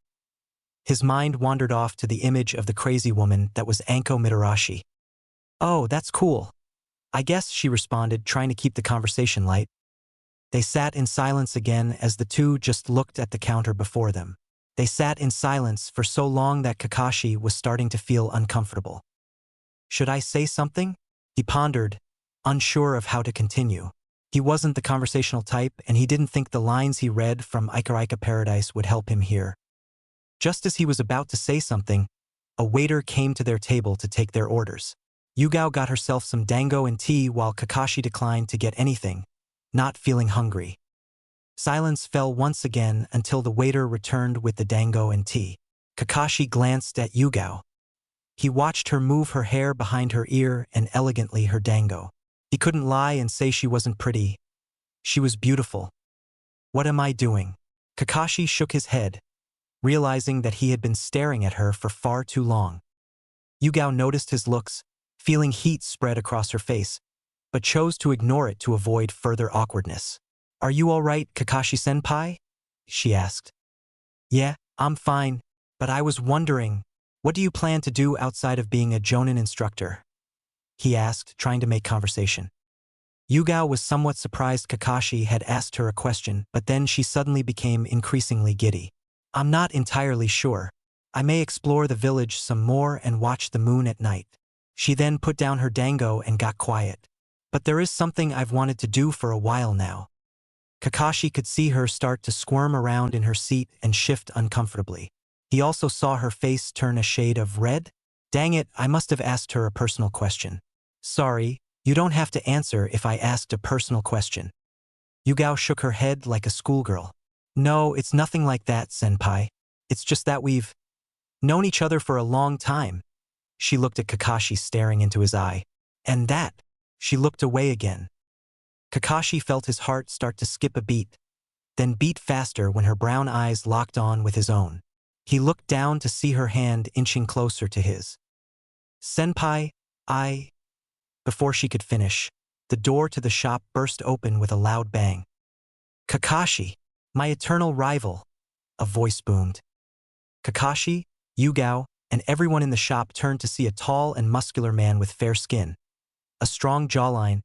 His mind wandered off to the image of the crazy woman that was Anko Mitarashi. Oh, that's cool. I guess, she responded, trying to keep the conversation light. They sat in silence again as the two just looked at the counter before them. They sat in silence for so long that Kakashi was starting to feel uncomfortable. Should I say something? He pondered, unsure of how to continue. He wasn't the conversational type, and he didn't think the lines he read from Ika Paradise would help him here. Just as he was about to say something, a waiter came to their table to take their orders. Yugao got herself some dango and tea while Kakashi declined to get anything, not feeling hungry. Silence fell once again until the waiter returned with the dango and tea. Kakashi glanced at Yugao. He watched her move her hair behind her ear and elegantly her dango. He couldn't lie and say she wasn't pretty. She was beautiful. What am I doing? Kakashi shook his head, realizing that he had been staring at her for far too long. Yugao noticed his looks, feeling heat spread across her face, but chose to ignore it to avoid further awkwardness. Are you all right, Kakashi-senpai? She asked. Yeah, I'm fine, but I was wondering, what do you plan to do outside of being a Jonin instructor? He asked, trying to make conversation. Yugao was somewhat surprised Kakashi had asked her a question, but then she suddenly became increasingly giddy. I'm not entirely sure. I may explore the village some more and watch the moon at night. She then put down her dango and got quiet. But there is something I've wanted to do for a while now. Kakashi could see her start to squirm around in her seat and shift uncomfortably. He also saw her face turn a shade of red. Dang it, I must have asked her a personal question. Sorry, you don't have to answer if I asked a personal question. Yugao shook her head like a schoolgirl. No, it's nothing like that, senpai. It's just that we've known each other for a long time. She looked at Kakashi staring into his eye. And that. She looked away again. Kakashi felt his heart start to skip a beat, then beat faster when her brown eyes locked on with his own. He looked down to see her hand inching closer to his. Senpai, Before she could finish, the door to the shop burst open with a loud bang. Kakashi, my eternal rival, a voice boomed. Kakashi, Yugao, and everyone in the shop turned to see a tall and muscular man with fair skin, a strong jawline,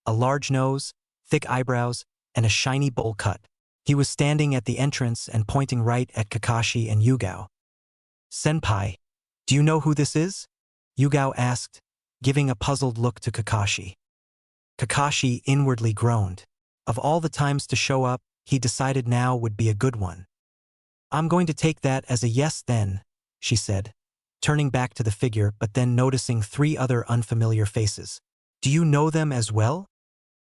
a large nose, thick eyebrows, and a shiny bowl cut. He was standing at the entrance and pointing right at Kakashi and Yugao. Senpai, do you know who this is? Yugao asked, giving a puzzled look to Kakashi. Kakashi inwardly groaned. Of all the times to show up, he decided now would be a good one. I'm going to take that as a yes then, she said, turning back to the figure but then noticing 3 other unfamiliar faces. Do you know them as well?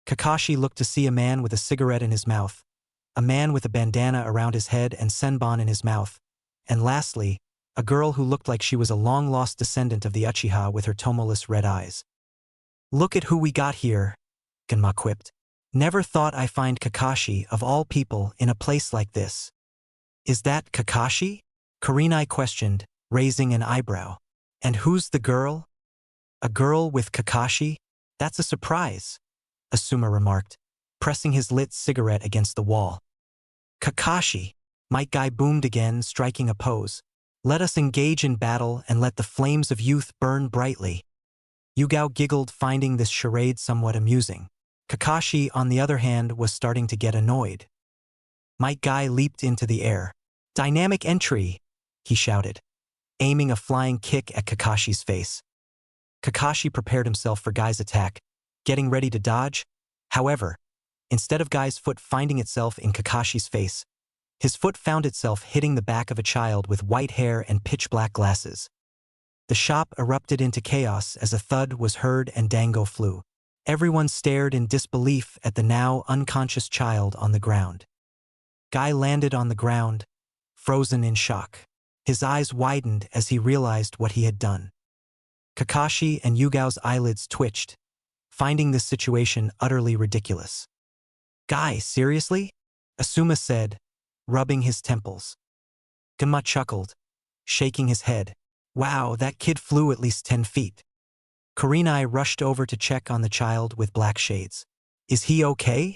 Kakashi looked to see a man with a cigarette in his mouth, a man with a bandana around his head and senbon in his mouth, and lastly, a girl who looked like she was a long-lost descendant of the Uchiha with her tomoless red eyes. Look at who we got here, Genma quipped. Never thought I'd find Kakashi, of all people, in a place like this. Is that Kakashi? Kurenai questioned, raising an eyebrow. And who's the girl? A girl with Kakashi? That's a surprise, Asuma remarked, pressing his lit cigarette against the wall. Kakashi, Might Guy boomed again, striking a pose. Let us engage in battle and let the flames of youth burn brightly. Yugao giggled, finding this charade somewhat amusing. Kakashi, on the other hand, was starting to get annoyed. Might Guy leaped into the air. Dynamic entry, he shouted, aiming a flying kick at Kakashi's face. Kakashi prepared himself for Guy's attack, getting ready to dodge. However, instead of Guy's foot finding itself in Kakashi's face, his foot found itself hitting the back of a child with white hair and pitch-black glasses. The shop erupted into chaos as a thud was heard and dango flew. Everyone stared in disbelief at the now unconscious child on the ground. Guy landed on the ground, frozen in shock. His eyes widened as he realized what he had done. Kakashi and Yugao's eyelids twitched, finding this situation utterly ridiculous. Guy, seriously? Asuma said, rubbing his temples. Genma chuckled, shaking his head. Wow, that kid flew at least 10 feet. Kurenai rushed over to check on the child with black shades. Is he okay?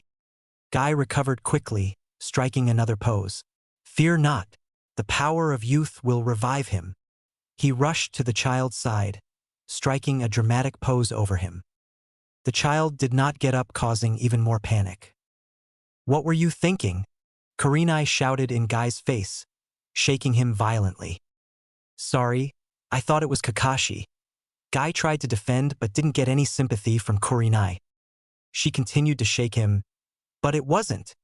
Guy recovered quickly, striking another pose. Fear not, the power of youth will revive him. He rushed to the child's side, striking a dramatic pose over him. The child did not get up, causing even more panic. What were you thinking? Kurenai shouted in Guy's face, shaking him violently. Sorry, I thought it was Kakashi. Guy tried to defend but didn't get any sympathy from Kurenai. She continued to shake him, but it wasn't.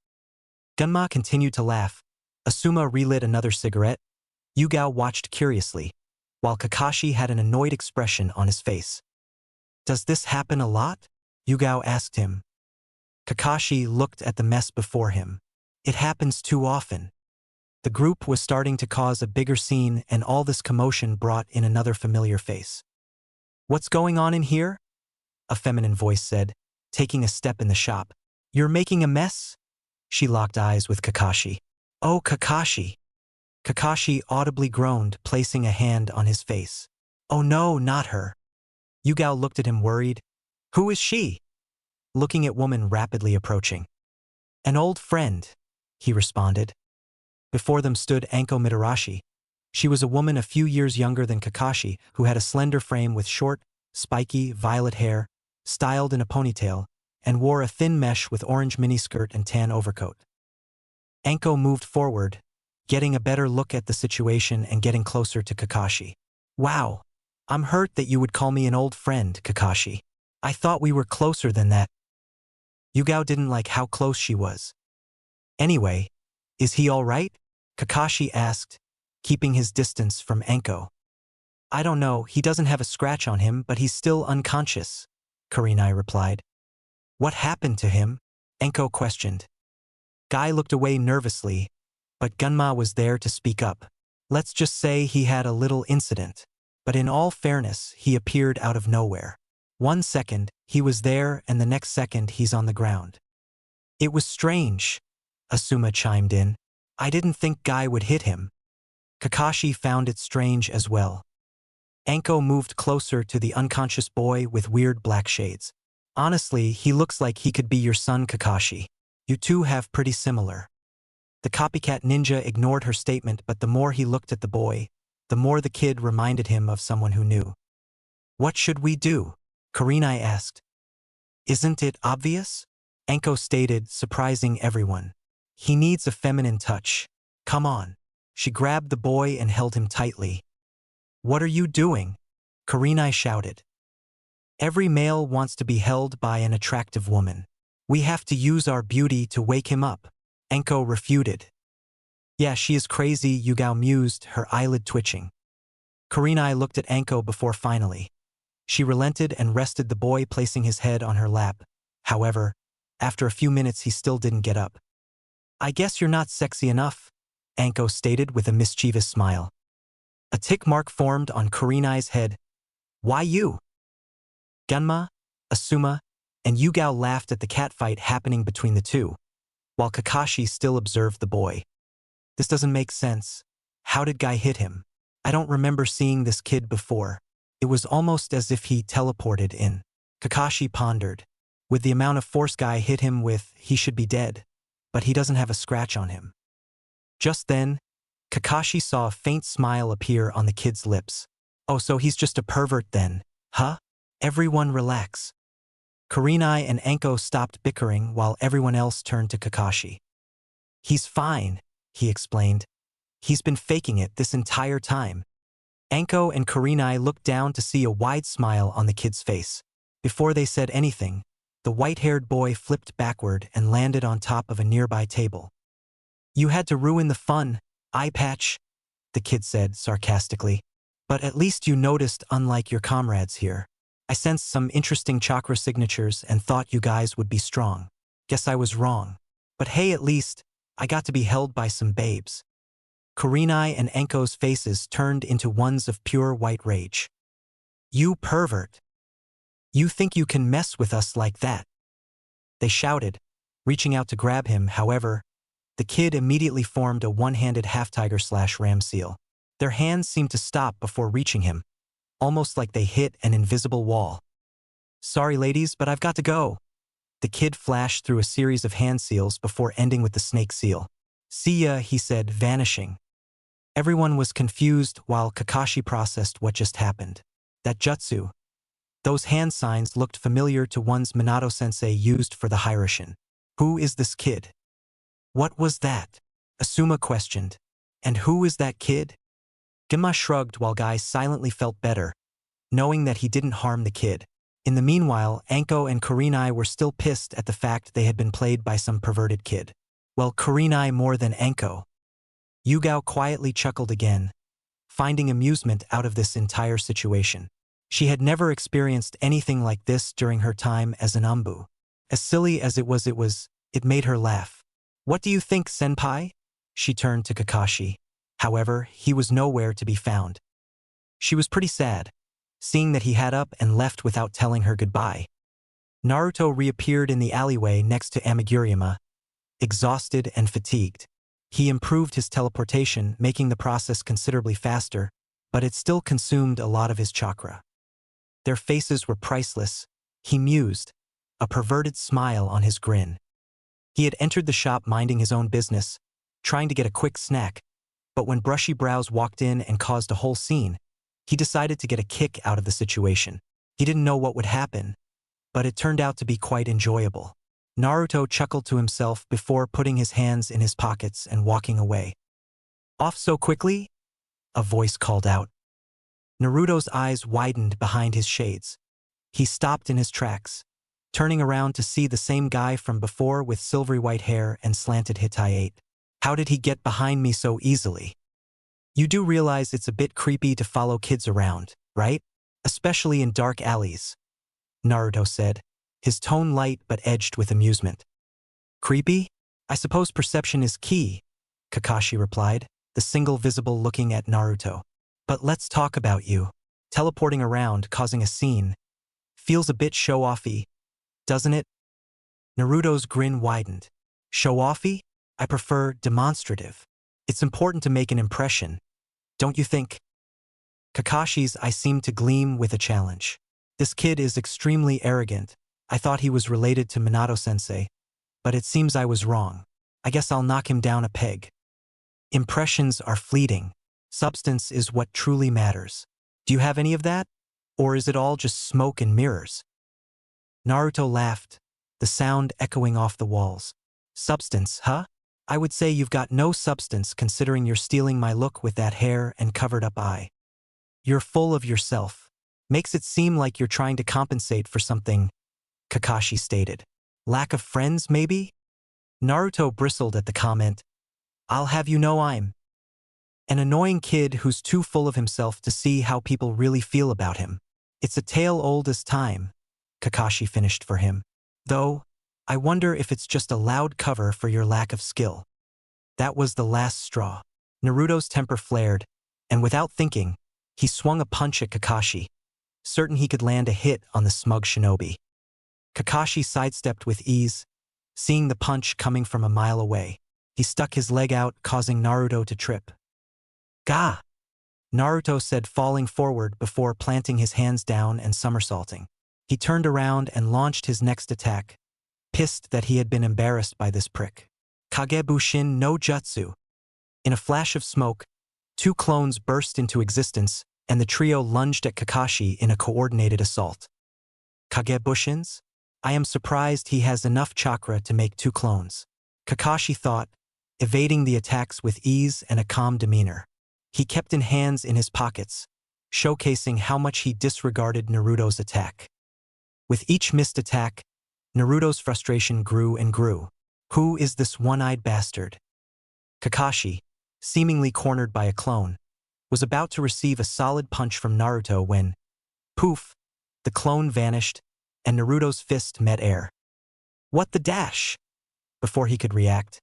Genma continued to laugh. Asuma relit another cigarette. Yugao watched curiously, while Kakashi had an annoyed expression on his face. Does this happen a lot? Yugao asked him. Kakashi looked at the mess before him. It happens too often. The group was starting to cause a bigger scene, and all this commotion brought in another familiar face. "What's going on in here?" a feminine voice said, taking a step in the shop. "You're making a mess?" She locked eyes with Kakashi. "Oh, Kakashi." Kakashi audibly groaned, placing a hand on his face. "Oh no, not her." Yugao looked at him worried. "Who is she?" looking at woman rapidly approaching. "An old friend," he responded. Before them stood Anko Mitarashi. She was a woman a few years younger than Kakashi, who had a slender frame with short, spiky, violet hair, styled in a ponytail, and wore a thin mesh with orange miniskirt and tan overcoat. Anko moved forward, getting a better look at the situation and getting closer to Kakashi. "Wow, I'm hurt that you would call me an old friend, Kakashi. I thought we were closer than that." Yugao didn't like how close she was. "Anyway, is he all right?" Kakashi asked, keeping his distance from Anko. "I don't know, he doesn't have a scratch on him, but he's still unconscious," Kurenai replied. "What happened to him?" Anko questioned. Guy looked away nervously, but Gunma was there to speak up. "Let's just say he had a little incident. But in all fairness, he appeared out of nowhere. One second, he was there, and the next second he's on the ground." "It was strange," Asuma chimed in. "I didn't think Guy would hit him." Kakashi found it strange as well. Anko moved closer to the unconscious boy with weird black shades. "Honestly, he looks like he could be your son, Kakashi. You two have pretty similar." The copycat ninja ignored her statement, but the more he looked at the boy, the more the kid reminded him of someone who knew. "What should we do?" Kurenai asked. "Isn't it obvious?" Anko stated, surprising everyone. "He needs a feminine touch. Come on." She grabbed the boy and held him tightly. "What are you doing?" Kurenai shouted. "Every male wants to be held by an attractive woman. We have to use our beauty to wake him up," Anko refuted. "Yeah, she is crazy," Yugao mused, her eyelid twitching. Kurenai looked at Anko before finally. She relented and rested the boy, placing his head on her lap. However, after a few minutes he still didn't get up. "I guess you're not sexy enough," Anko stated with a mischievous smile. A tick mark formed on Kurenai's head. "Why you?" Gunma, Asuma, and Yugao laughed at the catfight happening between the two, while Kakashi still observed the boy. "This doesn't make sense. How did Guy hit him? I don't remember seeing this kid before. It was almost as if he teleported in." Kakashi pondered. With the amount of force Guy hit him with, he should be dead, but he doesn't have a scratch on him. Just then, Kakashi saw a faint smile appear on the kid's lips. "Oh, so he's just a pervert then, huh? Everyone relax." Kurenai and Anko stopped bickering while everyone else turned to Kakashi. "He's fine," he explained. "He's been faking it this entire time." Anko and Kurenai looked down to see a wide smile on the kid's face. Before they said anything, the white-haired boy flipped backward and landed on top of a nearby table. "You had to ruin the fun, eye patch," the kid said sarcastically. "But at least you noticed, unlike your comrades here. I sensed some interesting chakra signatures and thought you guys would be strong. Guess I was wrong. But hey, at least, I got to be held by some babes." Kurenai and Anko's faces turned into ones of pure white rage. "You pervert! You think you can mess with us like that?" they shouted, reaching out to grab him. However, the kid immediately formed a one-handed half-tiger/ram seal. Their hands seemed to stop before reaching him, almost like they hit an invisible wall. "Sorry ladies, but I've got to go." The kid flashed through a series of hand seals before ending with the snake seal. "See ya," he said, vanishing. Everyone was confused while Kakashi processed what just happened. That jutsu, those hand signs looked familiar to ones Minato-sensei used for the Hiraishin. Who is this kid? What was that? Asuma questioned. And who is that kid? Gunma shrugged while Guy silently felt better, knowing that he didn't harm the kid. In the meanwhile, Anko and Kurenai were still pissed at the fact they had been played by some perverted kid. Well, Kurenai more than Anko. Yugao quietly chuckled again, finding amusement out of this entire situation. She had never experienced anything like this during her time as an Anbu. As silly as it was, it made her laugh. What do you think, senpai? She turned to Kakashi. However, he was nowhere to be found. She was pretty sad, seeing that he had up and left without telling her goodbye. Naruto reappeared in the alleyway next to Amigurumi, exhausted and fatigued. He improved his teleportation, making the process considerably faster, but it still consumed a lot of his chakra. Their faces were priceless, he mused, a perverted smile on his grin. He had entered the shop minding his own business, trying to get a quick snack, but when Brushy Brows walked in and caused a whole scene, he decided to get a kick out of the situation. He didn't know what would happen, but it turned out to be quite enjoyable. Naruto chuckled to himself before putting his hands in his pockets and walking away. Off so quickly? A voice called out. Naruto's eyes widened behind his shades. He stopped in his tracks, turning around to see the same guy from before with silvery white hair and slanted Hittite. How did he get behind me so easily? You do realize it's a bit creepy to follow kids around, right? Especially in dark alleys, Naruto said, his tone light but edged with amusement. Creepy? I suppose perception is key, Kakashi replied, the single visible looking at Naruto. But let's talk about you. Teleporting around, causing a scene. Feels a bit show-offy, doesn't it? Naruto's grin widened. Show-offy? I prefer demonstrative. It's important to make an impression, don't you think? Kakashi's eyes seemed to gleam with a challenge. This kid is extremely arrogant. I thought he was related to Minato-sensei, but it seems I was wrong. I guess I'll knock him down a peg. Impressions are fleeting. Substance is what truly matters. Do you have any of that? Or is it all just smoke and mirrors? Naruto laughed, the sound echoing off the walls. Substance, huh? I would say you've got no substance considering you're stealing my look with that hair and covered-up eye. You're full of yourself. Makes it seem like you're trying to compensate for something, Kakashi stated. Lack of friends, maybe? Naruto bristled at the comment. I'll have you know I'm an annoying kid who's too full of himself to see how people really feel about him. It's a tale old as time, Kakashi finished for him. Though, I wonder if it's just a loud cover for your lack of skill. That was the last straw. Naruto's temper flared, and without thinking, he swung a punch at Kakashi, certain he could land a hit on the smug shinobi. Kakashi sidestepped with ease, seeing the punch coming from a mile away. He stuck his leg out, causing Naruto to trip. Gah! Naruto said, falling forward before planting his hands down and somersaulting. He turned around and launched his next attack, pissed that he had been embarrassed by this prick. Kagebushin no Jutsu. In a flash of smoke, two clones burst into existence, and the trio lunged at Kakashi in a coordinated assault. Kagebushins? I am surprised he has enough chakra to make two clones, Kakashi thought, evading the attacks with ease and a calm demeanor. He kept his hands in his pockets, showcasing how much he disregarded Naruto's attack. With each missed attack, Naruto's frustration grew and grew. Who is this one-eyed bastard? Kakashi, seemingly cornered by a clone, was about to receive a solid punch from Naruto when, poof, the clone vanished and Naruto's fist met air. What the dash? Before he could react,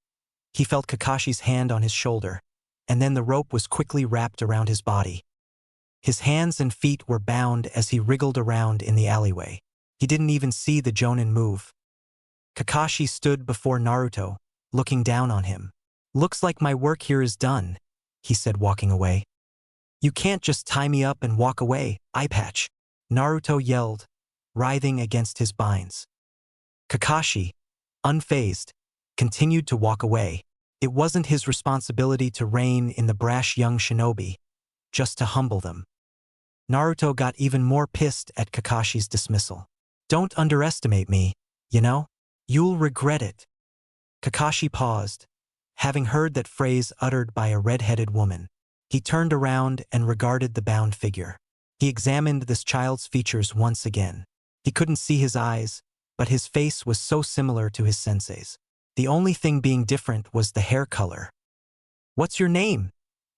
he felt Kakashi's hand on his shoulder, and then the rope was quickly wrapped around his body. His hands and feet were bound as he wriggled around in the alleyway. He didn't even see the Jonin move. Kakashi stood before Naruto, looking down on him. Looks like my work here is done, he said, walking away. You can't just tie me up and walk away, eye patch, Naruto yelled, writhing against his binds. Kakashi, unfazed, continued to walk away. It wasn't his responsibility to rein in the brash young shinobi, just to humble them. Naruto got even more pissed at Kakashi's dismissal. Don't underestimate me, you know? You'll regret it. Kakashi paused, having heard that phrase uttered by a red-headed woman. He turned around and regarded the bound figure. He examined this child's features once again. He couldn't see his eyes, but his face was so similar to his sensei's. The only thing being different was the hair color. What's your name?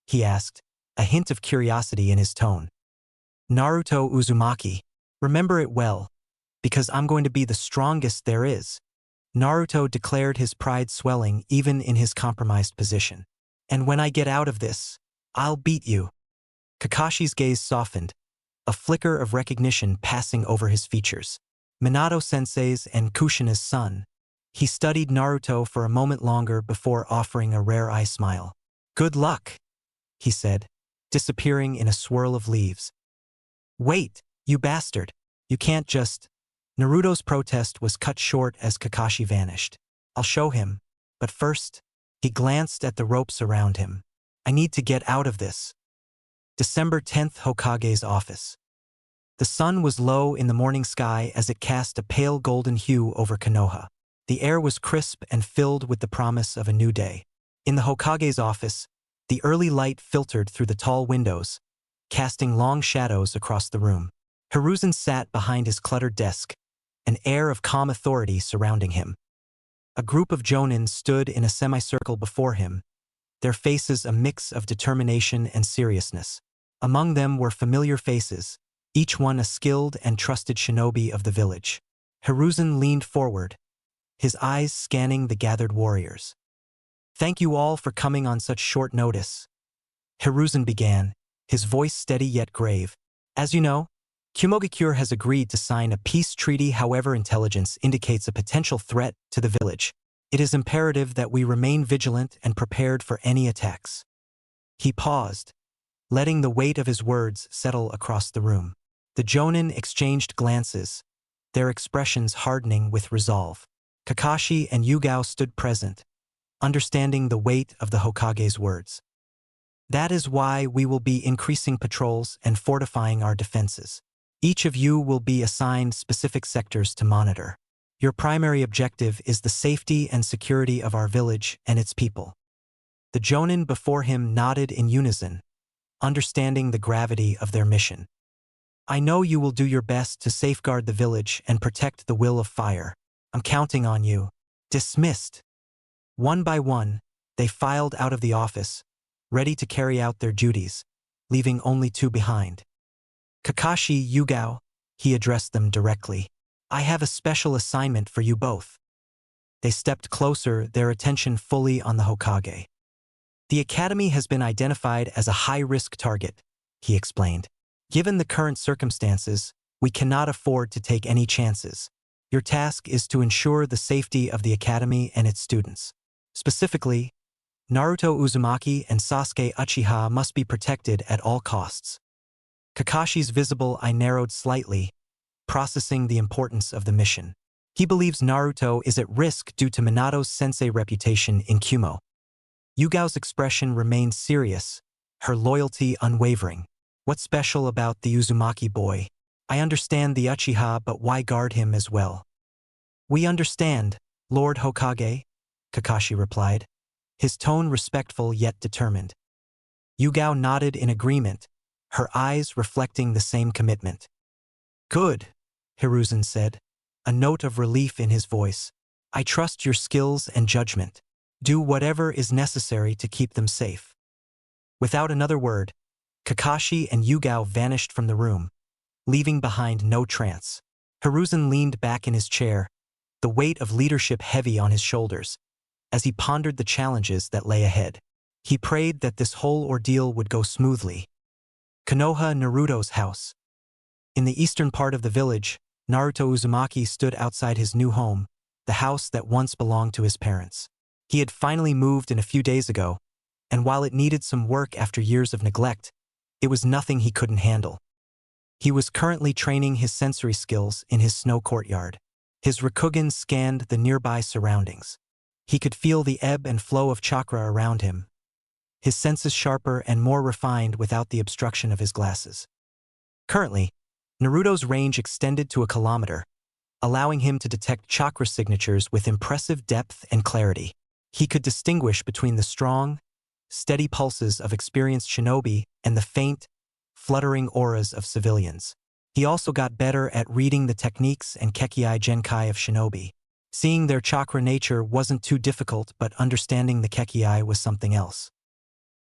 He asked, a hint of curiosity in his tone. Naruto Uzumaki. Remember it well, because I'm going to be the strongest there is. Naruto declared, his pride swelling even in his compromised position. And when I get out of this, I'll beat you. Kakashi's gaze softened, a flicker of recognition passing over his features. Minato-sensei's and Kushina's son. He studied Naruto for a moment longer before offering a rare eye smile. Good luck, he said, disappearing in a swirl of leaves. Wait, you bastard. You can't just… Naruto's protest was cut short as Kakashi vanished. I'll show him. But first, he glanced at the ropes around him. I need to get out of this. December 10th, Hokage's office. The sun was low in the morning sky as it cast a pale golden hue over Konoha. The air was crisp and filled with the promise of a new day. In the Hokage's office, the early light filtered through the tall windows, casting long shadows across the room. Hiruzen sat behind his cluttered desk, an air of calm authority surrounding him. A group of jonin stood in a semicircle before him, their faces a mix of determination and seriousness. Among them were familiar faces, each one a skilled and trusted shinobi of the village. Hiruzen leaned forward, his eyes scanning the gathered warriors. Thank you all for coming on such short notice. Hiruzen began, his voice steady yet grave. As you know, Kumogakure has agreed to sign a peace treaty. However, intelligence indicates a potential threat to the village. It is imperative that we remain vigilant and prepared for any attacks. He paused, letting the weight of his words settle across the room. The jonin exchanged glances, their expressions hardening with resolve. Kakashi and Yugao stood present, understanding the weight of the Hokage's words. That is why we will be increasing patrols and fortifying our defenses. Each of you will be assigned specific sectors to monitor. Your primary objective is the safety and security of our village and its people. The jonin before him nodded in unison, understanding the gravity of their mission. I know you will do your best to safeguard the village and protect the will of fire. I'm counting on you. Dismissed. One by one, they filed out of the office, ready to carry out their duties, leaving only two behind. Kakashi, Yugao, he addressed them directly. I have a special assignment for you both. They stepped closer, their attention fully on the Hokage. The academy has been identified as a high-risk target, he explained. Given the current circumstances, we cannot afford to take any chances. Your task is to ensure the safety of the academy and its students. Specifically, Naruto Uzumaki and Sasuke Uchiha must be protected at all costs. Kakashi's visible eye narrowed slightly, processing the importance of the mission. He believes Naruto is at risk due to Minato's sensei reputation in Kumo. Yugao's expression remained serious, her loyalty unwavering. What's special about the Uzumaki boy? I understand the Uchiha, but why guard him as well? We understand, Lord Hokage, Kakashi replied, his tone respectful yet determined. Yugao nodded in agreement, her eyes reflecting the same commitment. Good, Hiruzen said, a note of relief in his voice. I trust your skills and judgment. Do whatever is necessary to keep them safe. Without another word, Kakashi and Yugao vanished from the room, leaving behind no trance. Hiruzen leaned back in his chair, the weight of leadership heavy on his shoulders, as he pondered the challenges that lay ahead. He prayed that this whole ordeal would go smoothly. Konoha, Naruto's house. In the eastern part of the village, Naruto Uzumaki stood outside his new home, the house that once belonged to his parents. He had finally moved in a few days ago, and while it needed some work after years of neglect, it was nothing he couldn't handle. He was currently training his sensory skills in his snow courtyard. His Rakugan scanned the nearby surroundings. He could feel the ebb and flow of chakra around him, his senses sharper and more refined without the obstruction of his glasses. Currently, Naruto's range extended to 1 kilometer, allowing him to detect chakra signatures with impressive depth and clarity. He could distinguish between the strong, steady pulses of experienced shinobi and the faint, fluttering auras of civilians. He also got better at reading the techniques and Kekkei Genkai of shinobi. Seeing their chakra nature wasn't too difficult, but understanding the Kekkei was something else.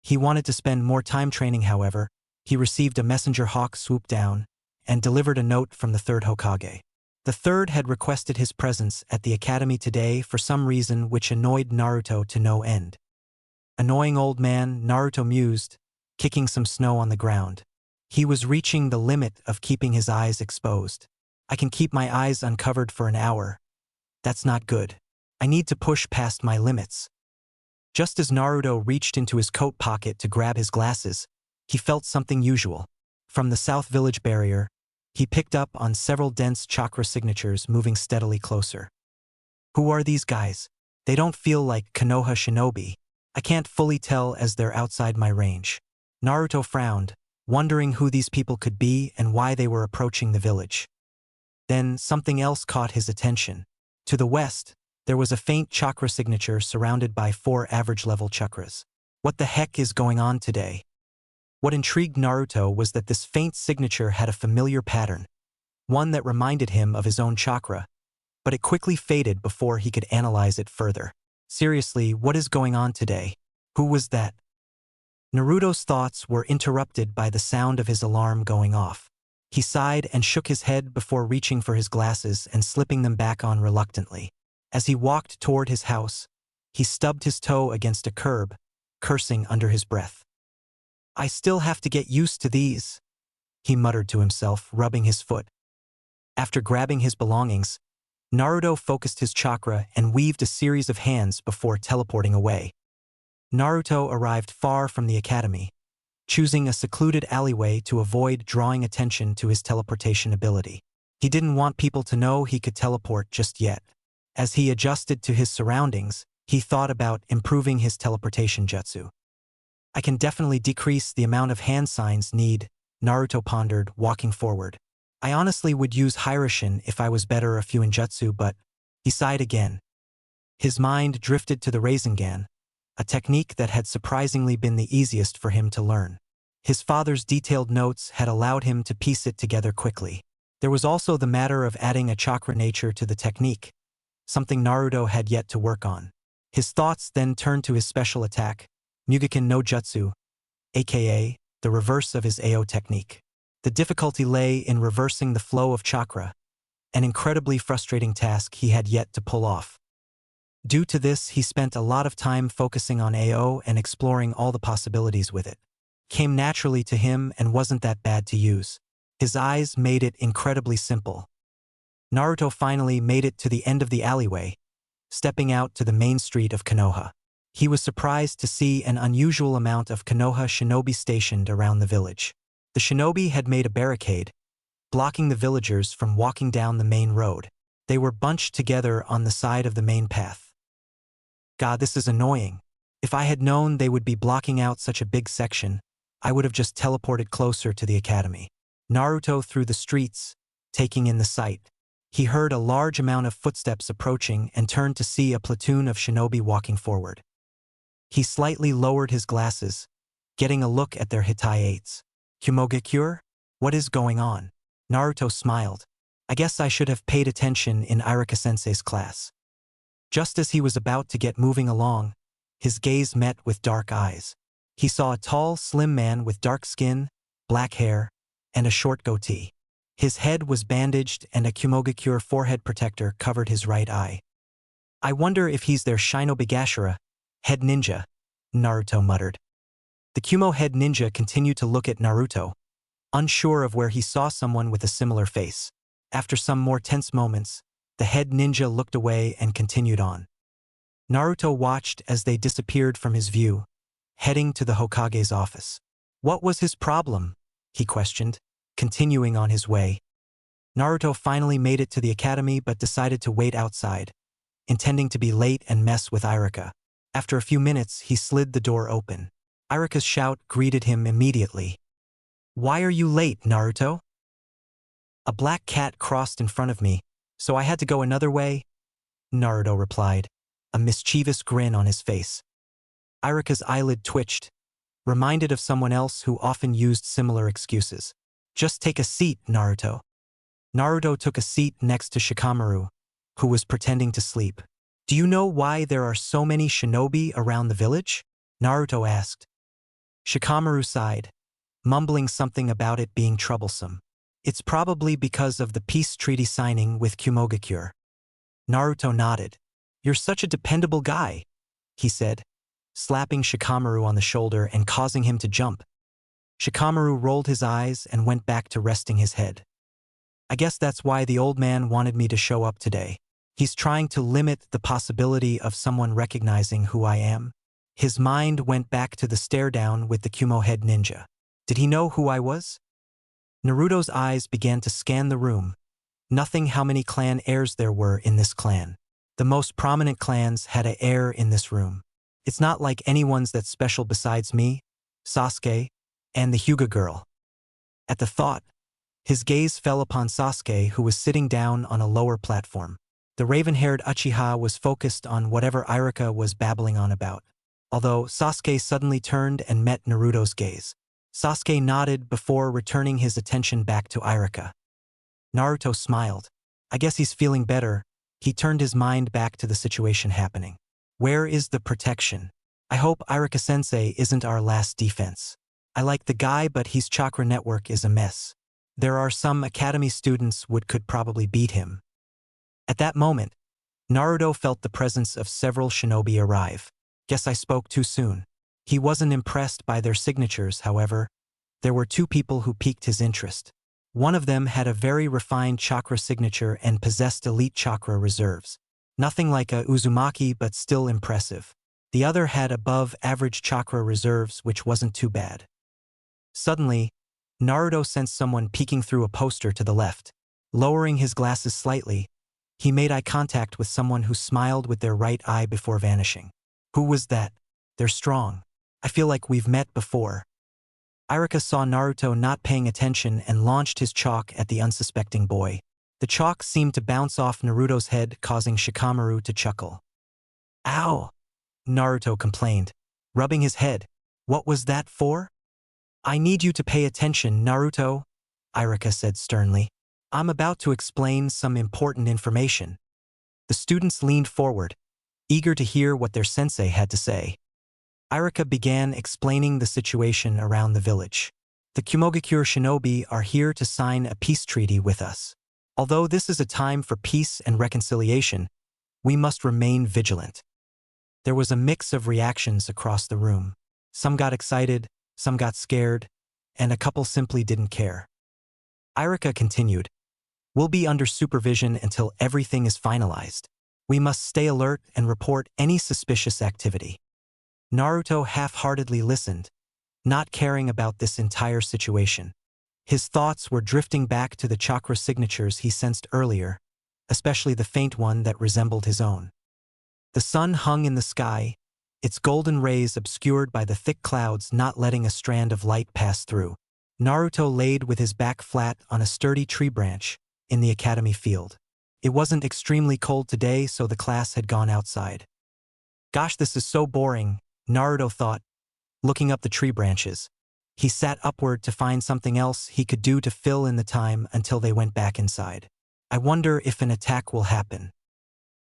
He wanted to spend more time training. However, he received a messenger hawk swoop down and delivered a note from the third Hokage. The third had requested his presence at the academy today for some reason which annoyed Naruto to no end. Annoying old man, Naruto mused, kicking some snow on the ground. He was reaching the limit of keeping his eyes exposed. I can keep my eyes uncovered for an hour. That's not good. I need to push past my limits. Just as Naruto reached into his coat pocket to grab his glasses, he felt something usual. From the South Village barrier, he picked up on several dense chakra signatures moving steadily closer. Who are these guys? They don't feel like Konoha shinobi. I can't fully tell as they're outside my range. Naruto frowned, wondering who these people could be and why they were approaching the village. Then something else caught his attention. To the west, there was a faint chakra signature surrounded by 4 average-level chakras. What the heck is going on today? What intrigued Naruto was that this faint signature had a familiar pattern, one that reminded him of his own chakra, but it quickly faded before he could analyze it further. Seriously, what is going on today? Who was that? Naruto's thoughts were interrupted by the sound of his alarm going off. He sighed and shook his head before reaching for his glasses and slipping them back on reluctantly. As he walked toward his house, he stubbed his toe against a curb, cursing under his breath. I still have to get used to these, he muttered to himself, rubbing his foot. After grabbing his belongings, Naruto focused his chakra and weaved a series of hands before teleporting away. Naruto arrived far from the academy, choosing a secluded alleyway to avoid drawing attention to his teleportation ability. He didn't want people to know he could teleport just yet. As he adjusted to his surroundings, he thought about improving his teleportation jutsu. I can definitely decrease the amount of hand signs need, Naruto pondered, walking forward. I honestly would use Hiraishin if I was better a few in jutsu, but he sighed again. His mind drifted to the Rasengan, a technique that had surprisingly been the easiest for him to learn. His father's detailed notes had allowed him to piece it together quickly. There was also the matter of adding a chakra nature to the technique, something Naruto had yet to work on. His thoughts then turned to his special attack, Mugiken no Jutsu, aka the reverse of his AO technique. The difficulty lay in reversing the flow of chakra, an incredibly frustrating task he had yet to pull off. Due to this, he spent a lot of time focusing on AO and exploring all the possibilities with it. Came naturally to him and wasn't that bad to use. His eyes made it incredibly simple. Naruto finally made it to the end of the alleyway, stepping out to the main street of Konoha. He was surprised to see an unusual amount of Konoha shinobi stationed around the village. The shinobi had made a barricade, blocking the villagers from walking down the main road. They were bunched together on the side of the main path. God, this is annoying. If I had known they would be blocking out such a big section, I would have just teleported closer to the academy. Naruto through the streets, taking in the sight. He heard a large amount of footsteps approaching and turned to see a platoon of shinobi walking forward. He slightly lowered his glasses, getting a look at their Hitai-8s. Kumogakure? What is going on? Naruto smiled. I guess I should have paid attention in Irika-sensei's class. Just as he was about to get moving along, his gaze met with dark eyes. He saw a tall, slim man with dark skin, black hair, and a short goatee. His head was bandaged and a Kumogakure forehead protector covered his right eye. I wonder if he's their Shinobigashira, head ninja, Naruto muttered. The Kumo head ninja continued to look at Naruto, unsure of where he saw someone with a similar face. After some more tense moments, the head ninja looked away and continued on. Naruto watched as they disappeared from his view, heading to the Hokage's office. What was his problem? He questioned, continuing on his way. Naruto finally made it to the academy but decided to wait outside, intending to be late and mess with Irika. After a few minutes, he slid the door open. Irika's shout greeted him immediately. Why are you late, Naruto? A black cat crossed in front of me, so I had to go another way, Naruto replied, a mischievous grin on his face. Irika's eyelid twitched, reminded of someone else who often used similar excuses. Just take a seat, Naruto. Naruto took a seat next to Shikamaru, who was pretending to sleep. Do you know why there are so many shinobi around the village? Naruto asked. Shikamaru sighed, mumbling something about it being troublesome. It's probably because of the peace treaty signing with Kumogakure. Naruto nodded. You're such a dependable guy, he said, slapping Shikamaru on the shoulder and causing him to jump. Shikamaru rolled his eyes and went back to resting his head. I guess that's why the old man wanted me to show up today. He's trying to limit the possibility of someone recognizing who I am. His mind went back to the stare-down with the Kumo head ninja. Did he know who I was? Naruto's eyes began to scan the room. Nothing how many clan heirs there were in this clan. The most prominent clans had an heir in this room. It's not like anyone's that special besides me, Sasuke, and the Hyuga girl. At the thought, his gaze fell upon Sasuke, who was sitting down on a lower platform. The raven-haired Uchiha was focused on whatever Iruka was babbling on about. Although Sasuke suddenly turned and met Naruto's gaze. Sasuke nodded before returning his attention back to Iruka. Naruto smiled. I guess he's feeling better. He turned his mind back to the situation happening. Where is the protection? I hope Iruka-sensei isn't our last defense. I like the guy, but his chakra network is a mess. There are some academy students could probably beat him. At that moment, Naruto felt the presence of several shinobi arrive. Guess I spoke too soon. He wasn't impressed by their signatures, however. There were two people who piqued his interest. One of them had a very refined chakra signature and possessed elite chakra reserves. Nothing like a Uzumaki, but still impressive. The other had above-average chakra reserves, which wasn't too bad. Suddenly, Naruto sensed someone peeking through a poster to the left. Lowering his glasses slightly, he made eye contact with someone who smiled with their right eye before vanishing. Who was that? They're strong. I feel like we've met before. Iruka saw Naruto not paying attention and launched his chalk at the unsuspecting boy. The chalk seemed to bounce off Naruto's head, causing Shikamaru to chuckle. Ow! Naruto complained, rubbing his head. What was that for? I need you to pay attention, Naruto, Iruka said sternly. I'm about to explain some important information. The students leaned forward, eager to hear what their sensei had to say. Iruka began explaining the situation around the village. The Kumogakure shinobi are here to sign a peace treaty with us. Although this is a time for peace and reconciliation, we must remain vigilant. There was a mix of reactions across the room. Some got excited, some got scared, and a couple simply didn't care. Iruka continued, We'll be under supervision until everything is finalized. We must stay alert and report any suspicious activity. Naruto half-heartedly listened, not caring about this entire situation. His thoughts were drifting back to the chakra signatures he sensed earlier, especially the faint one that resembled his own. The sun hung in the sky, its golden rays obscured by the thick clouds not letting a strand of light pass through. Naruto laid with his back flat on a sturdy tree branch in the academy field. It wasn't extremely cold today, so the class had gone outside. Gosh, this is so boring, Naruto thought, looking up the tree branches. He sat upward to find something else he could do to fill in the time until they went back inside. I wonder if an attack will happen.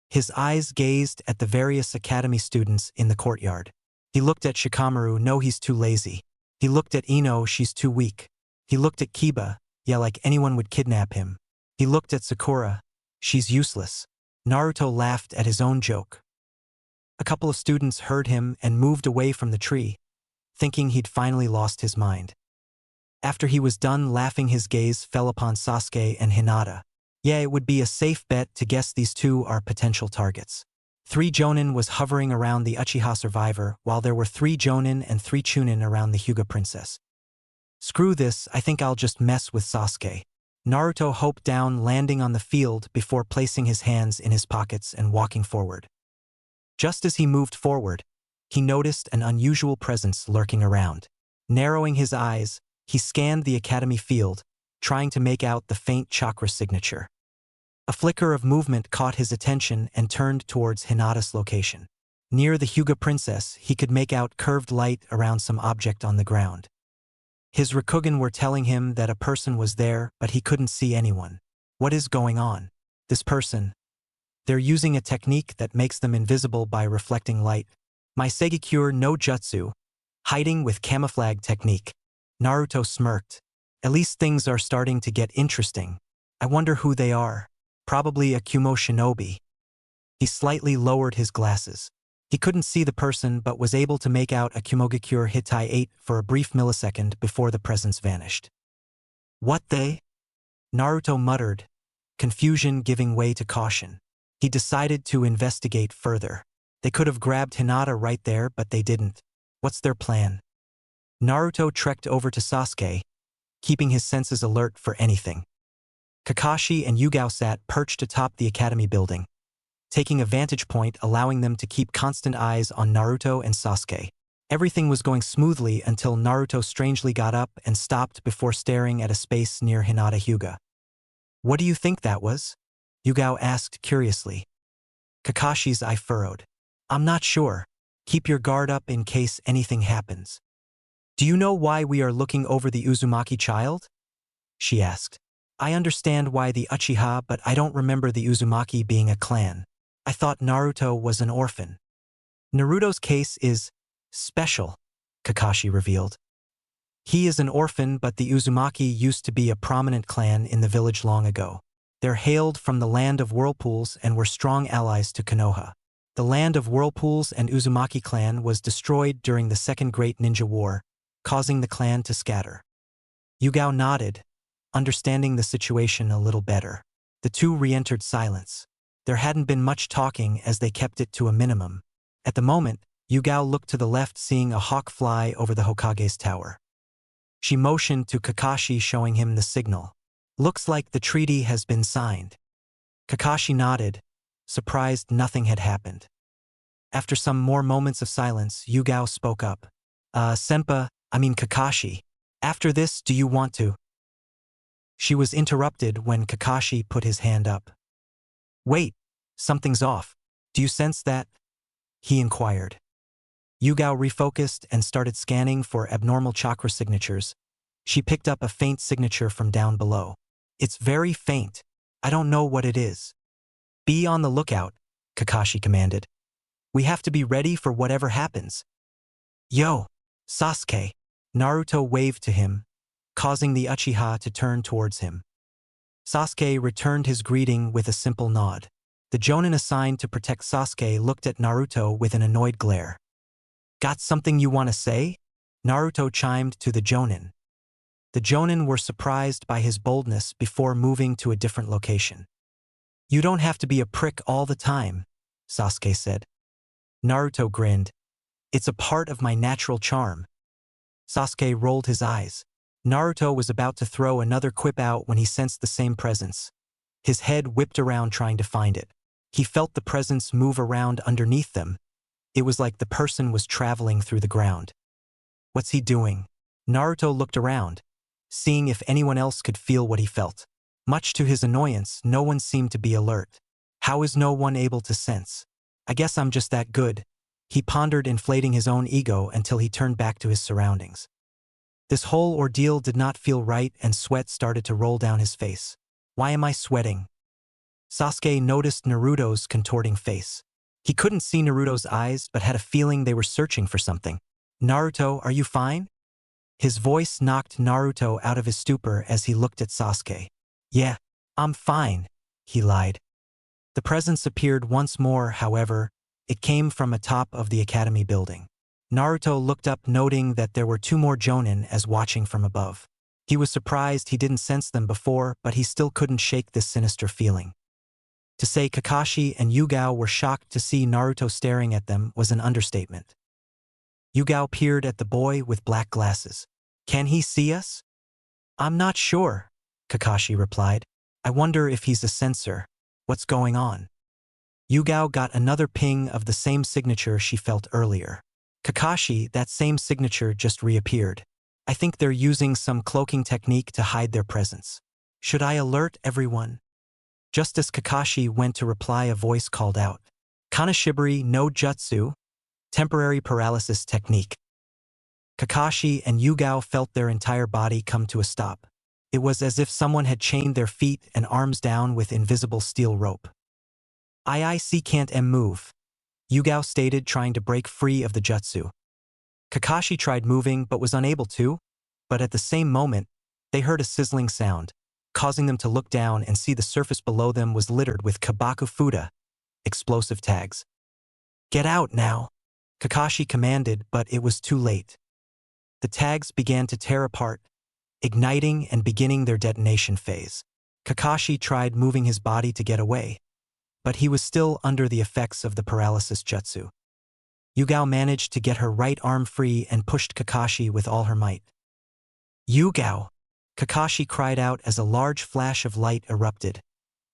His eyes gazed at the various academy students in the courtyard. He looked at Shikamaru, no, he's too lazy. He looked at Ino, she's too weak. He looked at Kiba, yeah, like anyone would kidnap him. He looked at Sakura, she's useless. Naruto laughed at his own joke. A couple of students heard him and moved away from the tree, thinking he'd finally lost his mind. After he was done laughing, his gaze fell upon Sasuke and Hinata. Yeah, it would be a safe bet to guess these two are potential targets. 3 Jonin was hovering around the Uchiha survivor, while there were 3 Jonin and 3 Chunin around the Hyuga princess. Screw this, I think I'll just mess with Sasuke. Naruto hoped down, landing on the field before placing his hands in his pockets and walking forward. Just as he moved forward, he noticed an unusual presence lurking around. Narrowing his eyes, he scanned the academy field, trying to make out the faint chakra signature. A flicker of movement caught his attention and turned towards Hinata's location. Near the Hyuga princess, he could make out curved light around some object on the ground. His Rakugan were telling him that a person was there, but he couldn't see anyone. What is going on? This person. They're using a technique that makes them invisible by reflecting light. Massacre no jutsu. Hiding with camouflage technique. Naruto smirked. At least things are starting to get interesting. I wonder who they are. Probably a Kumo shinobi. He slightly lowered his glasses. He couldn't see the person but was able to make out a Kumogakure Hitai 8 for a brief millisecond before the presence vanished. What they? Naruto muttered, confusion giving way to caution. He decided to investigate further. They could have grabbed Hinata right there, but they didn't. What's their plan? Naruto trekked over to Sasuke, keeping his senses alert for anything. Kakashi and Yugao sat perched atop the academy building, taking a vantage point allowing them to keep constant eyes on Naruto and Sasuke. Everything was going smoothly until Naruto strangely got up and stopped before staring at a space near Hinata Hyuga. What do you think that was? Yugao asked curiously. Kakashi's eye furrowed. I'm not sure. Keep your guard up in case anything happens. Do you know why we are looking over the Uzumaki child? She asked. I understand why the Uchiha, but I don't remember the Uzumaki being a clan. I thought Naruto was an orphan. Naruto's case is special, Kakashi revealed. He is an orphan, but the Uzumaki used to be a prominent clan in the village long ago. They're hailed from the land of whirlpools and were strong allies to Konoha. The land of whirlpools and Uzumaki clan was destroyed during the Second Great Ninja War, causing the clan to scatter. Yugao nodded, understanding the situation a little better. The two re-entered silence. There hadn't been much talking as they kept it to a minimum. At the moment, Yugao looked to the left, seeing a hawk fly over the Hokage's tower. She motioned to Kakashi, showing him the signal. Looks like the treaty has been signed. Kakashi nodded, surprised nothing had happened. After some more moments of silence, Yugao spoke up. Kakashi. After this, do you want to? She was interrupted when Kakashi put his hand up. Wait, something's off. Do you sense that? He inquired. Yugao refocused and started scanning for abnormal chakra signatures. She picked up a faint signature from down below. It's very faint. I don't know what it is. Be on the lookout, Kakashi commanded. We have to be ready for whatever happens. Yo, Sasuke. Naruto waved to him, causing the Uchiha to turn towards him. Sasuke returned his greeting with a simple nod. The Jonin assigned to protect Sasuke looked at Naruto with an annoyed glare. Got something you want to say? Naruto chimed to the Jonin. The Jonin were surprised by his boldness before moving to a different location. You don't have to be a prick all the time, Sasuke said. Naruto grinned. It's a part of my natural charm. Sasuke rolled his eyes. Naruto was about to throw another quip out when he sensed the same presence. His head whipped around trying to find it. He felt the presence move around underneath them. It was like the person was traveling through the ground. What's he doing? Naruto looked around, seeing if anyone else could feel what he felt. Much to his annoyance, no one seemed to be alert. How is no one able to sense? I guess I'm just that good. He pondered, inflating his own ego until he turned back to his surroundings. This whole ordeal did not feel right, and sweat started to roll down his face. Why am I sweating? Sasuke noticed Naruto's contorting face. He couldn't see Naruto's eyes but had a feeling they were searching for something. Naruto, are you fine? His voice knocked Naruto out of his stupor as he looked at Sasuke. Yeah, I'm fine, he lied. The presence appeared once more, however. It came from atop of the academy building. Naruto looked up, noting that there were two more Jonin as watching from above. He was surprised he didn't sense them before, but he still couldn't shake this sinister feeling. To say Kakashi and Yugao were shocked to see Naruto staring at them was an understatement. Yugao peered at the boy with black glasses. Can he see us? I'm not sure, Kakashi replied. I wonder if he's a censor. What's going on? Yugao got another ping of the same signature she felt earlier. Kakashi, that same signature just reappeared. I think they're using some cloaking technique to hide their presence. Should I alert everyone? Just as Kakashi went to reply, a voice called out. Kanashibari no Jutsu, temporary paralysis technique. Kakashi and Yugao felt their entire body come to a stop. It was as if someone had chained their feet and arms down with invisible steel rope. I can't move, Yugao stated, trying to break free of the jutsu. Kakashi tried moving but was unable to, but at the same moment, They heard a sizzling sound, causing them to look down and see the surface below them was littered with kabaku fuda, explosive tags. "Get out now," Kakashi commanded, but it was too late. The tags began to tear apart, igniting and beginning their detonation phase. Kakashi tried moving his body to get away, but he was still under the effects of the paralysis jutsu. Yugao managed to get her right arm free and pushed Kakashi with all her might. "Yugao!" Kakashi cried out as a large flash of light erupted,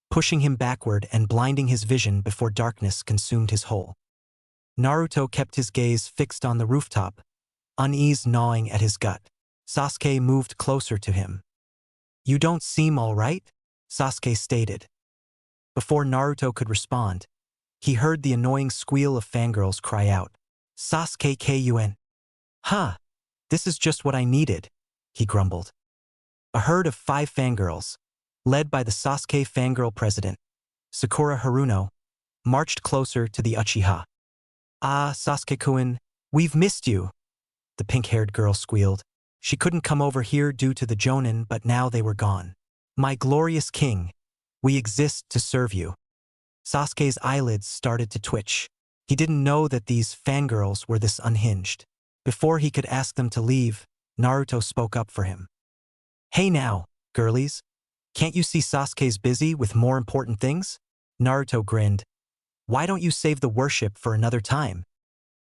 pushing him backward and blinding his vision before darkness consumed his whole. Naruto kept his gaze fixed on the rooftop, unease gnawing at his gut. Sasuke moved closer to him. "You don't seem all right?" Sasuke stated. Before Naruto could respond, he heard the annoying squeal of fangirls cry out, "Sasuke kun." "Huh, this is just what I needed," he grumbled. A herd of 5 fangirls, led by the Sasuke fangirl president, Sakura Haruno, marched closer to the Uchiha. "Ah, Sasuke-kun, we've missed you," the pink-haired girl squealed. She couldn't come over here due to the Jonin, but now they were gone. "My glorious king, we exist to serve you." Sasuke's eyelids started to twitch. He didn't know that these fangirls were this unhinged. Before he could ask them to leave, Naruto spoke up for him. "Hey now, girlies. Can't you see Sasuke's busy with more important things?" Naruto grinned. "Why don't you save the worship for another time?"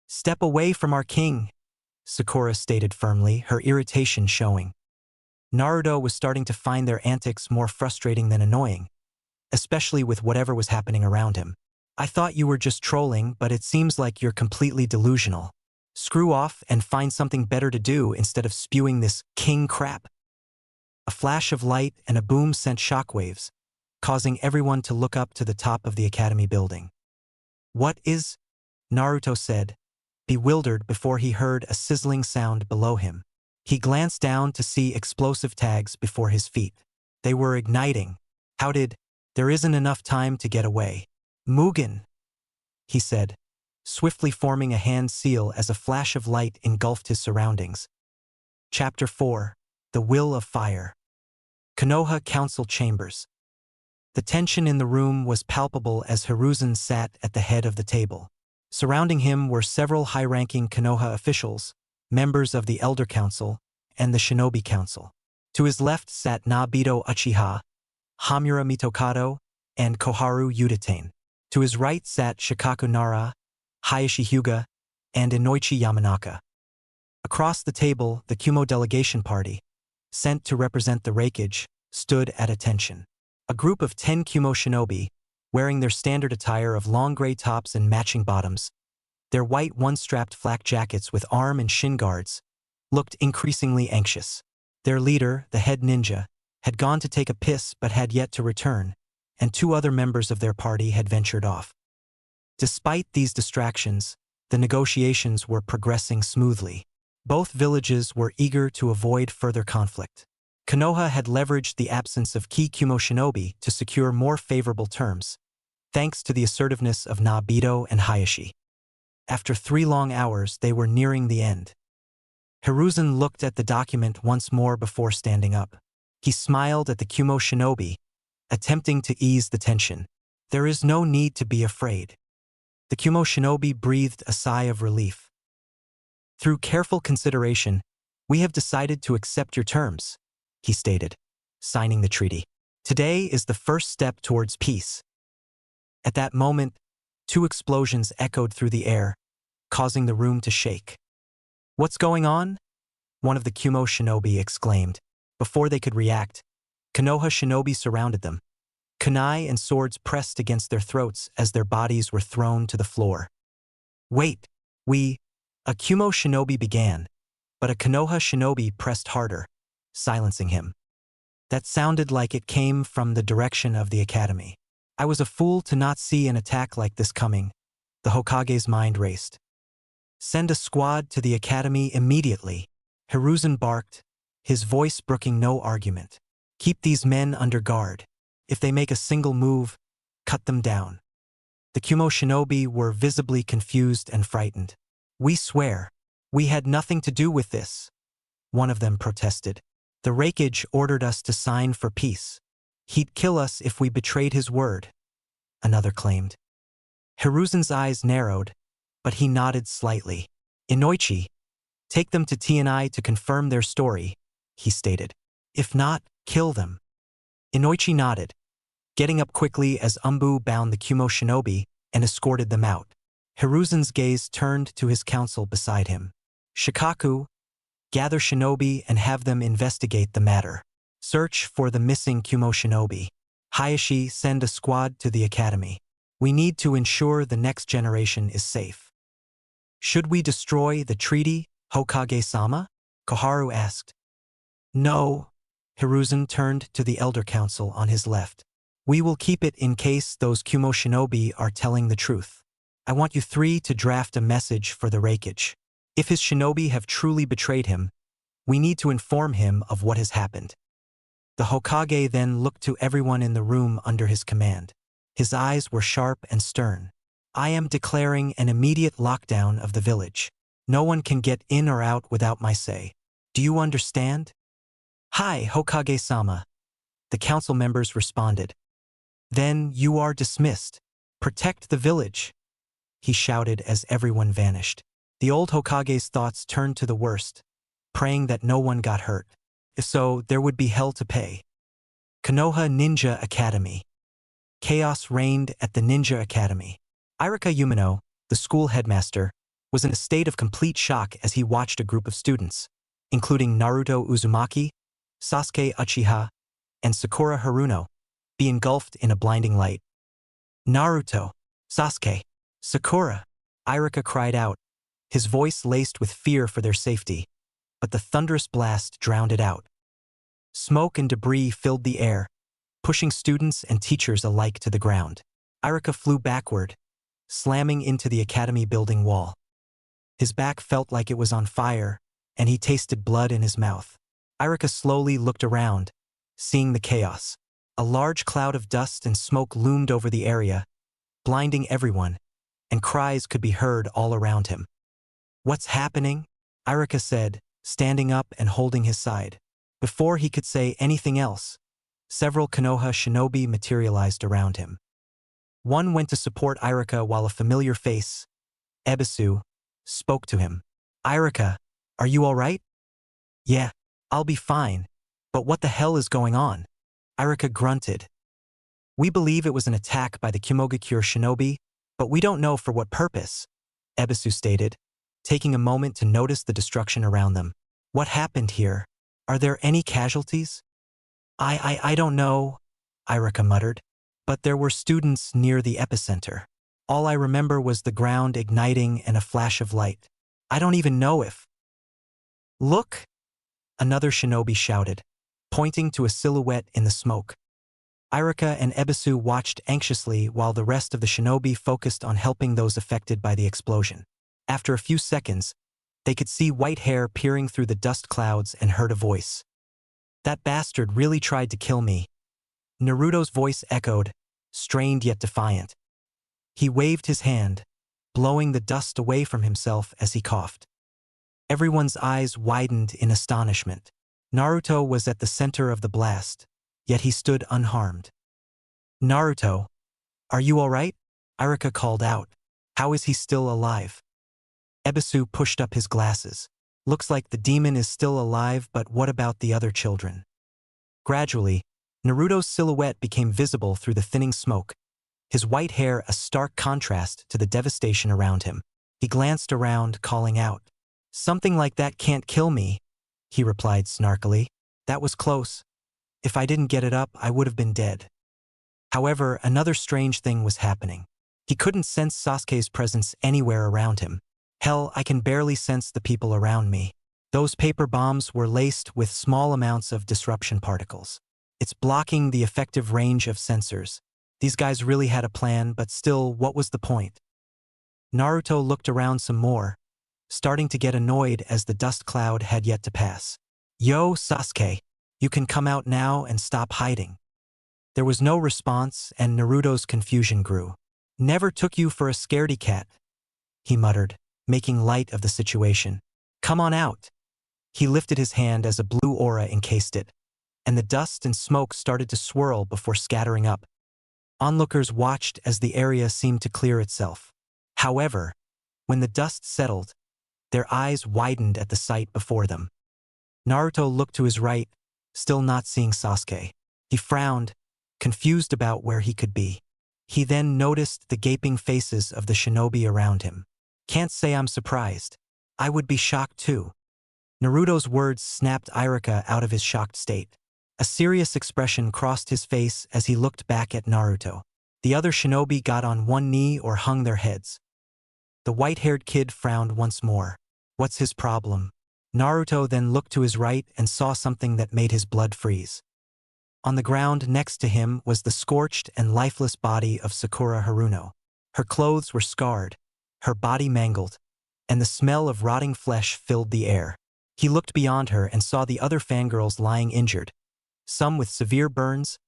"Step away from our king," Sakura stated firmly, her irritation showing. Naruto was starting to find their antics more frustrating than annoying, especially with whatever was happening around him. "I thought you were just trolling, but it seems like you're completely delusional. Screw off and find something better to do instead of spewing this king crap." A flash of light and a boom sent shockwaves, causing everyone to look up to the top of the academy building. "What is?" Naruto said, bewildered before he heard a sizzling sound below him. He glanced down to see explosive tags before his feet. They were igniting. "How did? There isn't enough time to get away." "Mugen," he said, swiftly forming a hand seal as a flash of light engulfed his surroundings. Chapter 4: The Will of Fire. Konoha Council Chambers. The tension in the room was palpable as Hiruzen sat at the head of the table. Surrounding him were several high-ranking Konoha officials, members of the Elder Council, and the Shinobi Council. To his left sat Nabito Uchiha, Hamura Mitokado, and Koharu Udatain. To his right sat Shikaku Nara, Hayashi Hyuga, and Inoichi Yamanaka. Across the table, the Kumo delegation party, sent to represent the Raikage, stood at attention. A group of 10 Kumo shinobi, wearing their standard attire of long gray tops and matching bottoms, their white one-strapped flak jackets with arm and shin guards, looked increasingly anxious. Their leader, the head ninja, had gone to take a piss but had yet to return, and 2 other members of their party had ventured off. Despite these distractions, the negotiations were progressing smoothly. Both villages were eager to avoid further conflict. Konoha had leveraged the absence of key Kumo shinobi to secure more favorable terms, thanks to the assertiveness of Nabito and Hayashi. After 3 long hours, they were nearing the end. Hiruzen looked at the document once more before standing up. He smiled at the Kumo shinobi, attempting to ease the tension. "There is no need to be afraid." The Kumo shinobi breathed a sigh of relief. "Through careful consideration, we have decided to accept your terms," he stated, signing the treaty. "Today is the first step towards peace." At that moment, 2 explosions echoed through the air, causing the room to shake. "What's going on?" one of the Kumo shinobi exclaimed. Before they could react, Konoha shinobi surrounded them. Kunai and swords pressed against their throats as their bodies were thrown to the floor. "Wait, a Kumo shinobi began, but a Konoha shinobi pressed harder, silencing him. That sounded like it came from the direction of the academy. "I was a fool to not see an attack like this coming," the Hokage's mind raced. "Send a squad to the academy immediately," Hiruzen barked, his voice brooking no argument. "Keep these men under guard. If they make a single move, cut them down." The Kumo shinobi were visibly confused and frightened. "We swear, we had nothing to do with this," one of them protested. The Hokage ordered us to sign for peace. He'd kill us if we betrayed his word, another claimed. Hiruzen's eyes narrowed, but he nodded slightly. Inoichi, take them to TNI to confirm their story, he stated. If not, kill them. Inoichi nodded, getting up quickly as Umbu bound the Kumo shinobi and escorted them out. Hiruzen's gaze turned to his council beside him. Shikaku, gather shinobi and have them investigate the matter. Search for the missing Kumo shinobi. Hayashi, send a squad to the academy. We need to ensure the next generation is safe. Should we destroy the treaty, Hokage-sama? Koharu asked. No. Hiruzen turned to the elder council on his left. We will keep it in case those Kumo shinobi are telling the truth. I want you three to draft a message for the Hokage. If his shinobi have truly betrayed him, we need to inform him of what has happened. The Hokage then looked to everyone in the room under his command. His eyes were sharp and stern. I am declaring an immediate lockdown of the village. No one can get in or out without my say. Do you understand? Hi, Hokage-sama. The council members responded. Then you are dismissed. Protect the village, he shouted as everyone vanished. The old Hokage's thoughts turned to the worst, praying that no one got hurt. If so, there would be hell to pay. Konoha Ninja Academy. Chaos reigned at the Ninja Academy. Irika Umino, the school headmaster, was in a state of complete shock as he watched a group of students, including Naruto Uzumaki, Sasuke Uchiha, and Sakura Haruno, be engulfed in a blinding light. Naruto, Sasuke, Sakura, Irika cried out, his voice laced with fear for their safety, but the thunderous blast drowned it out. Smoke and debris filled the air, pushing students and teachers alike to the ground. Irika flew backward, slamming into the academy building wall. His back felt like it was on fire, and he tasted blood in his mouth. Irika slowly looked around, seeing the chaos. A large cloud of dust and smoke loomed over the area, blinding everyone, and cries could be heard all around him. What's happening? Irika said, standing up and holding his side. Before he could say anything else, several Konoha shinobi materialized around him. One went to support Irika while a familiar face, Ebisu, spoke to him. Irika, are you all right? Yeah, I'll be fine, but what the hell is going on? Irika grunted. We believe it was an attack by the Kumogakure shinobi, but we don't know for what purpose, Ebisu stated, taking a moment to notice the destruction around them. What happened here? Are there any casualties? I don't know, Irika muttered, but there were students near the epicenter. All I remember was the ground igniting and a flash of light. I don't even know if... Look! Another shinobi shouted, pointing to a silhouette in the smoke. Irika and Ebisu watched anxiously while the rest of the shinobi focused on helping those affected by the explosion. After a few seconds, they could see white hair peering through the dust clouds and heard a voice. That bastard really tried to kill me. Naruto's voice echoed, strained yet defiant. He waved his hand, blowing the dust away from himself as he coughed. Everyone's eyes widened in astonishment. Naruto was at the center of the blast, yet he stood unharmed. Naruto, are you all right? Irika called out. How is he still alive? Ebisu pushed up his glasses. Looks like the demon is still alive, but what about the other children? Gradually, Naruto's silhouette became visible through the thinning smoke, his white hair a stark contrast to the devastation around him. He glanced around, calling out. Something like that can't kill me, he replied snarkily. That was close. If I didn't get it up, I would have been dead. However, another strange thing was happening. He couldn't sense Sasuke's presence anywhere around him. Hell, I can barely sense the people around me. Those paper bombs were laced with small amounts of disruption particles. It's blocking the effective range of sensors. These guys really had a plan, but still, what was the point? Naruto looked around some more, starting to get annoyed as the dust cloud had yet to pass. Yo, Sasuke, you can come out now and stop hiding. There was no response, and Naruto's confusion grew. Never took you for a scaredy cat, he muttered, making light of the situation. Come on out. He lifted his hand as a blue aura encased it, and the dust and smoke started to swirl before scattering up. Onlookers watched as the area seemed to clear itself. However, when the dust settled, their eyes widened at the sight before them. Naruto looked to his right, still not seeing Sasuke. He frowned, confused about where he could be. He then noticed the gaping faces of the shinobi around him. Can't say I'm surprised. I would be shocked too. Naruto's words snapped Iruka out of his shocked state. A serious expression crossed his face as he looked back at Naruto. The other shinobi got on one knee or hung their heads. The white-haired kid frowned once more. What's his problem? Naruto then looked to his right and saw something that made his blood freeze. On the ground next to him was the scorched and lifeless body of Sakura Haruno. Her clothes were scarred, her body mangled, and the smell of rotting flesh filled the air. He looked beyond her and saw the other fangirls lying injured, some with severe burns,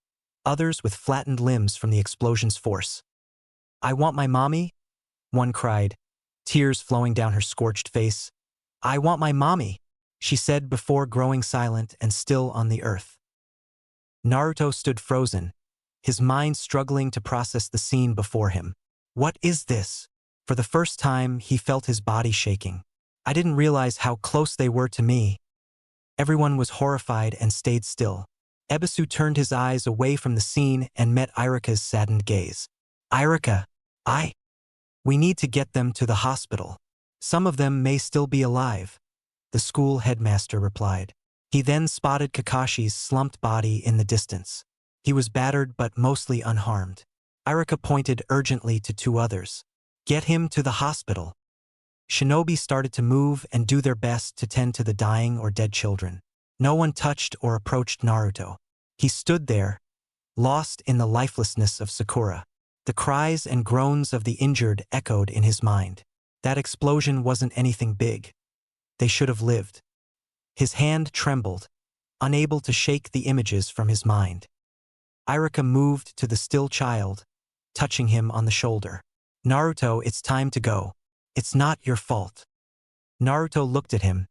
others with flattened limbs from the explosion's force. "I want my mommy," one cried, tears flowing down her scorched face. "I want my mommy," she said before growing silent and still on the earth. Naruto stood frozen, his mind struggling to process the scene before him. What is this? For the first time, he felt his body shaking. I didn't realize how close they were to me. Everyone was horrified and stayed still. Ebisu turned his eyes away from the scene and met Iruka's saddened gaze. "Iruka, we need to get them to the hospital. Some of them may still be alive," the school headmaster replied. He then spotted Kakashi's slumped body in the distance. He was battered but mostly unharmed. Iruka pointed urgently to two others. "Get him to the hospital." Shinobi started to move and do their best to tend to the dying or dead children. No one touched or approached Naruto. He stood there, lost in the lifelessness of Sakura. The cries and groans of the injured echoed in his mind. That explosion wasn't anything big. They should have lived. His hand trembled, unable to shake the images from his mind. Iruka moved to the still child, touching him on the shoulder. "Naruto, it's time to go. It's not your fault." Naruto looked at him,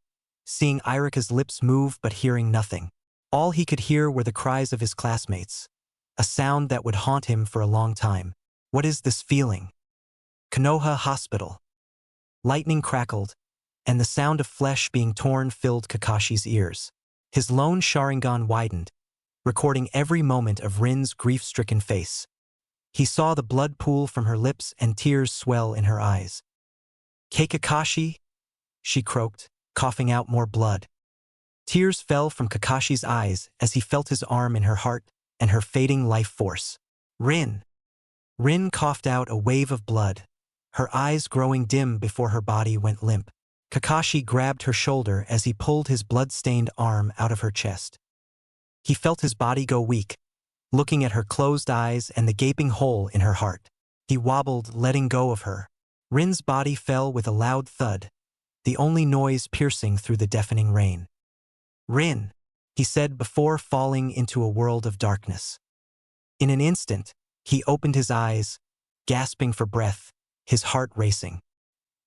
seeing Iruka's lips move but hearing nothing. All he could hear were the cries of his classmates, a sound that would haunt him for a long time. What is this feeling? Konoha Hospital. Lightning crackled, and the sound of flesh being torn filled Kakashi's ears. His lone Sharingan widened, recording every moment of Rin's grief-stricken face. He saw the blood pool from her lips and tears swell in her eyes. "Kakashi?" she croaked, coughing out more blood. Tears fell from Kakashi's eyes as he felt his arm in her heart and her fading life force. "Rin." Rin coughed out a wave of blood, her eyes growing dim before her body went limp. Kakashi grabbed her shoulder as he pulled his blood-stained arm out of her chest. He felt his body go weak, looking at her closed eyes and the gaping hole in her heart. He wobbled, letting go of her. Rin's body fell with a loud thud, the only noise piercing through the deafening rain. "Rin," he said before falling into a world of darkness. In an instant, he opened his eyes, gasping for breath, his heart racing.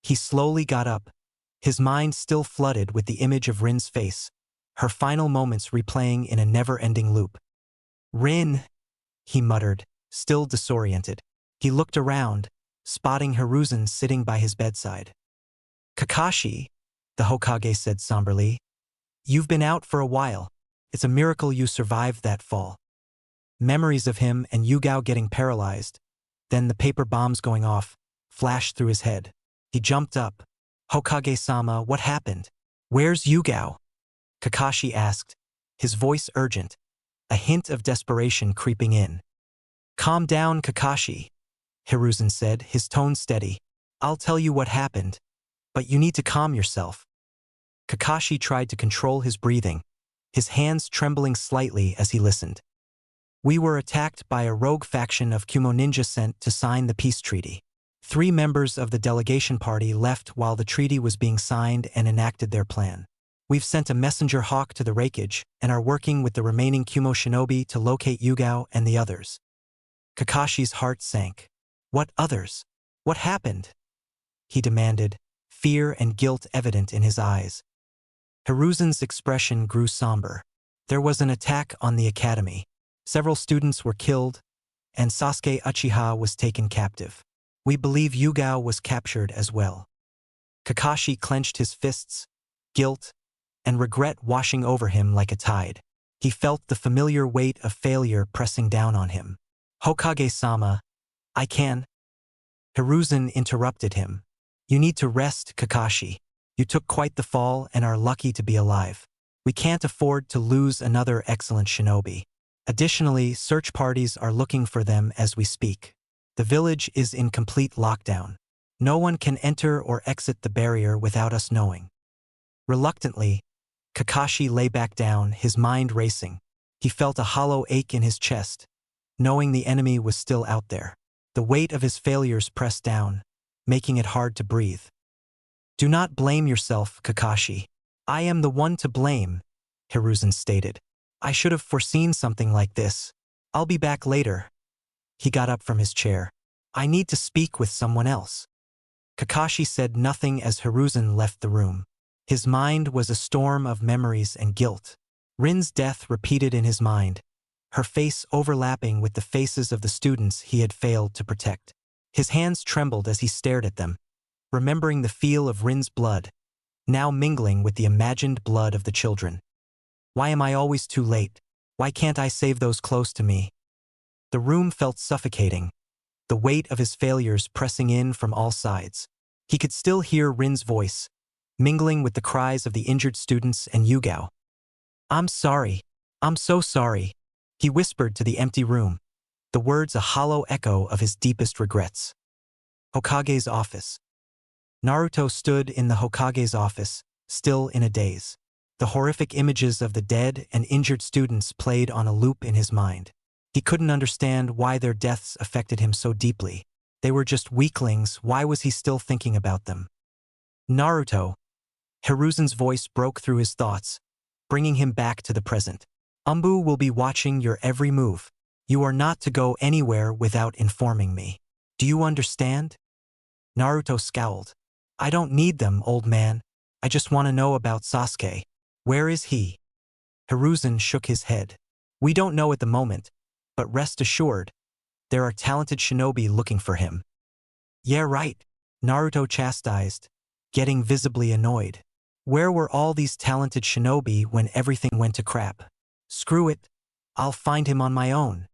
He slowly got up, his mind still flooded with the image of Rin's face, her final moments replaying in a never-ending loop. "Rin," he muttered, still disoriented. He looked around, spotting Hiruzen sitting by his bedside. "Kakashi," the Hokage said somberly, "you've been out for a while. It's a miracle you survived that fall." Memories of him and Yugao getting paralyzed, then the paper bombs going off, flashed through his head. He jumped up. "Hokage-sama, what happened? Where's Yugao?" Kakashi asked, his voice urgent, a hint of desperation creeping in. "Calm down, Kakashi," Hiruzen said, his tone steady. "I'll tell you what happened, but you need to calm yourself." Kakashi tried to control his breathing, his hands trembling slightly as he listened. "We were attacked by a rogue faction of Kumo ninja sent to sign the peace treaty. 3 members of the delegation party left while the treaty was being signed and enacted their plan. We've sent a messenger hawk to the Raikage and are working with the remaining Kumo shinobi to locate Yugao and the others." Kakashi's heart sank. "What others? What happened?" he demanded, fear and guilt evident in his eyes. Hiruzen's expression grew somber. There was an attack on the academy. Several students were killed, and Sasuke Uchiha was taken captive. We believe Yugao was captured as well. Kakashi clenched his fists, guilt and regret washing over him like a tide. He felt the familiar weight of failure pressing down on him. Hokage-sama, I can. Hiruzen interrupted him. You need to rest, Kakashi. You took quite the fall and are lucky to be alive. We can't afford to lose another excellent shinobi. Additionally, search parties are looking for them as we speak. The village is in complete lockdown. No one can enter or exit the barrier without us knowing. Reluctantly, Kakashi lay back down, his mind racing. He felt a hollow ache in his chest, knowing the enemy was still out there. The weight of his failures pressed down, making it hard to breathe. Do not blame yourself, Kakashi. I am the one to blame, Hiruzen stated. I should have foreseen something like this. I'll be back later. He got up from his chair. I need to speak with someone else. Kakashi said nothing as Hiruzen left the room. His mind was a storm of memories and guilt. Rin's death repeated in his mind, her face overlapping with the faces of the students he had failed to protect. His hands trembled as he stared at them, remembering the feel of Rin's blood, now mingling with the imagined blood of the children. Why am I always too late? Why can't I save those close to me? The room felt suffocating, the weight of his failures pressing in from all sides. He could still hear Rin's voice, mingling with the cries of the injured students and Yugao. I'm sorry. I'm so sorry, he whispered to the empty room, the words a hollow echo of his deepest regrets. Hokage's office. Naruto stood in the Hokage's office, still in a daze. The horrific images of the dead and injured students played on a loop in his mind. He couldn't understand why their deaths affected him so deeply. They were just weaklings, why was he still thinking about them? Naruto. Hiruzen's voice broke through his thoughts, bringing him back to the present. Umbu will be watching your every move. You are not to go anywhere without informing me. Do you understand? Naruto scowled. I don't need them, old man. I just want to know about Sasuke. Where is he? Hiruzen shook his head. We don't know at the moment, but rest assured, there are talented shinobi looking for him. Yeah, right, Naruto chastised, getting visibly annoyed. Where were all these talented shinobi when everything went to crap? Screw it, I'll find him on my own.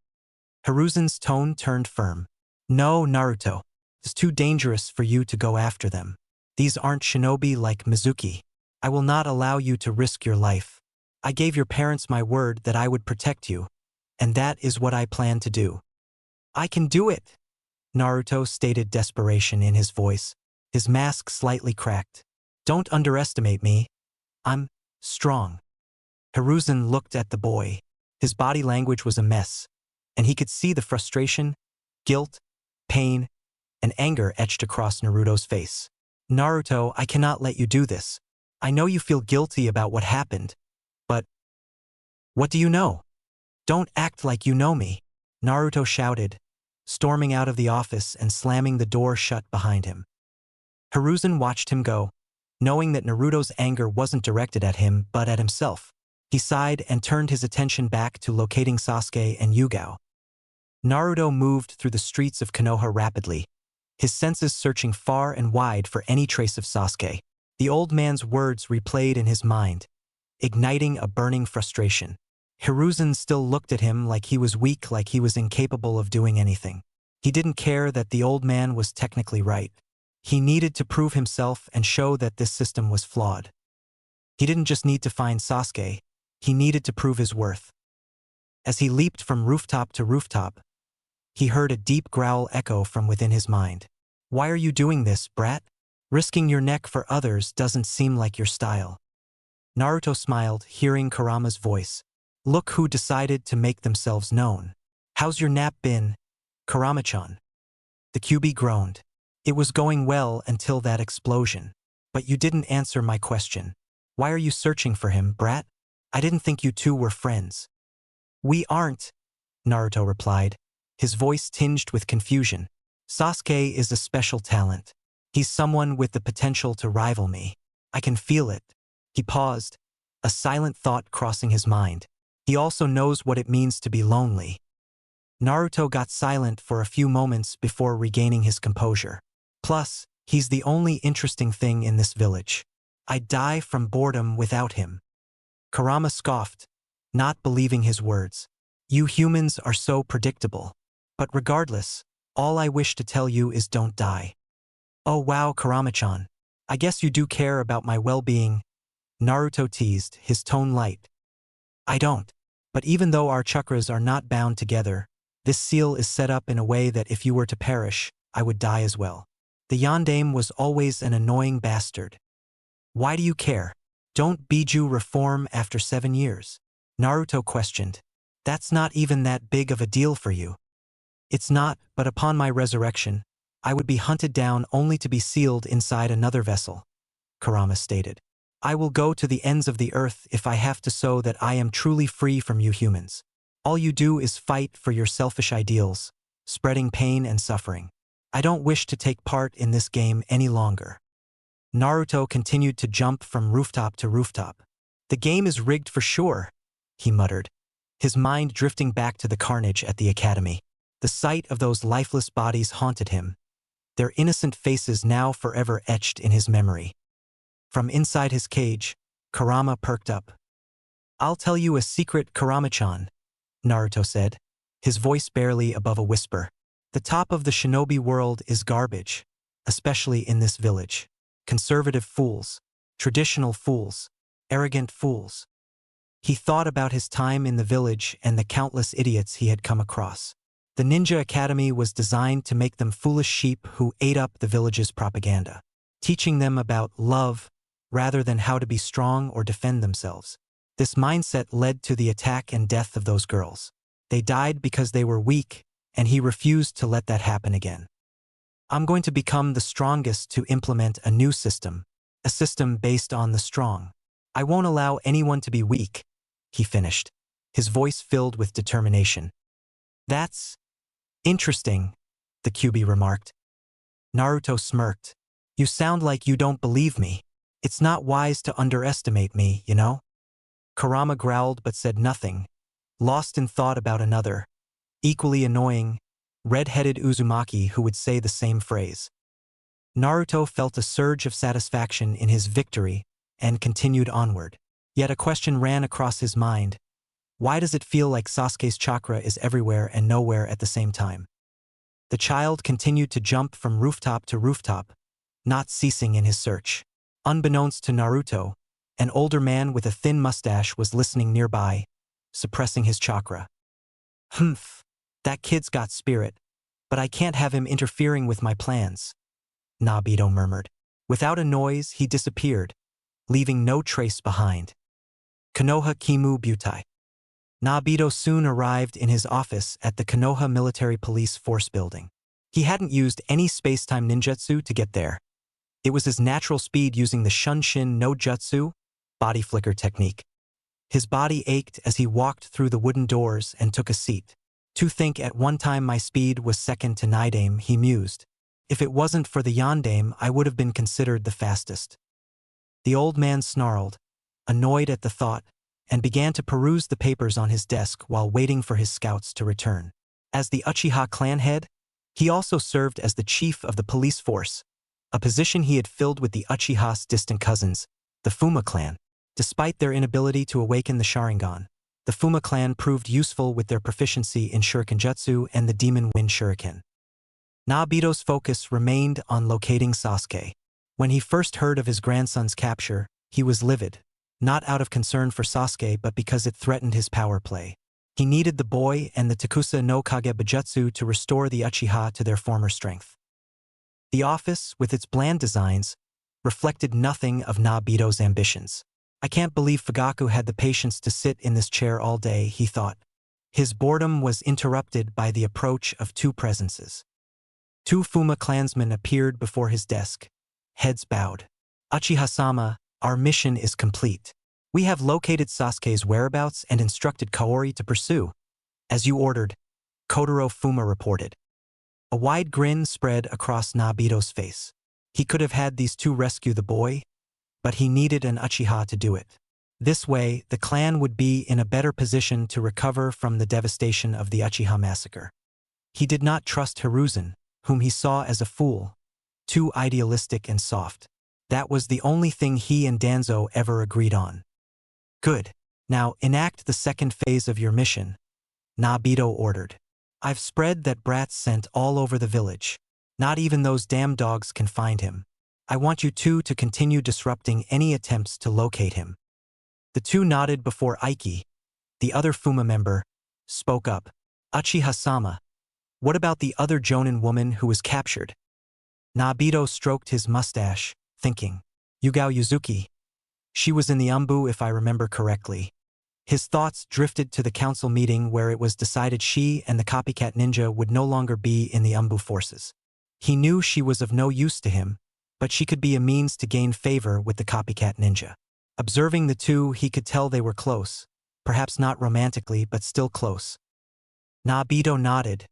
Hiruzen's tone turned firm. No, Naruto, it's too dangerous for you to go after them. These aren't shinobi like Mizuki. I will not allow you to risk your life. I gave your parents my word that I would protect you, and that is what I plan to do. I can do it, Naruto stated desperation in his voice, his mask slightly cracked. Don't underestimate me. I'm strong. Hiruzen looked at the boy. His body language was a mess, and he could see the frustration, guilt, pain, and anger etched across Naruto's face. Naruto, I cannot let you do this. I know you feel guilty about what happened, but what do you know? Don't act like you know me, Naruto shouted, storming out of the office and slamming the door shut behind him. Hiruzen watched him go, knowing that Naruto's anger wasn't directed at him but at himself. He sighed and turned his attention back to locating Sasuke and Yugao. Naruto moved through the streets of Konoha rapidly, his senses searching far and wide for any trace of Sasuke. The old man's words replayed in his mind, igniting a burning frustration. Hiruzen still looked at him like he was weak, like he was incapable of doing anything. He didn't care that the old man was technically right. He needed to prove himself and show that this system was flawed. He didn't just need to find Sasuke, he needed to prove his worth. As he leaped from rooftop to rooftop, he heard a deep growl echo from within his mind. Why are you doing this, brat? Risking your neck for others doesn't seem like your style. Naruto smiled, hearing Kurama's voice. Look who decided to make themselves known. How's your nap been, Kurama-chan? The QB groaned. It was going well until that explosion. But you didn't answer my question. Why are you searching for him, brat? I didn't think you two were friends. We aren't, Naruto replied, his voice tinged with confusion. Sasuke is a special talent. He's someone with the potential to rival me. I can feel it. He paused, a silent thought crossing his mind. He also knows what it means to be lonely. Naruto got silent for a few moments before regaining his composure. Plus, he's the only interesting thing in this village. I'd die from boredom without him. Kurama scoffed, not believing his words. You humans are so predictable. But regardless, all I wish to tell you is don't die. Oh wow, Kurama-chan. I guess you do care about my well-being, Naruto teased, his tone light. I don't. But even though our chakras are not bound together, this seal is set up in a way that if you were to perish, I would die as well. The yondaime was always an annoying bastard. Why do you care? Don't Biju reform after 7 years? Naruto questioned. That's not even that big of a deal for you. It's not, but upon my resurrection, I would be hunted down only to be sealed inside another vessel, Kurama stated. I will go to the ends of the earth if I have to so that I am truly free from you humans. All you do is fight for your selfish ideals, spreading pain and suffering. I don't wish to take part in this game any longer. Naruto continued to jump from rooftop to rooftop. The game is rigged for sure, he muttered, his mind drifting back to the carnage at the academy. The sight of those lifeless bodies haunted him, their innocent faces now forever etched in his memory. From inside his cage, Kurama perked up. I'll tell you a secret, Kurama-chan, Naruto said, his voice barely above a whisper. The top of the shinobi world is garbage, especially in this village. Conservative fools, traditional fools, arrogant fools. He thought about his time in the village and the countless idiots he had come across. The ninja academy was designed to make them foolish sheep who ate up the village's propaganda, teaching them about love rather than how to be strong or defend themselves. This mindset led to the attack and death of those girls. They died because they were weak, and he refused to let that happen again. I'm going to become the strongest to implement a new system, a system based on the strong. I won't allow anyone to be weak, he finished, his voice filled with determination. That's interesting, the Kyuubi remarked. Naruto smirked. You sound like you don't believe me. It's not wise to underestimate me, you know? Kurama growled but said nothing, lost in thought about another, equally annoying, red-headed Uzumaki who would say the same phrase. Naruto felt a surge of satisfaction in his victory and continued onward. Yet a question ran across his mind. Why does it feel like Sasuke's chakra is everywhere and nowhere at the same time? The child continued to jump from rooftop to rooftop, not ceasing in his search. Unbeknownst to Naruto, an older man with a thin mustache was listening nearby, suppressing his chakra. Humph, that kid's got spirit, but I can't have him interfering with my plans, Nabito murmured. Without a noise, he disappeared, leaving no trace behind. Konoha Kimu Butai. Nabito soon arrived in his office at the Konoha Military Police Force building. He hadn't used any space-time ninjutsu to get there. It was his natural speed using the Shunshin no Jutsu, body flicker technique. His body ached as he walked through the wooden doors and took a seat. To think at one time my speed was second to Nidaime, he mused. If it wasn't for the yondaime, I would have been considered the fastest. The old man snarled, annoyed at the thought, and began to peruse the papers on his desk while waiting for his scouts to return. As the Uchiha clan head, he also served as the chief of the police force, a position he had filled with the Uchiha's distant cousins, the Fuma clan. Despite their inability to awaken the Sharingan, the Fuma clan proved useful with their proficiency in Shurikenjutsu and the Demon Wind Shuriken. Nabito's focus remained on locating Sasuke. When he first heard of his grandson's capture, he was livid, not out of concern for Sasuke but because it threatened his power play. He needed the boy and the Takusa no Kage Bujutsu to restore the Uchiha to their former strength. The office, with its bland designs, reflected nothing of Nabito's ambitions. I can't believe Fugaku had the patience to sit in this chair all day, he thought. His boredom was interrupted by the approach of two presences. Two Fuma clansmen appeared before his desk, heads bowed. Uchiha-sama, our mission is complete. We have located Sasuke's whereabouts and instructed Kaori to pursue. As you ordered, Kotaro Fuma reported. A wide grin spread across Nabito's face. He could have had these two rescue the boy, but he needed an Uchiha to do it. This way, the clan would be in a better position to recover from the devastation of the Uchiha massacre. He did not trust Hiruzen, whom he saw as a fool, too idealistic and soft. That was the only thing he and Danzo ever agreed on. Good. Now enact the second phase of your mission, Nabito ordered. I've spread that brat's scent all over the village. Not even those damn dogs can find him. I want you two to continue disrupting any attempts to locate him. The two nodded before Aiki, the other Fuma member, spoke up. Uchiha-sama, what about the other Jonin woman who was captured? Nabito stroked his mustache, thinking. Yugao Yuzuki. She was in the Umbu if I remember correctly. His thoughts drifted to the council meeting where it was decided she and the copycat ninja would no longer be in the Umbu forces. He knew she was of no use to him, but she could be a means to gain favor with the copycat ninja. Observing the two, he could tell they were close, perhaps not romantically, but still close. Nabito nodded,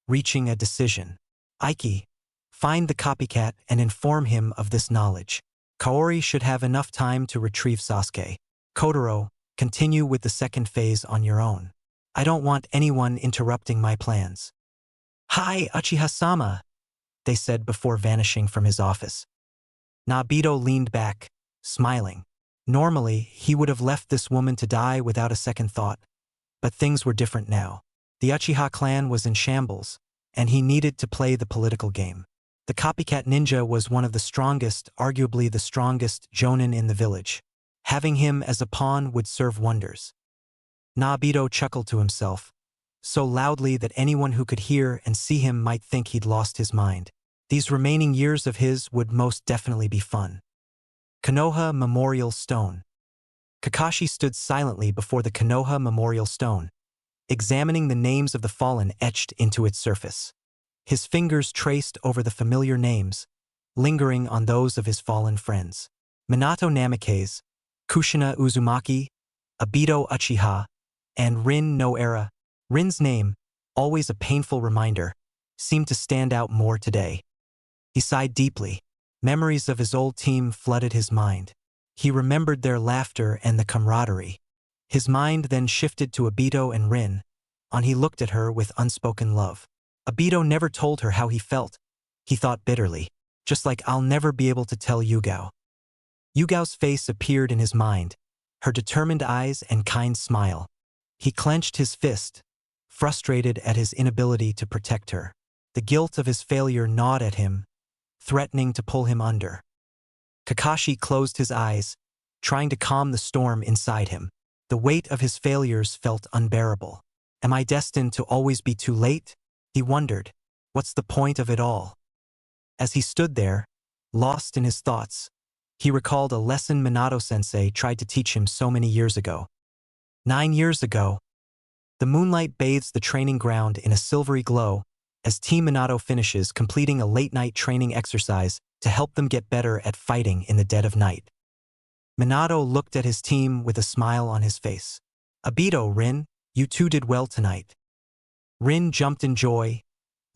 reaching a decision. Aiki, find the copycat and inform him of this knowledge. Kaori should have enough time to retrieve Sasuke. Kotaro, continue with the second phase on your own. I don't want anyone interrupting my plans. Hi, Uchiha-sama, they said before vanishing from his office. Nabito leaned back, smiling. Normally, he would have left this woman to die without a second thought, but things were different now. The Uchiha clan was in shambles, and he needed to play the political game. The copycat ninja was one of the strongest, arguably the strongest, Jonin in the village. Having him as a pawn would serve wonders. Nabito chuckled to himself, so loudly that anyone who could hear and see him might think he'd lost his mind. These remaining years of his would most definitely be fun. Konoha Memorial Stone. Kakashi stood silently before the Konoha Memorial Stone, examining the names of the fallen etched into its surface. His fingers traced over the familiar names, lingering on those of his fallen friends. Minato Namikaze, Kushina Uzumaki, Obito Uchiha, and Rin no Era. Rin's name, always a painful reminder, seemed to stand out more today. He sighed deeply. Memories of his old team flooded his mind. He remembered their laughter and the camaraderie. His mind then shifted to Obito and Rin, and he looked at her with unspoken love. Obito never told her how he felt. He thought bitterly, just like I'll never be able to tell Yugao. Yugao's face appeared in his mind, her determined eyes and kind smile. He clenched his fist, frustrated at his inability to protect her. The guilt of his failure gnawed at him, threatening to pull him under. Kakashi closed his eyes, trying to calm the storm inside him. The weight of his failures felt unbearable. Am I destined to always be too late? He wondered. What's the point of it all? As he stood there, lost in his thoughts, he recalled a lesson Minato-sensei tried to teach him so many years ago. 9 years ago, the moonlight bathes the training ground in a silvery glow as Team Minato finishes completing a late-night training exercise to help them get better at fighting in the dead of night. Minato looked at his team with a smile on his face. Obito, Rin, you two did well tonight. Rin jumped in joy,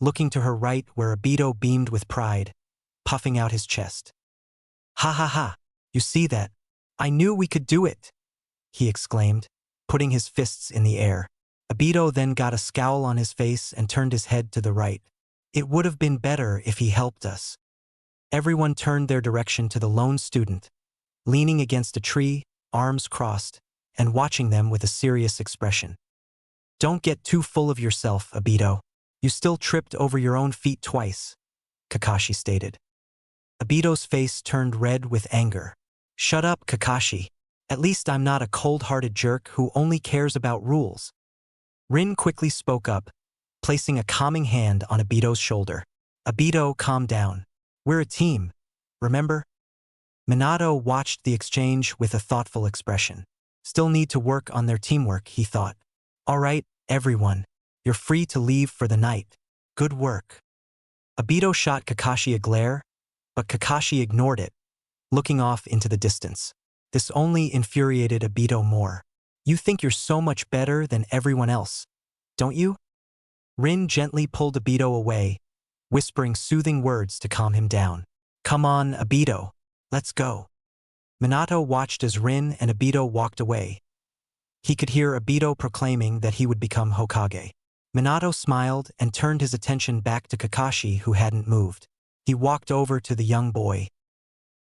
looking to her right where Obito beamed with pride, puffing out his chest. Ha ha ha, you see that? I knew we could do it, he exclaimed, putting his fists in the air. Obito then got a scowl on his face and turned his head to the right. It would have been better if he helped us. Everyone turned their direction to the lone student, leaning against a tree, arms crossed, and watching them with a serious expression. Don't get too full of yourself, Obito. You still tripped over your own feet twice, Kakashi stated. Obito's face turned red with anger. Shut up, Kakashi. At least I'm not a cold-hearted jerk who only cares about rules. Rin quickly spoke up, placing a calming hand on Obito's shoulder. Obito, calm down. We're a team, remember? Minato watched the exchange with a thoughtful expression. Still need to work on their teamwork, he thought. All right, everyone. You're free to leave for the night. Good work. Obito shot Kakashi a glare, but Kakashi ignored it, looking off into the distance. This only infuriated Obito more. You think you're so much better than everyone else, don't you? Rin gently pulled Obito away, whispering soothing words to calm him down. Come on, Obito, let's go. Minato watched as Rin and Obito walked away. He could hear Obito proclaiming that he would become Hokage. Minato smiled and turned his attention back to Kakashi, who hadn't moved. He walked over to the young boy.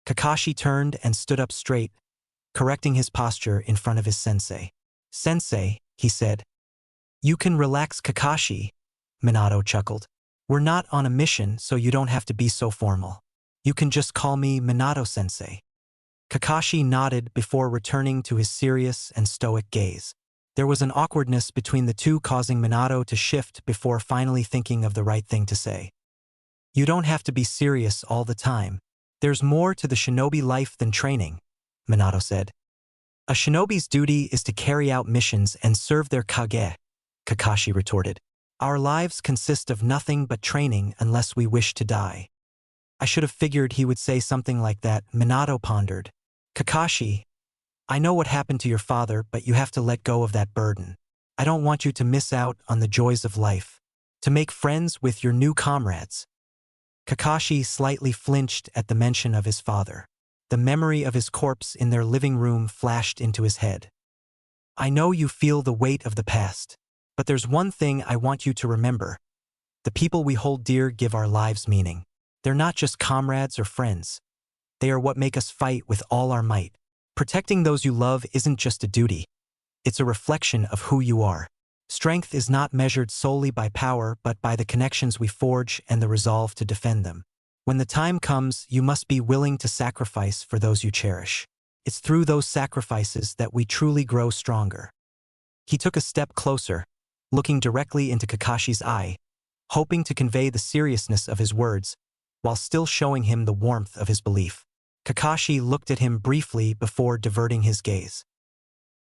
Kakashi turned and stood up straight, correcting his posture in front of his sensei. "Sensei," he said. "You can relax, Kakashi," Minato chuckled. "We're not on a mission, so you don't have to be so formal. You can just call me Minato-sensei." Kakashi nodded before returning to his serious and stoic gaze. There was an awkwardness between the two, causing Minato to shift before finally thinking of the right thing to say. "You don't have to be serious all the time. There's more to the shinobi life than training," Minato said. "A shinobi's duty is to carry out missions and serve their kage," Kakashi retorted. "Our lives consist of nothing but training unless we wish to die." "I should have figured he would say something like that," Minato pondered. "Kakashi, I know what happened to your father, but you have to let go of that burden. I don't want you to miss out on the joys of life, to make friends with your new comrades." Kakashi slightly flinched at the mention of his father. The memory of his corpse in their living room flashed into his head. "I know you feel the weight of the past, but there's one thing I want you to remember. The people we hold dear give our lives meaning. They're not just comrades or friends. They are what make us fight with all our might. Protecting those you love isn't just a duty. It's a reflection of who you are. Strength is not measured solely by power, but by the connections we forge and the resolve to defend them. When the time comes, you must be willing to sacrifice for those you cherish. It's through those sacrifices that we truly grow stronger." He took a step closer, looking directly into Kakashi's eye, hoping to convey the seriousness of his words, while still showing him the warmth of his belief. Kakashi looked at him briefly before diverting his gaze.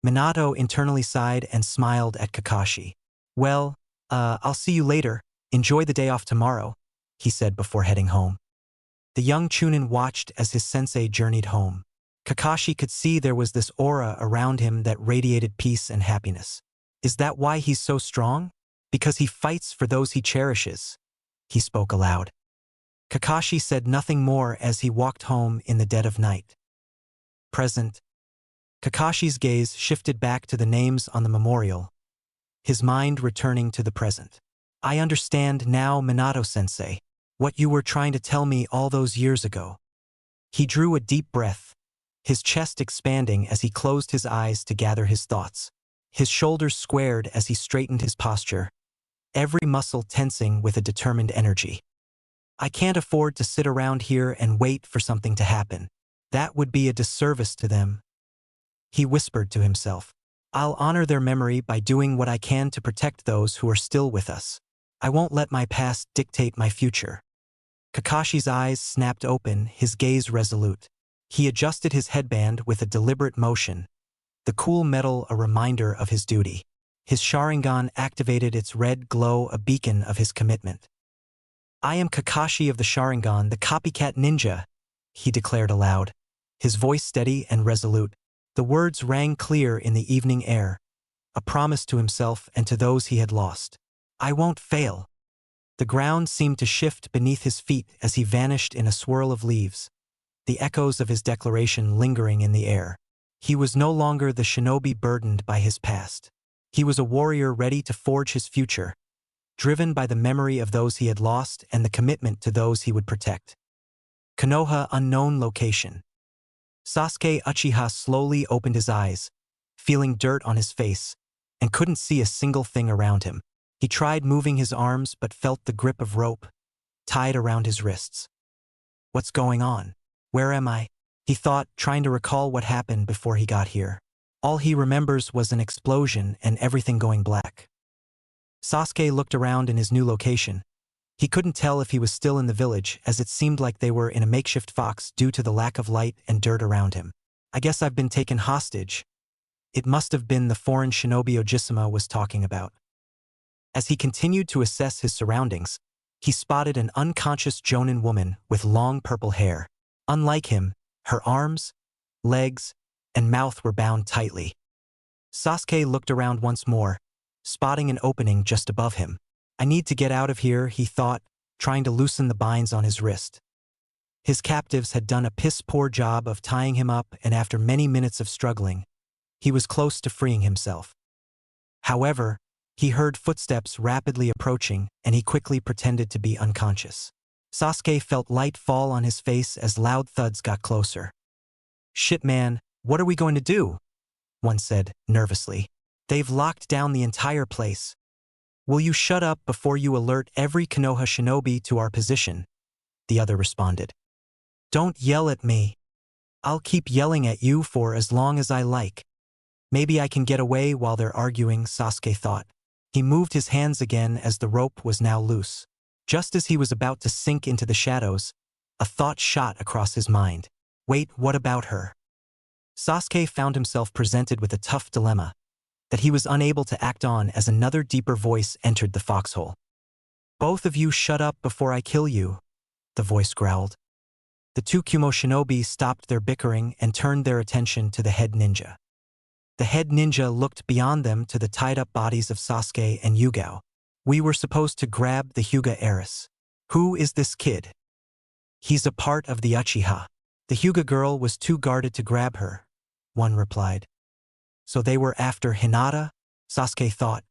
Minato internally sighed and smiled at Kakashi. "Well, I'll see you later. Enjoy the day off tomorrow," he said before heading home. The young Chunin watched as his sensei journeyed home. Kakashi could see there was this aura around him that radiated peace and happiness. "Is that why he's so strong? Because he fights for those he cherishes," he spoke aloud. Kakashi said nothing more as he walked home in the dead of night. Present. Kakashi's gaze shifted back to the names on the memorial, his mind returning to the present. "I understand now, Minato-sensei, what you were trying to tell me all those years ago." He drew a deep breath, his chest expanding as he closed his eyes to gather his thoughts. His shoulders squared as he straightened his posture, every muscle tensing with a determined energy. "I can't afford to sit around here and wait for something to happen. That would be a disservice to them," he whispered to himself. "I'll honor their memory by doing what I can to protect those who are still with us. I won't let my past dictate my future." Kakashi's eyes snapped open, his gaze resolute. He adjusted his headband with a deliberate motion, the cool metal a reminder of his duty. His Sharingan activated its red glow, a beacon of his commitment. "I am Kakashi of the Sharingan, the copycat ninja," he declared aloud, his voice steady and resolute. The words rang clear in the evening air, a promise to himself and to those he had lost. "I won't fail." The ground seemed to shift beneath his feet as he vanished in a swirl of leaves, the echoes of his declaration lingering in the air. He was no longer the shinobi burdened by his past. He was a warrior ready to forge his future, driven by the memory of those he had lost and the commitment to those he would protect. Konoha, unknown location. Sasuke Uchiha slowly opened his eyes, feeling dirt on his face, and couldn't see a single thing around him. He tried moving his arms but felt the grip of rope tied around his wrists. "What's going on? Where am I?" he thought, trying to recall what happened before he got here. All he remembers was an explosion and everything going black. Sasuke looked around in his new location. He couldn't tell if he was still in the village, as it seemed like they were in a makeshift fox due to the lack of light and dirt around him. "I guess I've been taken hostage." It must have been the foreign shinobi Ojisama was talking about. As he continued to assess his surroundings, he spotted an unconscious Jonin woman with long purple hair. Unlike him, her arms, legs, and mouth were bound tightly. Sasuke looked around once more, spotting an opening just above him. "I need to get out of here," he thought, trying to loosen the binds on his wrist. His captives had done a piss-poor job of tying him up, and after many minutes of struggling, he was close to freeing himself. However, he heard footsteps rapidly approaching, and he quickly pretended to be unconscious. Sasuke felt light fall on his face as loud thuds got closer. "Shit, man, what are we going to do?" one said, nervously. "They've locked down the entire place. Will you shut up before you alert every Konoha shinobi to our position?" the other responded. "Don't yell at me. I'll keep yelling at you for as long as I like. Maybe I can get away while they're arguing," Sasuke thought. He moved his hands again as the rope was now loose. Just as he was about to sink into the shadows, a thought shot across his mind. Wait, what about her? Sasuke found himself presented with a tough dilemma that he was unable to act on as another deeper voice entered the foxhole. "Both of you shut up before I kill you," the voice growled. The two Kumo shinobi stopped their bickering and turned their attention to the head ninja. The head ninja looked beyond them to the tied-up bodies of Sasuke and Yugao. "We were supposed to grab the Hyuga heiress. Who is this kid?" "He's a part of the Uchiha. The Hyuga girl was too guarded to grab her," one replied. "So they were after Hinata?" Sasuke thought.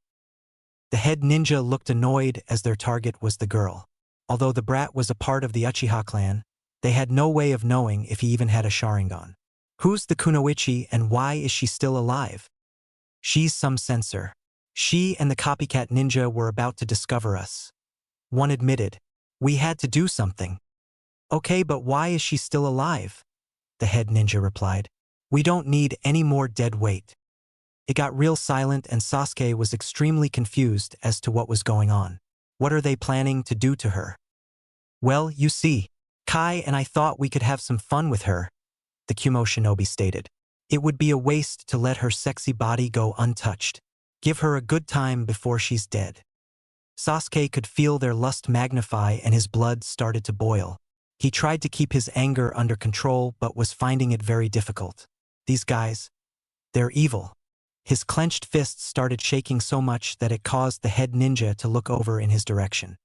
The head ninja looked annoyed as their target was the girl. Although the brat was a part of the Uchiha clan, they had no way of knowing if he even had a Sharingan. "Who's the Kunoichi and why is she still alive?" "She's some censor. She and the copycat ninja were about to discover us," one admitted. "We had to do something." "Okay, but why is she still alive?" the head ninja replied. "We don't need any more dead weight." It got real silent and Sasuke was extremely confused as to what was going on. What are they planning to do to her? "Well, you see, Kai and I thought we could have some fun with her," the Kumo shinobi stated. "It would be a waste to let her sexy body go untouched. Give her a good time before she's dead." Sasuke could feel their lust magnify and his blood started to boil. He tried to keep his anger under control but was finding it very difficult. These guys, they're evil. His clenched fists started shaking so much that it caused the head ninja to look over in his direction.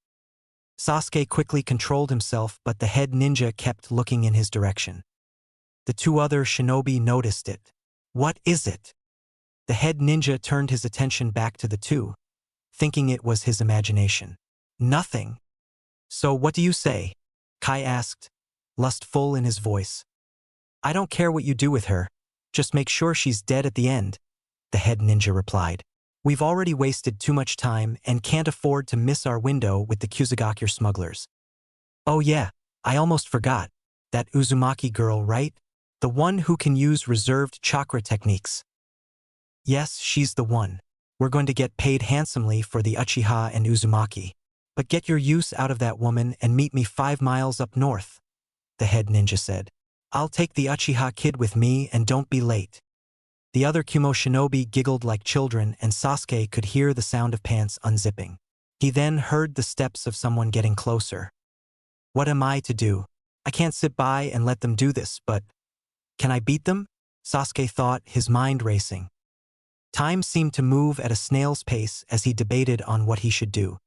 Sasuke quickly controlled himself, but the head ninja kept looking in his direction. The two other shinobi noticed it. "What is it?" The head ninja turned his attention back to the two, thinking it was his imagination. "Nothing." "So what do you say?" Kai asked, lustful in his voice. "I don't care what you do with her. Just make sure she's dead at the end," the head ninja replied. "We've already wasted too much time and can't afford to miss our window with the Kusugakure smugglers." "Oh yeah, I almost forgot. That Uzumaki girl, right? The one who can use reserved chakra techniques." "Yes, she's the one. We're going to get paid handsomely for the Uchiha and Uzumaki. But get your use out of that woman and meet me 5 miles up north," the head ninja said. "I'll take the Uchiha kid with me and don't be late." The other Kumo shinobi giggled like children and Sasuke could hear the sound of pants unzipping. He then heard the steps of someone getting closer. "What am I to do? I can't sit by and let them do this, but can I beat them?" Sasuke thought, his mind racing. Time seemed to move at a snail's pace as he debated on what he should do.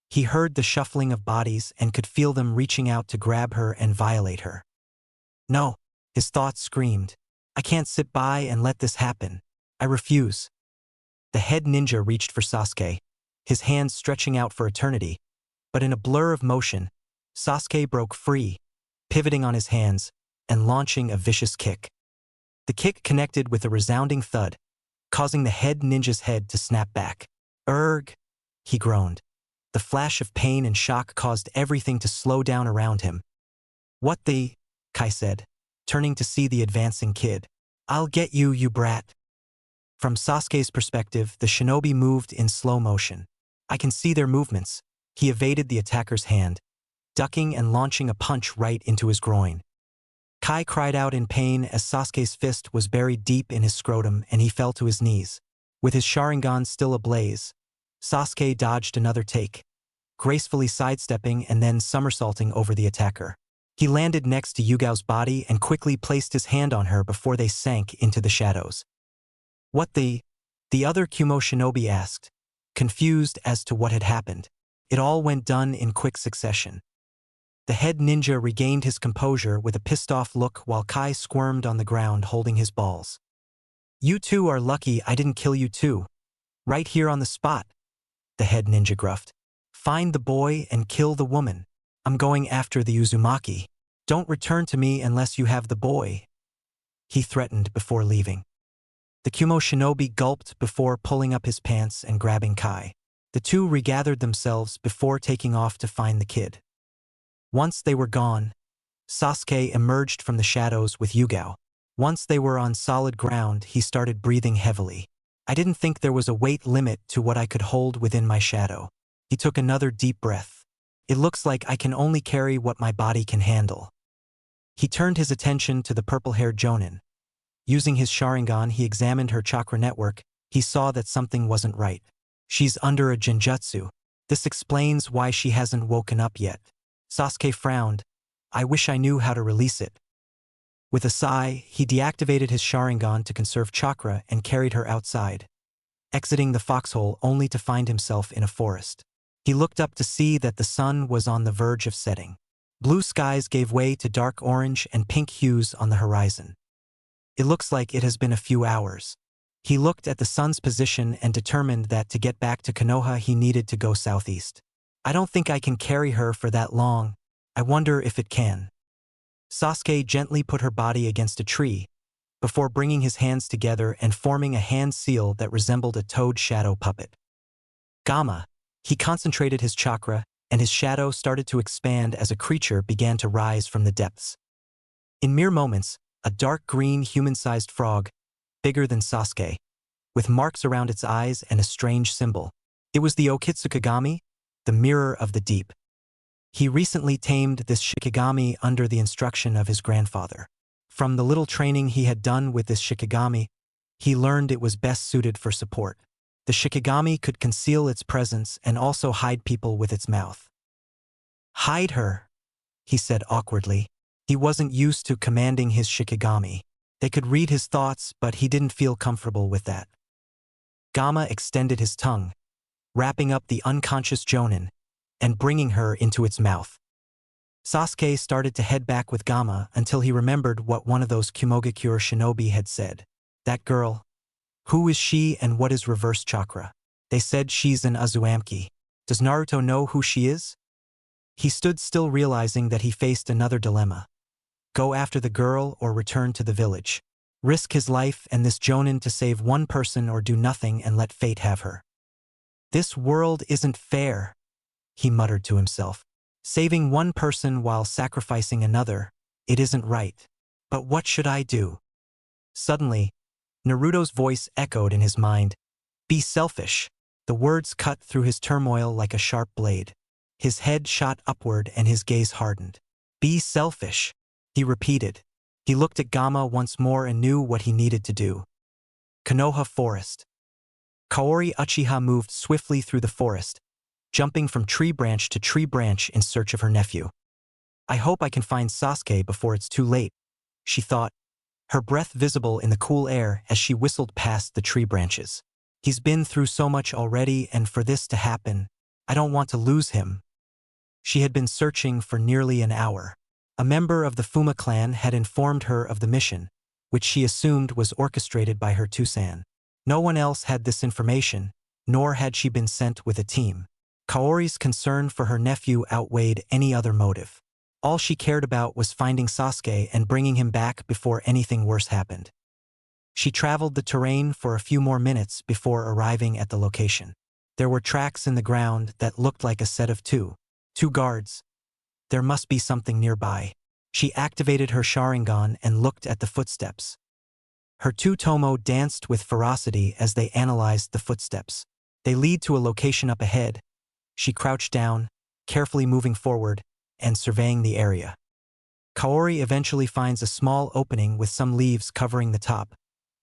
He heard the shuffling of bodies and could feel them reaching out to grab her and violate her. "No," his thoughts screamed. "I can't sit by and let this happen. I refuse." The head ninja reached for Sasuke, his hands stretching out for eternity, but in a blur of motion, Sasuke broke free, pivoting on his hands and launching a vicious kick. The kick connected with a resounding thud, causing the head ninja's head to snap back. "Erg," he groaned. The flash of pain and shock caused everything to slow down around him. "What the?" Kai said, turning to see the advancing kid. "I'll get you, you brat." From Sasuke's perspective, the shinobi moved in slow motion. I can see their movements. He evaded the attacker's hand, ducking and launching a punch right into his groin. Kai cried out in pain as Sasuke's fist was buried deep in his scrotum and he fell to his knees. With his Sharingan still ablaze, Sasuke dodged another take, gracefully sidestepping and then somersaulting over the attacker. He landed next to Yugao's body and quickly placed his hand on her before they sank into the shadows. "What the?" the other Kumo shinobi asked, confused as to what had happened. It all went done in quick succession. The head ninja regained his composure with a pissed-off look while Kai squirmed on the ground holding his balls. "You two are lucky I didn't kill you too. Right here on the spot," the head ninja gruffed. "Find the boy and kill the woman. I'm going after the Uzumaki. Don't return to me unless you have the boy," he threatened before leaving. The Kumo shinobi gulped before pulling up his pants and grabbing Kai. The two regathered themselves before taking off to find the kid. Once they were gone, Sasuke emerged from the shadows with Yugao. Once they were on solid ground, he started breathing heavily. "I didn't think there was a weight limit to what I could hold within my shadow." He took another deep breath. "It looks like I can only carry what my body can handle." He turned his attention to the purple-haired Jonin. Using his Sharingan, he examined her chakra network. He saw that something wasn't right. "She's under a genjutsu. This explains why she hasn't woken up yet." Sasuke frowned. "I wish I knew how to release it." With a sigh, he deactivated his Sharingan to conserve chakra and carried her outside, exiting the foxhole only to find himself in a forest. He looked up to see that the sun was on the verge of setting. Blue skies gave way to dark orange and pink hues on the horizon. "It looks like it has been a few hours." He looked at the sun's position and determined that to get back to Konoha he needed to go southeast. "I don't think I can carry her for that long. I wonder if it can." Sasuke gently put her body against a tree, before bringing his hands together and forming a hand seal that resembled a toad shadow puppet. Gamma. He concentrated his chakra, and his shadow started to expand as a creature began to rise from the depths. In mere moments, a dark green human-sized frog, bigger than Sasuke, with marks around its eyes and a strange symbol. It was the Okitsukigami, the mirror of the deep. He recently tamed this Shikigami under the instruction of his grandfather. From the little training he had done with this Shikigami, he learned it was best suited for support. The Shikigami could conceal its presence and also hide people with its mouth. "Hide her," he said awkwardly. He wasn't used to commanding his Shikigami. They could read his thoughts, but he didn't feel comfortable with that. Gamma extended his tongue, wrapping up the unconscious Jonin, and bringing her into its mouth. Sasuke started to head back with Gamma until he remembered what one of those Kumogakure shinobi had said. "That girl. Who is she and what is reverse chakra? They said she's an Uzumaki. Does Naruto know who she is?" He stood still, realizing that he faced another dilemma. Go after the girl or return to the village. Risk his life and this Jonin to save one person, or do nothing and let fate have her. "This world isn't fair," he muttered to himself. "Saving one person while sacrificing another, it isn't right. But what should I do?" Suddenly, Naruto's voice echoed in his mind. "Be selfish." The words cut through his turmoil like a sharp blade. His head shot upward and his gaze hardened. "Be selfish," he repeated. He looked at Gamma once more and knew what he needed to do. Konoha Forest. Kaori Uchiha moved swiftly through the forest, jumping from tree branch to tree branch in search of her nephew. "I hope I can find Sasuke before it's too late," she thought, her breath visible in the cool air as she whistled past the tree branches. "He's been through so much already, and for this to happen, I don't want to lose him." She had been searching for nearly an hour. A member of the Fuma clan had informed her of the mission, which she assumed was orchestrated by her Tusan. No one else had this information, nor had she been sent with a team. Kaori's concern for her nephew outweighed any other motive. All she cared about was finding Sasuke and bringing him back before anything worse happened. She traveled the terrain for a few more minutes before arriving at the location. There were tracks in the ground that looked like a set of two guards. There must be something nearby. She activated her Sharingan and looked at the footsteps. Her two Tomo danced with ferocity as they analyzed the footsteps. They lead to a location up ahead. She crouched down, carefully moving forward and surveying the area. Kaori eventually finds a small opening with some leaves covering the top.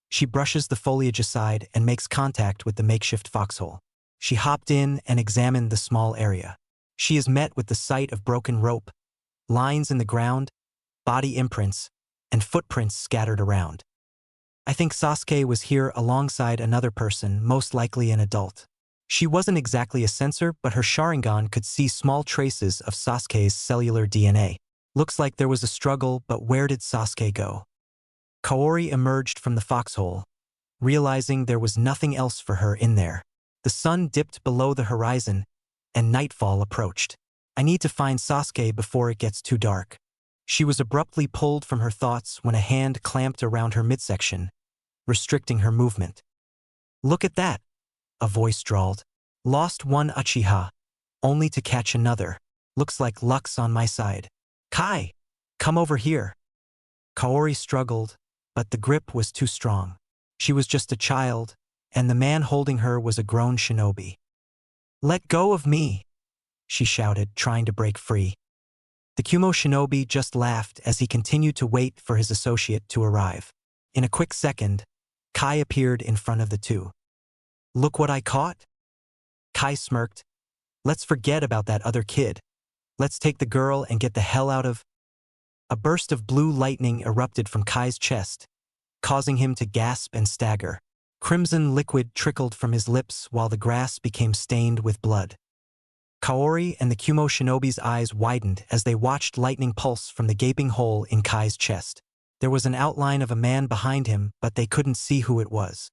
She brushes the foliage aside and makes contact with the makeshift foxhole. She hopped in and examined the small area. She is met with the sight of broken rope, lines in the ground, body imprints, and footprints scattered around. "I think Sasuke was here alongside another person, most likely an adult." She wasn't exactly a sensor, but her Sharingan could see small traces of Sasuke's cellular DNA. Looks like there was a struggle, but where did Sasuke go? Kaori emerged from the foxhole, realizing there was nothing else for her in there. The sun dipped below the horizon, and nightfall approached. I need to find Sasuke before it gets too dark. She was abruptly pulled from her thoughts when a hand clamped around her midsection, restricting her movement. Look at that, a voice drawled. Lost one Uchiha, only to catch another. Looks like luck's on my side. Kai, come over here. Kaori struggled, but the grip was too strong. She was just a child, and the man holding her was a grown shinobi. Let go of me, she shouted, trying to break free. The Kumo shinobi just laughed as he continued to wait for his associate to arrive. In a quick second, Kai appeared in front of the two. Look what I caught? Kai smirked. Let's forget about that other kid. Let's take the girl and get the hell out of... A burst of blue lightning erupted from Kai's chest, causing him to gasp and stagger. Crimson liquid trickled from his lips while the grass became stained with blood. Kaori and the Kumo shinobi's eyes widened as they watched lightning pulse from the gaping hole in Kai's chest. There was an outline of a man behind him, but they couldn't see who it was.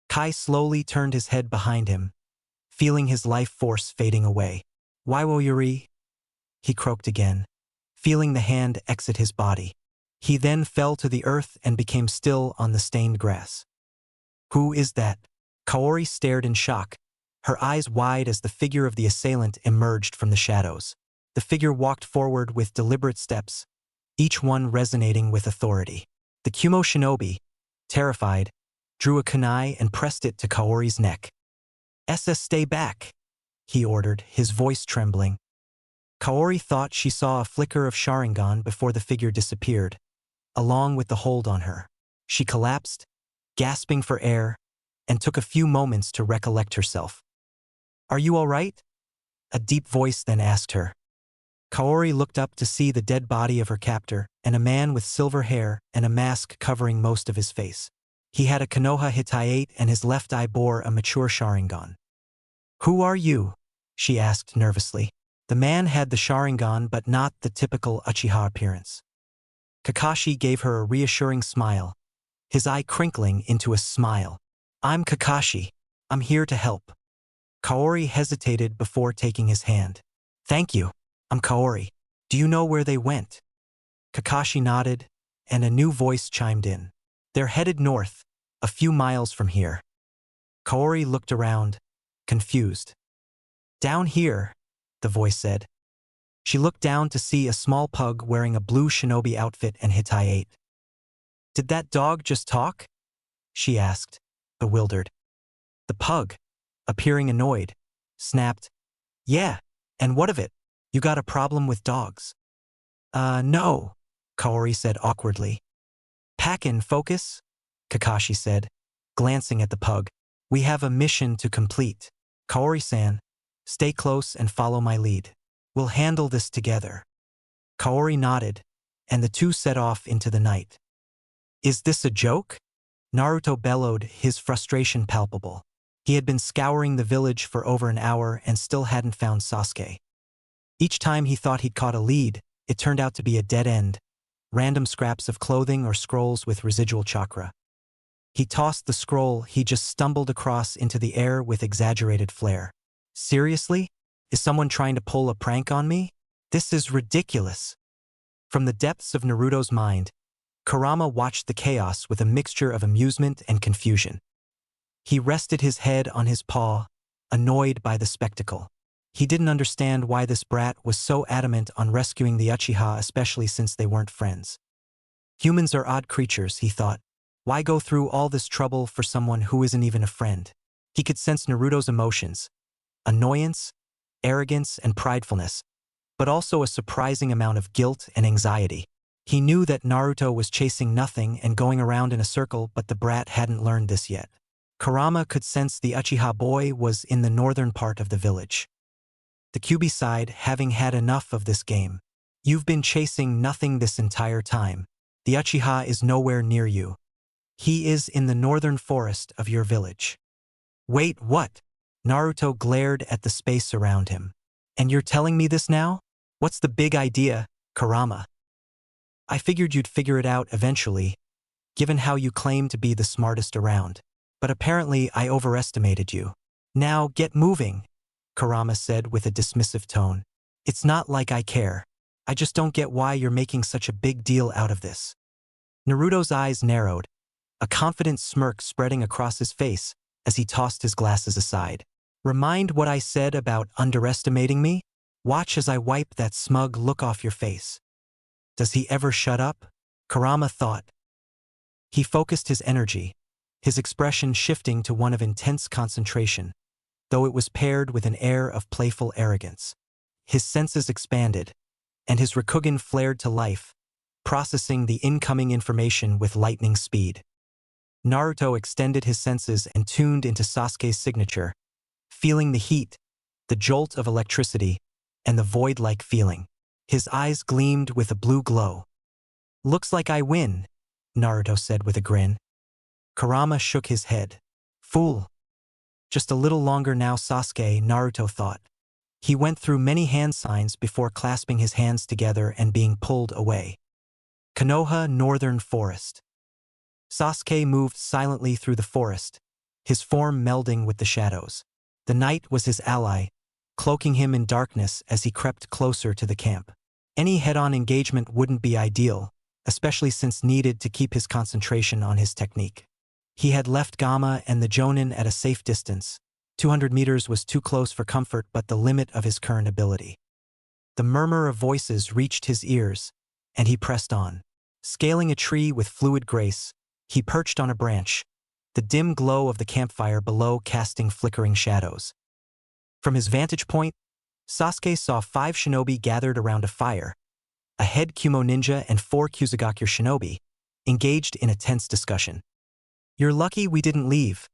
Kai slowly turned his head behind him, feeling his life force fading away. Why will Yuri? He croaked again, feeling the hand exit his body. He then fell to the earth and became still on the stained grass. Who is that? Kaori stared in shock, her eyes wide as the figure of the assailant emerged from the shadows. The figure walked forward with deliberate steps, each one resonating with authority. The Kumo shinobi, terrified, drew a kunai and pressed it to Kaori's neck. Stay back, he ordered, his voice trembling. Kaori thought she saw a flicker of Sharingan before the figure disappeared, along with the hold on her. She collapsed, gasping for air, and took a few moments to recollect herself. Are you all right? A deep voice then asked her. Kaori looked up to see the dead body of her captor and a man with silver hair and a mask covering most of his face. He had a Konoha Hitaiate and his left eye bore a mature Sharingan. Who are you? She asked nervously. The man had the Sharingan but not the typical Uchiha appearance. Kakashi gave her a reassuring smile, his eye crinkling into a smile. I'm Kakashi. I'm here to help. Kaori hesitated before taking his hand. Thank you. I'm Kaori. Do you know where they went? Kakashi nodded, and a new voice chimed in. They're headed north, a few miles from here. Kaori looked around, confused. Down here, the voice said. She looked down to see a small pug wearing a blue shinobi outfit and Hitaiate. Did that dog just talk? She asked, bewildered. The pug, appearing annoyed, snapped, Yeah, and what of it? You got a problem with dogs? No, Kaori said awkwardly. Pack in focus, Kakashi said, glancing at the pug. We have a mission to complete. Kaori-san, stay close and follow my lead. We'll handle this together. Kaori nodded, and the two set off into the night. Is this a joke? Naruto bellowed, his frustration palpable. He had been scouring the village for over an hour and still hadn't found Sasuke. Each time he thought he'd caught a lead, it turned out to be a dead end, random scraps of clothing or scrolls with residual chakra. He tossed the scroll he just stumbled across into the air with exaggerated flair. Seriously? Is someone trying to pull a prank on me? This is ridiculous. From the depths of Naruto's mind, Kurama watched the chaos with a mixture of amusement and confusion. He rested his head on his paw, annoyed by the spectacle. He didn't understand why this brat was so adamant on rescuing the Uchiha, especially since they weren't friends. Humans are odd creatures, he thought. Why go through all this trouble for someone who isn't even a friend? He could sense Naruto's emotions, annoyance, arrogance, and pridefulness, but also a surprising amount of guilt and anxiety. He knew that Naruto was chasing nothing and going around in a circle, but the brat hadn't learned this yet. Kurama could sense the Uchiha boy was in the northern part of the village. The Kyuubi sighed, having had enough of this game. You've been chasing nothing this entire time. The Uchiha is nowhere near you. He is in the northern forest of your village. Wait, what? Naruto glared at the space around him. And you're telling me this now? What's the big idea, Kurama? I figured you'd figure it out eventually, given how you claim to be the smartest around. But apparently I overestimated you. Now get moving, Kurama said with a dismissive tone. It's not like I care. I just don't get why you're making such a big deal out of this. Naruto's eyes narrowed, a confident smirk spreading across his face as he tossed his glasses aside. Remind what I said about underestimating me? Watch as I wipe that smug look off your face. Does he ever shut up? Kurama thought. He focused his energy, his expression shifting to one of intense concentration, though it was paired with an air of playful arrogance. His senses expanded, and his Rakugan flared to life, processing the incoming information with lightning speed. Naruto extended his senses and tuned into Sasuke's signature, feeling the heat, the jolt of electricity, and the void-like feeling. His eyes gleamed with a blue glow. Looks like I win, Naruto said with a grin. Kurama shook his head. Fool. Just a little longer now, Sasuke, Naruto thought. He went through many hand signs before clasping his hands together and being pulled away. Konoha Northern Forest. Sasuke moved silently through the forest, his form melding with the shadows. The night was his ally, cloaking him in darkness as he crept closer to the camp. Any head-on engagement wouldn't be ideal, especially since needed to keep his concentration on his technique. He had left Gamma and the Jonin at a safe distance. 200 meters was too close for comfort but the limit of his current ability. The murmur of voices reached his ears, and he pressed on. Scaling a tree with fluid grace, he perched on a branch, the dim glow of the campfire below casting flickering shadows. From his vantage point, Sasuke saw 5 shinobi gathered around a fire, a head Kumo ninja and 4 Kusugakure shinobi, engaged in a tense discussion. You're lucky we didn't leave,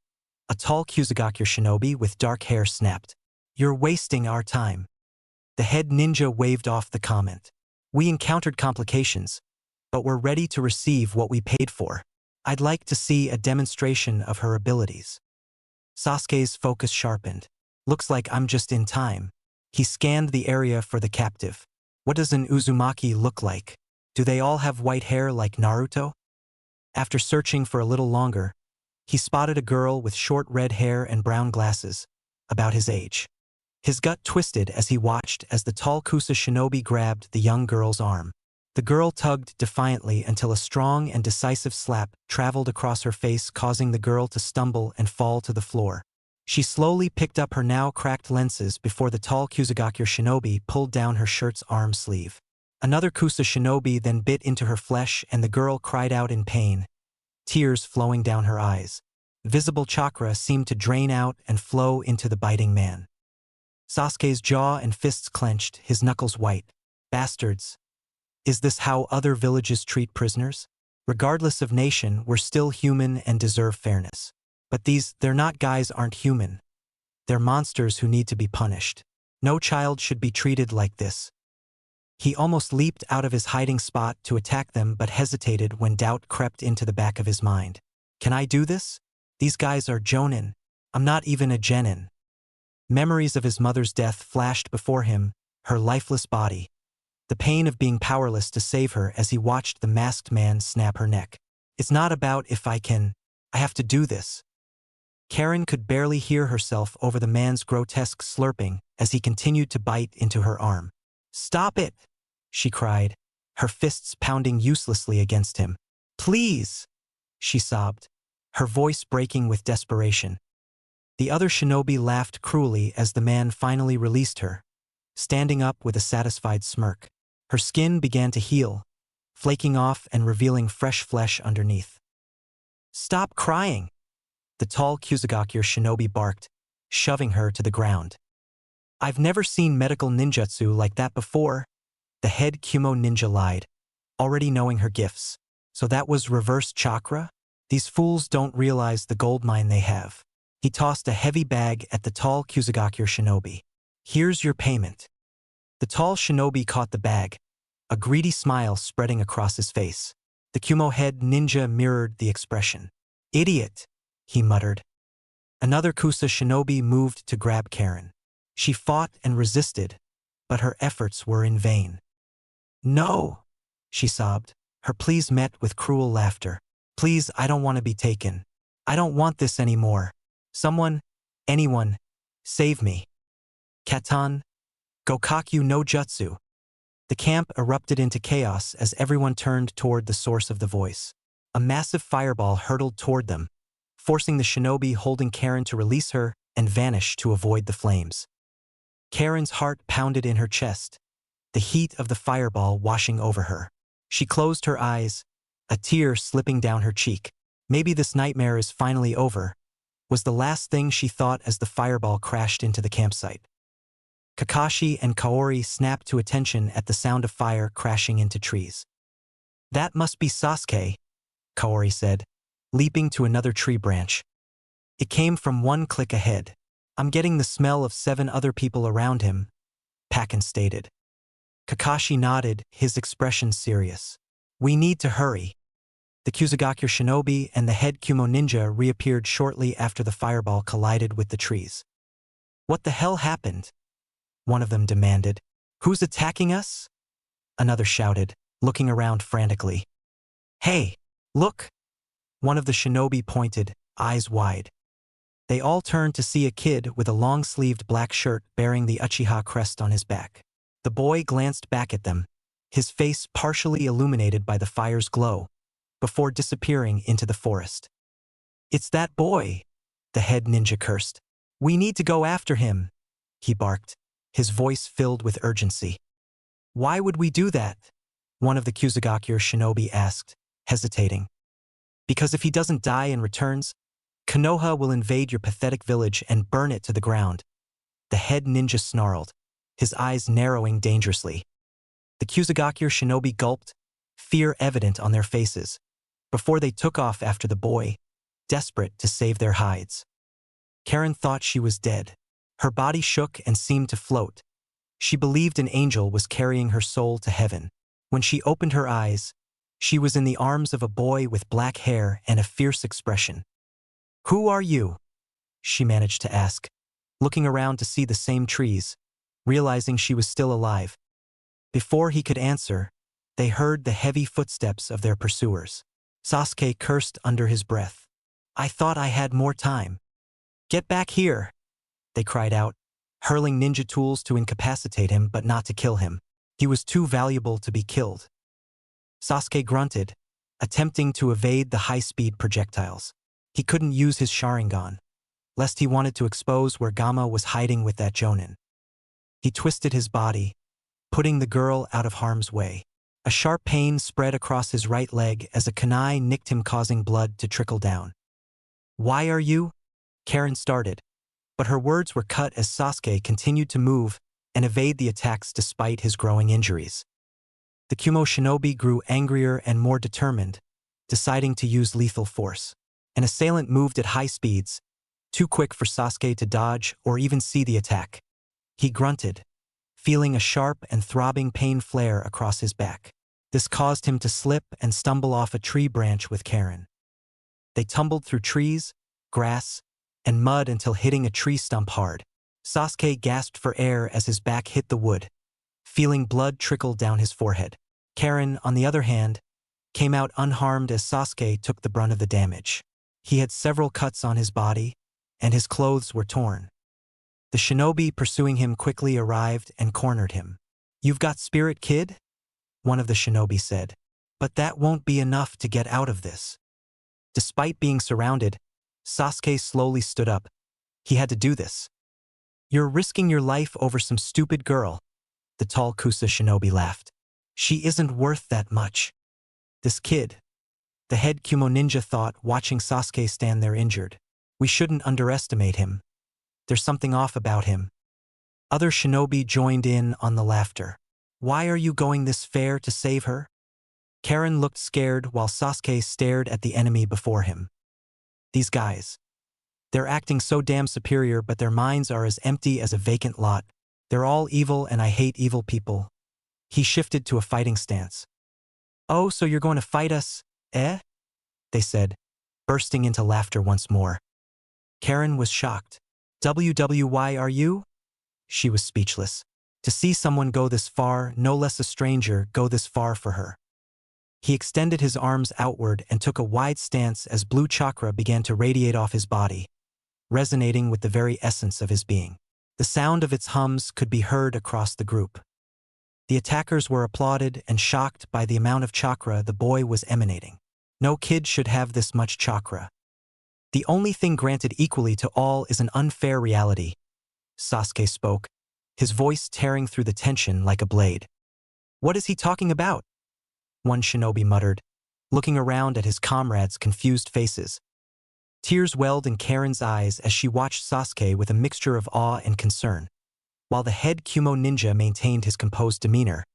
a tall Kusugakure shinobi with dark hair snapped. You're wasting our time. The head ninja waved off the comment. We encountered complications, but we're ready to receive what we paid for. I'd like to see a demonstration of her abilities. Sasuke's focus sharpened. Looks like I'm just in time. He scanned the area for the captive. What does an Uzumaki look like? Do they all have white hair like Naruto? After searching for a little longer, he spotted a girl with short red hair and brown glasses, about his age. His gut twisted as he watched as the tall Kusa shinobi grabbed the young girl's arm. The girl tugged defiantly until a strong and decisive slap traveled across her face, causing the girl to stumble and fall to the floor. She slowly picked up her now cracked lenses before the tall Kusugakure shinobi pulled down her shirt's arm sleeve. Another Kusa shinobi then bit into her flesh and the girl cried out in pain, tears flowing down her eyes. Visible chakra seemed to drain out and flow into the biting man. Sasuke's jaw and fists clenched, his knuckles white. Bastards. Is this how other villages treat prisoners? Regardless of nation, we're still human and deserve fairness. But they're not guys aren't human. They're monsters who need to be punished. No child should be treated like this. He almost leaped out of his hiding spot to attack them but hesitated when doubt crept into the back of his mind. Can I do this? These guys are Jonin. I'm not even a genin. Memories of his mother's death flashed before him, her lifeless body. The pain of being powerless to save her as he watched the masked man snap her neck. It's not about if I have to do this. Karen could barely hear herself over the man's grotesque slurping as he continued to bite into her arm. Stop it, she cried, her fists pounding uselessly against him. Please, she sobbed, her voice breaking with desperation. The other shinobi laughed cruelly as the man finally released her, standing up with a satisfied smirk. Her skin began to heal, flaking off and revealing fresh flesh underneath. Stop crying, the tall Kusugakure shinobi barked, shoving her to the ground. I've never seen medical ninjutsu like that before, the head Kumo ninja lied, already knowing her gifts. So that was reverse chakra? These fools don't realize the goldmine they have. He tossed a heavy bag at the tall Kusugakure shinobi. Here's your payment. The tall shinobi caught the bag, a greedy smile spreading across his face. The Kumo head ninja mirrored the expression. Idiot, he muttered. Another Kusa shinobi moved to grab Karen. She fought and resisted, but her efforts were in vain. "No!" she sobbed. Her pleas met with cruel laughter. "Please, I don't want to be taken. I don't want this anymore. Someone, anyone, save me. Katan, Gokakyu no Jutsu." The camp erupted into chaos as everyone turned toward the source of the voice. A massive fireball hurtled toward them, forcing the shinobi holding Karen to release her and vanish to avoid the flames. Karen's heart pounded in her chest, the heat of the fireball washing over her. She closed her eyes, a tear slipping down her cheek. Maybe this nightmare is finally over, was the last thing she thought as the fireball crashed into the campsite. Kakashi and Kaori snapped to attention at the sound of fire crashing into trees. "That must be Sasuke," Kaori said, leaping to another tree branch. "It came from one click ahead. I'm getting the smell of 7 other people around him," Pakken stated. Kakashi nodded, his expression serious. "We need to hurry." The Kusagakure shinobi and the head Kumo ninja reappeared shortly after the fireball collided with the trees. "What the hell happened?" one of them demanded. "Who's attacking us?" another shouted, looking around frantically. "Hey, look!" one of the shinobi pointed, eyes wide. They all turned to see a kid with a long-sleeved black shirt bearing the Uchiha crest on his back. The boy glanced back at them, his face partially illuminated by the fire's glow, before disappearing into the forest. "It's that boy," the head ninja cursed. "We need to go after him," he barked, his voice filled with urgency. "Why would we do that?" one of the Kusagakure shinobi asked, hesitating. "Because if he doesn't die and returns, Konoha will invade your pathetic village and burn it to the ground." The head ninja snarled, his eyes narrowing dangerously. The Kusagakure shinobi gulped, fear evident on their faces, before they took off after the boy, desperate to save their hides. Karen thought she was dead. Her body shook and seemed to float. She believed an angel was carrying her soul to heaven. When she opened her eyes, she was in the arms of a boy with black hair and a fierce expression. "Who are you?" she managed to ask, looking around to see the same trees, realizing she was still alive. Before he could answer, they heard the heavy footsteps of their pursuers. Sasuke cursed under his breath. "I thought I had more time." "Get back here!" they cried out, hurling ninja tools to incapacitate him but not to kill him. He was too valuable to be killed. Sasuke grunted, attempting to evade the high-speed projectiles. He couldn't use his Sharingan, lest he wanted to expose where Gamma was hiding with that Jonin. He twisted his body, putting the girl out of harm's way. A sharp pain spread across his right leg as a kunai nicked him, causing blood to trickle down. "Why are you?" Karen started, but her words were cut as Sasuke continued to move and evade the attacks despite his growing injuries. The Kumo shinobi grew angrier and more determined, deciding to use lethal force. An assailant moved at high speeds, too quick for Sasuke to dodge or even see the attack. He grunted, feeling a sharp and throbbing pain flare across his back. This caused him to slip and stumble off a tree branch with Karen. They tumbled through trees, grass, and mud until hitting a tree stump hard. Sasuke gasped for air as his back hit the wood, feeling blood trickle down his forehead. Karen, on the other hand, came out unharmed as Sasuke took the brunt of the damage. He had several cuts on his body, and his clothes were torn. The shinobi pursuing him quickly arrived and cornered him. "You've got spirit, kid?" one of the shinobi said. "But that won't be enough to get out of this." Despite being surrounded, Sasuke slowly stood up. He had to do this. "You're risking your life over some stupid girl," the tall Kusa shinobi laughed. "She isn't worth that much." "This kid," the head Kumo ninja thought, watching Sasuke stand there injured. "We shouldn't underestimate him. There's something off about him." Other shinobi joined in on the laughter. "Why are you going this fair to save her?" Karen looked scared while Sasuke stared at the enemy before him. "These guys. They're acting so damn superior, but their minds are as empty as a vacant lot. They're all evil and I hate evil people." He shifted to a fighting stance. "Oh, so you're going to fight us, eh?" they said, bursting into laughter once more. Karen was shocked. "Why are you?" She was speechless. To see someone go this far, no less a stranger, go this far for her. He extended his arms outward and took a wide stance as blue chakra began to radiate off his body, resonating with the very essence of his being. The sound of its hums could be heard across the group. The attackers were applauded and shocked by the amount of chakra the boy was emanating. No kid should have this much chakra. The only thing granted equally to all is an unfair reality. Sasuke spoke, his voice tearing through the tension like a blade. "What is he talking about?" one shinobi muttered, looking around at his comrades' confused faces. Tears welled in Karen's eyes as she watched Sasuke with a mixture of awe and concern, while the head Kumo ninja maintained his composed demeanor,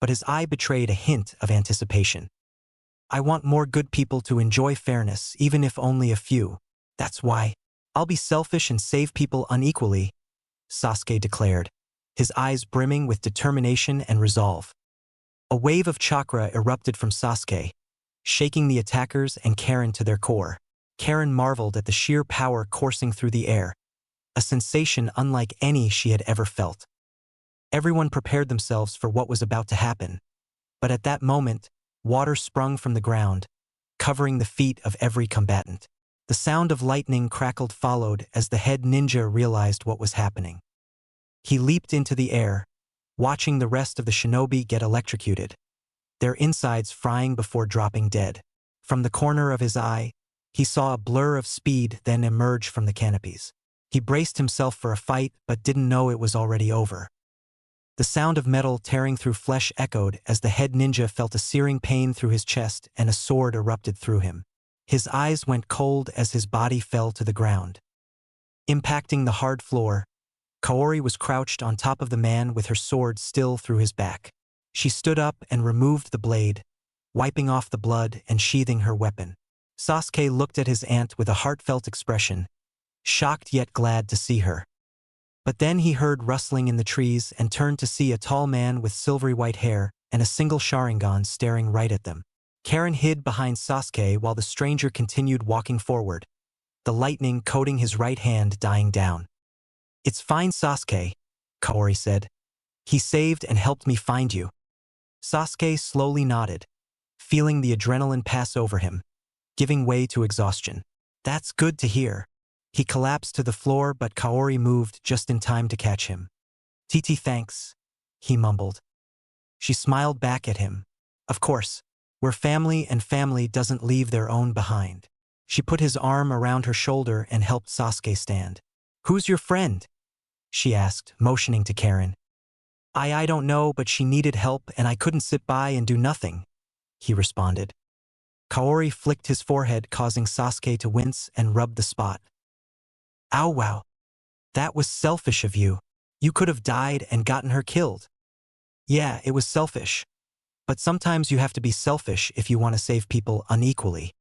but his eye betrayed a hint of anticipation. "I want more good people to enjoy fairness, even if only a few. That's why I'll be selfish and save people unequally," Sasuke declared, his eyes brimming with determination and resolve. A wave of chakra erupted from Sasuke, shaking the attackers and Karen to their core. Karen marveled at the sheer power coursing through the air, a sensation unlike any she had ever felt. Everyone prepared themselves for what was about to happen, but at that moment, water sprung from the ground, covering the feet of every combatant. The sound of lightning crackled followed as the head ninja realized what was happening. He leaped into the air, watching the rest of the shinobi get electrocuted, their insides frying before dropping dead. From the corner of his eye, he saw a blur of speed then emerge from the canopies. He braced himself for a fight but didn't know it was already over. The sound of metal tearing through flesh echoed as the head ninja felt a searing pain through his chest and a sword erupted through him. His eyes went cold as his body fell to the ground. Impacting the hard floor, Kaori was crouched on top of the man with her sword still through his back. She stood up and removed the blade, wiping off the blood and sheathing her weapon. Sasuke looked at his aunt with a heartfelt expression, shocked yet glad to see her. But then he heard rustling in the trees and turned to see a tall man with silvery white hair and a single Sharingan staring right at them. Karen hid behind Sasuke while the stranger continued walking forward, the lightning coating his right hand dying down. "It's fine, Sasuke," Kaori said. "He saved and helped me find you." Sasuke slowly nodded, feeling the adrenaline pass over him, giving way to exhaustion. "That's good to hear." He collapsed to the floor but Kaori moved just in time to catch him. "TT thanks," he mumbled. She smiled back at him. "Of course, we're family and family doesn't leave their own behind." She put his arm around her shoulder and helped Sasuke stand. "Who's your friend?" she asked, motioning to Karen. I don't know, but she needed help and I couldn't sit by and do nothing," he responded. Kaori flicked his forehead, causing Sasuke to wince and rub the spot. "Ow wow. That was selfish of you. You could have died and gotten her killed." "Yeah, it was selfish. But sometimes you have to be selfish if you want to save people unequally."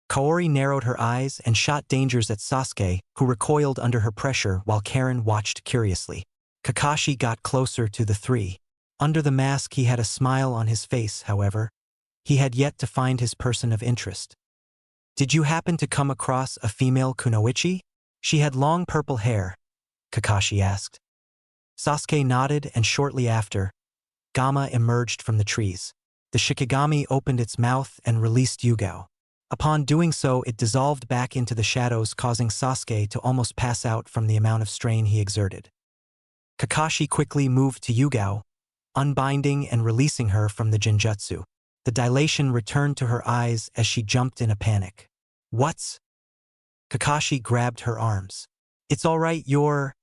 Kaori narrowed her eyes and shot dangers at Sasuke, who recoiled under her pressure while Karen watched curiously. Kakashi got closer to the three. Under the mask he had a smile on his face, however. He had yet to find his person of interest. "Did you happen to come across a female kunoichi? She had long purple hair," Kakashi asked. Sasuke nodded and shortly after, Gamma emerged from the trees. The Shikigami opened its mouth and released Yugao. Upon doing so, it dissolved back into the shadows, causing Sasuke to almost pass out from the amount of strain he exerted. Kakashi quickly moved to Yugao, unbinding and releasing her from the genjutsu. The dilation returned to her eyes as she jumped in a panic. "What's?" Kakashi grabbed her arms. "It's all right, you're..."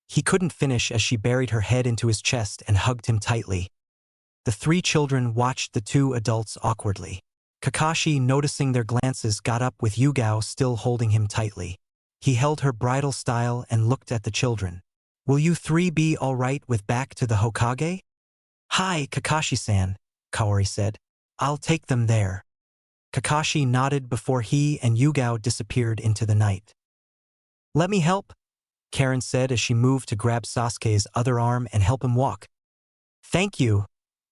He couldn't finish as she buried her head into his chest and hugged him tightly. The three children watched the two adults awkwardly. Kakashi, noticing their glances, got up with Yugao still holding him tightly. He held her bridal style and looked at the children. "Will you three be all right with back to the Hokage?" "Hi, Kakashi-san," Kaori said. "I'll take them there." Kakashi nodded before he and Yugao disappeared into the night. "Let me help," Karen said as she moved to grab Sasuke's other arm and help him walk. "Thank you,"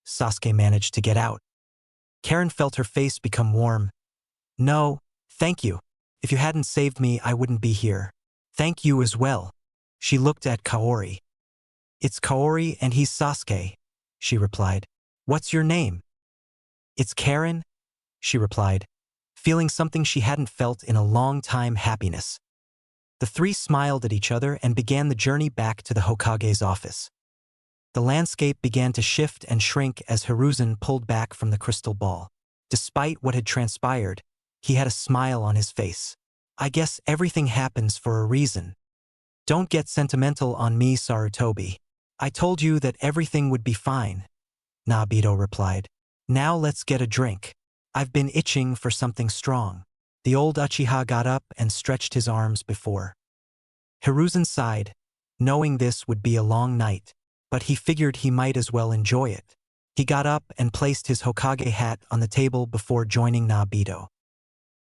Sasuke managed to get out. Karen felt her face become warm. "No, thank you. If you hadn't saved me, I wouldn't be here." Thank you as well. She looked at Kaori. It's Kaori and he's Sasuke, she replied. What's your name? It's Karen, she replied, feeling something she hadn't felt in a long time, happiness. The three smiled at each other and began the journey back to the Hokage's office. The landscape began to shift and shrink as Hiruzen pulled back from the crystal ball. Despite what had transpired, he had a smile on his face. I guess everything happens for a reason. Don't get sentimental on me, Sarutobi. I told you that everything would be fine, Nobito replied. Now let's get a drink. I've been itching for something strong. The old Uchiha got up and stretched his arms before. Hiruzen sighed, knowing this would be a long night, but he figured he might as well enjoy it. He got up and placed his Hokage hat on the table before joining Nobito.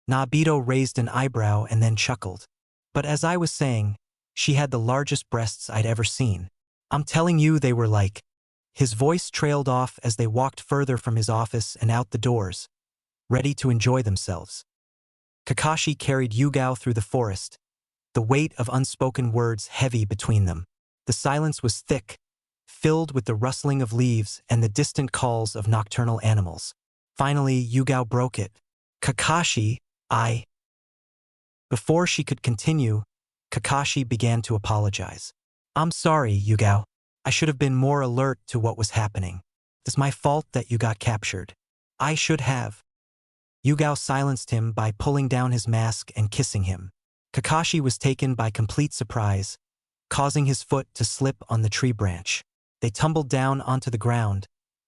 Nobito raised an eyebrow and then chuckled. But as I was saying, she had the largest breasts I'd ever seen. I'm telling you, they were like. His voice trailed off as they walked further from his office and out the doors, ready to enjoy themselves. Kakashi carried Yugao through the forest, the weight of unspoken words heavy between them. The silence was thick, filled with the rustling of leaves and the distant calls of nocturnal animals. Finally, Yugao broke it. Kakashi, Before she could continue, Kakashi began to apologize. I'm sorry, Yugao. I should have been more alert to what was happening. It's my fault that you got captured. I should have. Yugao silenced him by pulling down his mask and kissing him. Kakashi was taken by complete surprise, causing his foot to slip on the tree branch. They tumbled down onto the ground,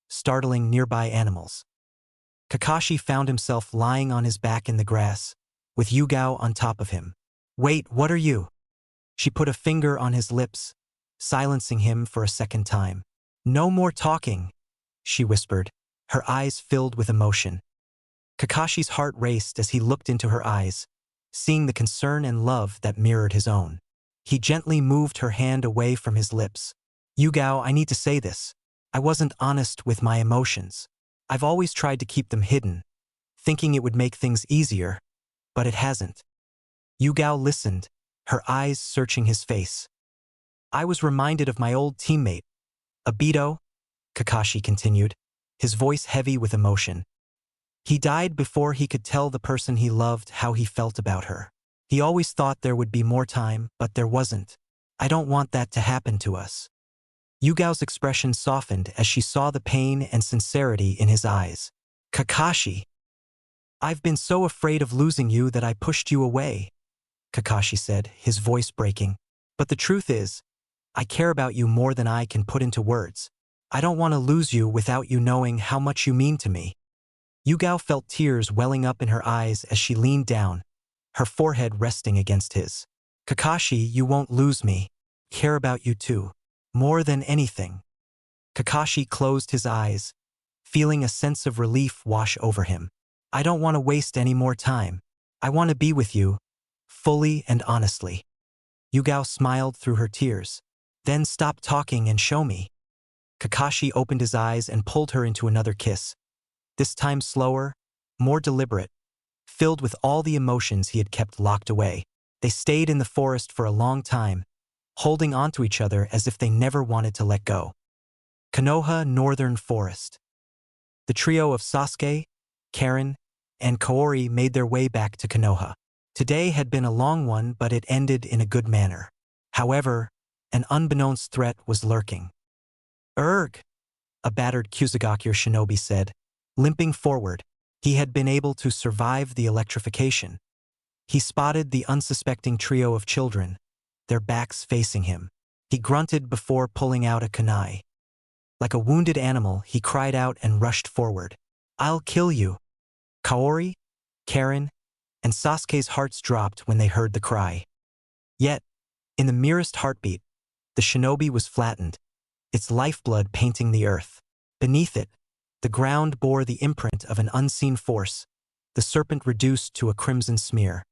startling nearby animals. Kakashi found himself lying on his back in the grass, with Yugao on top of him. Wait, what are you? She put a finger on his lips, silencing him for a second time. No more talking, she whispered, her eyes filled with emotion. Kakashi's heart raced as he looked into her eyes, seeing the concern and love that mirrored his own. He gently moved her hand away from his lips. Yugao, I need to say this. I wasn't honest with my emotions. I've always tried to keep them hidden, thinking it would make things easier, but it hasn't. Yugao listened, her eyes searching his face. I was reminded of my old teammate, Obito, Kakashi continued, his voice heavy with emotion. He died before he could tell the person he loved how he felt about her. He always thought there would be more time, but there wasn't. I don't want that to happen to us. Yugao's expression softened as she saw the pain and sincerity in his eyes. Kakashi, I've been so afraid of losing you that I pushed you away, Kakashi said, his voice breaking. But the truth is, I care about you more than I can put into words. I don't want to lose you without you knowing how much you mean to me. Yugao felt tears welling up in her eyes as she leaned down, her forehead resting against his. Kakashi, you won't lose me. Care about you too. More than anything. Kakashi closed his eyes, feeling a sense of relief wash over him. I don't want to waste any more time. I want to be with you, fully and honestly. Yugao smiled through her tears. Then stop talking and show me. Kakashi opened his eyes and pulled her into another kiss. This time slower, more deliberate, filled with all the emotions he had kept locked away. They stayed in the forest for a long time, holding onto each other as if they never wanted to let go. Konoha Northern Forest. The trio of Sasuke, Karen, and Kaori made their way back to Konoha. Today had been a long one, but it ended in a good manner. However, an unbeknownst threat was lurking. Erg, a battered Kusagakure shinobi said, limping forward. He had been able to survive the electrification. He spotted the unsuspecting trio of children, their backs facing him. He grunted before pulling out a kunai. Like a wounded animal, he cried out and rushed forward. I'll kill you. Kaori, Karen, and Sasuke's hearts dropped when they heard the cry. Yet, in the merest heartbeat, the shinobi was flattened, its lifeblood painting the earth. Beneath it, the ground bore the imprint of an unseen force, the serpent reduced to a crimson smear.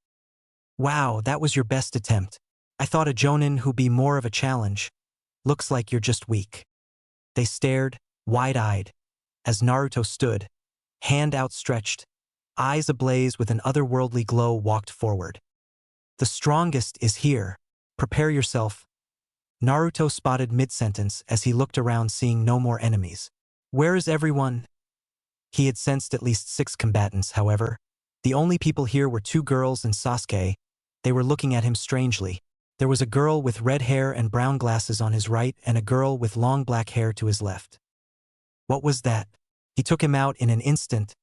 Wow, that was your best attempt. I thought a jonin who'd be more of a challenge. Looks like you're just weak. They stared, wide-eyed, as Naruto stood, hand outstretched, eyes ablaze with an otherworldly glow, walked forward. The strongest is here, Prepare yourself. Naruto spotted mid-sentence as he looked around, seeing no more enemies. Where is everyone? He had sensed at least 6 combatants, however. The only people here were 2 girls and Sasuke. They were looking at him strangely. There was a girl with red hair and brown glasses on his right and a girl with long black hair to his left. What was that? He took him out in an instant,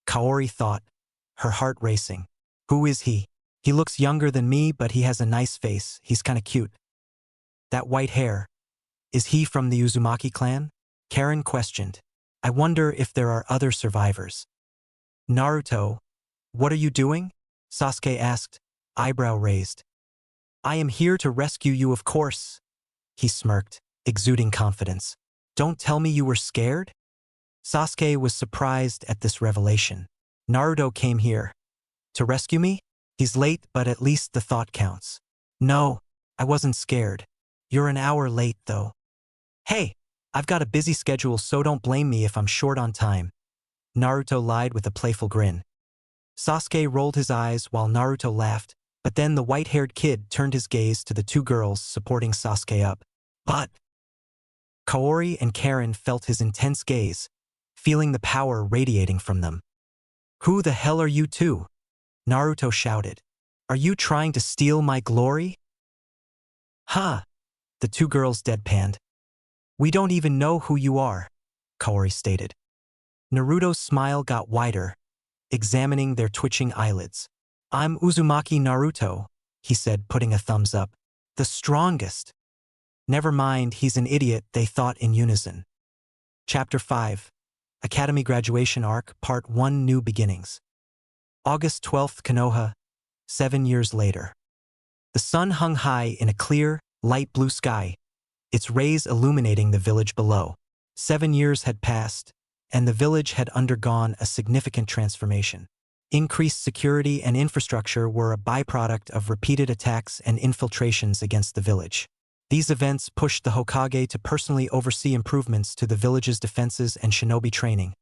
Kaori thought, her heart racing. Who is he? He looks younger than me, but he has a nice face. He's kinda cute. That white hair. Is he from the Uzumaki clan? Karen questioned. I wonder if there are other survivors. Naruto, what are you doing? Sasuke asked, eyebrow raised. I am here to rescue you, of course. He smirked, exuding confidence. Don't tell me you were scared? Sasuke was surprised at this revelation. Naruto came here. To rescue me? He's late, but at least the thought counts. No, I wasn't scared. You're an hour late, though. Hey, I've got a busy schedule, so don't blame me if I'm short on time. Naruto lied with a playful grin. Sasuke rolled his eyes while Naruto laughed, but then the white-haired kid turned his gaze to the 2 girls supporting Sasuke up. But Kaori and Karen felt his intense gaze, feeling the power radiating from them. Who the hell are you 2? Naruto shouted. Are you trying to steal my glory? Huh? The 2 girls deadpanned. We don't even know who you are, Kaori stated. Naruto's smile got wider, examining their twitching eyelids. I'm Uzumaki Naruto, he said, putting a thumbs up. The strongest. Never mind, he's an idiot, they thought in unison. Chapter 5. Academy Graduation Arc, Part 1, New Beginnings. August 12th, Konoha, 7 years later. The sun hung high in a clear, light blue sky, its rays illuminating the village below. 7 years had passed, and the village had undergone a significant transformation. Increased security and infrastructure were a byproduct of repeated attacks and infiltrations against the village. These events pushed the Hokage to personally oversee improvements to the village's defenses and shinobi training,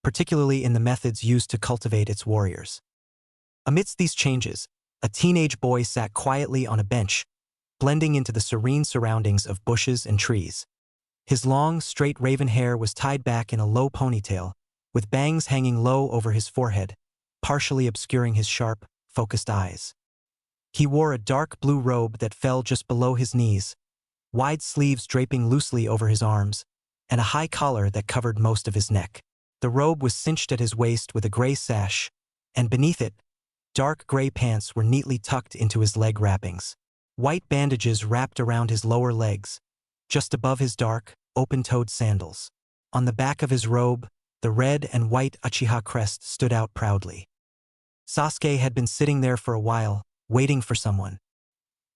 particularly in the methods used to cultivate its warriors. Amidst these changes, a teenage boy sat quietly on a bench, blending into the serene surroundings of bushes and trees. His long, straight raven hair was tied back in a low ponytail, with bangs hanging low over his forehead, partially obscuring his sharp, focused eyes. He wore a dark blue robe that fell just below his knees, wide sleeves draping loosely over his arms, and a high collar that covered most of his neck. The robe was cinched at his waist with a gray sash, and beneath it, dark gray pants were neatly tucked into his leg wrappings. White bandages wrapped around his lower legs, just above his dark, open-toed sandals. On the back of his robe, the red and white Uchiha crest stood out proudly. Sasuke had been sitting there for a while, waiting for someone.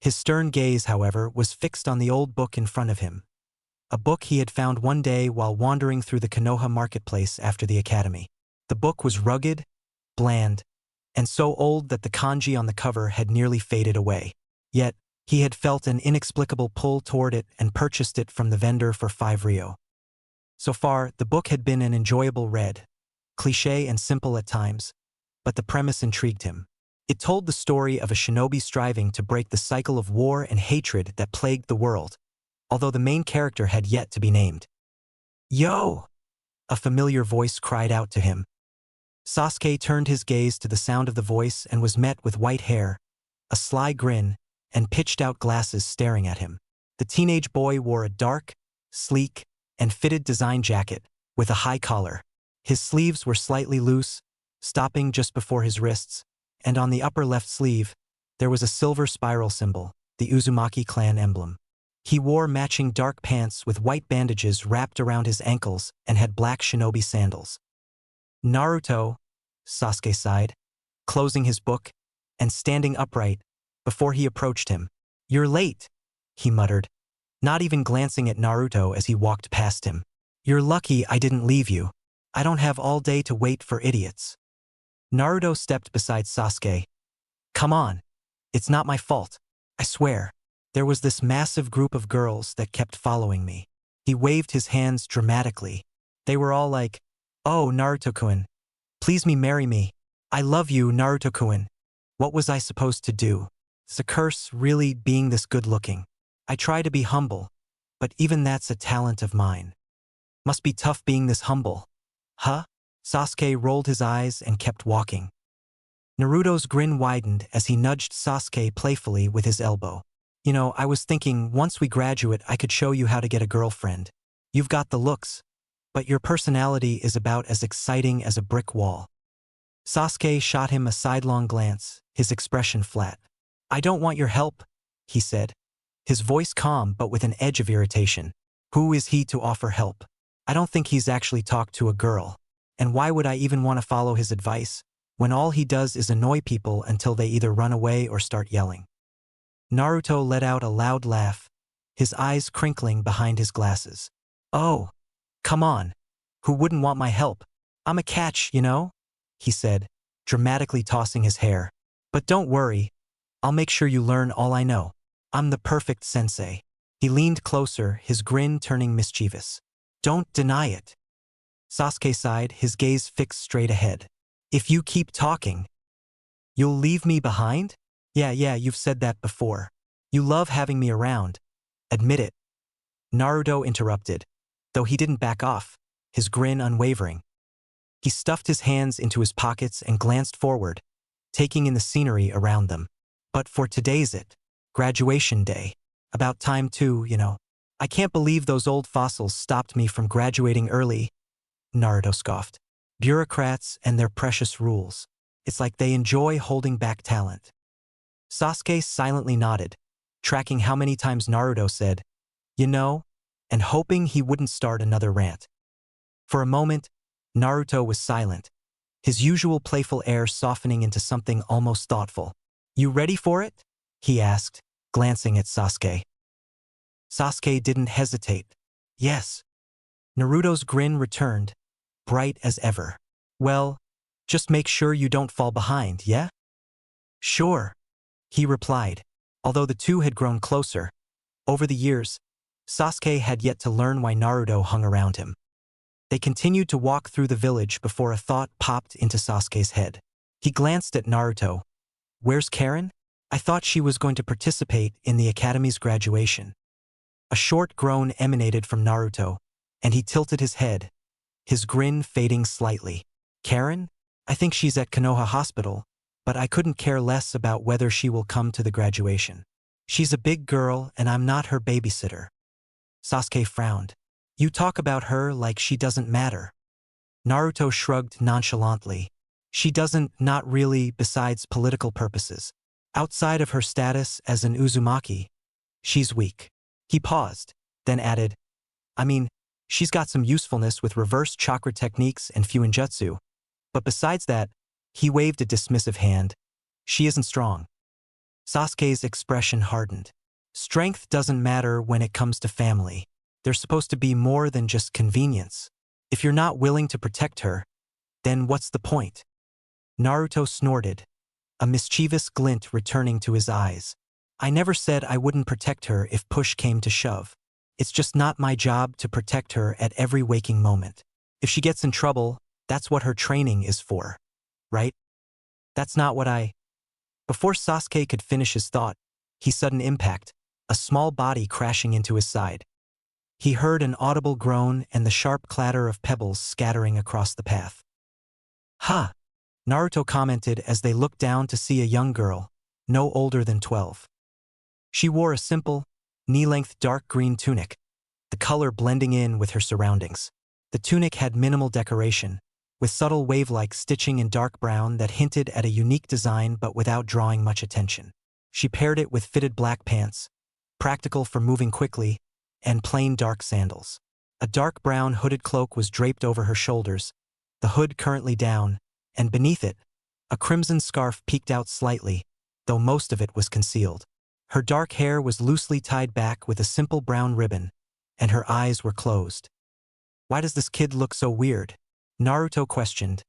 His stern gaze, however, was fixed on the old book in front of him, a book he had found one day while wandering through the Konoha marketplace after the academy. The book was rugged, bland, and so old that the kanji on the cover had nearly faded away. Yet, he had felt an inexplicable pull toward it and purchased it from the vendor for 5 ryo. So far, the book had been an enjoyable read, cliché and simple at times, but the premise intrigued him. It told the story of a shinobi striving to break the cycle of war and hatred that plagued the world, although the main character had yet to be named. Yo! A familiar voice cried out to him. Sasuke turned his gaze to the sound of the voice and was met with white hair, a sly grin, and pitched-out glasses staring at him. The teenage boy wore a dark, sleek, and fitted design jacket with a high collar. His sleeves were slightly loose, stopping just before his wrists, and on the upper left sleeve, there was a silver spiral symbol, the Uzumaki clan emblem. He wore matching dark pants with white bandages wrapped around his ankles and had black shinobi sandals. Naruto, Sasuke sighed, closing his book and standing upright before he approached him. You're late, he muttered, not even glancing at Naruto as he walked past him. You're lucky I didn't leave you. I don't have all day to wait for idiots. Naruto stepped beside Sasuke. Come on. It's not my fault. I swear. There was this massive group of girls that kept following me. He waved his hands dramatically. They were all like, oh, Naruto-kun. Please marry me. I love you, Naruto-kun. What was I supposed to do? It's a curse, really, being this good-looking. I try to be humble, but even that's a talent of mine. Must be tough being this humble. Huh? Sasuke rolled his eyes and kept walking. Naruto's grin widened as he nudged Sasuke playfully with his elbow. You know, I was thinking once we graduate I could show you how to get a girlfriend. You've got the looks, but your personality is about as exciting as a brick wall. Sasuke shot him a sidelong glance, his expression flat. I don't want your help, he said, his voice calm but with an edge of irritation. Who is he to offer help? I don't think he's actually talked to a girl. And why would I even want to follow his advice, when all he does is annoy people until they either run away or start yelling? Naruto let out a loud laugh, his eyes crinkling behind his glasses. Oh, come on. Who wouldn't want my help? I'm a catch, you know? He said, dramatically tossing his hair. But don't worry, I'll make sure you learn all I know. I'm the perfect sensei. He leaned closer, his grin turning mischievous. Don't deny it. Sasuke sighed, his gaze fixed straight ahead. If you keep talking, you'll leave me behind? Yeah, you've said that before. You love having me around. Admit it. Naruto interrupted, though he didn't back off, his grin unwavering. He stuffed his hands into his pockets and glanced forward, taking in the scenery around them. But for today's graduation day. About time too, you know. I can't believe those old fossils stopped me from graduating early, Naruto scoffed. Bureaucrats and their precious rules. It's like they enjoy holding back talent. Sasuke silently nodded, tracking how many times Naruto said, you know, and hoping he wouldn't start another rant. For a moment, Naruto was silent, his usual playful air softening into something almost thoughtful. You ready for it? He asked, glancing at Sasuke. Sasuke didn't hesitate. Yes. Naruto's grin returned, bright as ever. Well, just make sure you don't fall behind, yeah? Sure, he replied. Although the two had grown closer, over the years, Sasuke had yet to learn why Naruto hung around him. They continued to walk through the village before a thought popped into Sasuke's head. He glanced at Naruto. Where's Karen? I thought she was going to participate in the academy's graduation. A short groan emanated from Naruto, and he tilted his head, his grin fading slightly. Karen? I think she's at Konoha Hospital, but I couldn't care less about whether she will come to the graduation. She's a big girl and I'm not her babysitter. Sasuke frowned. You talk about her like she doesn't matter. Naruto shrugged nonchalantly. She doesn't, not really, besides political purposes. Outside of her status as an Uzumaki, she's weak. He paused, then added, I mean, she's got some usefulness with reverse chakra techniques and fuinjutsu. But besides that, he waved a dismissive hand. She isn't strong. Sasuke's expression hardened. Strength doesn't matter when it comes to family. They're supposed to be more than just convenience. If you're not willing to protect her, then what's the point? Naruto snorted, a mischievous glint returning to his eyes. I never said I wouldn't protect her if push came to shove. It's just not my job to protect her at every waking moment. If she gets in trouble, that's what her training is for, right? That's not what I... Before Sasuke could finish his thought, he sudden impact, a small body crashing into his side. He heard an audible groan and the sharp clatter of pebbles scattering across the path. Ha! Naruto commented as they looked down to see a young girl, no older than 12. She wore a simple, knee-length dark green tunic, the color blending in with her surroundings. The tunic had minimal decoration, with subtle wave-like stitching in dark brown that hinted at a unique design but without drawing much attention. She paired it with fitted black pants, practical for moving quickly, and plain dark sandals. A dark brown hooded cloak was draped over her shoulders, the hood currently down, and beneath it, a crimson scarf peeked out slightly, though most of it was concealed. Her dark hair was loosely tied back with a simple brown ribbon, and her eyes were closed. Why does this kid look so weird? Naruto questioned,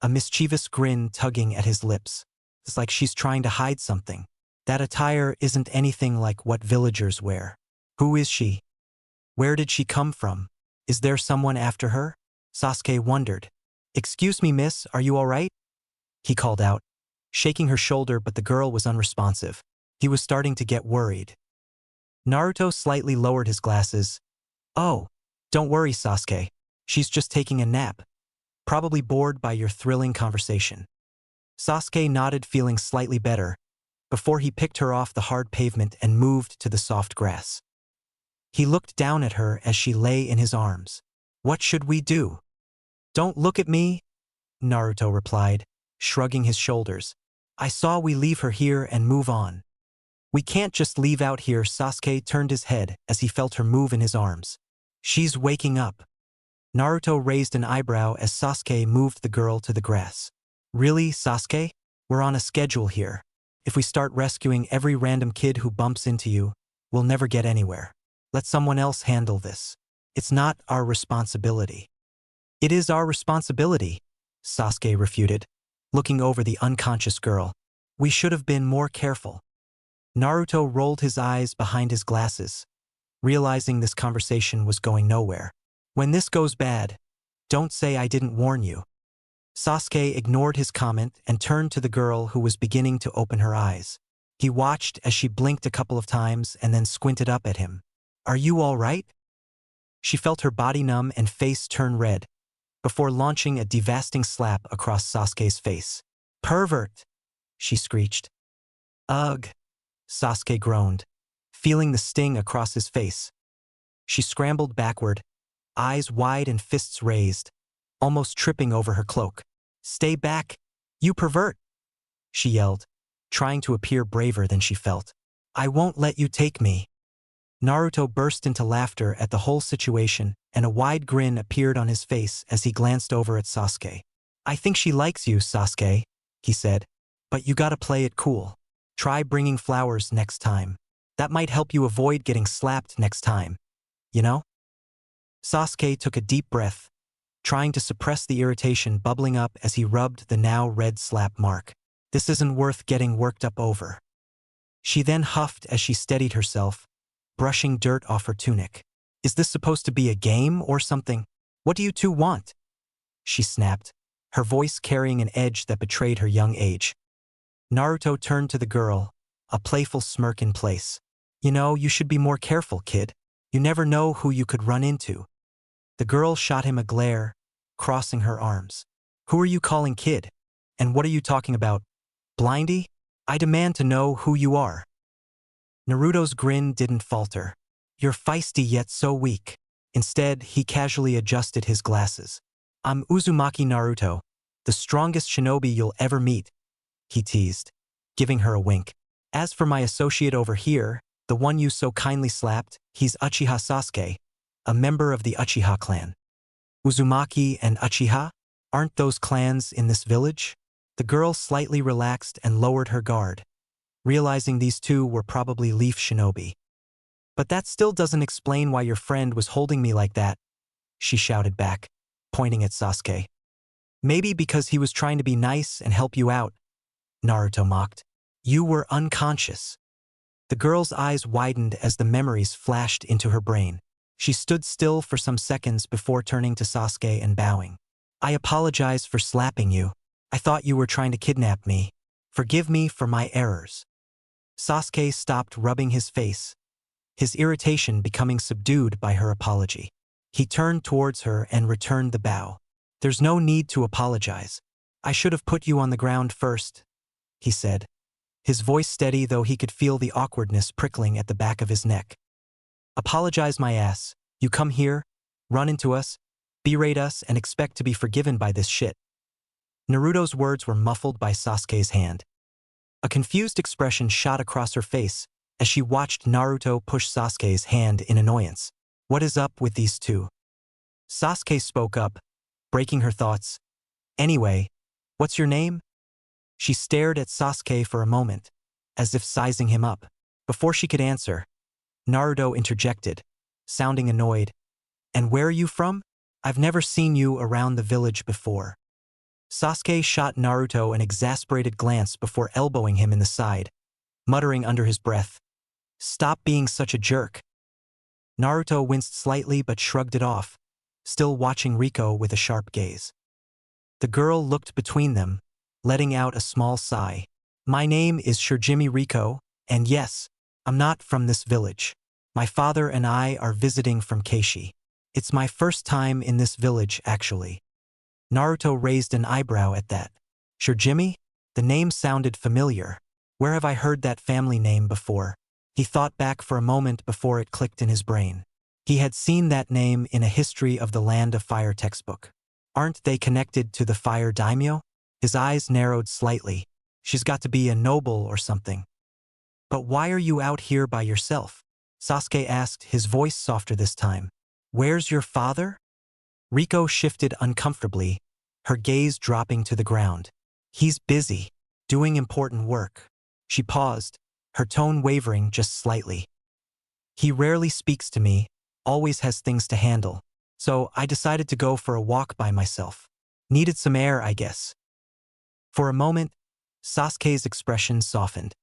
a mischievous grin tugging at his lips. It's like she's trying to hide something. That attire isn't anything like what villagers wear. Who is she? Where did she come from? Is there someone after her? Sasuke wondered. Excuse me, miss, are you all right? He called out, shaking her shoulder, but the girl was unresponsive. He was starting to get worried. Naruto slightly lowered his glasses. Oh, don't worry, Sasuke. She's just taking a nap. Probably bored by your thrilling conversation. Sasuke nodded, feeling slightly better, before he picked her off the hard pavement and moved to the soft grass. He looked down at her as she lay in his arms. What should we do? Don't look at me, Naruto replied, shrugging his shoulders. I saw we leave her here and move on. We can't just leave out here. Sasuke turned his head as he felt her move in his arms. She's waking up. Naruto raised an eyebrow as Sasuke moved the girl to the grass. Really, Sasuke? We're on a schedule here. If we start rescuing every random kid who bumps into you, we'll never get anywhere. Let someone else handle this. It's not our responsibility. It is our responsibility, Sasuke refuted, looking over the unconscious girl. We should have been more careful. Naruto rolled his eyes behind his glasses, realizing this conversation was going nowhere. When this goes bad, don't say I didn't warn you. Sasuke ignored his comment and turned to the girl who was beginning to open her eyes. He watched as she blinked a couple of times and then squinted up at him. Are you all right? She felt her body numb and face turn red, before launching a devastating slap across Sasuke's face. Pervert! She screeched. Ugh! Sasuke groaned, feeling the sting across his face. She scrambled backward, eyes wide and fists raised, almost tripping over her cloak. Stay back, you pervert! She yelled, trying to appear braver than she felt. I won't let you take me. Naruto burst into laughter at the whole situation, and a wide grin appeared on his face as he glanced over at Sasuke. I think she likes you, Sasuke, he said, but you gotta play it cool. Try bringing flowers next time. That might help you avoid getting slapped next time. You know? Sasuke took a deep breath, trying to suppress the irritation bubbling up as he rubbed the now red slap mark. This isn't worth getting worked up over. She then huffed as she steadied herself, brushing dirt off her tunic. Is this supposed to be a game or something? What do you two want? She snapped, her voice carrying an edge that betrayed her young age. Naruto turned to the girl, a playful smirk in place. You know, you should be more careful, kid. You never know who you could run into. The girl shot him a glare, crossing her arms. Who are you calling kid? And what are you talking about? Blindy? I demand to know who you are. Naruto's grin didn't falter. You're feisty yet so weak. Instead, he casually adjusted his glasses. I'm Uzumaki Naruto, the strongest shinobi you'll ever meet, he teased, giving her a wink. As for my associate over here, the one you so kindly slapped, he's Uchiha Sasuke, a member of the Uchiha clan. Uzumaki and Uchiha? Aren't those clans in this village? The girl slightly relaxed and lowered her guard, realizing these two were probably Leaf Shinobi. But that still doesn't explain why your friend was holding me like that, she shouted back, pointing at Sasuke. Maybe because he was trying to be nice and help you out, Naruto mocked. You were unconscious. The girl's eyes widened as the memories flashed into her brain. She stood still for some seconds before turning to Sasuke and bowing. I apologize for slapping you. I thought you were trying to kidnap me. Forgive me for my errors. Sasuke stopped rubbing his face, his irritation becoming subdued by her apology. He turned towards her and returned the bow. There's no need to apologize. I should have put you on the ground first, he said, his voice steady though he could feel the awkwardness prickling at the back of his neck. Apologize my ass. You come here, run into us, berate us, and expect to be forgiven by this shit. Naruto's words were muffled by Sasuke's hand. A confused expression shot across her face as she watched Naruto push Sasuke's hand in annoyance. What is up with these two? Sasuke spoke up, breaking her thoughts. Anyway, what's your name? She stared at Sasuke for a moment, as if sizing him up. Before she could answer, Naruto interjected, sounding annoyed. And where are you from? I've never seen you around the village before. Sasuke shot Naruto an exasperated glance before elbowing him in the side, muttering under his breath, Stop being such a jerk. Naruto winced slightly but shrugged it off, still watching Riko with a sharp gaze. The girl looked between them, letting out a small sigh. My name is Shirjimi Riko, And yes, I'm not from this village. My father and I are visiting from Keishi. It's my first time in this village, actually. Naruto raised an eyebrow at that. Sure, Jimmy? The name sounded familiar. Where have I heard that family name before? He thought back for a moment before it clicked in his brain. He had seen that name in a History of the Land of Fire textbook. Aren't they connected to the fire daimyo? His eyes narrowed slightly. She's got to be a noble or something. But why are you out here by yourself? Sasuke asked, his voice softer this time. Where's your father? Riko shifted uncomfortably, her gaze dropping to the ground. He's busy, doing important work. She paused, her tone wavering just slightly. He rarely speaks to me, always has things to handle. So I decided to go for a walk by myself. Needed some air, I guess. For a moment, Sasuke's expression softened.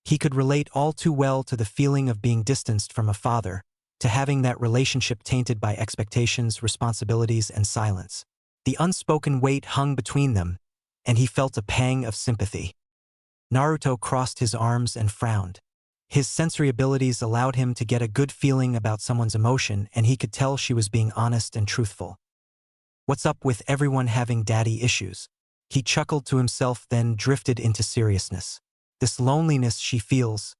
He could relate all too well to the feeling of being distanced from a father, to having that relationship tainted by expectations, responsibilities, and silence. The unspoken weight hung between them, and he felt a pang of sympathy. Naruto crossed his arms and frowned. His sensory abilities allowed him to get a good feeling about someone's emotion, and he could tell she was being honest and truthful. What's up with everyone having daddy issues? He chuckled to himself, then drifted into seriousness. This loneliness she feels.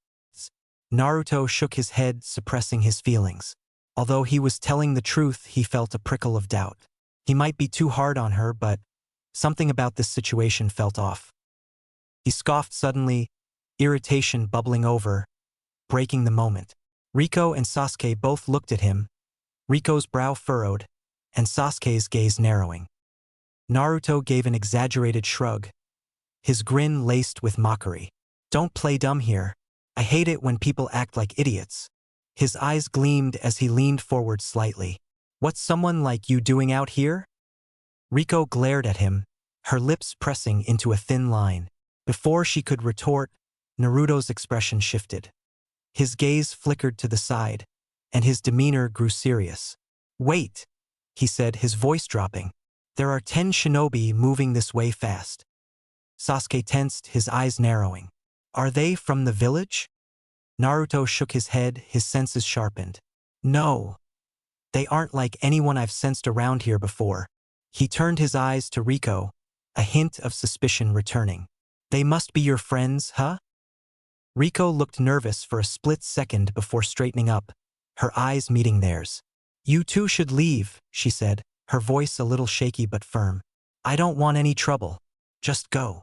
Naruto shook his head, suppressing his feelings. Although he was telling the truth, he felt a prickle of doubt. He might be too hard on her, but something about this situation felt off. He scoffed suddenly, irritation bubbling over, breaking the moment. Riko and Sasuke both looked at him, Riko's brow furrowed, and Sasuke's gaze narrowing. Naruto gave an exaggerated shrug, his grin laced with mockery. Don't play dumb here. I hate it when people act like idiots. His eyes gleamed as he leaned forward slightly. What's someone like you doing out here? Riko glared at him, her lips pressing into a thin line. Before she could retort, Naruto's expression shifted. His gaze flickered to the side, and his demeanor grew serious. Wait, he said, his voice dropping. There are 10 shinobi moving this way fast. Sasuke tensed, his eyes narrowing. Are they from the village? Naruto shook his head, his senses sharpened. No. They aren't like anyone I've sensed around here before. He turned his eyes to Riko, a hint of suspicion returning. They must be your friends, huh? Riko looked nervous for a split second before straightening up, her eyes meeting theirs. You two should leave, she said, her voice a little shaky but firm. I don't want any trouble. Just go.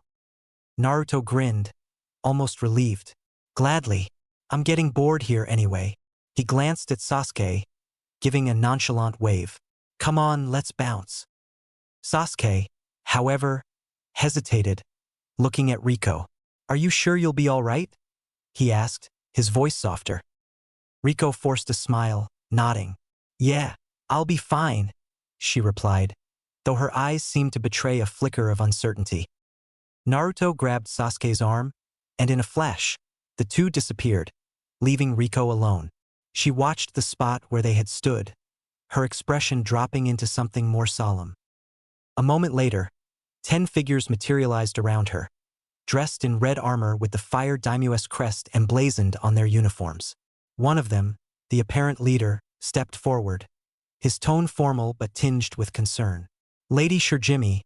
Naruto grinned, almost relieved. Gladly. I'm getting bored here anyway. He glanced at Sasuke, giving a nonchalant wave. Come on, let's bounce. Sasuke, however, hesitated, looking at Riko. Are you sure you'll be all right? He asked, his voice softer. Riko forced a smile, nodding. Yeah, I'll be fine, she replied, though her eyes seemed to betray a flicker of uncertainty. Naruto grabbed Sasuke's arm, and in a flash, the two disappeared, leaving Riko alone. She watched the spot where they had stood, her expression dropping into something more solemn. A moment later, 10 figures materialized around her, dressed in red armor with the Fire Daimyo's crest emblazoned on their uniforms. One of them, the apparent leader, stepped forward, his tone formal but tinged with concern. Lady Shirjimi,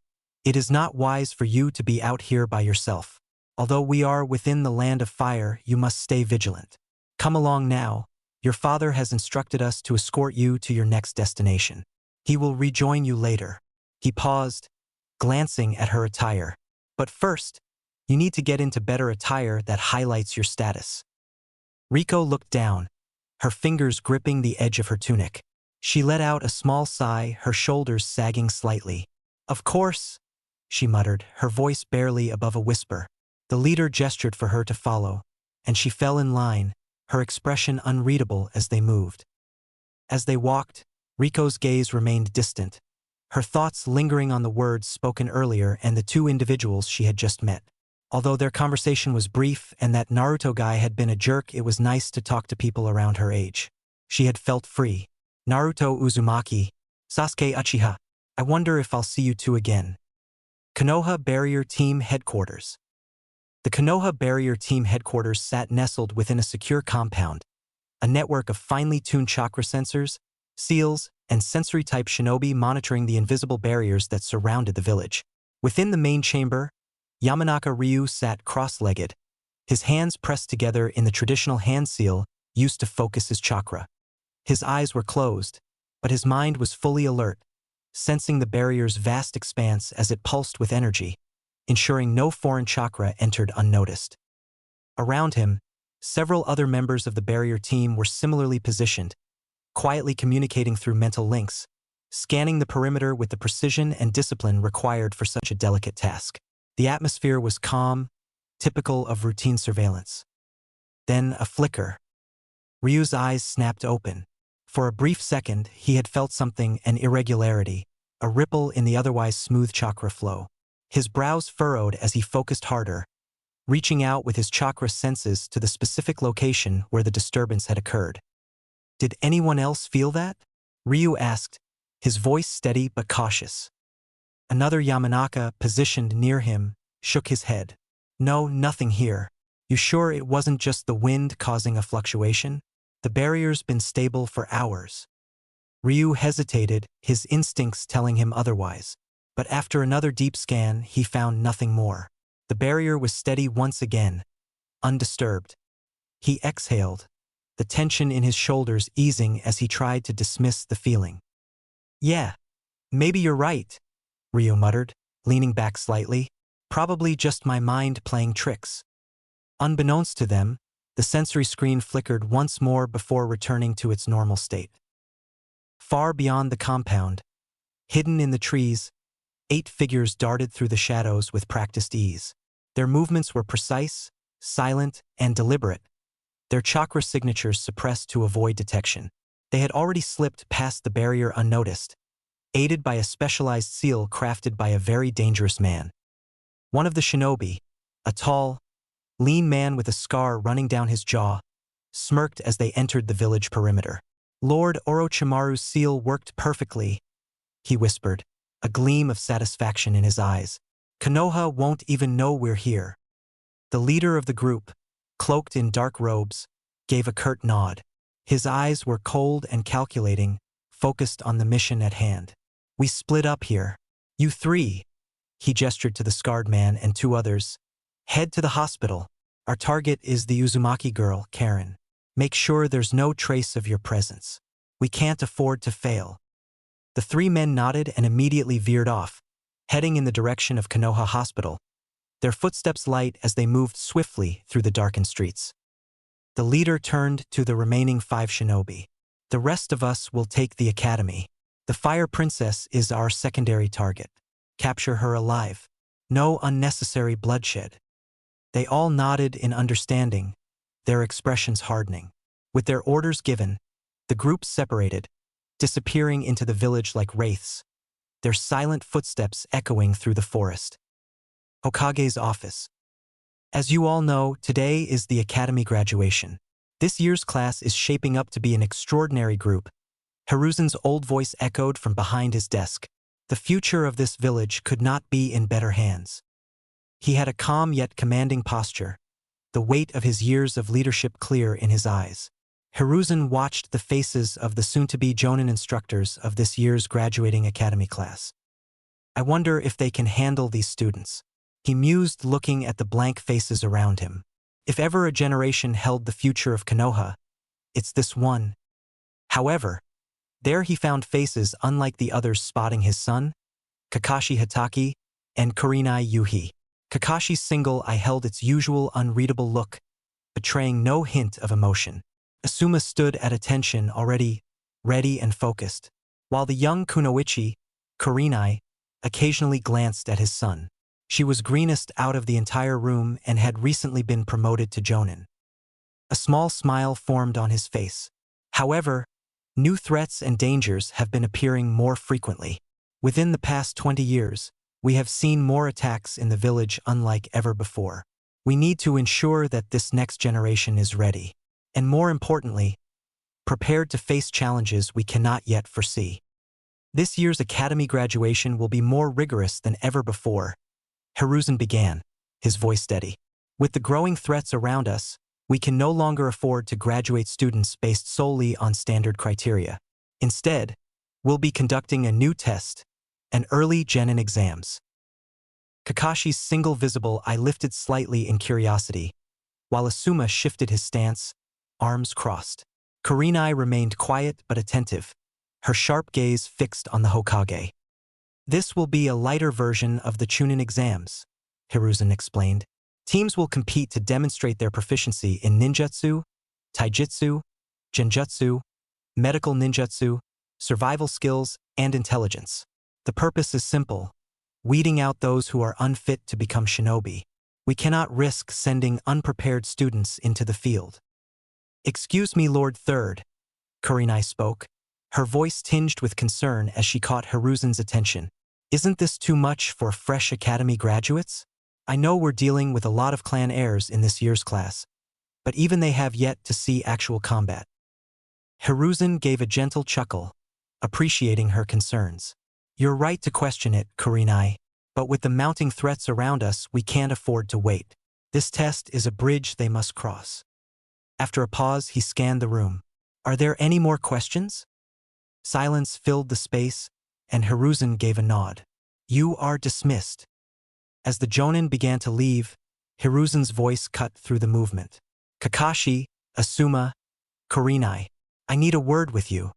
it is not wise for you to be out here by yourself. Although we are within the land of fire, you must stay vigilant. Come along now. Your father has instructed us to escort you to your next destination. He will rejoin you later. He paused, glancing at her attire. But first, you need to get into better attire that highlights your status. Riko looked down, her fingers gripping the edge of her tunic. She let out a small sigh, her shoulders sagging slightly. Of course, she muttered, her voice barely above a whisper. The leader gestured for her to follow, and she fell in line, her expression unreadable as they moved. As they walked, Riko's gaze remained distant, her thoughts lingering on the words spoken earlier and the two individuals she had just met. Although their conversation was brief and that Naruto guy had been a jerk, it was nice to talk to people around her age. She had felt free. Naruto Uzumaki, Sasuke Uchiha. I wonder if I'll see you two again. Konoha Barrier Team Headquarters. The Konoha Barrier Team headquarters sat nestled within a secure compound, a network of finely tuned chakra sensors, seals, and sensory-type shinobi monitoring the invisible barriers that surrounded the village. Within the main chamber, Yamanaka Ryu sat cross-legged, his hands pressed together in the traditional hand seal used to focus his chakra. His eyes were closed, but his mind was fully alert, sensing the barrier's vast expanse as it pulsed with energy, ensuring no foreign chakra entered unnoticed. Around him, several other members of the barrier team were similarly positioned, quietly communicating through mental links, scanning the perimeter with the precision and discipline required for such a delicate task. The atmosphere was calm, typical of routine surveillance. Then a flicker. Ryu's eyes snapped open. For a brief second, he had felt something, an irregularity, a ripple in the otherwise smooth chakra flow. His brows furrowed as he focused harder, reaching out with his chakra senses to the specific location where the disturbance had occurred. Did anyone else feel that? Ryu asked, his voice steady but cautious. Another Yamanaka, positioned near him, shook his head. No, nothing here. You sure it wasn't just the wind causing a fluctuation? The barrier's been stable for hours. Ryu hesitated, his instincts telling him otherwise. But after another deep scan, he found nothing more. The barrier was steady once again, undisturbed. He exhaled, the tension in his shoulders easing as he tried to dismiss the feeling. Yeah, maybe you're right, Ryu muttered, leaning back slightly. Probably just my mind playing tricks. Unbeknownst to them, the sensory screen flickered once more before returning to its normal state. Far beyond the compound, hidden in the trees, 8 figures darted through the shadows with practiced ease. Their movements were precise, silent, and deliberate, their chakra signatures suppressed to avoid detection. They had already slipped past the barrier unnoticed, aided by a specialized seal crafted by a very dangerous man. One of the shinobi, a tall, lean man with a scar running down his jaw, smirked as they entered the village perimeter. Lord Orochimaru's seal worked perfectly, he whispered, a gleam of satisfaction in his eyes. Konoha won't even know we're here. The leader of the group, cloaked in dark robes, gave a curt nod. His eyes were cold and calculating, focused on the mission at hand. We split up here. You 3, he gestured to the scarred man and 2 others. Head to the hospital. Our target is the Uzumaki girl, Karen. Make sure there's no trace of your presence. We can't afford to fail. The 3 men nodded and immediately veered off, heading in the direction of Konoha Hospital, their footsteps light as they moved swiftly through the darkened streets. The leader turned to the remaining 5 shinobi. The rest of us will take the academy. The Fire Princess is our secondary target. Capture her alive. No unnecessary bloodshed. They all nodded in understanding, their expressions hardening. With their orders given, the group separated, disappearing into the village like wraiths, their silent footsteps echoing through the forest. Hokage's office. As you all know, today is the academy graduation. This year's class is shaping up to be an extraordinary group. Hiruzen's old voice echoed from behind his desk. The future of this village could not be in better hands. He had a calm yet commanding posture, the weight of his years of leadership clear in his eyes. Hiruzen watched the faces of the soon-to-be Jonin instructors of this year's graduating academy class. I wonder if they can handle these students. He mused, looking at the blank faces around him. If ever a generation held the future of Konoha, it's this one. However, there he found faces unlike the others spotting his son, Kakashi Hatake, and Kurenai Yuhi. Kakashi's single eye held its usual unreadable look, betraying no hint of emotion. Asuma stood at attention, already ready and focused, while the young Kunoichi, Kurenai, occasionally glanced at his son. She was greenest out of the entire room and had recently been promoted to Jonin. A small smile formed on his face. However, new threats and dangers have been appearing more frequently. Within the past 20 years, we have seen more attacks in the village unlike ever before. We need to ensure that this next generation is ready, and more importantly, prepared to face challenges we cannot yet foresee. This year's academy graduation will be more rigorous than ever before. Hiruzen began, his voice steady. With the growing threats around us, we can no longer afford to graduate students based solely on standard criteria. Instead, we'll be conducting a new test, an early genin exams. Kakashi's single visible eye lifted slightly in curiosity, while Asuma shifted his stance, arms crossed. Kurenai remained quiet but attentive, her sharp gaze fixed on the Hokage. This will be a lighter version of the Chunin exams, Hiruzen explained. Teams will compete to demonstrate their proficiency in ninjutsu, taijutsu, genjutsu, medical ninjutsu, survival skills, and intelligence. The purpose is simple: weeding out those who are unfit to become shinobi. We cannot risk sending unprepared students into the field. Excuse me, Lord Third, Kurenai spoke, her voice tinged with concern as she caught Hiruzen's attention. Isn't this too much for fresh academy graduates? I know we're dealing with a lot of clan heirs in this year's class, but even they have yet to see actual combat. Hiruzen gave a gentle chuckle, appreciating her concerns. You're right to question it, Kurenai, but with the mounting threats around us, we can't afford to wait. This test is a bridge they must cross. After a pause, he scanned the room. Are there any more questions? Silence filled the space, and Hiruzen gave a nod. You are dismissed. As the Jonin began to leave, Hiruzen's voice cut through the movement. Kakashi, Asuma, Kurenai, I need a word with you.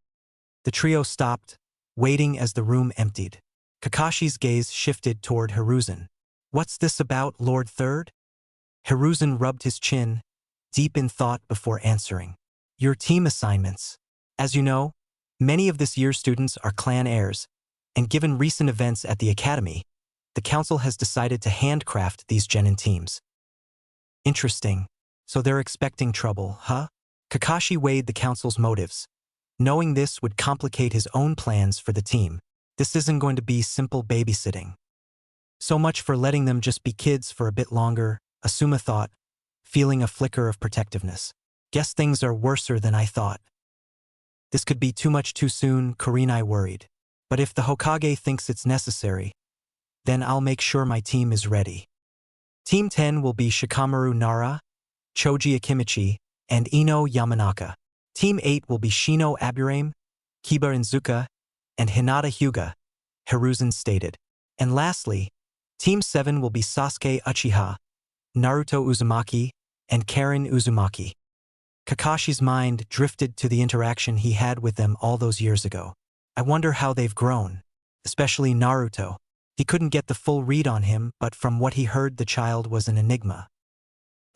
The trio stopped, waiting as the room emptied. Kakashi's gaze shifted toward Hiruzen. What's this about, Lord Third? Hiruzen rubbed his chin, deep in thought before answering. Your team assignments. As you know, many of this year's students are clan heirs, and given recent events at the academy, the council has decided to handcraft these genin teams. Interesting. So they're expecting trouble, huh? Kakashi weighed the council's motives. Knowing this would complicate his own plans for the team. This isn't going to be simple babysitting. So much for letting them just be kids for a bit longer, Asuma thought, feeling a flicker of protectiveness. Guess things are worser than I thought. This could be too much too soon, Kurenai worried. But if the Hokage thinks it's necessary, then I'll make sure my team is ready. Team 10 will be Shikamaru Nara, Choji Akimichi, and Ino Yamanaka. Team 8 will be Shino Aburame, Kiba Inzuka, and Hinata Hyuga, Hiruzen stated. And lastly, Team 7 will be Sasuke Uchiha, Naruto Uzumaki, and Karen Uzumaki. Kakashi's mind drifted to the interaction he had with them all those years ago. I wonder how they've grown, especially Naruto. He couldn't get the full read on him, but from what he heard, the child was an enigma.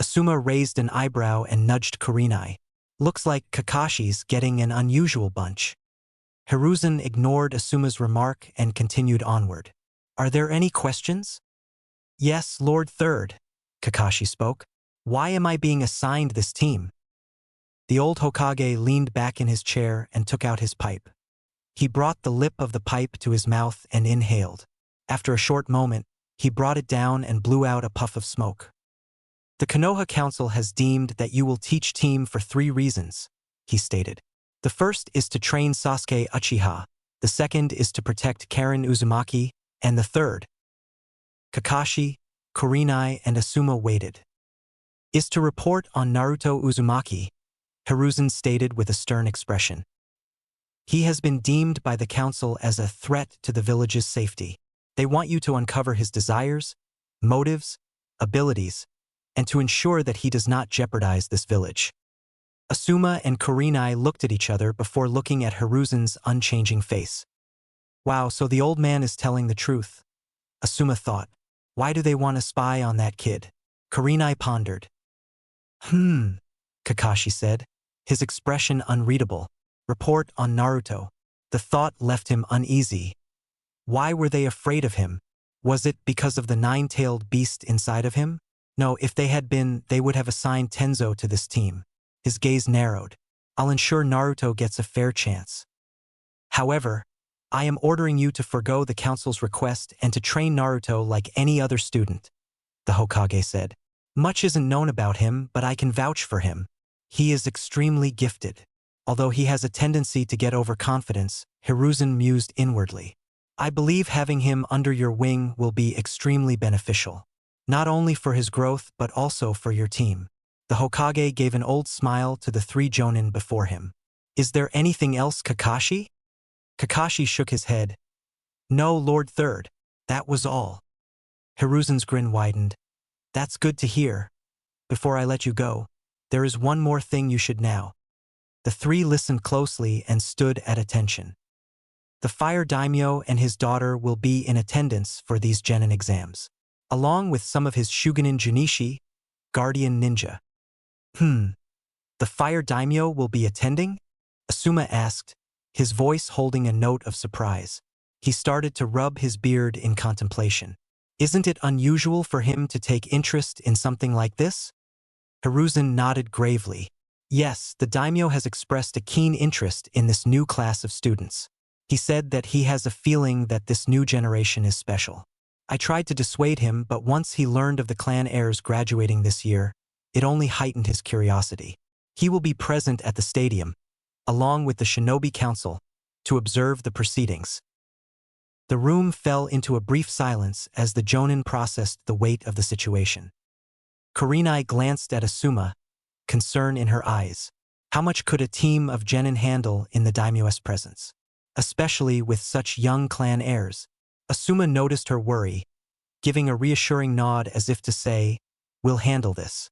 Asuma raised an eyebrow and nudged Kurenai. Looks like Kakashi's getting an unusual bunch. Hiruzen ignored Asuma's remark and continued onward. Are there any questions? Yes, Lord Third, Kakashi spoke. Why am I being assigned this team? The old Hokage leaned back in his chair and took out his pipe. He brought the lip of the pipe to his mouth and inhaled. After a short moment, he brought it down and blew out a puff of smoke. The Konoha Council has deemed that you will teach team for 3 reasons, he stated. The first is to train Sasuke Uchiha, the second is to protect Karen Uzumaki, and the third, Kakashi, Kurenai, and Asuma waited, is to report on Naruto Uzumaki, Hiruzen stated with a stern expression. He has been deemed by the council as a threat to the village's safety. They want you to uncover his desires, motives, abilities, and to ensure that he does not jeopardize this village. Asuma and Kurenai looked at each other before looking at Hiruzen's unchanging face. Wow, so the old man is telling the truth, Asuma thought. Why do they want to spy on that kid? Kurenai pondered. Kakashi said, his expression unreadable. Report on Naruto. The thought left him uneasy. Why were they afraid of him? Was it because of the 9-tailed beast inside of him? No, if they had been, they would have assigned Tenzo to this team. His gaze narrowed. I'll ensure Naruto gets a fair chance. However, I am ordering you to forgo the council's request and to train Naruto like any other student, the Hokage said. Much isn't known about him, but I can vouch for him. He is extremely gifted. Although he has a tendency to get overconfidence, Hiruzen mused inwardly. I believe having him under your wing will be extremely beneficial. Not only for his growth but also for your team. The Hokage gave an old smile to the three jonin before him. Is there anything else, Kakashi? Kakashi shook his head. No, Lord Third. That was all. Hiruzen's grin widened. That's good to hear. Before I let you go, there is one more thing you should know. The three listened closely and stood at attention. The Fire Daimyo and his daughter will be in attendance for these genin exams, along with some of his Shugenin Junichi, guardian ninja. The Fire Daimyo will be attending? Asuma asked, his voice holding a note of surprise. He started to rub his beard in contemplation. Isn't it unusual for him to take interest in something like this? Hiruzen nodded gravely. Yes, the daimyo has expressed a keen interest in this new class of students. He said that he has a feeling that this new generation is special. I tried to dissuade him, but once he learned of the clan heirs graduating this year, it only heightened his curiosity. He will be present at the stadium, along with the Shinobi Council, to observe the proceedings. The room fell into a brief silence as the jonin processed the weight of the situation. Kurenai glanced at Asuma, concern in her eyes. How much could a team of genin handle in the daimyo's presence? Especially with such young clan heirs. Asuma noticed her worry, giving a reassuring nod as if to say, "We'll handle this."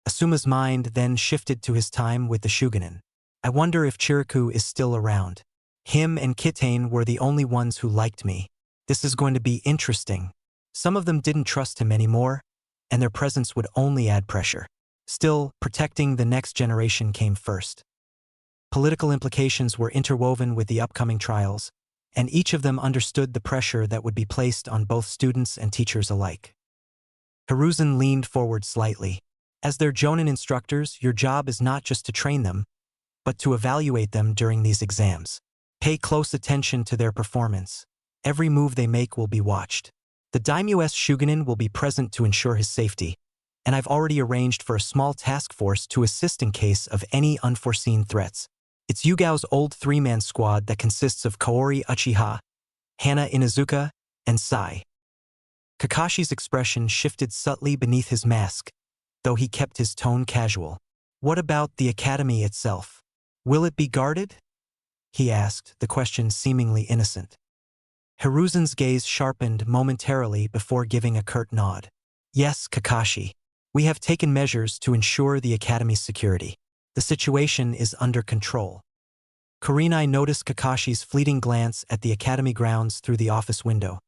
Asuma's mind then shifted to his time with the Shugenin. I wonder if Chiriku is still around. Him and Kitane were the only ones who liked me. This is going to be interesting. Some of them didn't trust him anymore, and their presence would only add pressure. Still, protecting the next generation came first. Political implications were interwoven with the upcoming trials, and each of them understood the pressure that would be placed on both students and teachers alike. Hiruzen leaned forward slightly. As their jonin instructors, your job is not just to train them, but to evaluate them during these exams. Pay close attention to their performance. Every move they make will be watched. The daimyo's Shugenin will be present to ensure his safety, and I've already arranged for a small task force to assist in case of any unforeseen threats. It's Yugao's old three-man squad that consists of Kaori Uchiha, Hana Inuzuka, and Sai. Kakashi's expression shifted subtly beneath his mask, though he kept his tone casual. What about the academy itself? Will it be guarded? He asked, the question seemingly innocent. Hiruzen's gaze sharpened momentarily before giving a curt nod. Yes, Kakashi. We have taken measures to ensure the academy's security. The situation is under control. Kurenai noticed Kakashi's fleeting glance at the academy grounds through the office window,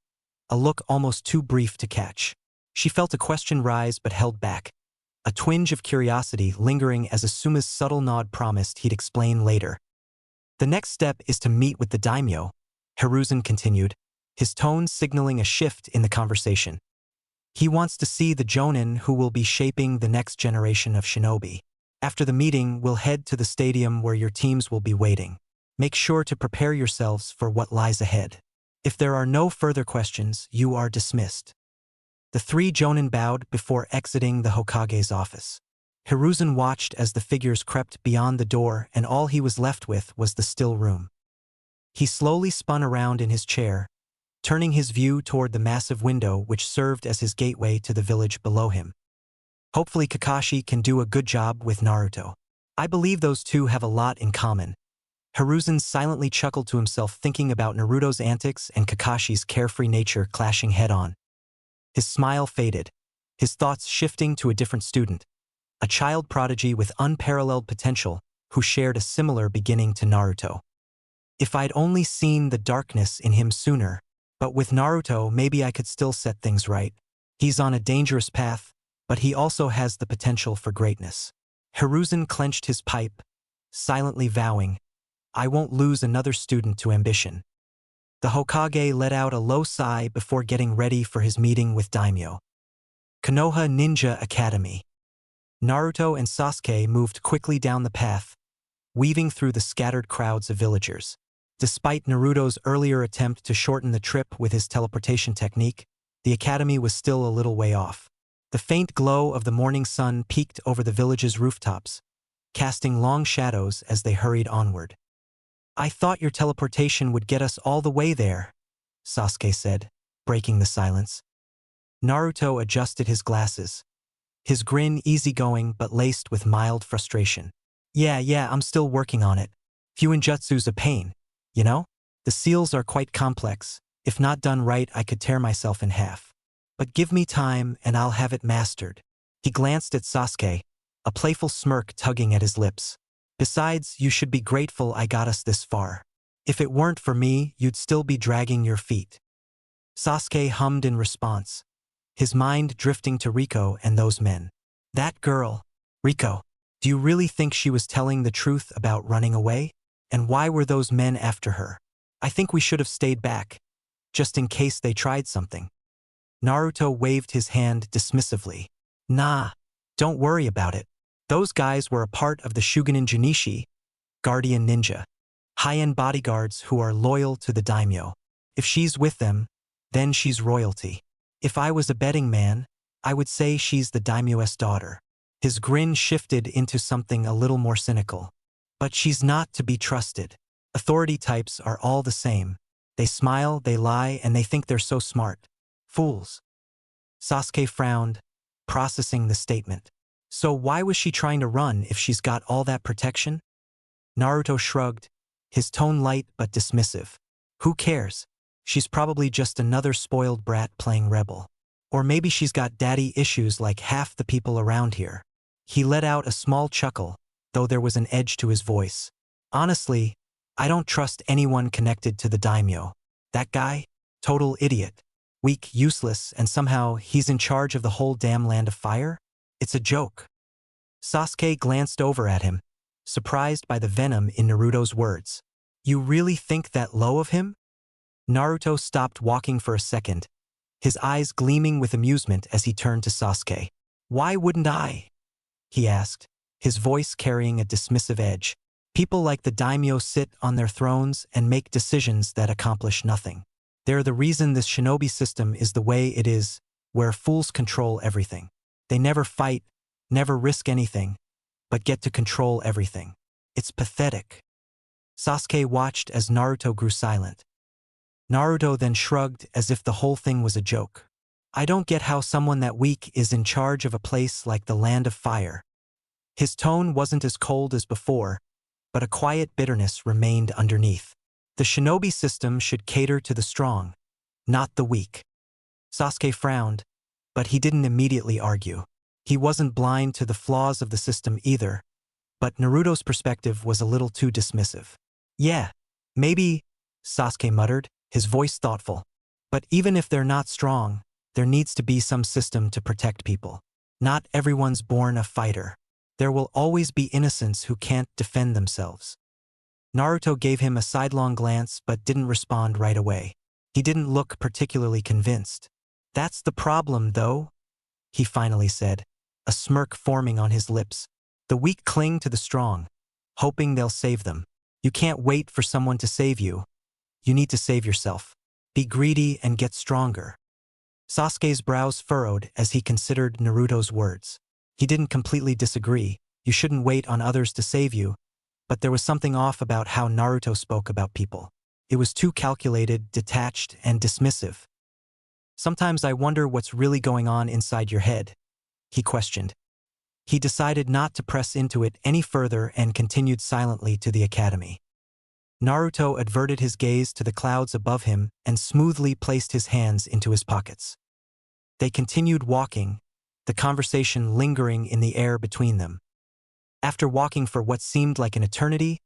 a look almost too brief to catch. She felt a question rise but held back, a twinge of curiosity lingering as Asuma's subtle nod promised he'd explain later. The next step is to meet with the daimyo, Hiruzen continued, his tone signaling a shift in the conversation. He wants to see the jonin who will be shaping the next generation of shinobi. After the meeting, we'll head to the stadium where your teams will be waiting. Make sure to prepare yourselves for what lies ahead. If there are no further questions, you are dismissed. The three jonin bowed before exiting the Hokage's office. Hiruzen watched as the figures crept beyond the door, and all he was left with was the still room. He slowly spun around in his chair, turning his view toward the massive window which served as his gateway to the village below him. Hopefully Kakashi can do a good job with Naruto. I believe those two have a lot in common. Hiruzen silently chuckled to himself, thinking about Naruto's antics and Kakashi's carefree nature clashing head-on. His smile faded, his thoughts shifting to a different student, a child prodigy with unparalleled potential who shared a similar beginning to Naruto. If I'd only seen the darkness in him sooner, but with Naruto maybe I could still set things right. He's on a dangerous path, but he also has the potential for greatness. Hiruzen clenched his pipe, silently vowing, I won't lose another student to ambition. The Hokage let out a low sigh before getting ready for his meeting with daimyo. Konoha Ninja Academy. Naruto and Sasuke moved quickly down the path, weaving through the scattered crowds of villagers. Despite Naruto's earlier attempt to shorten the trip with his teleportation technique, the academy was still a little way off. The faint glow of the morning sun peeked over the village's rooftops, casting long shadows as they hurried onward. I thought your teleportation would get us all the way there, Sasuke said, breaking the silence. Naruto adjusted his glasses, his grin easygoing but laced with mild frustration. Yeah, I'm still working on it. Fuinjutsu's a pain, you know? The seals are quite complex. If not done right, I could tear myself in half. But give me time and I'll have it mastered. He glanced at Sasuke, a playful smirk tugging at his lips. Besides, you should be grateful I got us this far. If it weren't for me, you'd still be dragging your feet. Sasuke hummed in response, his mind drifting to Riko and those men. That girl, Riko, do you really think she was telling the truth about running away? And why were those men after her? I think we should have stayed back, just in case they tried something. Naruto waved his hand dismissively. Nah, don't worry about it. Those guys were a part of the Shugenin Junichi, guardian ninja, high-end bodyguards who are loyal to the daimyo. If she's with them, then she's royalty. If I was a betting man, I would say she's the daimyo's daughter. His grin shifted into something a little more cynical. But she's not to be trusted. Authority types are all the same. They smile, they lie, and they think they're so smart. Fools. Sasuke frowned, processing the statement. So why was she trying to run if she's got all that protection? Naruto shrugged, his tone light but dismissive. Who cares? She's probably just another spoiled brat playing rebel. Or maybe she's got daddy issues like half the people around here. He let out a small chuckle, though there was an edge to his voice. Honestly, I don't trust anyone connected to the daimyo. That guy? Total idiot. Weak, useless, and somehow he's in charge of the whole damn land of fire? It's a joke. Sasuke glanced over at him, surprised by the venom in Naruto's words. You really think that low of him? Naruto stopped walking for a second, his eyes gleaming with amusement as he turned to Sasuke. Why wouldn't I? He asked, his voice carrying a dismissive edge. People like the daimyo sit on their thrones and make decisions that accomplish nothing. They're the reason this shinobi system is the way it is, where fools control everything. They never fight, never risk anything, but get to control everything. It's pathetic. Sasuke watched as Naruto grew silent. Naruto then shrugged as if the whole thing was a joke. I don't get how someone that weak is in charge of a place like the Land of Fire. His tone wasn't as cold as before, but a quiet bitterness remained underneath. The shinobi system should cater to the strong, not the weak. Sasuke frowned, but he didn't immediately argue. He wasn't blind to the flaws of the system either, but Naruto's perspective was a little too dismissive. Yeah, maybe, Sasuke muttered, his voice thoughtful. But even if they're not strong, there needs to be some system to protect people. Not everyone's born a fighter. There will always be innocents who can't defend themselves. Naruto gave him a sidelong glance but didn't respond right away. He didn't look particularly convinced. That's the problem, though, he finally said, a smirk forming on his lips. The weak cling to the strong, hoping they'll save them. You can't wait for someone to save you. You need to save yourself. Be greedy and get stronger. Sasuke's brows furrowed as he considered Naruto's words. He didn't completely disagree. You shouldn't wait on others to save you, but there was something off about how Naruto spoke about people. It was too calculated, detached, and dismissive. Sometimes I wonder what's really going on inside your head, he questioned. He decided not to press into it any further and continued silently to the academy. Naruto averted his gaze to the clouds above him and smoothly placed his hands into his pockets. They continued walking, the conversation lingering in the air between them. After walking for what seemed like an eternity,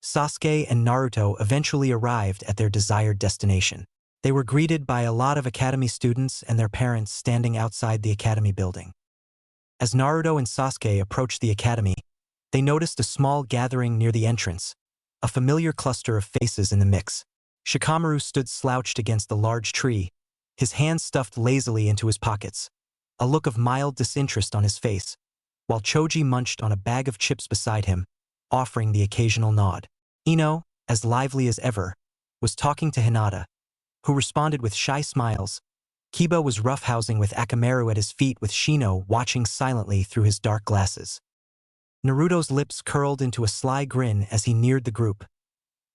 Sasuke and Naruto eventually arrived at their desired destination. They were greeted by a lot of academy students and their parents standing outside the academy building. As Naruto and Sasuke approached the academy, they noticed a small gathering near the entrance, a familiar cluster of faces in the mix. Shikamaru stood slouched against the large tree, his hands stuffed lazily into his pockets, a look of mild disinterest on his face, while Choji munched on a bag of chips beside him, offering the occasional nod. Ino, as lively as ever, was talking to Hinata, who responded with shy smiles. Kiba was roughhousing with Akamaru at his feet with Shino watching silently through his dark glasses. Naruto's lips curled into a sly grin as he neared the group,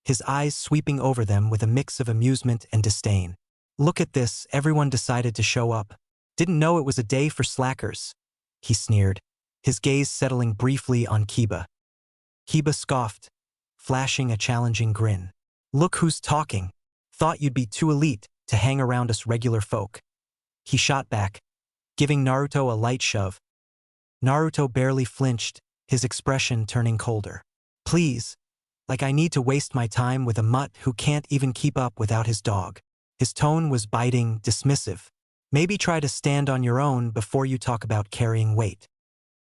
his eyes sweeping over them with a mix of amusement and disdain. Look at this, everyone decided to show up. Didn't know it was a day for slackers, he sneered, his gaze settling briefly on Kiba. Kiba scoffed, flashing a challenging grin. Look who's talking. Thought you'd be too elite to hang around us regular folk. He shot back, giving Naruto a light shove. Naruto barely flinched, his expression turning colder. Please, like I need to waste my time with a mutt who can't even keep up without his dog. His tone was biting, dismissive. Maybe try to stand on your own before you talk about carrying weight.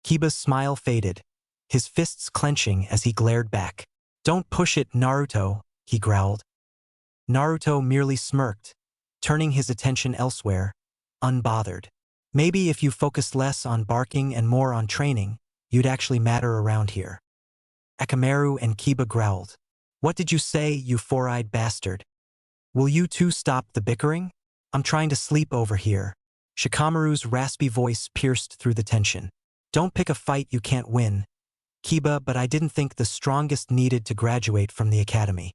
Kiba's smile faded, his fists clenching as he glared back. Don't push it, Naruto, he growled. Naruto merely smirked, turning his attention elsewhere, unbothered. Maybe if you focused less on barking and more on training, you'd actually matter around here. Akamaru and Kiba growled. What did you say, you four-eyed bastard? Will you two stop the bickering? I'm trying to sleep over here. Shikamaru's raspy voice pierced through the tension. Don't pick a fight you can't win, Kiba, but I didn't think the strongest needed to graduate from the academy.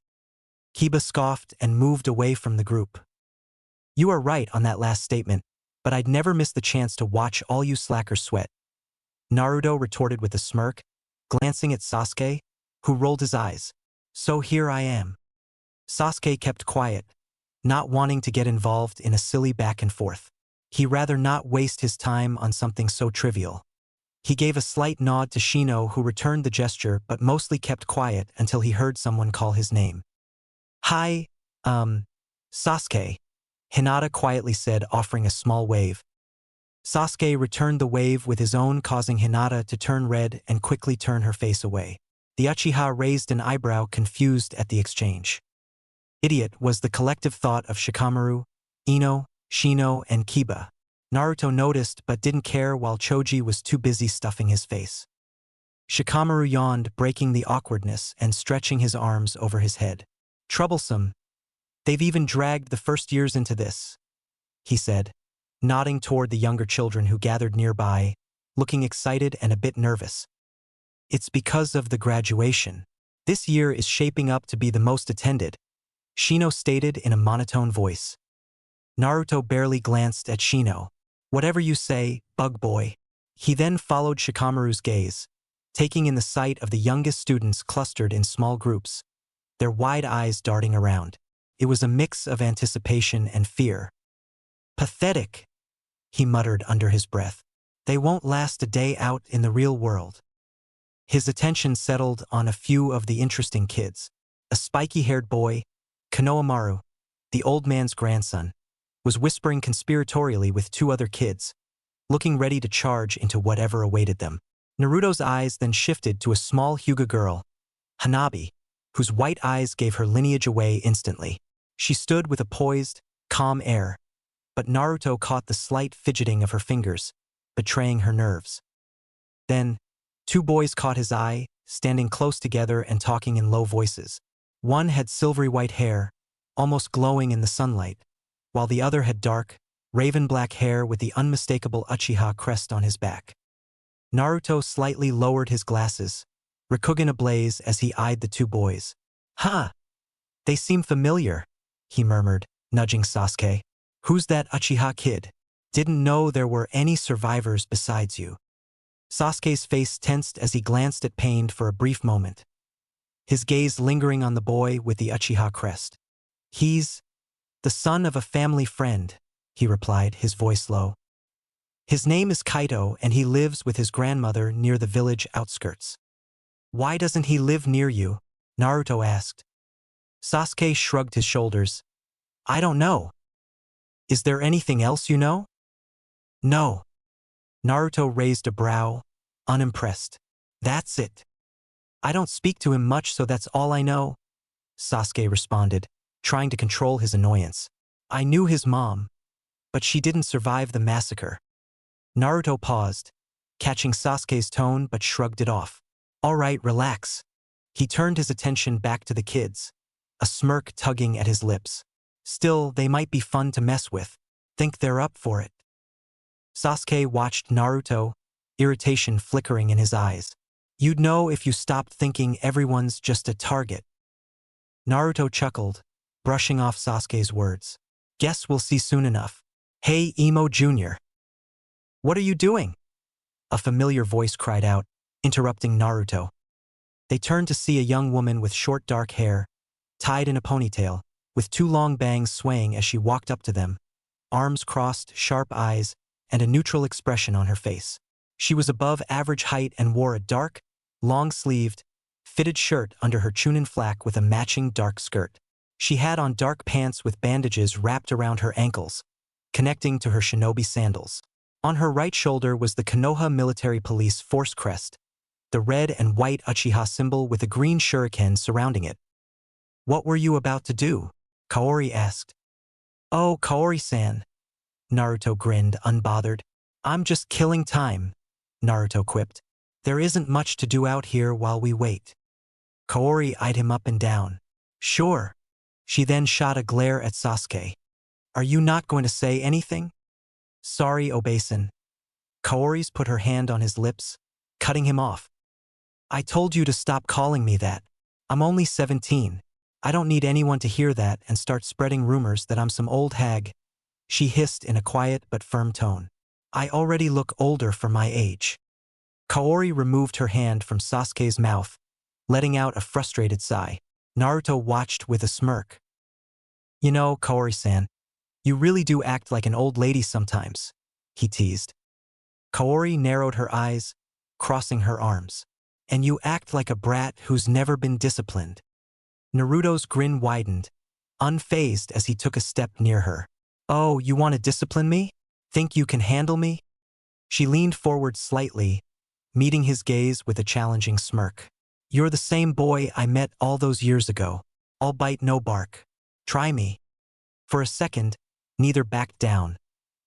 Kiba scoffed and moved away from the group. You are right on that last statement, but I'd never miss the chance to watch all you slackers sweat. Naruto retorted with a smirk, glancing at Sasuke, who rolled his eyes. So here I am. Sasuke kept quiet, not wanting to get involved in a silly back and forth. He'd rather not waste his time on something so trivial. He gave a slight nod to Shino, who returned the gesture but mostly kept quiet until he heard someone call his name. Hi, Sasuke, Hinata quietly said, offering a small wave. Sasuke returned the wave with his own, causing Hinata to turn red and quickly turn her face away. The Uchiha raised an eyebrow, confused at the exchange. Idiot was the collective thought of Shikamaru, Ino, Shino, and Kiba. Naruto noticed but didn't care while Choji was too busy stuffing his face. Shikamaru yawned, breaking the awkwardness and stretching his arms over his head. Troublesome. They've even dragged the first years into this, he said, nodding toward the younger children who gathered nearby, looking excited and a bit nervous. It's because of the graduation. This year is shaping up to be the most attended, Shino stated in a monotone voice. Naruto barely glanced at Shino. Whatever you say, bug boy. He then followed Shikamaru's gaze, taking in the sight of the youngest students clustered in small groups, their wide eyes darting around. It was a mix of anticipation and fear. Pathetic, he muttered under his breath. They won't last a day out in the real world. His attention settled on a few of the interesting kids. A spiky-haired boy, Konohamaru, the old man's grandson, was whispering conspiratorially with two other kids, looking ready to charge into whatever awaited them. Naruto's eyes then shifted to a small Hyuga girl, Hanabi, whose white eyes gave her lineage away instantly. She stood with a poised, calm air, but Naruto caught the slight fidgeting of her fingers, betraying her nerves. Then, two boys caught his eye, standing close together and talking in low voices. One had silvery white hair, almost glowing in the sunlight, while the other had dark, raven-black hair with the unmistakable Uchiha crest on his back. Naruto slightly lowered his glasses, Rakugan ablaze as he eyed the two boys. Huh! They seem familiar, he murmured, nudging Sasuke. Who's that Uchiha kid? Didn't know there were any survivors besides you. Sasuke's face tensed as he glanced at Pain for a brief moment, his gaze lingering on the boy with the Uchiha crest. He's the son of a family friend, he replied, his voice low. His name is Kaito and he lives with his grandmother near the village outskirts. Why doesn't he live near you? Naruto asked. Sasuke shrugged his shoulders. I don't know. Is there anything else you know? No. Naruto raised a brow, unimpressed. That's it. I don't speak to him much, so that's all I know, Sasuke responded, trying to control his annoyance. I knew his mom, but she didn't survive the massacre. Naruto paused, catching Sasuke's tone but shrugged it off. All right, relax. He turned his attention back to the kids, a smirk tugging at his lips. Still, they might be fun to mess with. Think they're up for it. Sasuke watched Naruto, irritation flickering in his eyes. You'd know if you stopped thinking everyone's just a target. Naruto chuckled, brushing off Sasuke's words. Guess we'll see soon enough. Hey, Emo Jr. What are you doing? A familiar voice cried out, interrupting Naruto. They turned to see a young woman with short dark hair, tied in a ponytail, with two long bangs swaying as she walked up to them, arms crossed, sharp eyes, and a neutral expression on her face. She was above average height and wore a dark, long-sleeved, fitted shirt under her chunin flak with a matching dark skirt. She had on dark pants with bandages wrapped around her ankles, connecting to her shinobi sandals. On her right shoulder was the Konoha Military Police Force crest, the red and white Uchiha symbol with a green shuriken surrounding it. What were you about to do? Kaori asked. Oh, Kaori-san. Naruto grinned, unbothered. I'm just killing time, Naruto quipped. There isn't much to do out here while we wait. Kaori eyed him up and down. Sure. She then shot a glare at Sasuke. Are you not going to say anything? Sorry, Obasan. Kaori's put her hand on his lips, cutting him off. I told you to stop calling me that. I'm only 17. I don't need anyone to hear that and start spreading rumors that I'm some old hag. She hissed in a quiet but firm tone. I already look older for my age. Kaori removed her hand from Sasuke's mouth, letting out a frustrated sigh. Naruto watched with a smirk. You know, Kaori-san, you really do act like an old lady sometimes, he teased. Kaori narrowed her eyes, crossing her arms. And you act like a brat who's never been disciplined. Naruto's grin widened, unfazed as he took a step near her. Oh, you want to discipline me? Think you can handle me? She leaned forward slightly, meeting his gaze with a challenging smirk. You're the same boy I met all those years ago. All bite no bark. Try me. For a second, neither backed down,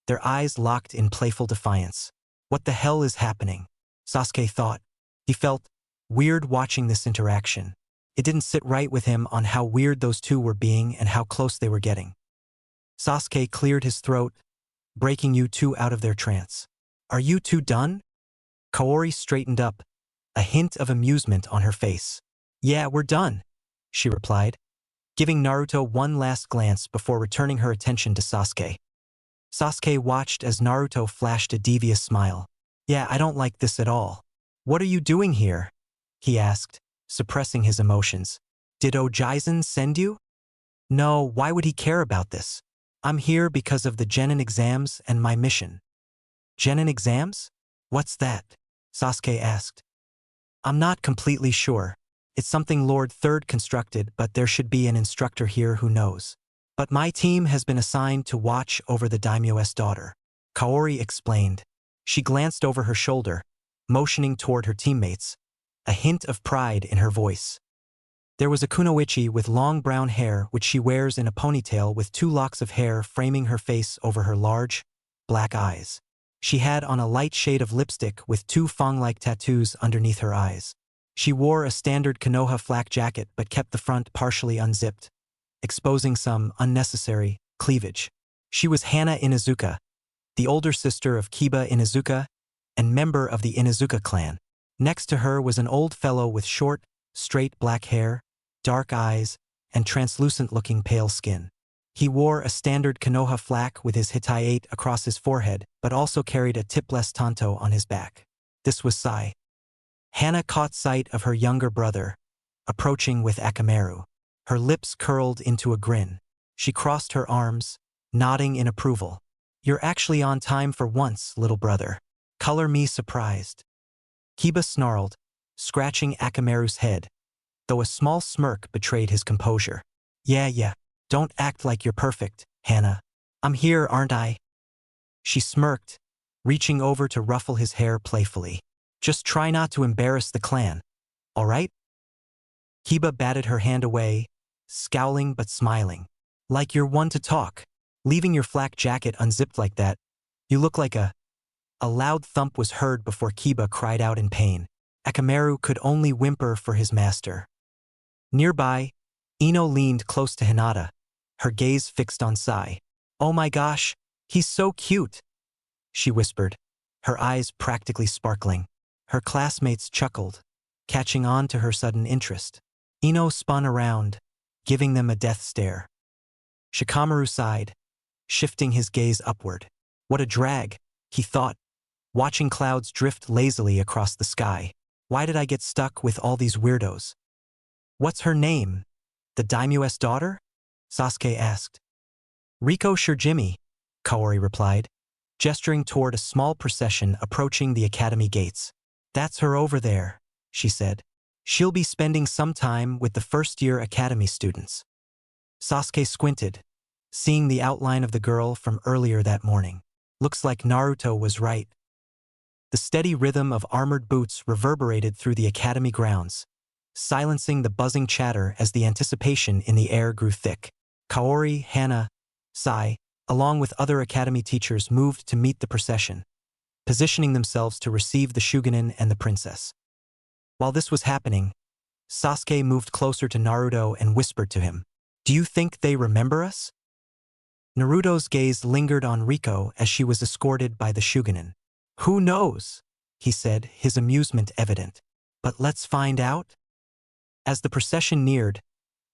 their eyes locked in playful defiance. What the hell is happening? Sasuke thought. He felt weird watching this interaction. It didn't sit right with him on how weird those two were being and how close they were getting. Sasuke cleared his throat, breaking you two out of their trance. Are you two done? Kaori straightened up, a hint of amusement on her face. Yeah, we're done, she replied, giving Naruto one last glance before returning her attention to Sasuke. Sasuke watched as Naruto flashed a devious smile. Yeah, I don't like this at all. What are you doing here? He asked, suppressing his emotions. Did Ojaizen send you? No, why would he care about this? I'm here because of the Genin exams and my mission. Genin exams? What's that? Sasuke asked. I'm not completely sure. It's something Lord Third constructed, but there should be an instructor here who knows. But my team has been assigned to watch over the daimyo's daughter. Kaori explained. She glanced over her shoulder, motioning toward her teammates, a hint of pride in her voice. There was a kunoichi with long brown hair which she wears in a ponytail with two locks of hair framing her face over her large, black eyes. She had on a light shade of lipstick with two fang-like tattoos underneath her eyes. She wore a standard Konoha flak jacket but kept the front partially unzipped, exposing some unnecessary cleavage. She was Hana Inuzuka, the older sister of Kiba Inuzuka and member of the Inuzuka clan. Next to her was an old fellow with short, straight black hair, dark eyes, and translucent-looking pale skin. He wore a standard Konoha flak with his Hittai-8 across his forehead, but also carried a tipless tanto on his back. This was Sai. Hana caught sight of her younger brother, approaching with Akamaru. Her lips curled into a grin. She crossed her arms, nodding in approval. You're actually on time for once, little brother. Color me surprised. Kiba snarled, scratching Akamaru's head, though a small smirk betrayed his composure. Yeah, don't act like you're perfect, Hana. I'm here, aren't I? She smirked, reaching over to ruffle his hair playfully. Just try not to embarrass the clan, all right? Kiba batted her hand away, scowling but smiling. Like you're one to talk. Leaving your flak jacket unzipped like that, you look like a loud thump was heard before Kiba cried out in pain. Akamaru could only whimper for his master. Nearby, Ino leaned close to Hinata, her gaze fixed on Sai. Oh my gosh, he's so cute, she whispered, her eyes practically sparkling. Her classmates chuckled, catching on to her sudden interest. Ino spun around, giving them a death stare. Shikamaru sighed, shifting his gaze upward. What a drag, he thought, watching clouds drift lazily across the sky. Why did I get stuck with all these weirdos? What's her name? The daimyo's daughter? Sasuke asked. Riko Shirjimi, Kaori replied, gesturing toward a small procession approaching the academy gates. That's her over there, she said. She'll be spending some time with the first-year academy students. Sasuke squinted, seeing the outline of the girl from earlier that morning. Looks like Naruto was right. The steady rhythm of armored boots reverberated through the academy grounds, silencing the buzzing chatter as the anticipation in the air grew thick. Kaori, Hana, Sai, along with other academy teachers moved to meet the procession, positioning themselves to receive the Shugenin and the princess. While this was happening, Sasuke moved closer to Naruto and whispered to him, "Do you think they remember us?" Naruto's gaze lingered on Riko as she was escorted by the Shugenin. "Who knows?" he said, his amusement evident. "But let's find out." As the procession neared,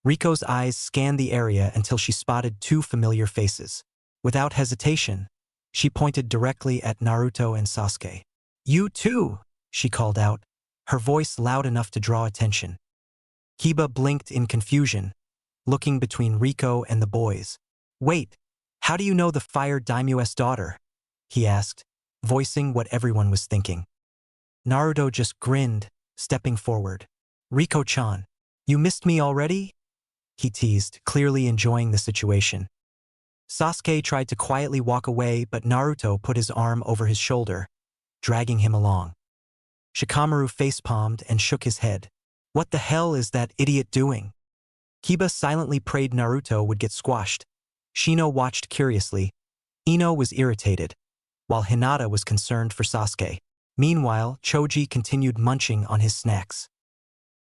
Riko's eyes scanned the area until she spotted two familiar faces. Without hesitation, she pointed directly at Naruto and Sasuke. "You too," she called out, her voice loud enough to draw attention. Kiba blinked in confusion, looking between Riko and the boys. "Wait, how do you know the Fire Daimyo's daughter?" he asked, voicing what everyone was thinking. Naruto just grinned, stepping forward. "Riko-chan, you missed me already?" he teased, clearly enjoying the situation. Sasuke tried to quietly walk away, but Naruto put his arm over his shoulder, dragging him along. Shikamaru facepalmed and shook his head. "What the hell is that idiot doing?" Kiba silently prayed Naruto would get squashed. Shino watched curiously. Ino was irritated, while Hinata was concerned for Sasuke. Meanwhile, Choji continued munching on his snacks.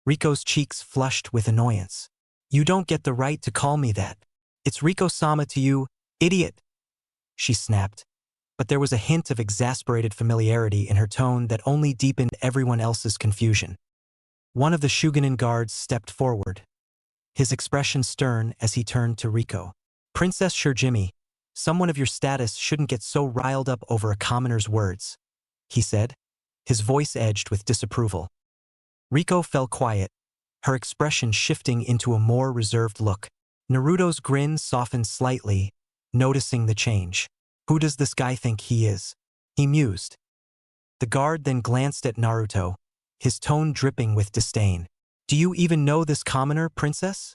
Riko's cheeks flushed with annoyance. "You don't get the right to call me that. It's Riko-sama to you, idiot!" she snapped. But there was a hint of exasperated familiarity in her tone that only deepened everyone else's confusion. One of the Shugenin guards stepped forward, his expression stern as he turned to Riko. "Princess Shirjimi, someone of your status shouldn't get so riled up over a commoner's words," he said, his voice edged with disapproval. Riko fell quiet, her expression shifting into a more reserved look. Naruto's grin softened slightly, noticing the change. "Who does this guy think he is?" he mused. The guard then glanced at Naruto, his tone dripping with disdain. "Do you even know this commoner, princess?"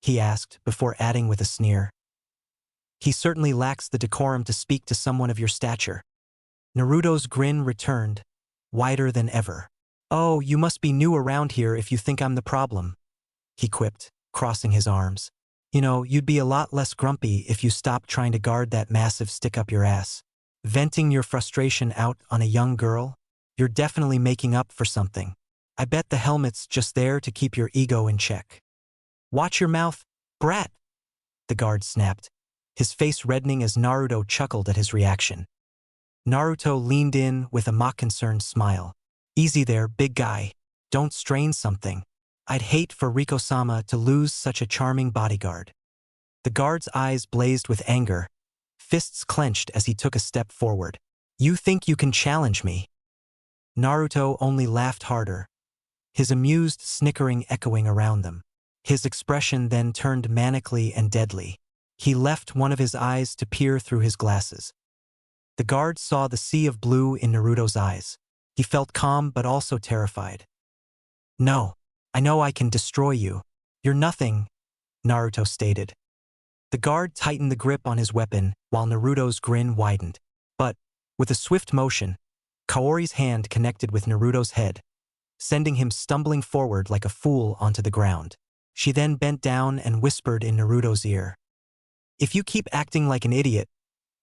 he asked, before adding with a sneer. "He certainly lacks the decorum to speak to someone of your stature." Naruto's grin returned, wider than ever. "Oh, you must be new around here if you think I'm the problem," he quipped, crossing his arms. "You know, you'd be a lot less grumpy if you stopped trying to guard that massive stick up your ass. Venting your frustration out on a young girl? You're definitely making up for something. I bet the helmet's just there to keep your ego in check." "Watch your mouth, brat," the guard snapped, his face reddening as Naruto chuckled at his reaction. Naruto leaned in with a mock-concerned smile. "Easy there, big guy. Don't strain something. I'd hate for Riko-sama to lose such a charming bodyguard." The guard's eyes blazed with anger, fists clenched as he took a step forward. "You think you can challenge me?" Naruto only laughed harder, his amused snickering echoing around them. His expression then turned manically and deadly. He left one of his eyes to peer through his glasses. The guard saw the sea of blue in Naruto's eyes. He felt calm but also terrified. "No, I know I can destroy you. You're nothing," Naruto stated. The guard tightened the grip on his weapon while Naruto's grin widened. But, with a swift motion, Kaori's hand connected with Naruto's head, sending him stumbling forward like a fool onto the ground. She then bent down and whispered in Naruto's ear. "If you keep acting like an idiot,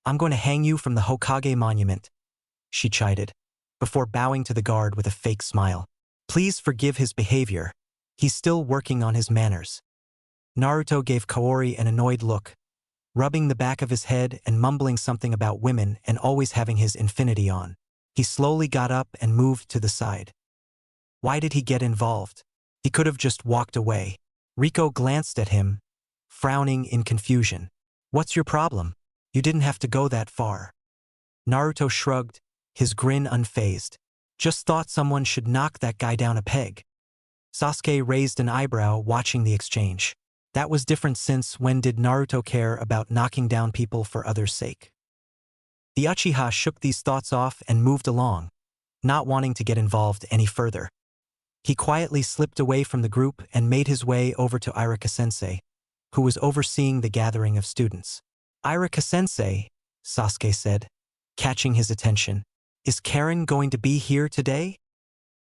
I'm going to hang you from the Hokage monument," she chided, before bowing to the guard with a fake smile. "Please forgive his behavior. He's still working on his manners." Naruto gave Kaori an annoyed look, rubbing the back of his head and mumbling something about women and always having his infinity on. He slowly got up and moved to the side. Why did he get involved? He could have just walked away. Riko glanced at him, frowning in confusion. "What's your problem? You didn't have to go that far." Naruto shrugged, his grin unfazed. Just thought someone should knock that guy down a peg. Sasuke raised an eyebrow watching the exchange. That was different since when did Naruto care about knocking down people for others' sake? The Uchiha shook these thoughts off and moved along, not wanting to get involved any further. He quietly slipped away from the group and made his way over to Irika-sensei, who was overseeing the gathering of students. Irika-sensei, Sasuke said, catching his attention. Is Karen going to be here today?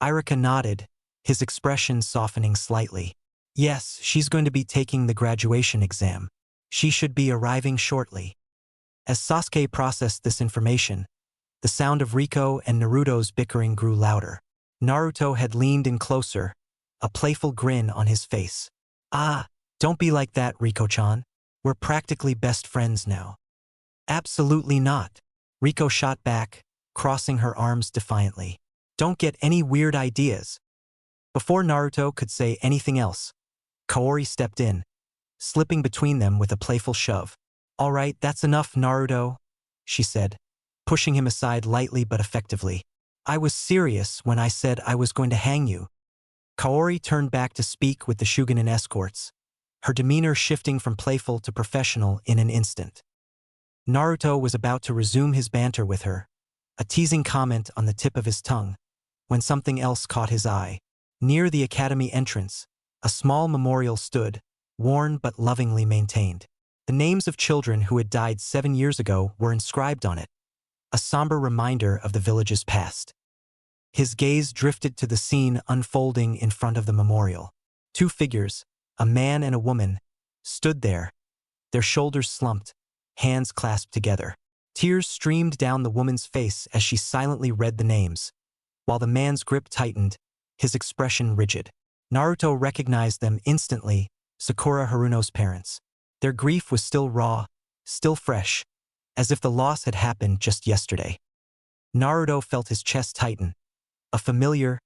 Irika nodded, his expression softening slightly. Yes, she's going to be taking the graduation exam. She should be arriving shortly. As Sasuke processed this information, the sound of Riko and Naruto's bickering grew louder. Naruto had leaned in closer, a playful grin on his face. Ah, don't be like that, Riko-chan. We're practically best friends now. Absolutely not. Riko shot back, crossing her arms defiantly. Don't get any weird ideas. Before Naruto could say anything else, Kaori stepped in, slipping between them with a playful shove. All right, that's enough, Naruto, she said, pushing him aside lightly but effectively. I was serious when I said I was going to hang you. Kaori turned back to speak with the Shugenin escorts, her demeanor shifting from playful to professional in an instant. Naruto was about to resume his banter with her, a teasing comment on the tip of his tongue, when something else caught his eye. Near the academy entrance, a small memorial stood, worn but lovingly maintained. The names of children who had died 7 years ago were inscribed on it, a somber reminder of the village's past. His gaze drifted to the scene unfolding in front of the memorial. 2 figures, a man and a woman, stood there, their shoulders slumped, hands clasped together. Tears streamed down the woman's face as she silently read the names, while the man's grip tightened, his expression rigid. Naruto recognized them instantly, Sakura Haruno's parents. Their grief was still raw, still fresh, as if the loss had happened just yesterday. Naruto felt his chest tighten, a familiar,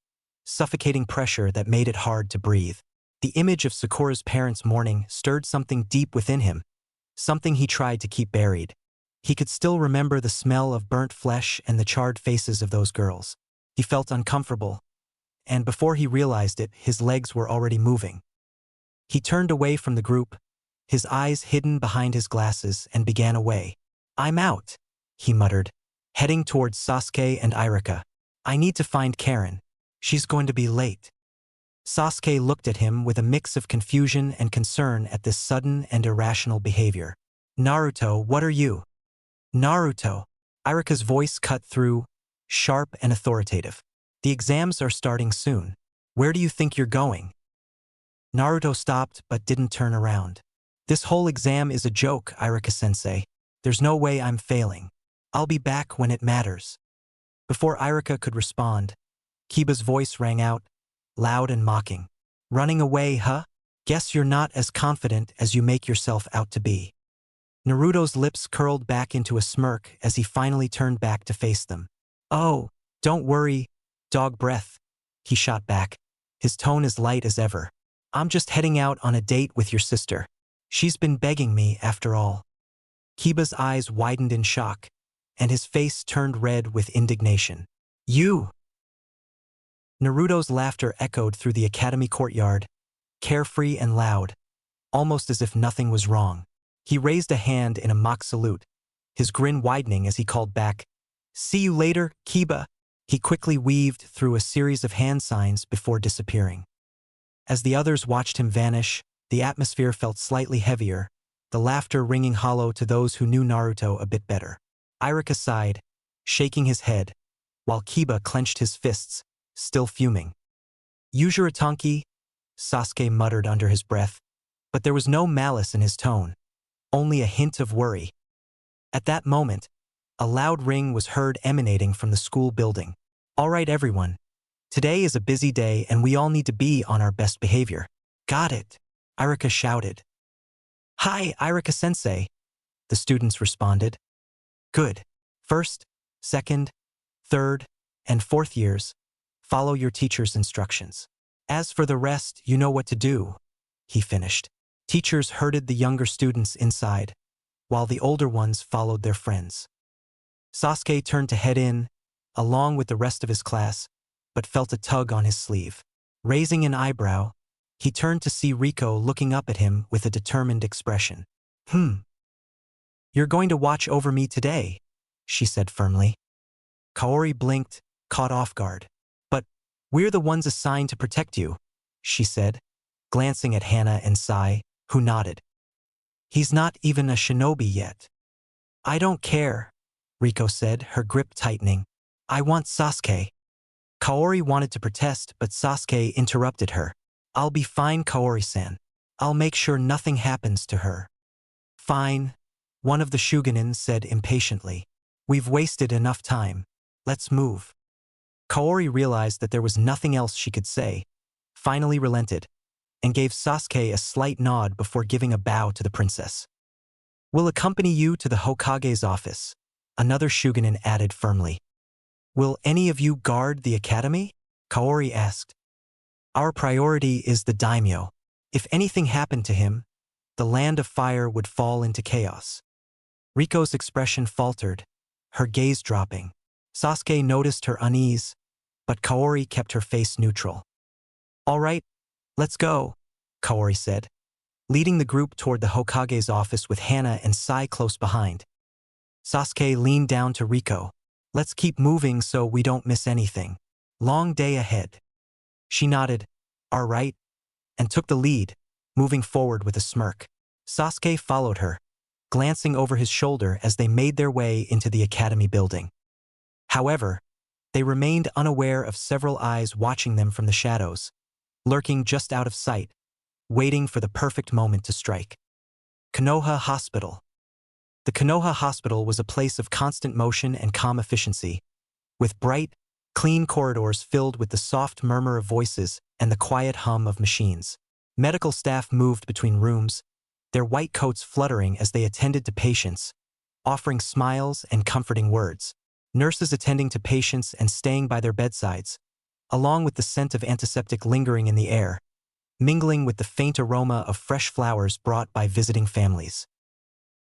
suffocating pressure that made it hard to breathe. The image of Sakura's parents mourning stirred something deep within him, something he tried to keep buried. He could still remember the smell of burnt flesh and the charred faces of those girls. He felt uncomfortable, and before he realized it, his legs were already moving. He turned away from the group, his eyes hidden behind his glasses, and began away. I'm out, he muttered, heading towards Sasuke and Irika. I need to find Karen. She's going to be late. Sasuke looked at him with a mix of confusion and concern at this sudden and irrational behavior. Naruto, what are you? Naruto. Irika's voice cut through, sharp and authoritative. The exams are starting soon. Where do you think you're going? Naruto stopped but didn't turn around. This whole exam is a joke, Irika-sensei. There's no way I'm failing. I'll be back when it matters. Before Irika could respond, Kiba's voice rang out, loud and mocking. Running away, huh? Guess you're not as confident as you make yourself out to be. Naruto's lips curled back into a smirk as he finally turned back to face them. Oh, don't worry, dog breath, he shot back, his tone as light as ever. I'm just heading out on a date with your sister. She's been begging me after all. Kiba's eyes widened in shock, and his face turned red with indignation. You! Naruto's laughter echoed through the academy courtyard, carefree and loud, almost as if nothing was wrong. He raised a hand in a mock salute, his grin widening as he called back, See you later, Kiba. He quickly weaved through a series of hand signs before disappearing. As the others watched him vanish, the atmosphere felt slightly heavier, the laughter ringing hollow to those who knew Naruto a bit better. Irika sighed, shaking his head, while Kiba clenched his fists, still fuming. Use your Itanki, Sasuke muttered under his breath, but there was no malice in his tone, only a hint of worry. At that moment, a loud ring was heard emanating from the school building. All right, everyone. Today is a busy day and we all need to be on our best behavior. Got it, Irika shouted. Hi, Irika-sensei, the students responded. Good. First, second, third, and fourth years, follow your teacher's instructions. As for the rest, you know what to do, he finished. Teachers herded the younger students inside, while the older ones followed their friends. Sasuke turned to head in, along with the rest of his class, but felt a tug on his sleeve. Raising an eyebrow, he turned to see Riko looking up at him with a determined expression. You're going to watch over me today, she said firmly. Kaori blinked, caught off guard. But we're the ones assigned to protect you, she said, glancing at Hana and Sai, who nodded. He's not even a shinobi yet. I don't care, Riko said, her grip tightening. I want Sasuke. Kaori wanted to protest, but Sasuke interrupted her. I'll be fine, Kaori-san. I'll make sure nothing happens to her. Fine, one of the Shugenin said impatiently. We've wasted enough time. Let's move. Kaori realized that there was nothing else she could say, finally relented, and gave Sasuke a slight nod before giving a bow to the princess. We'll accompany you to the Hokage's office, another Shugenin added firmly. Will any of you guard the academy? Kaori asked. Our priority is the daimyo. If anything happened to him, the land of fire would fall into chaos. Riko's expression faltered, her gaze dropping. Sasuke noticed her unease, but Kaori kept her face neutral. All right, let's go, Kaori said, leading the group toward the Hokage's office with Hana and Sai close behind. Sasuke leaned down to Riko. Let's keep moving so we don't miss anything. Long day ahead. She nodded, all right, and took the lead, moving forward with a smirk. Sasuke followed her, glancing over his shoulder as they made their way into the academy building. However, they remained unaware of several eyes watching them from the shadows, lurking just out of sight, waiting for the perfect moment to strike. Konoha Hospital. The Konoha Hospital was a place of constant motion and calm efficiency, with bright, clean corridors filled with the soft murmur of voices and the quiet hum of machines. Medical staff moved between rooms, their white coats fluttering as they attended to patients, offering smiles and comforting words. Nurses attending to patients and staying by their bedsides, along with the scent of antiseptic lingering in the air, mingling with the faint aroma of fresh flowers brought by visiting families.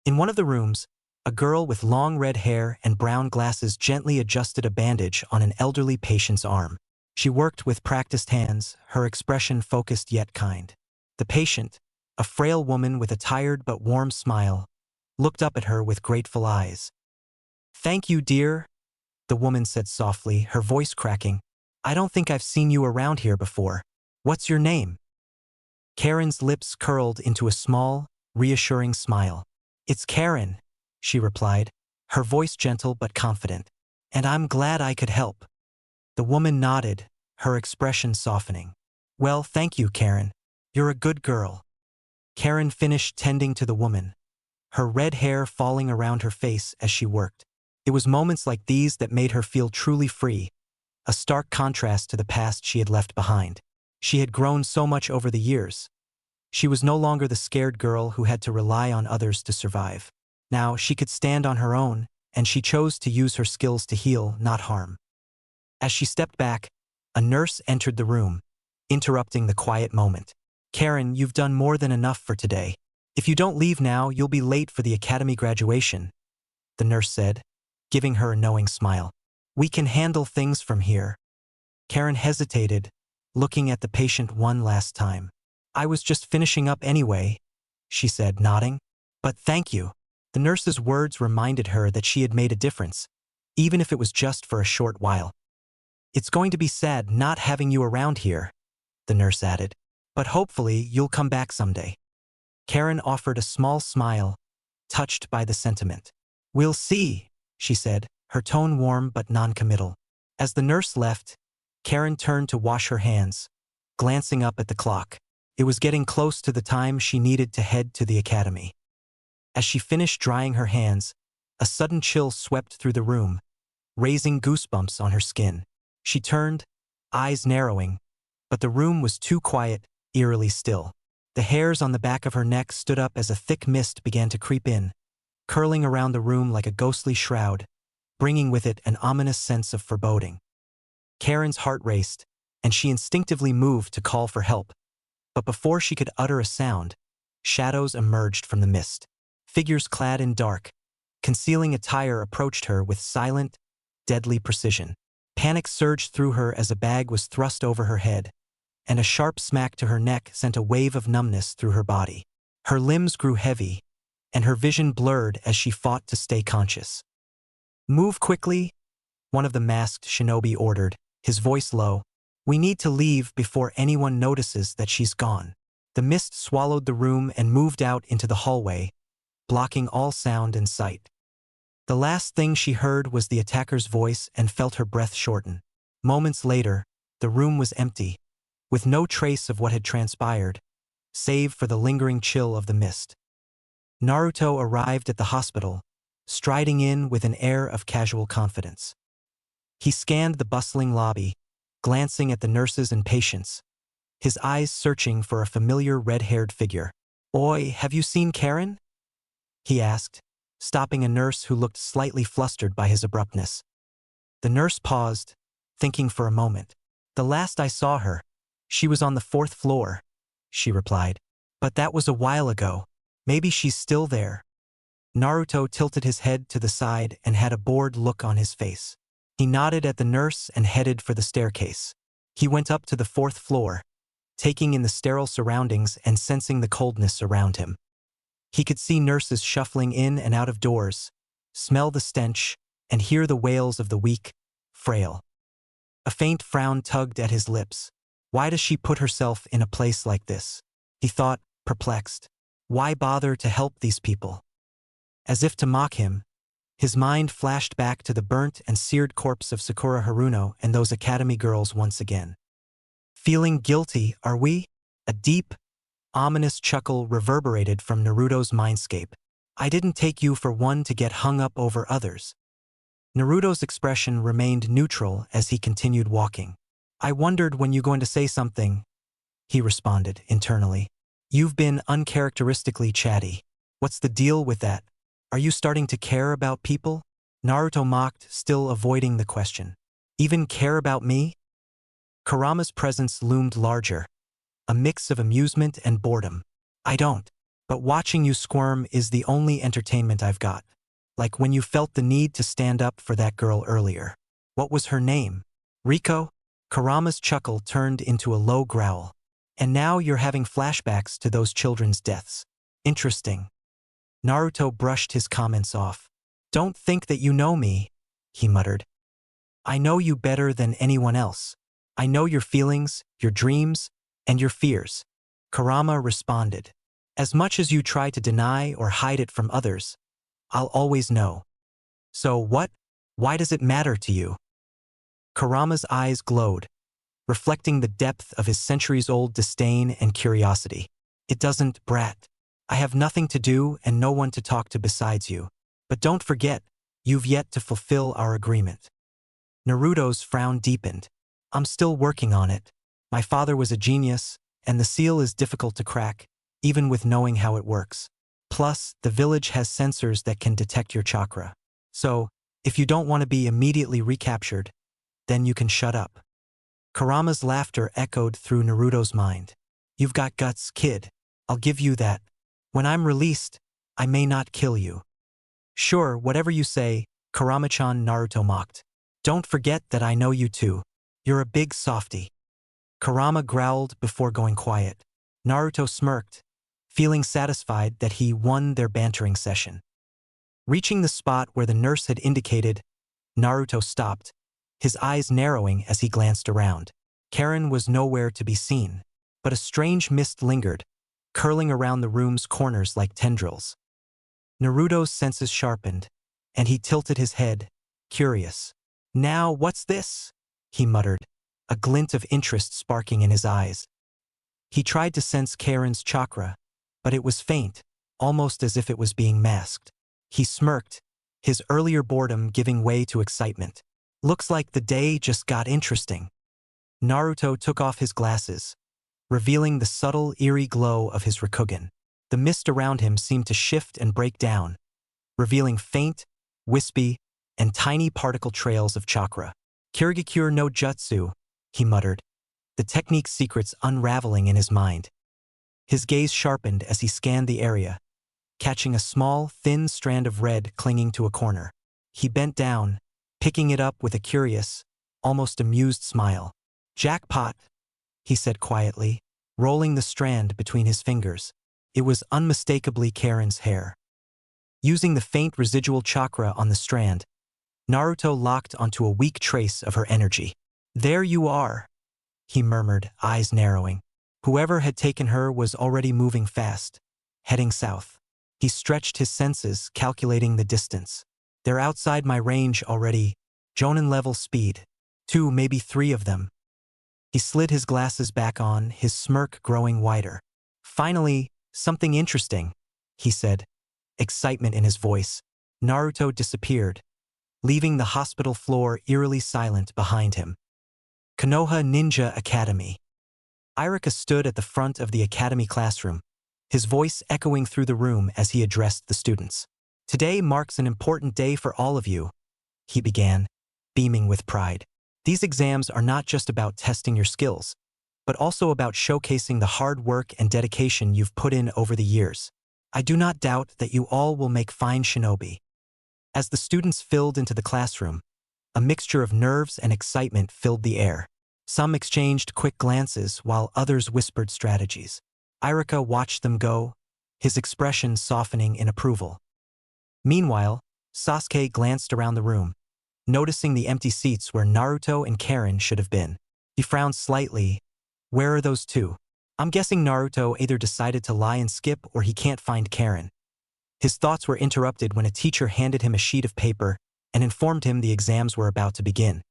In one of the rooms, a girl with long red hair and brown glasses gently adjusted a bandage on an elderly patient's arm. She worked with practiced hands, her expression focused yet kind. The patient, a frail woman with a tired but warm smile, looked up at her with grateful eyes. Thank you, dear, the woman said softly, her voice cracking. I don't think I've seen you around here before. What's your name? Karen's lips curled into a small, reassuring smile. It's Karen, she replied, her voice gentle but confident. And I'm glad I could help. The woman nodded, her expression softening. Well, thank you, Karen. You're a good girl. Karen finished tending to the woman, her red hair falling around her face as she worked. It was moments like these that made her feel truly free, a stark contrast to the past she had left behind. She had grown so much over the years. She was no longer the scared girl who had to rely on others to survive. Now she could stand on her own, and she chose to use her skills to heal, not harm. As she stepped back, a nurse entered the room, interrupting the quiet moment. Karen, you've done more than enough for today. If you don't leave now, you'll be late for the academy graduation, the nurse said, giving her a knowing smile. We can handle things from here. Karen hesitated, looking at the patient one last time. I was just finishing up anyway, she said, nodding. But thank you. The nurse's words reminded her that she had made a difference, even if it was just for a short while. It's going to be sad not having you around here, the nurse added. But hopefully you'll come back someday. Karen offered a small smile, touched by the sentiment. We'll see, she said, her tone warm but non-committal. As the nurse left, Karen turned to wash her hands, glancing up at the clock. It was getting close to the time she needed to head to the academy. As she finished drying her hands, a sudden chill swept through the room, raising goosebumps on her skin. She turned, eyes narrowing, but the room was too quiet, eerily still. The hairs on the back of her neck stood up as a thick mist began to creep in, curling around the room like a ghostly shroud, bringing with it an ominous sense of foreboding. Karen's heart raced, and she instinctively moved to call for help. But before she could utter a sound, shadows emerged from the mist. Figures clad in dark, concealing attire approached her with silent, deadly precision. Panic surged through her as a bag was thrust over her head, and a sharp smack to her neck sent a wave of numbness through her body. Her limbs grew heavy, and her vision blurred as she fought to stay conscious. "Move quickly," one of the masked shinobi ordered, his voice low. "We need to leave before anyone notices that she's gone." The mist swallowed the room and moved out into the hallway, blocking all sound and sight. The last thing she heard was the attacker's voice and felt her breath shorten. Moments later, the room was empty, with no trace of what had transpired, save for the lingering chill of the mist. Naruto arrived at the hospital, striding in with an air of casual confidence. He scanned the bustling lobby, glancing at the nurses and patients, his eyes searching for a familiar red-haired figure. "Oi, have you seen Karen?" he asked, stopping a nurse who looked slightly flustered by his abruptness. The nurse paused, thinking for a moment. "The last I saw her, she was on the 4th floor," she replied. "But that was a while ago. Maybe she's still there." Naruto tilted his head to the side and had a bored look on his face. He nodded at the nurse and headed for the staircase. He went up to the 4th floor, taking in the sterile surroundings and sensing the coldness around him. He could see nurses shuffling in and out of doors, smell the stench, and hear the wails of the weak, frail. A faint frown tugged at his lips. Why does she put herself in a place like this? He thought, perplexed. Why bother to help these people? As if to mock him, his mind flashed back to the burnt and seared corpse of Sakura Haruno and those academy girls once again. "Feeling guilty, are we?" A deep, ominous chuckle reverberated from Naruto's mindscape. "I didn't take you for one to get hung up over others." Naruto's expression remained neutral as he continued walking. "I wondered when you going to say something," he responded internally. "You've been uncharacteristically chatty. What's the deal with that? Are you starting to care about people?" Naruto mocked, still avoiding the question. "Even care about me?" Kurama's presence loomed larger, a mix of amusement and boredom. "I don't. But watching you squirm is the only entertainment I've got. Like when you felt the need to stand up for that girl earlier. What was her name? Riko?" Kurama's chuckle turned into a low growl. "And now you're having flashbacks to those children's deaths. Interesting." Naruto brushed his comments off. "Don't think that you know me," he muttered. "I know you better than anyone else. I know your feelings, your dreams, and your fears." Kurama responded. "As much as you try to deny or hide it from others, I'll always know." "So what? Why does it matter to you?" Kurama's eyes glowed, reflecting the depth of his centuries-old disdain and curiosity. "It doesn't, brat. I have nothing to do and no one to talk to besides you. But don't forget, you've yet to fulfill our agreement." Naruto's frown deepened. "I'm still working on it. My father was a genius, and the seal is difficult to crack, even with knowing how it works. Plus, the village has sensors that can detect your chakra. So, if you don't want to be immediately recaptured, then you can shut up." Kurama's laughter echoed through Naruto's mind. "You've got guts, kid. I'll give you that. When I'm released, I may not kill you." "Sure, whatever you say," Kurama-chan, Naruto mocked. "Don't forget that I know you too. You're a big softy." Kurama growled before going quiet. Naruto smirked, feeling satisfied that he won their bantering session. Reaching the spot where the nurse had indicated, Naruto stopped, his eyes narrowing as he glanced around. Karen was nowhere to be seen, but a strange mist lingered, curling around the room's corners like tendrils. Naruto's senses sharpened, and he tilted his head, curious. "Now what's this?" he muttered, a glint of interest sparking in his eyes. He tried to sense Karen's chakra, but it was faint, almost as if it was being masked. He smirked, his earlier boredom giving way to excitement. "Looks like the day just got interesting." Naruto took off his glasses, revealing the subtle, eerie glow of his Rikugen. The mist around him seemed to shift and break down, revealing faint, wispy, and tiny particle trails of chakra. "Kirigakure no Jutsu," he muttered, the technique's secrets unraveling in his mind. His gaze sharpened as he scanned the area, catching a small, thin strand of red clinging to a corner. He bent down, picking it up with a curious, almost amused smile. "Jackpot," he said quietly, rolling the strand between his fingers. It was unmistakably Karen's hair. Using the faint residual chakra on the strand, Naruto locked onto a weak trace of her energy. "There you are," he murmured, eyes narrowing. Whoever had taken her was already moving fast, heading south. He stretched his senses, calculating the distance. "They're outside my range already. Jonin-level speed. 2, maybe 3 of them." He slid his glasses back on, his smirk growing wider. "Finally, something interesting," he said, excitement in his voice. Naruto disappeared, leaving the hospital floor eerily silent behind him. Konoha Ninja Academy. Irika stood at the front of the academy classroom, his voice echoing through the room as he addressed the students. "Today marks an important day for all of you," he began, beaming with pride. "These exams are not just about testing your skills, but also about showcasing the hard work and dedication you've put in over the years. I do not doubt that you all will make fine shinobi." As the students filled into the classroom, a mixture of nerves and excitement filled the air. Some exchanged quick glances while others whispered strategies. Irika watched them go, his expression softening in approval. Meanwhile, Sasuke glanced around the room, noticing the empty seats where Naruto and Karen should have been. He frowned slightly. "Where are those two?" "I'm guessing Naruto either decided to lie and skip or he can't find Karen." His thoughts were interrupted when a teacher handed him a sheet of paper and informed him the exams were about to begin.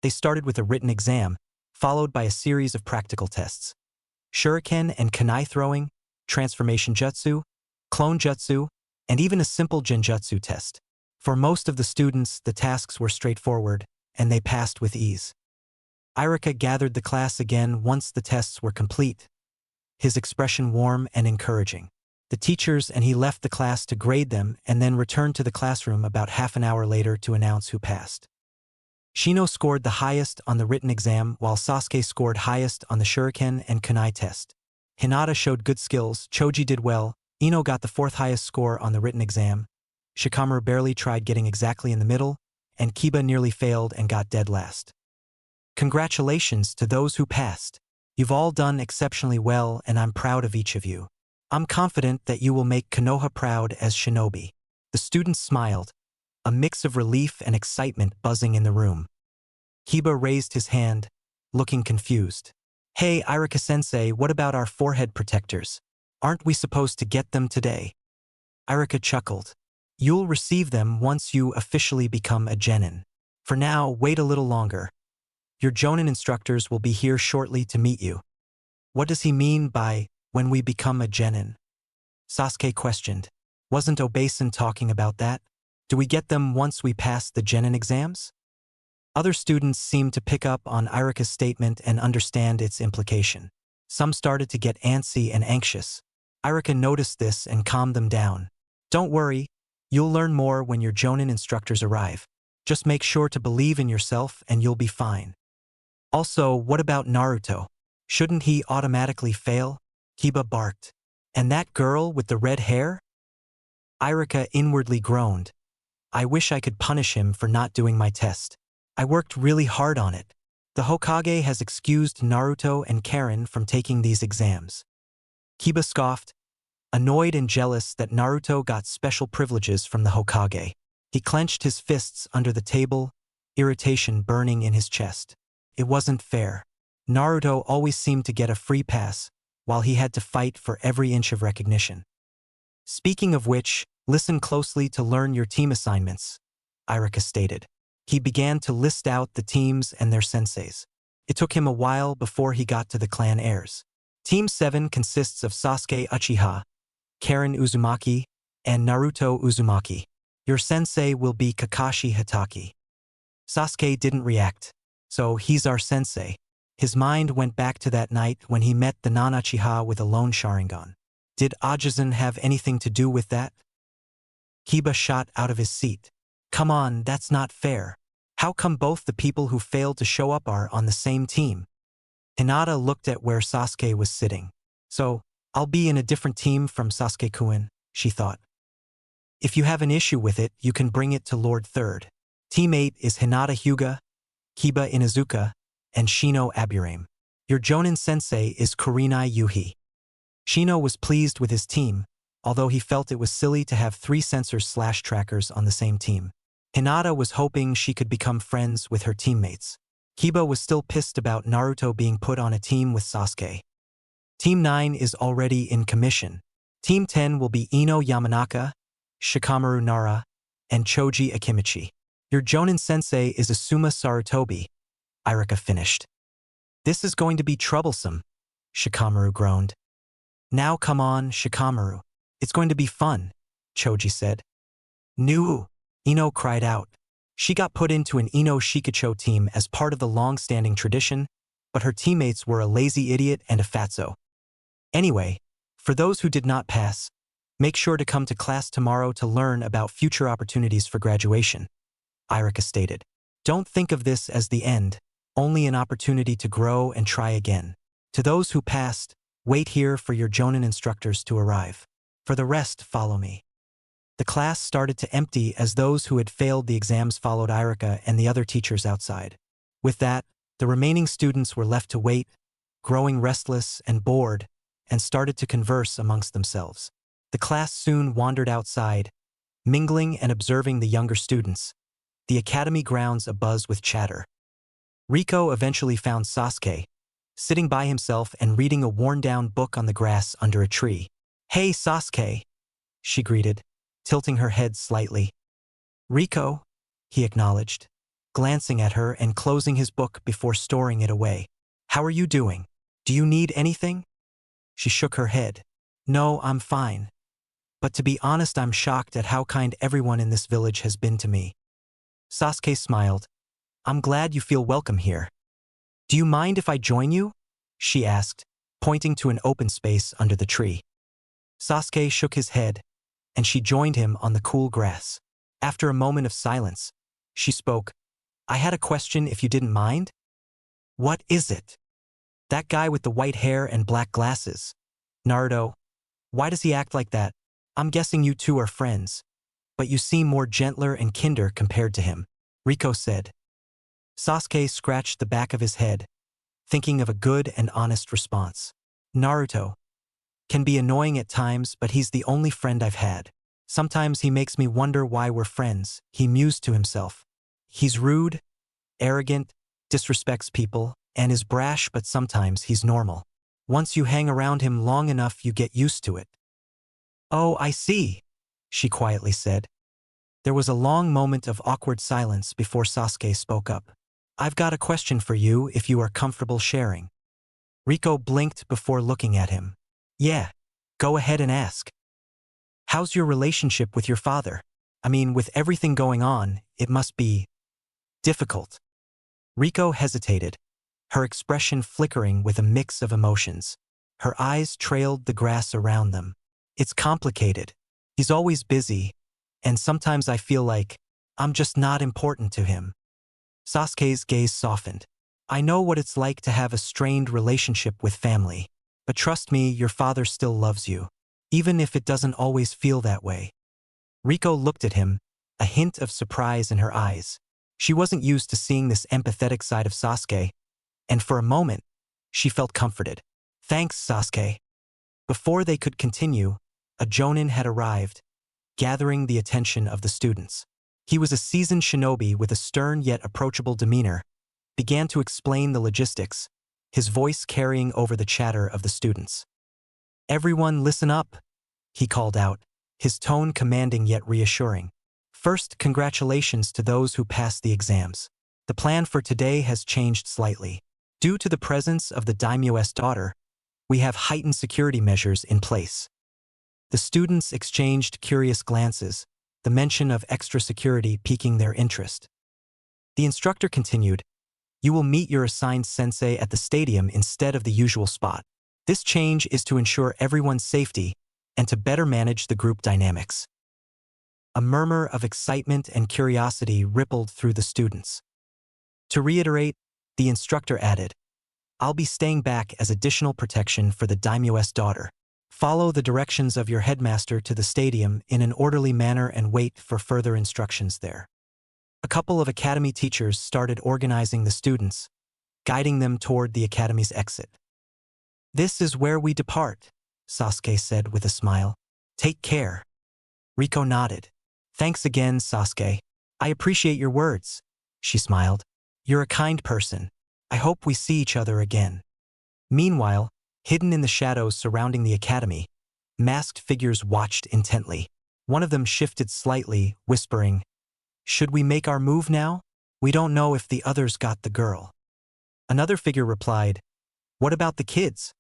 They started with a written exam, followed by a series of practical tests. Shuriken and kunai throwing, transformation jutsu, clone jutsu, and even a simple genjutsu test. For most of the students, the tasks were straightforward, and they passed with ease. Irika gathered the class again once the tests were complete, his expression warm and encouraging. The teachers and he left the class to grade them and then returned to the classroom about half an hour later to announce who passed. Shino scored the highest on the written exam while Sasuke scored highest on the Shuriken and kunai test. Hinata showed good skills, Choji did well, Ino got the 4th highest score on the written exam, Shikamaru barely tried getting exactly in the middle, and Kiba nearly failed and got dead last. Congratulations to those who passed. You've all done exceptionally well and I'm proud of each of you. I'm confident that you will make Konoha proud as shinobi. The students smiled, a mix of relief and excitement buzzing in the room. Kiba raised his hand, looking confused. "Hey, Irika-sensei, what about our forehead protectors? Aren't we supposed to get them today?" Irika chuckled. "You'll receive them once you officially become a genin. For now, wait a little longer. Your jonin instructors will be here shortly to meet you." "What does he mean by, when we become a genin?" Sasuke questioned. "Wasn't Obasan talking about that? Do we get them once we pass the genin exams?" Other students seemed to pick up on Irika's statement and understand its implication. Some started to get antsy and anxious. Irika noticed this and calmed them down. "Don't worry, you'll learn more when your jonin instructors arrive. Just make sure to believe in yourself and you'll be fine." "Also, what about Naruto? Shouldn't he automatically fail?" Kiba barked. "And that girl with the red hair?" Irika inwardly groaned. "I wish I could punish him for not doing my test. I worked really hard on it. The Hokage has excused Naruto and Karen from taking these exams." Kiba scoffed, annoyed and jealous that Naruto got special privileges from the Hokage. He clenched his fists under the table, irritation burning in his chest. It wasn't fair. Naruto always seemed to get a free pass, while he had to fight for every inch of recognition. "Speaking of which, listen closely to learn your team assignments," Irika stated. He began to list out the teams and their senseis. It took him a while before he got to the clan heirs. Team 7 consists of Sasuke Uchiha, Karen Uzumaki, and Naruto Uzumaki. Your sensei will be Kakashi Hatake. Sasuke didn't react. "So he's our sensei." His mind went back to that night when he met the non-Uchiha with a lone Sharingan. Did Ajisen have anything to do with that? Kiba shot out of his seat. "Come on, that's not fair. How come both the people who failed to show up are on the same team?" Hinata looked at where Sasuke was sitting. "So, I'll be in a different team from Sasuke-kun," she thought. "If you have an issue with it, you can bring it to Lord Third. Team 8 is Hinata Hyuga, Kiba Inuzuka, and Shino Aburame. Your Jonin sensei is Kurenai Yuhi. Shino was pleased with his team, although he felt it was silly to have 3 sensors/trackers on the same team. Hinata was hoping she could become friends with her teammates. Kiba was still pissed about Naruto being put on a team with Sasuke. Team 9 is already in commission. Team 10 will be Ino Yamanaka, Shikamaru Nara, and Choji Akimichi. Your Jonin sensei is Asuma Sarutobi, Irika finished. This is going to be troublesome, Shikamaru groaned. Now come on, Shikamaru. It's going to be fun, Choji said. No, Ino cried out. She got put into an Ino Shikacho team as part of the long-standing tradition, but her teammates were a lazy idiot and a fatso. Anyway, for those who did not pass, make sure to come to class tomorrow to learn about future opportunities for graduation, Irika stated. Don't think of this as the end, only an opportunity to grow and try again. To those who passed, wait here for your Jonin instructors to arrive. For the rest, follow me. The class started to empty as those who had failed the exams followed Irika and the other teachers outside. With that, the remaining students were left to wait, growing restless and bored, and started to converse amongst themselves. The class soon wandered outside, mingling and observing the younger students, the academy grounds abuzz with chatter. Riko eventually found Sasuke, sitting by himself and reading a worn-down book on the grass under a tree. Hey, Sasuke, she greeted, tilting her head slightly. Riko, he acknowledged, glancing at her and closing his book before storing it away. How are you doing? Do you need anything? She shook her head. No, I'm fine. But to be honest, I'm shocked at how kind everyone in this village has been to me. Sasuke smiled. I'm glad you feel welcome here. Do you mind if I join you? She asked, pointing to an open space under the tree. Sasuke shook his head, and she joined him on the cool grass. After a moment of silence, she spoke. I had a question if you didn't mind. What is it? That guy with the white hair and black glasses. Naruto. Why does he act like that? I'm guessing you two are friends, but you seem more gentler and kinder compared to him, Riko said. Sasuke scratched the back of his head, thinking of a good and honest response. Naruto can be annoying at times, but he's the only friend I've had. Sometimes he makes me wonder why we're friends, he mused to himself. He's rude, arrogant, disrespects people, and is brash, but sometimes he's normal. Once you hang around him long enough, you get used to it. Oh, I see, she quietly said. There was a long moment of awkward silence before Sasuke spoke up. I've got a question for you if you are comfortable sharing. Riko blinked before looking at him. Yeah, go ahead and ask. How's your relationship with your father? I mean, with everything going on, it must be difficult. Riko hesitated, her expression flickering with a mix of emotions. Her eyes trailed the grass around them. It's complicated. He's always busy, and sometimes I feel like I'm just not important to him. Sasuke's gaze softened. I know what it's like to have a strained relationship with family, but trust me, your father still loves you, even if it doesn't always feel that way. Riko looked at him, a hint of surprise in her eyes. She wasn't used to seeing this empathetic side of Sasuke, and for a moment, she felt comforted. Thanks, Sasuke. Before they could continue, a Jonin had arrived, gathering the attention of the students. He was a seasoned shinobi with a stern yet approachable demeanor, began to explain the logistics, his voice carrying over the chatter of the students. Everyone listen up, he called out, his tone commanding yet reassuring. First, congratulations to those who passed the exams. The plan for today has changed slightly. Due to the presence of the daimyo's daughter, we have heightened security measures in place. The students exchanged curious glances, the mention of extra security piquing their interest. The instructor continued, you will meet your assigned sensei at the stadium instead of the usual spot. This change is to ensure everyone's safety and to better manage the group dynamics. A murmur of excitement and curiosity rippled through the students. To reiterate, the instructor added, I'll be staying back as additional protection for the daimyo's daughter. Follow the directions of your headmaster to the stadium in an orderly manner and wait for further instructions there. A couple of academy teachers started organizing the students, guiding them toward the academy's exit. "This is where we depart," Sasuke said with a smile. "Take care." Riko nodded. "Thanks again, Sasuke. I appreciate your words," she smiled. "You're a kind person. I hope we see each other again." Meanwhile, hidden in the shadows surrounding the academy, masked figures watched intently. One of them shifted slightly, whispering, "Should we make our move now? We don't know if the others got the girl." Another figure replied, "What about the kids?"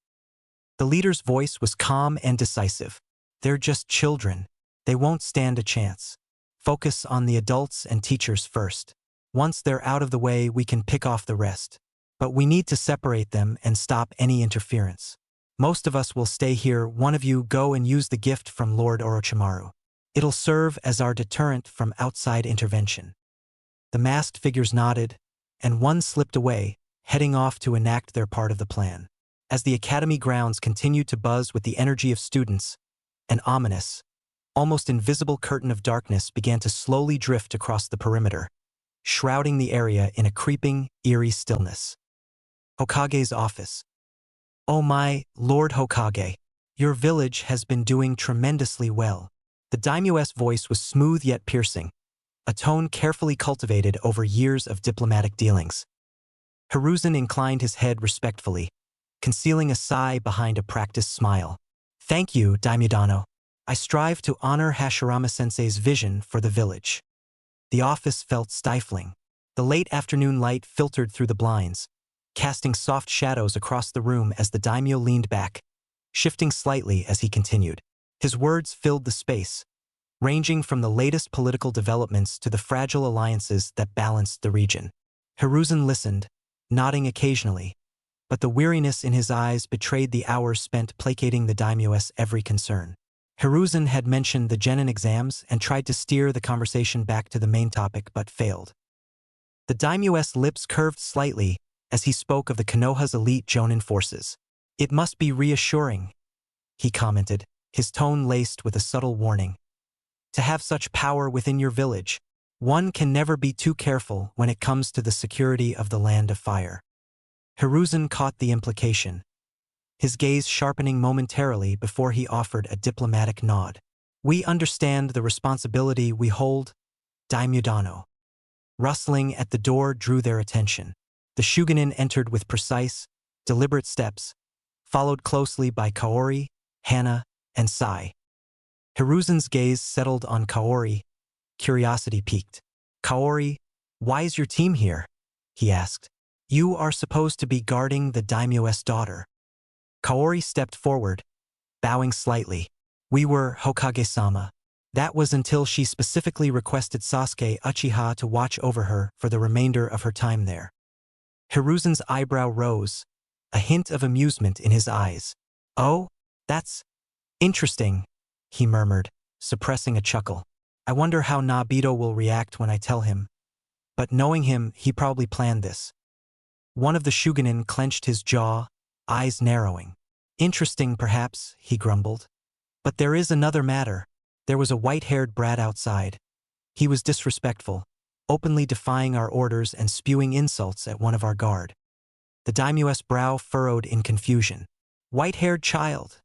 The leader's voice was calm and decisive. "They're just children. They won't stand a chance. Focus on the adults and teachers first. Once they're out of the way, we can pick off the rest. But we need to separate them and stop any interference. Most of us will stay here. One of you go and use the gift from Lord Orochimaru. It'll serve as our deterrent from outside intervention." The masked figures nodded, and one slipped away, heading off to enact their part of the plan. As the academy grounds continued to buzz with the energy of students, an ominous, almost invisible curtain of darkness began to slowly drift across the perimeter, shrouding the area in a creeping, eerie stillness. Hokage's office. "Oh my, Lord Hokage, your village has been doing tremendously well." The daimyo's voice was smooth yet piercing, a tone carefully cultivated over years of diplomatic dealings. Hiruzen inclined his head respectfully, concealing a sigh behind a practiced smile. "Thank you, Daimyo. I strive to honor Hashirama-sensei's vision for the village." The office felt stifling. The late afternoon light filtered through the blinds, casting soft shadows across the room as the daimyo leaned back, shifting slightly as he continued. His words filled the space, ranging from the latest political developments to the fragile alliances that balanced the region. Hiruzen listened, nodding occasionally, but the weariness in his eyes betrayed the hours spent placating the daimyo's every concern. Hiruzen had mentioned the genin exams and tried to steer the conversation back to the main topic but failed. The daimyo's lips curved slightly as he spoke of the Konoha's elite jonin forces. "It must be reassuring," he commented, his tone laced with a subtle warning. "To have such power within your village, one can never be too careful when it comes to the security of the Land of Fire." Hiruzen caught the implication, his gaze sharpening momentarily before he offered a diplomatic nod. "We understand the responsibility we hold, Daimyo." Rustling at the door drew their attention. The Shugenin entered with precise, deliberate steps, followed closely by Kaori, Hana, and Sai. Hiruzen's gaze settled on Kaori, curiosity piqued. "Kaori, why is your team here?" he asked. "You are supposed to be guarding the daimyo's daughter." Kaori stepped forward, bowing slightly. "We were, Hokage-sama. That was until she specifically requested Sasuke Uchiha to watch over her for the remainder of her time there." Hiruzen's eyebrow rose, a hint of amusement in his eyes. "Oh, that's interesting," he murmured, suppressing a chuckle. "I wonder how Nabito will react when I tell him. But knowing him, he probably planned this." One of the Shugenin clenched his jaw, eyes narrowing. "Interesting, perhaps," he grumbled. "But there is another matter. There was a white-haired brat outside. He was disrespectful, openly defying our orders and spewing insults at one of our guard." The daimyo's brow furrowed in confusion. "White-haired child,"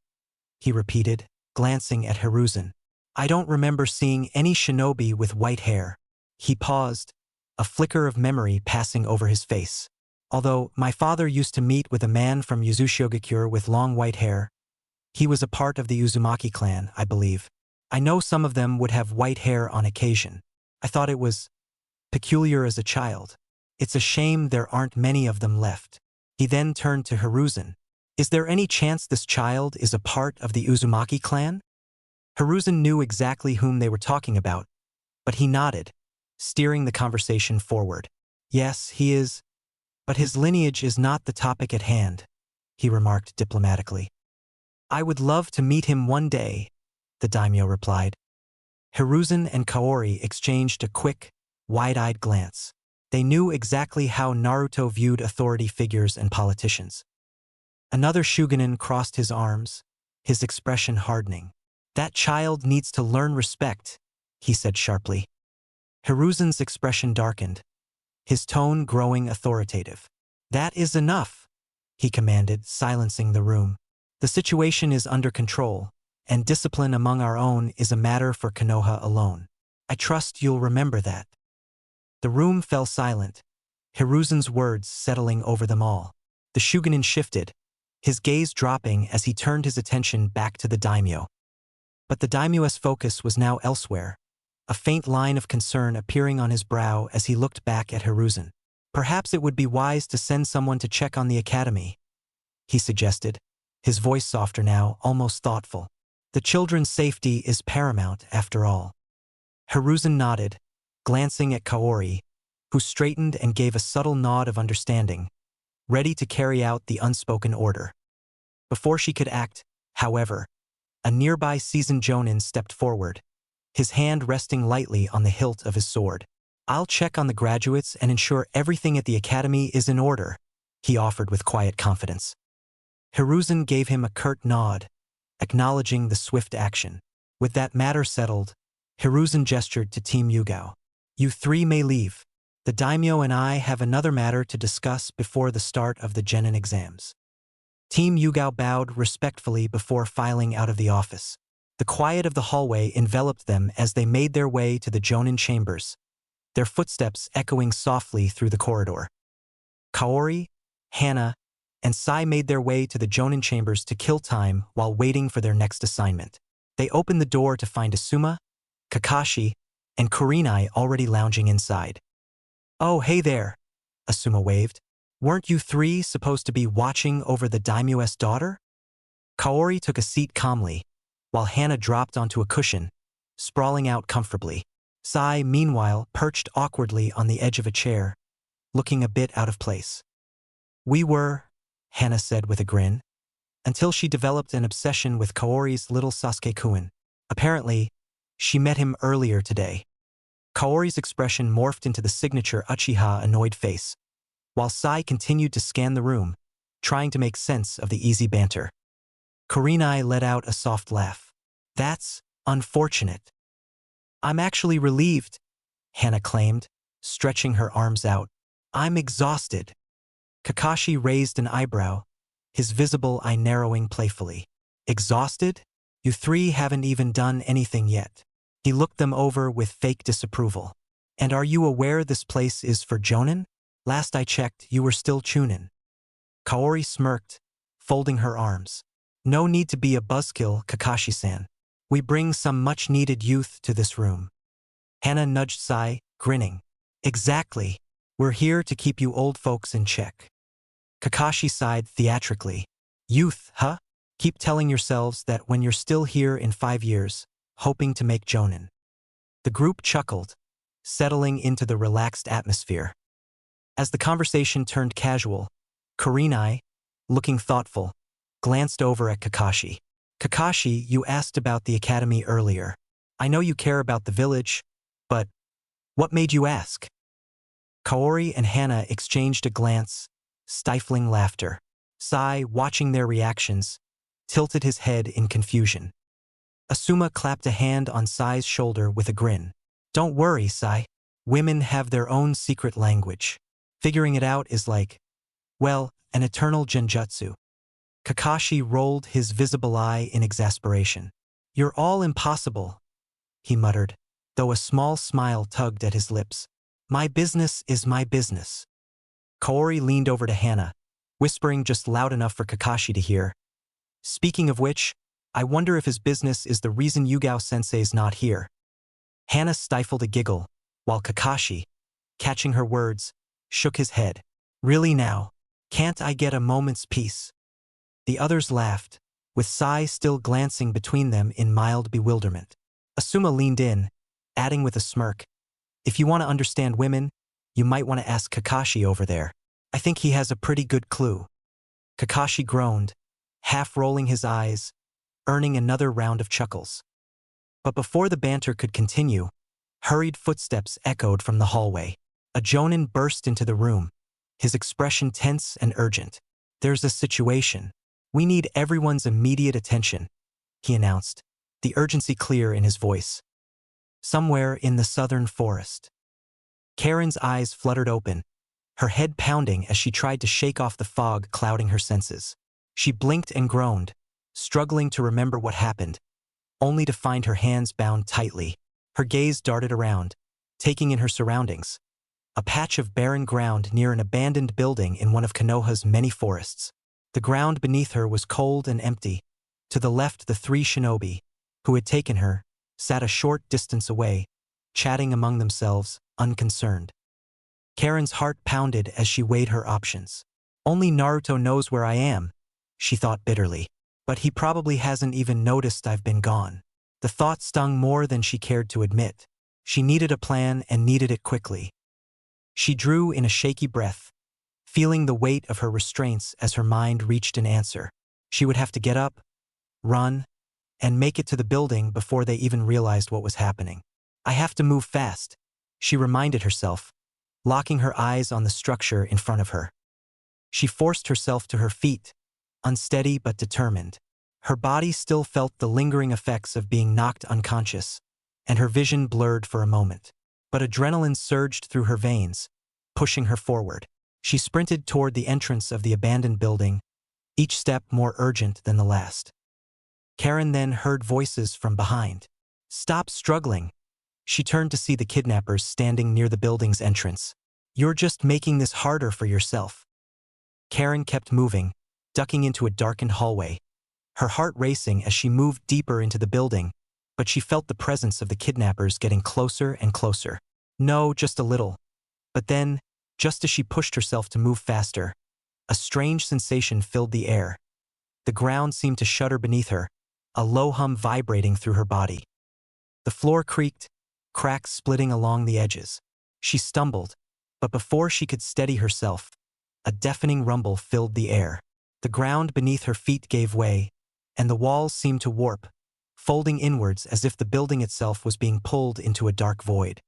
he repeated, glancing at Hiruzen. "I don't remember seeing any shinobi with white hair." He paused, a flicker of memory passing over his face. "Although my father used to meet with a man from Yuzushiogakure with long white hair. He was a part of the Uzumaki clan, I believe. I know some of them would have white hair on occasion. I thought it was peculiar as a child. It's a shame there aren't many of them left." He then turned to Hiruzen. "Is there any chance this child is a part of the Uzumaki clan?" Hiruzen knew exactly whom they were talking about, but he nodded, steering the conversation forward. "Yes, he is. But his lineage is not the topic at hand," he remarked diplomatically. "I would love to meet him one day," the daimyo replied. Hiruzen and Kaori exchanged a quick, wide-eyed glance. They knew exactly how Naruto viewed authority figures and politicians. Another Shugenin crossed his arms, his expression hardening. "That child needs to learn respect," he said sharply. Hiruzen's expression darkened, his tone growing authoritative. "That is enough," he commanded, silencing the room. "The situation is under control, and discipline among our own is a matter for Konoha alone. I trust you'll remember that." The room fell silent, Hiruzen's words settling over them all. The Shugenin shifted, his gaze dropping as he turned his attention back to the daimyo. But the daimyo's focus was now elsewhere, a faint line of concern appearing on his brow as he looked back at Hiruzen. "Perhaps it would be wise to send someone to check on the academy," he suggested, his voice softer now, almost thoughtful. "The children's safety is paramount, after all." Hiruzen nodded, glancing at Kaori, who straightened and gave a subtle nod of understanding, ready to carry out the unspoken order. Before she could act, however, a nearby seasoned jonin stepped forward, his hand resting lightly on the hilt of his sword. "I'll check on the graduates and ensure everything at the academy is in order," he offered with quiet confidence. Hiruzen gave him a curt nod, acknowledging the swift action. With that matter settled, Hiruzen gestured to Team Yugao. "You three may leave. The daimyo and I have another matter to discuss before the start of the genin exams." Team Yugao bowed respectfully before filing out of the office. The quiet of the hallway enveloped them as they made their way to the jonin chambers, their footsteps echoing softly through the corridor. Kaori, Hana, and Sai made their way to the jonin chambers to kill time while waiting for their next assignment. They opened the door to find Asuma, Kakashi, and Kurenai already lounging inside. "Oh, hey there," Asuma waved. "Weren't you three supposed to be watching over the daimyo's daughter?" Kaori took a seat calmly, while Hana dropped onto a cushion, sprawling out comfortably. Sai, meanwhile, perched awkwardly on the edge of a chair, looking a bit out of place. "We were," Hana said with a grin, until she developed an obsession with Kaori's little Sasuke-kun. Apparently, she met him earlier today. Kaori's expression morphed into the signature Uchiha annoyed face, while Sai continued to scan the room, trying to make sense of the easy banter. Kurenai let out a soft laugh. "That's unfortunate." "I'm actually relieved," Hana claimed, stretching her arms out. "I'm exhausted." Kakashi raised an eyebrow, his visible eye narrowing playfully. "Exhausted? You three haven't even done anything yet." He looked them over with fake disapproval. "And are you aware this place is for jonin? Last I checked, you were still chunin." Kaori smirked, folding her arms. "No need to be a buzzkill, Kakashi-san. We bring some much-needed youth to this room." Hana nudged Sai, grinning. "Exactly. We're here to keep you old folks in check." Kakashi sighed theatrically. "Youth, huh? Keep telling yourselves that when you're still here in 5 years, hoping to make jonin." The group chuckled, settling into the relaxed atmosphere. As the conversation turned casual, Kurenai, looking thoughtful, glanced over at Kakashi. "Kakashi, you asked about the academy earlier. I know you care about the village, but what made you ask?" Kaori and Hana exchanged a glance, stifling laughter. Sai, watching their reactions, tilted his head in confusion. Asuma clapped a hand on Sai's shoulder with a grin. "Don't worry, Sai. Women have their own secret language. Figuring it out is like, well, an eternal genjutsu." Kakashi rolled his visible eye in exasperation. "You're all impossible," he muttered, though a small smile tugged at his lips. "My business is my business." Kaori leaned over to Hana, whispering just loud enough for Kakashi to hear. "Speaking of which, I wonder if his business is the reason Yugao-sensei's not here." Hana stifled a giggle, while Kakashi, catching her words, shook his head. "Really now? Can't I get a moment's peace?" The others laughed, with Sai still glancing between them in mild bewilderment. Asuma leaned in, adding with a smirk, "If you want to understand women, you might want to ask Kakashi over there. I think he has a pretty good clue." Kakashi groaned, half rolling his eyes, earning another round of chuckles. But before the banter could continue, hurried footsteps echoed from the hallway. A jonin burst into the room, his expression tense and urgent. "There's a situation. We need everyone's immediate attention," he announced, the urgency clear in his voice. "Somewhere in the southern forest, Karen's eyes fluttered open, her head pounding as she tried to shake off the fog clouding her senses. She blinked and groaned, struggling to remember what happened, only to find her hands bound tightly. Her gaze darted around, taking in her surroundings. A patch of barren ground near an abandoned building in one of Konoha's many forests. The ground beneath her was cold and empty. To the left, the three shinobi, who had taken her, sat a short distance away, chatting among themselves, unconcerned. Karen's heart pounded as she weighed her options. Only Naruto knows where I am, she thought bitterly. But he probably hasn't even noticed I've been gone. The thought stung more than she cared to admit. She needed a plan and needed it quickly. She drew in a shaky breath, feeling the weight of her restraints as her mind reached an answer. She would have to get up, run, and make it to the building before they even realized what was happening. I have to move fast, she reminded herself, locking her eyes on the structure in front of her. She forced herself to her feet, unsteady but determined. Her body still felt the lingering effects of being knocked unconscious, and her vision blurred for a moment. But adrenaline surged through her veins, pushing her forward. She sprinted toward the entrance of the abandoned building, each step more urgent than the last. Karen then heard voices from behind. Stop struggling. She turned to see the kidnappers standing near the building's entrance. You're just making this harder for yourself. Karen kept moving, ducking into a darkened hallway, her heart racing as she moved deeper into the building, but she felt the presence of the kidnappers getting closer and closer. No, just a little. But then, just as she pushed herself to move faster, a strange sensation filled the air. The ground seemed to shudder beneath her, a low hum vibrating through her body. The floor creaked, cracks splitting along the edges. She stumbled, but before she could steady herself, a deafening rumble filled the air. The ground beneath her feet gave way, and the walls seemed to warp, folding inwards as if the building itself was being pulled into a dark void.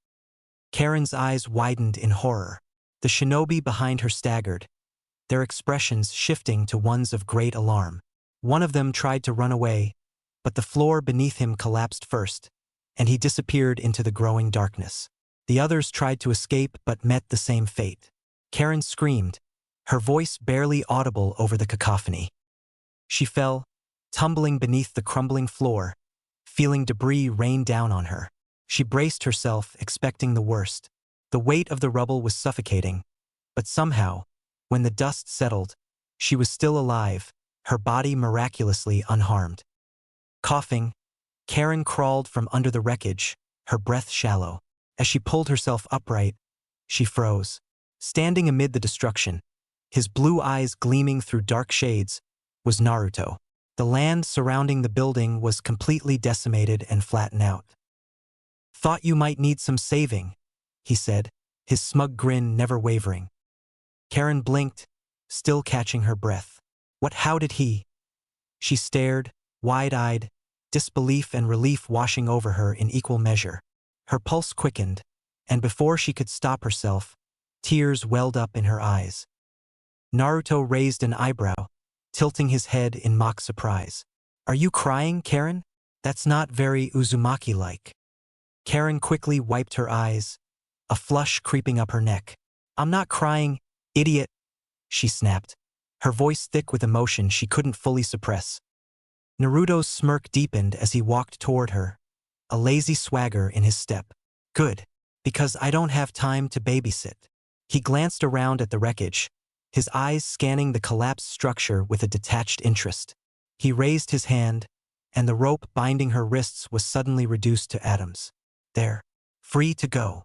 Karen's eyes widened in horror. The shinobi behind her staggered, their expressions shifting to ones of great alarm. One of them tried to run away, but the floor beneath him collapsed first, and he disappeared into the growing darkness. The others tried to escape but met the same fate. Karen screamed, her voice barely audible over the cacophony. She fell, tumbling beneath the crumbling floor, feeling debris rain down on her. She braced herself, expecting the worst. The weight of the rubble was suffocating, but somehow, when the dust settled, she was still alive, her body miraculously unharmed. Coughing, Karen crawled from under the wreckage, her breath shallow. As she pulled herself upright, she froze. Standing amid the destruction, his blue eyes gleaming through dark shades, was Naruto. The land surrounding the building was completely decimated and flattened out. Thought you might need some saving, he said, his smug grin never wavering. Karen blinked, still catching her breath. How did he? She stared, wide-eyed, disbelief and relief washing over her in equal measure. Her pulse quickened, and before she could stop herself, tears welled up in her eyes. Naruto raised an eyebrow, tilting his head in mock surprise. Are you crying, Karen? That's not very Uzumaki-like. Karen quickly wiped her eyes, a flush creeping up her neck. I'm not crying, idiot, she snapped, her voice thick with emotion she couldn't fully suppress. Naruto's smirk deepened as he walked toward her, a lazy swagger in his step. Good, because I don't have time to babysit. He glanced around at the wreckage, his eyes scanning the collapsed structure with a detached interest. He raised his hand, and the rope binding her wrists was suddenly reduced to atoms. There, free to go.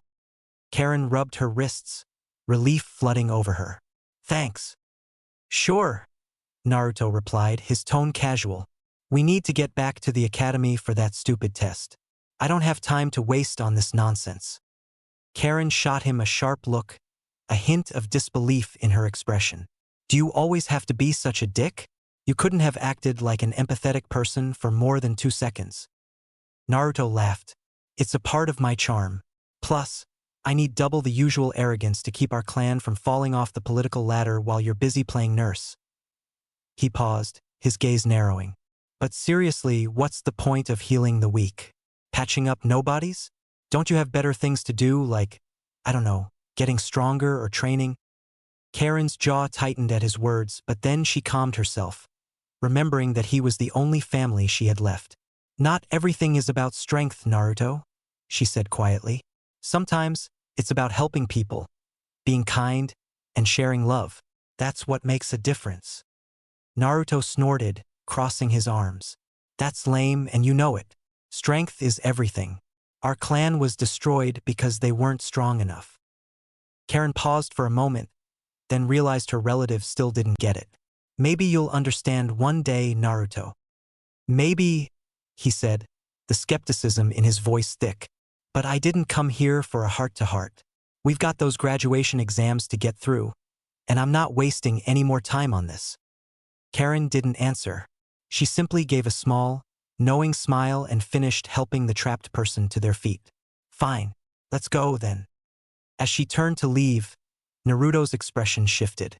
Karen rubbed her wrists, relief flooding over her. Thanks. Sure, Naruto replied, his tone casual. We need to get back to the academy for that stupid test. I don't have time to waste on this nonsense. Karen shot him a sharp look, a hint of disbelief in her expression. Do you always have to be such a dick? You couldn't have acted like an empathetic person for more than 2 seconds. Naruto laughed. It's a part of my charm. Plus, I need double the usual arrogance to keep our clan from falling off the political ladder while you're busy playing nurse. He paused, his gaze narrowing. But seriously, what's the point of healing the weak? Patching up nobodies? Don't you have better things to do, like, I don't know, Getting stronger or training? Karen's jaw tightened at his words, but then she calmed herself, remembering that he was the only family she had left. Not everything is about strength, Naruto, she said quietly. Sometimes, it's about helping people, being kind, and sharing love. That's what makes a difference. Naruto snorted, crossing his arms. That's lame, and you know it. Strength is everything. Our clan was destroyed because they weren't strong enough. Karen paused for a moment, then realized her relative still didn't get it. Maybe you'll understand one day, Naruto. Maybe, he said, the skepticism in his voice thick. But I didn't come here for a heart-to-heart. We've got those graduation exams to get through, and I'm not wasting any more time on this. Karen didn't answer. She simply gave a small, knowing smile and finished helping the trapped person to their feet. Fine, let's go then. As she turned to leave, Naruto's expression shifted.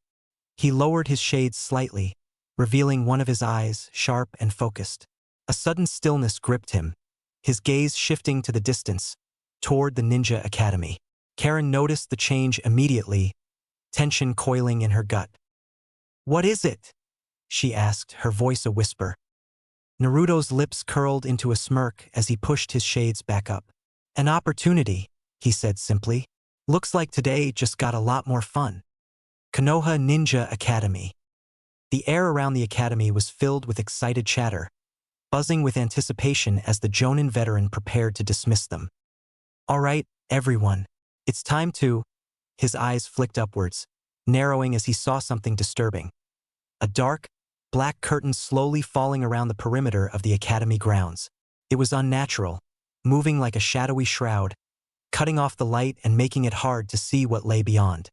He lowered his shades slightly, revealing one of his eyes, sharp and focused. A sudden stillness gripped him, his gaze shifting to the distance, toward the ninja academy. Karen noticed the change immediately, tension coiling in her gut. What is it? She asked, her voice a whisper. Naruto's lips curled into a smirk as he pushed his shades back up. An opportunity, he said simply. Looks like today just got a lot more fun. Konoha Ninja Academy. The air around the academy was filled with excited chatter, buzzing with anticipation as the Jonin veteran prepared to dismiss them. All right, everyone, it's time to... His eyes flicked upwards, narrowing as he saw something disturbing. A dark, black curtain slowly falling around the perimeter of the academy grounds. It was unnatural, moving like a shadowy shroud, cutting off the light and making it hard to see what lay beyond.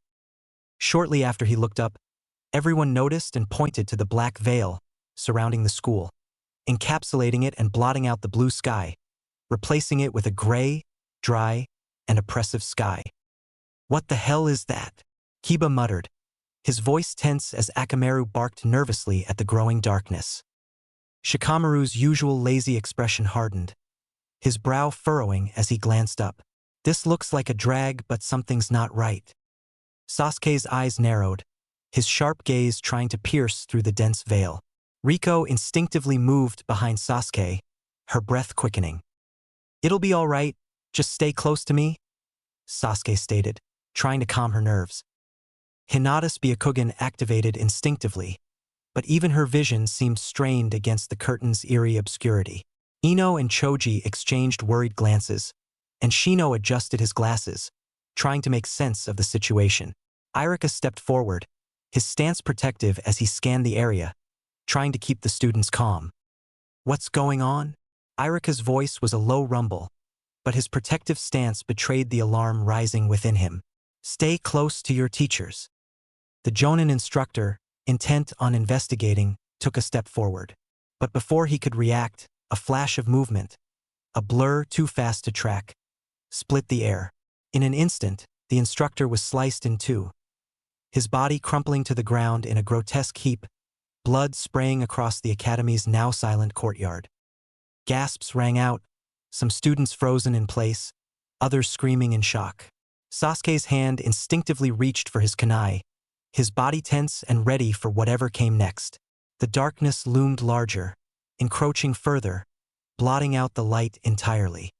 Shortly after he looked up, everyone noticed and pointed to the black veil surrounding the school, encapsulating it and blotting out the blue sky, replacing it with a gray, dry, and oppressive sky. What the hell is that? Kiba muttered, his voice tense as Akamaru barked nervously at the growing darkness. Shikamaru's usual lazy expression hardened, his brow furrowing as he glanced up. This looks like a drag, but something's not right. Sasuke's eyes narrowed, his sharp gaze trying to pierce through the dense veil. Riko instinctively moved behind Sasuke, her breath quickening. It'll be all right, just stay close to me, Sasuke stated, trying to calm her nerves. Hinata's Byakugan activated instinctively, but even her vision seemed strained against the curtain's eerie obscurity. Ino and Choji exchanged worried glances, and Shino adjusted his glasses, trying to make sense of the situation. Irika stepped forward, his stance protective as he scanned the area, trying to keep the students calm. What's going on? Irika's voice was a low rumble, but his protective stance betrayed the alarm rising within him. Stay close to your teachers. The Jonin instructor, intent on investigating, took a step forward. But before he could react, a flash of movement, a blur too fast to track, split the air. In an instant, the instructor was sliced in two, his body crumpling to the ground in a grotesque heap, blood spraying across the academy's now silent courtyard. Gasps rang out, some students frozen in place, others screaming in shock. Sasuke's hand instinctively reached for his kunai, his body tense and ready for whatever came next. The darkness loomed larger, encroaching further, blotting out the light entirely.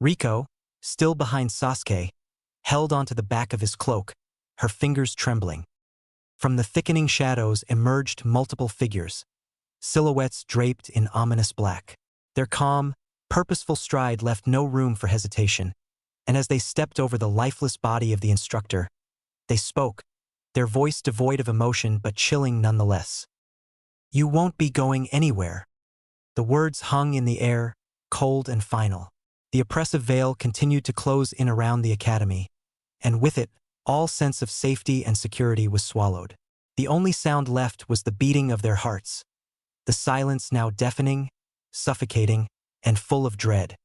Riko, still behind Sasuke, held onto the back of his cloak, her fingers trembling. From the thickening shadows emerged multiple figures, silhouettes draped in ominous black. Their calm, purposeful stride left no room for hesitation, and as they stepped over the lifeless body of the instructor, they spoke, their voice devoid of emotion but chilling nonetheless. You won't be going anywhere. The words hung in the air, cold and final. The oppressive veil continued to close in around the academy, and with it, all sense of safety and security was swallowed. The only sound left was the beating of their hearts, the silence now deafening, suffocating, and full of dread.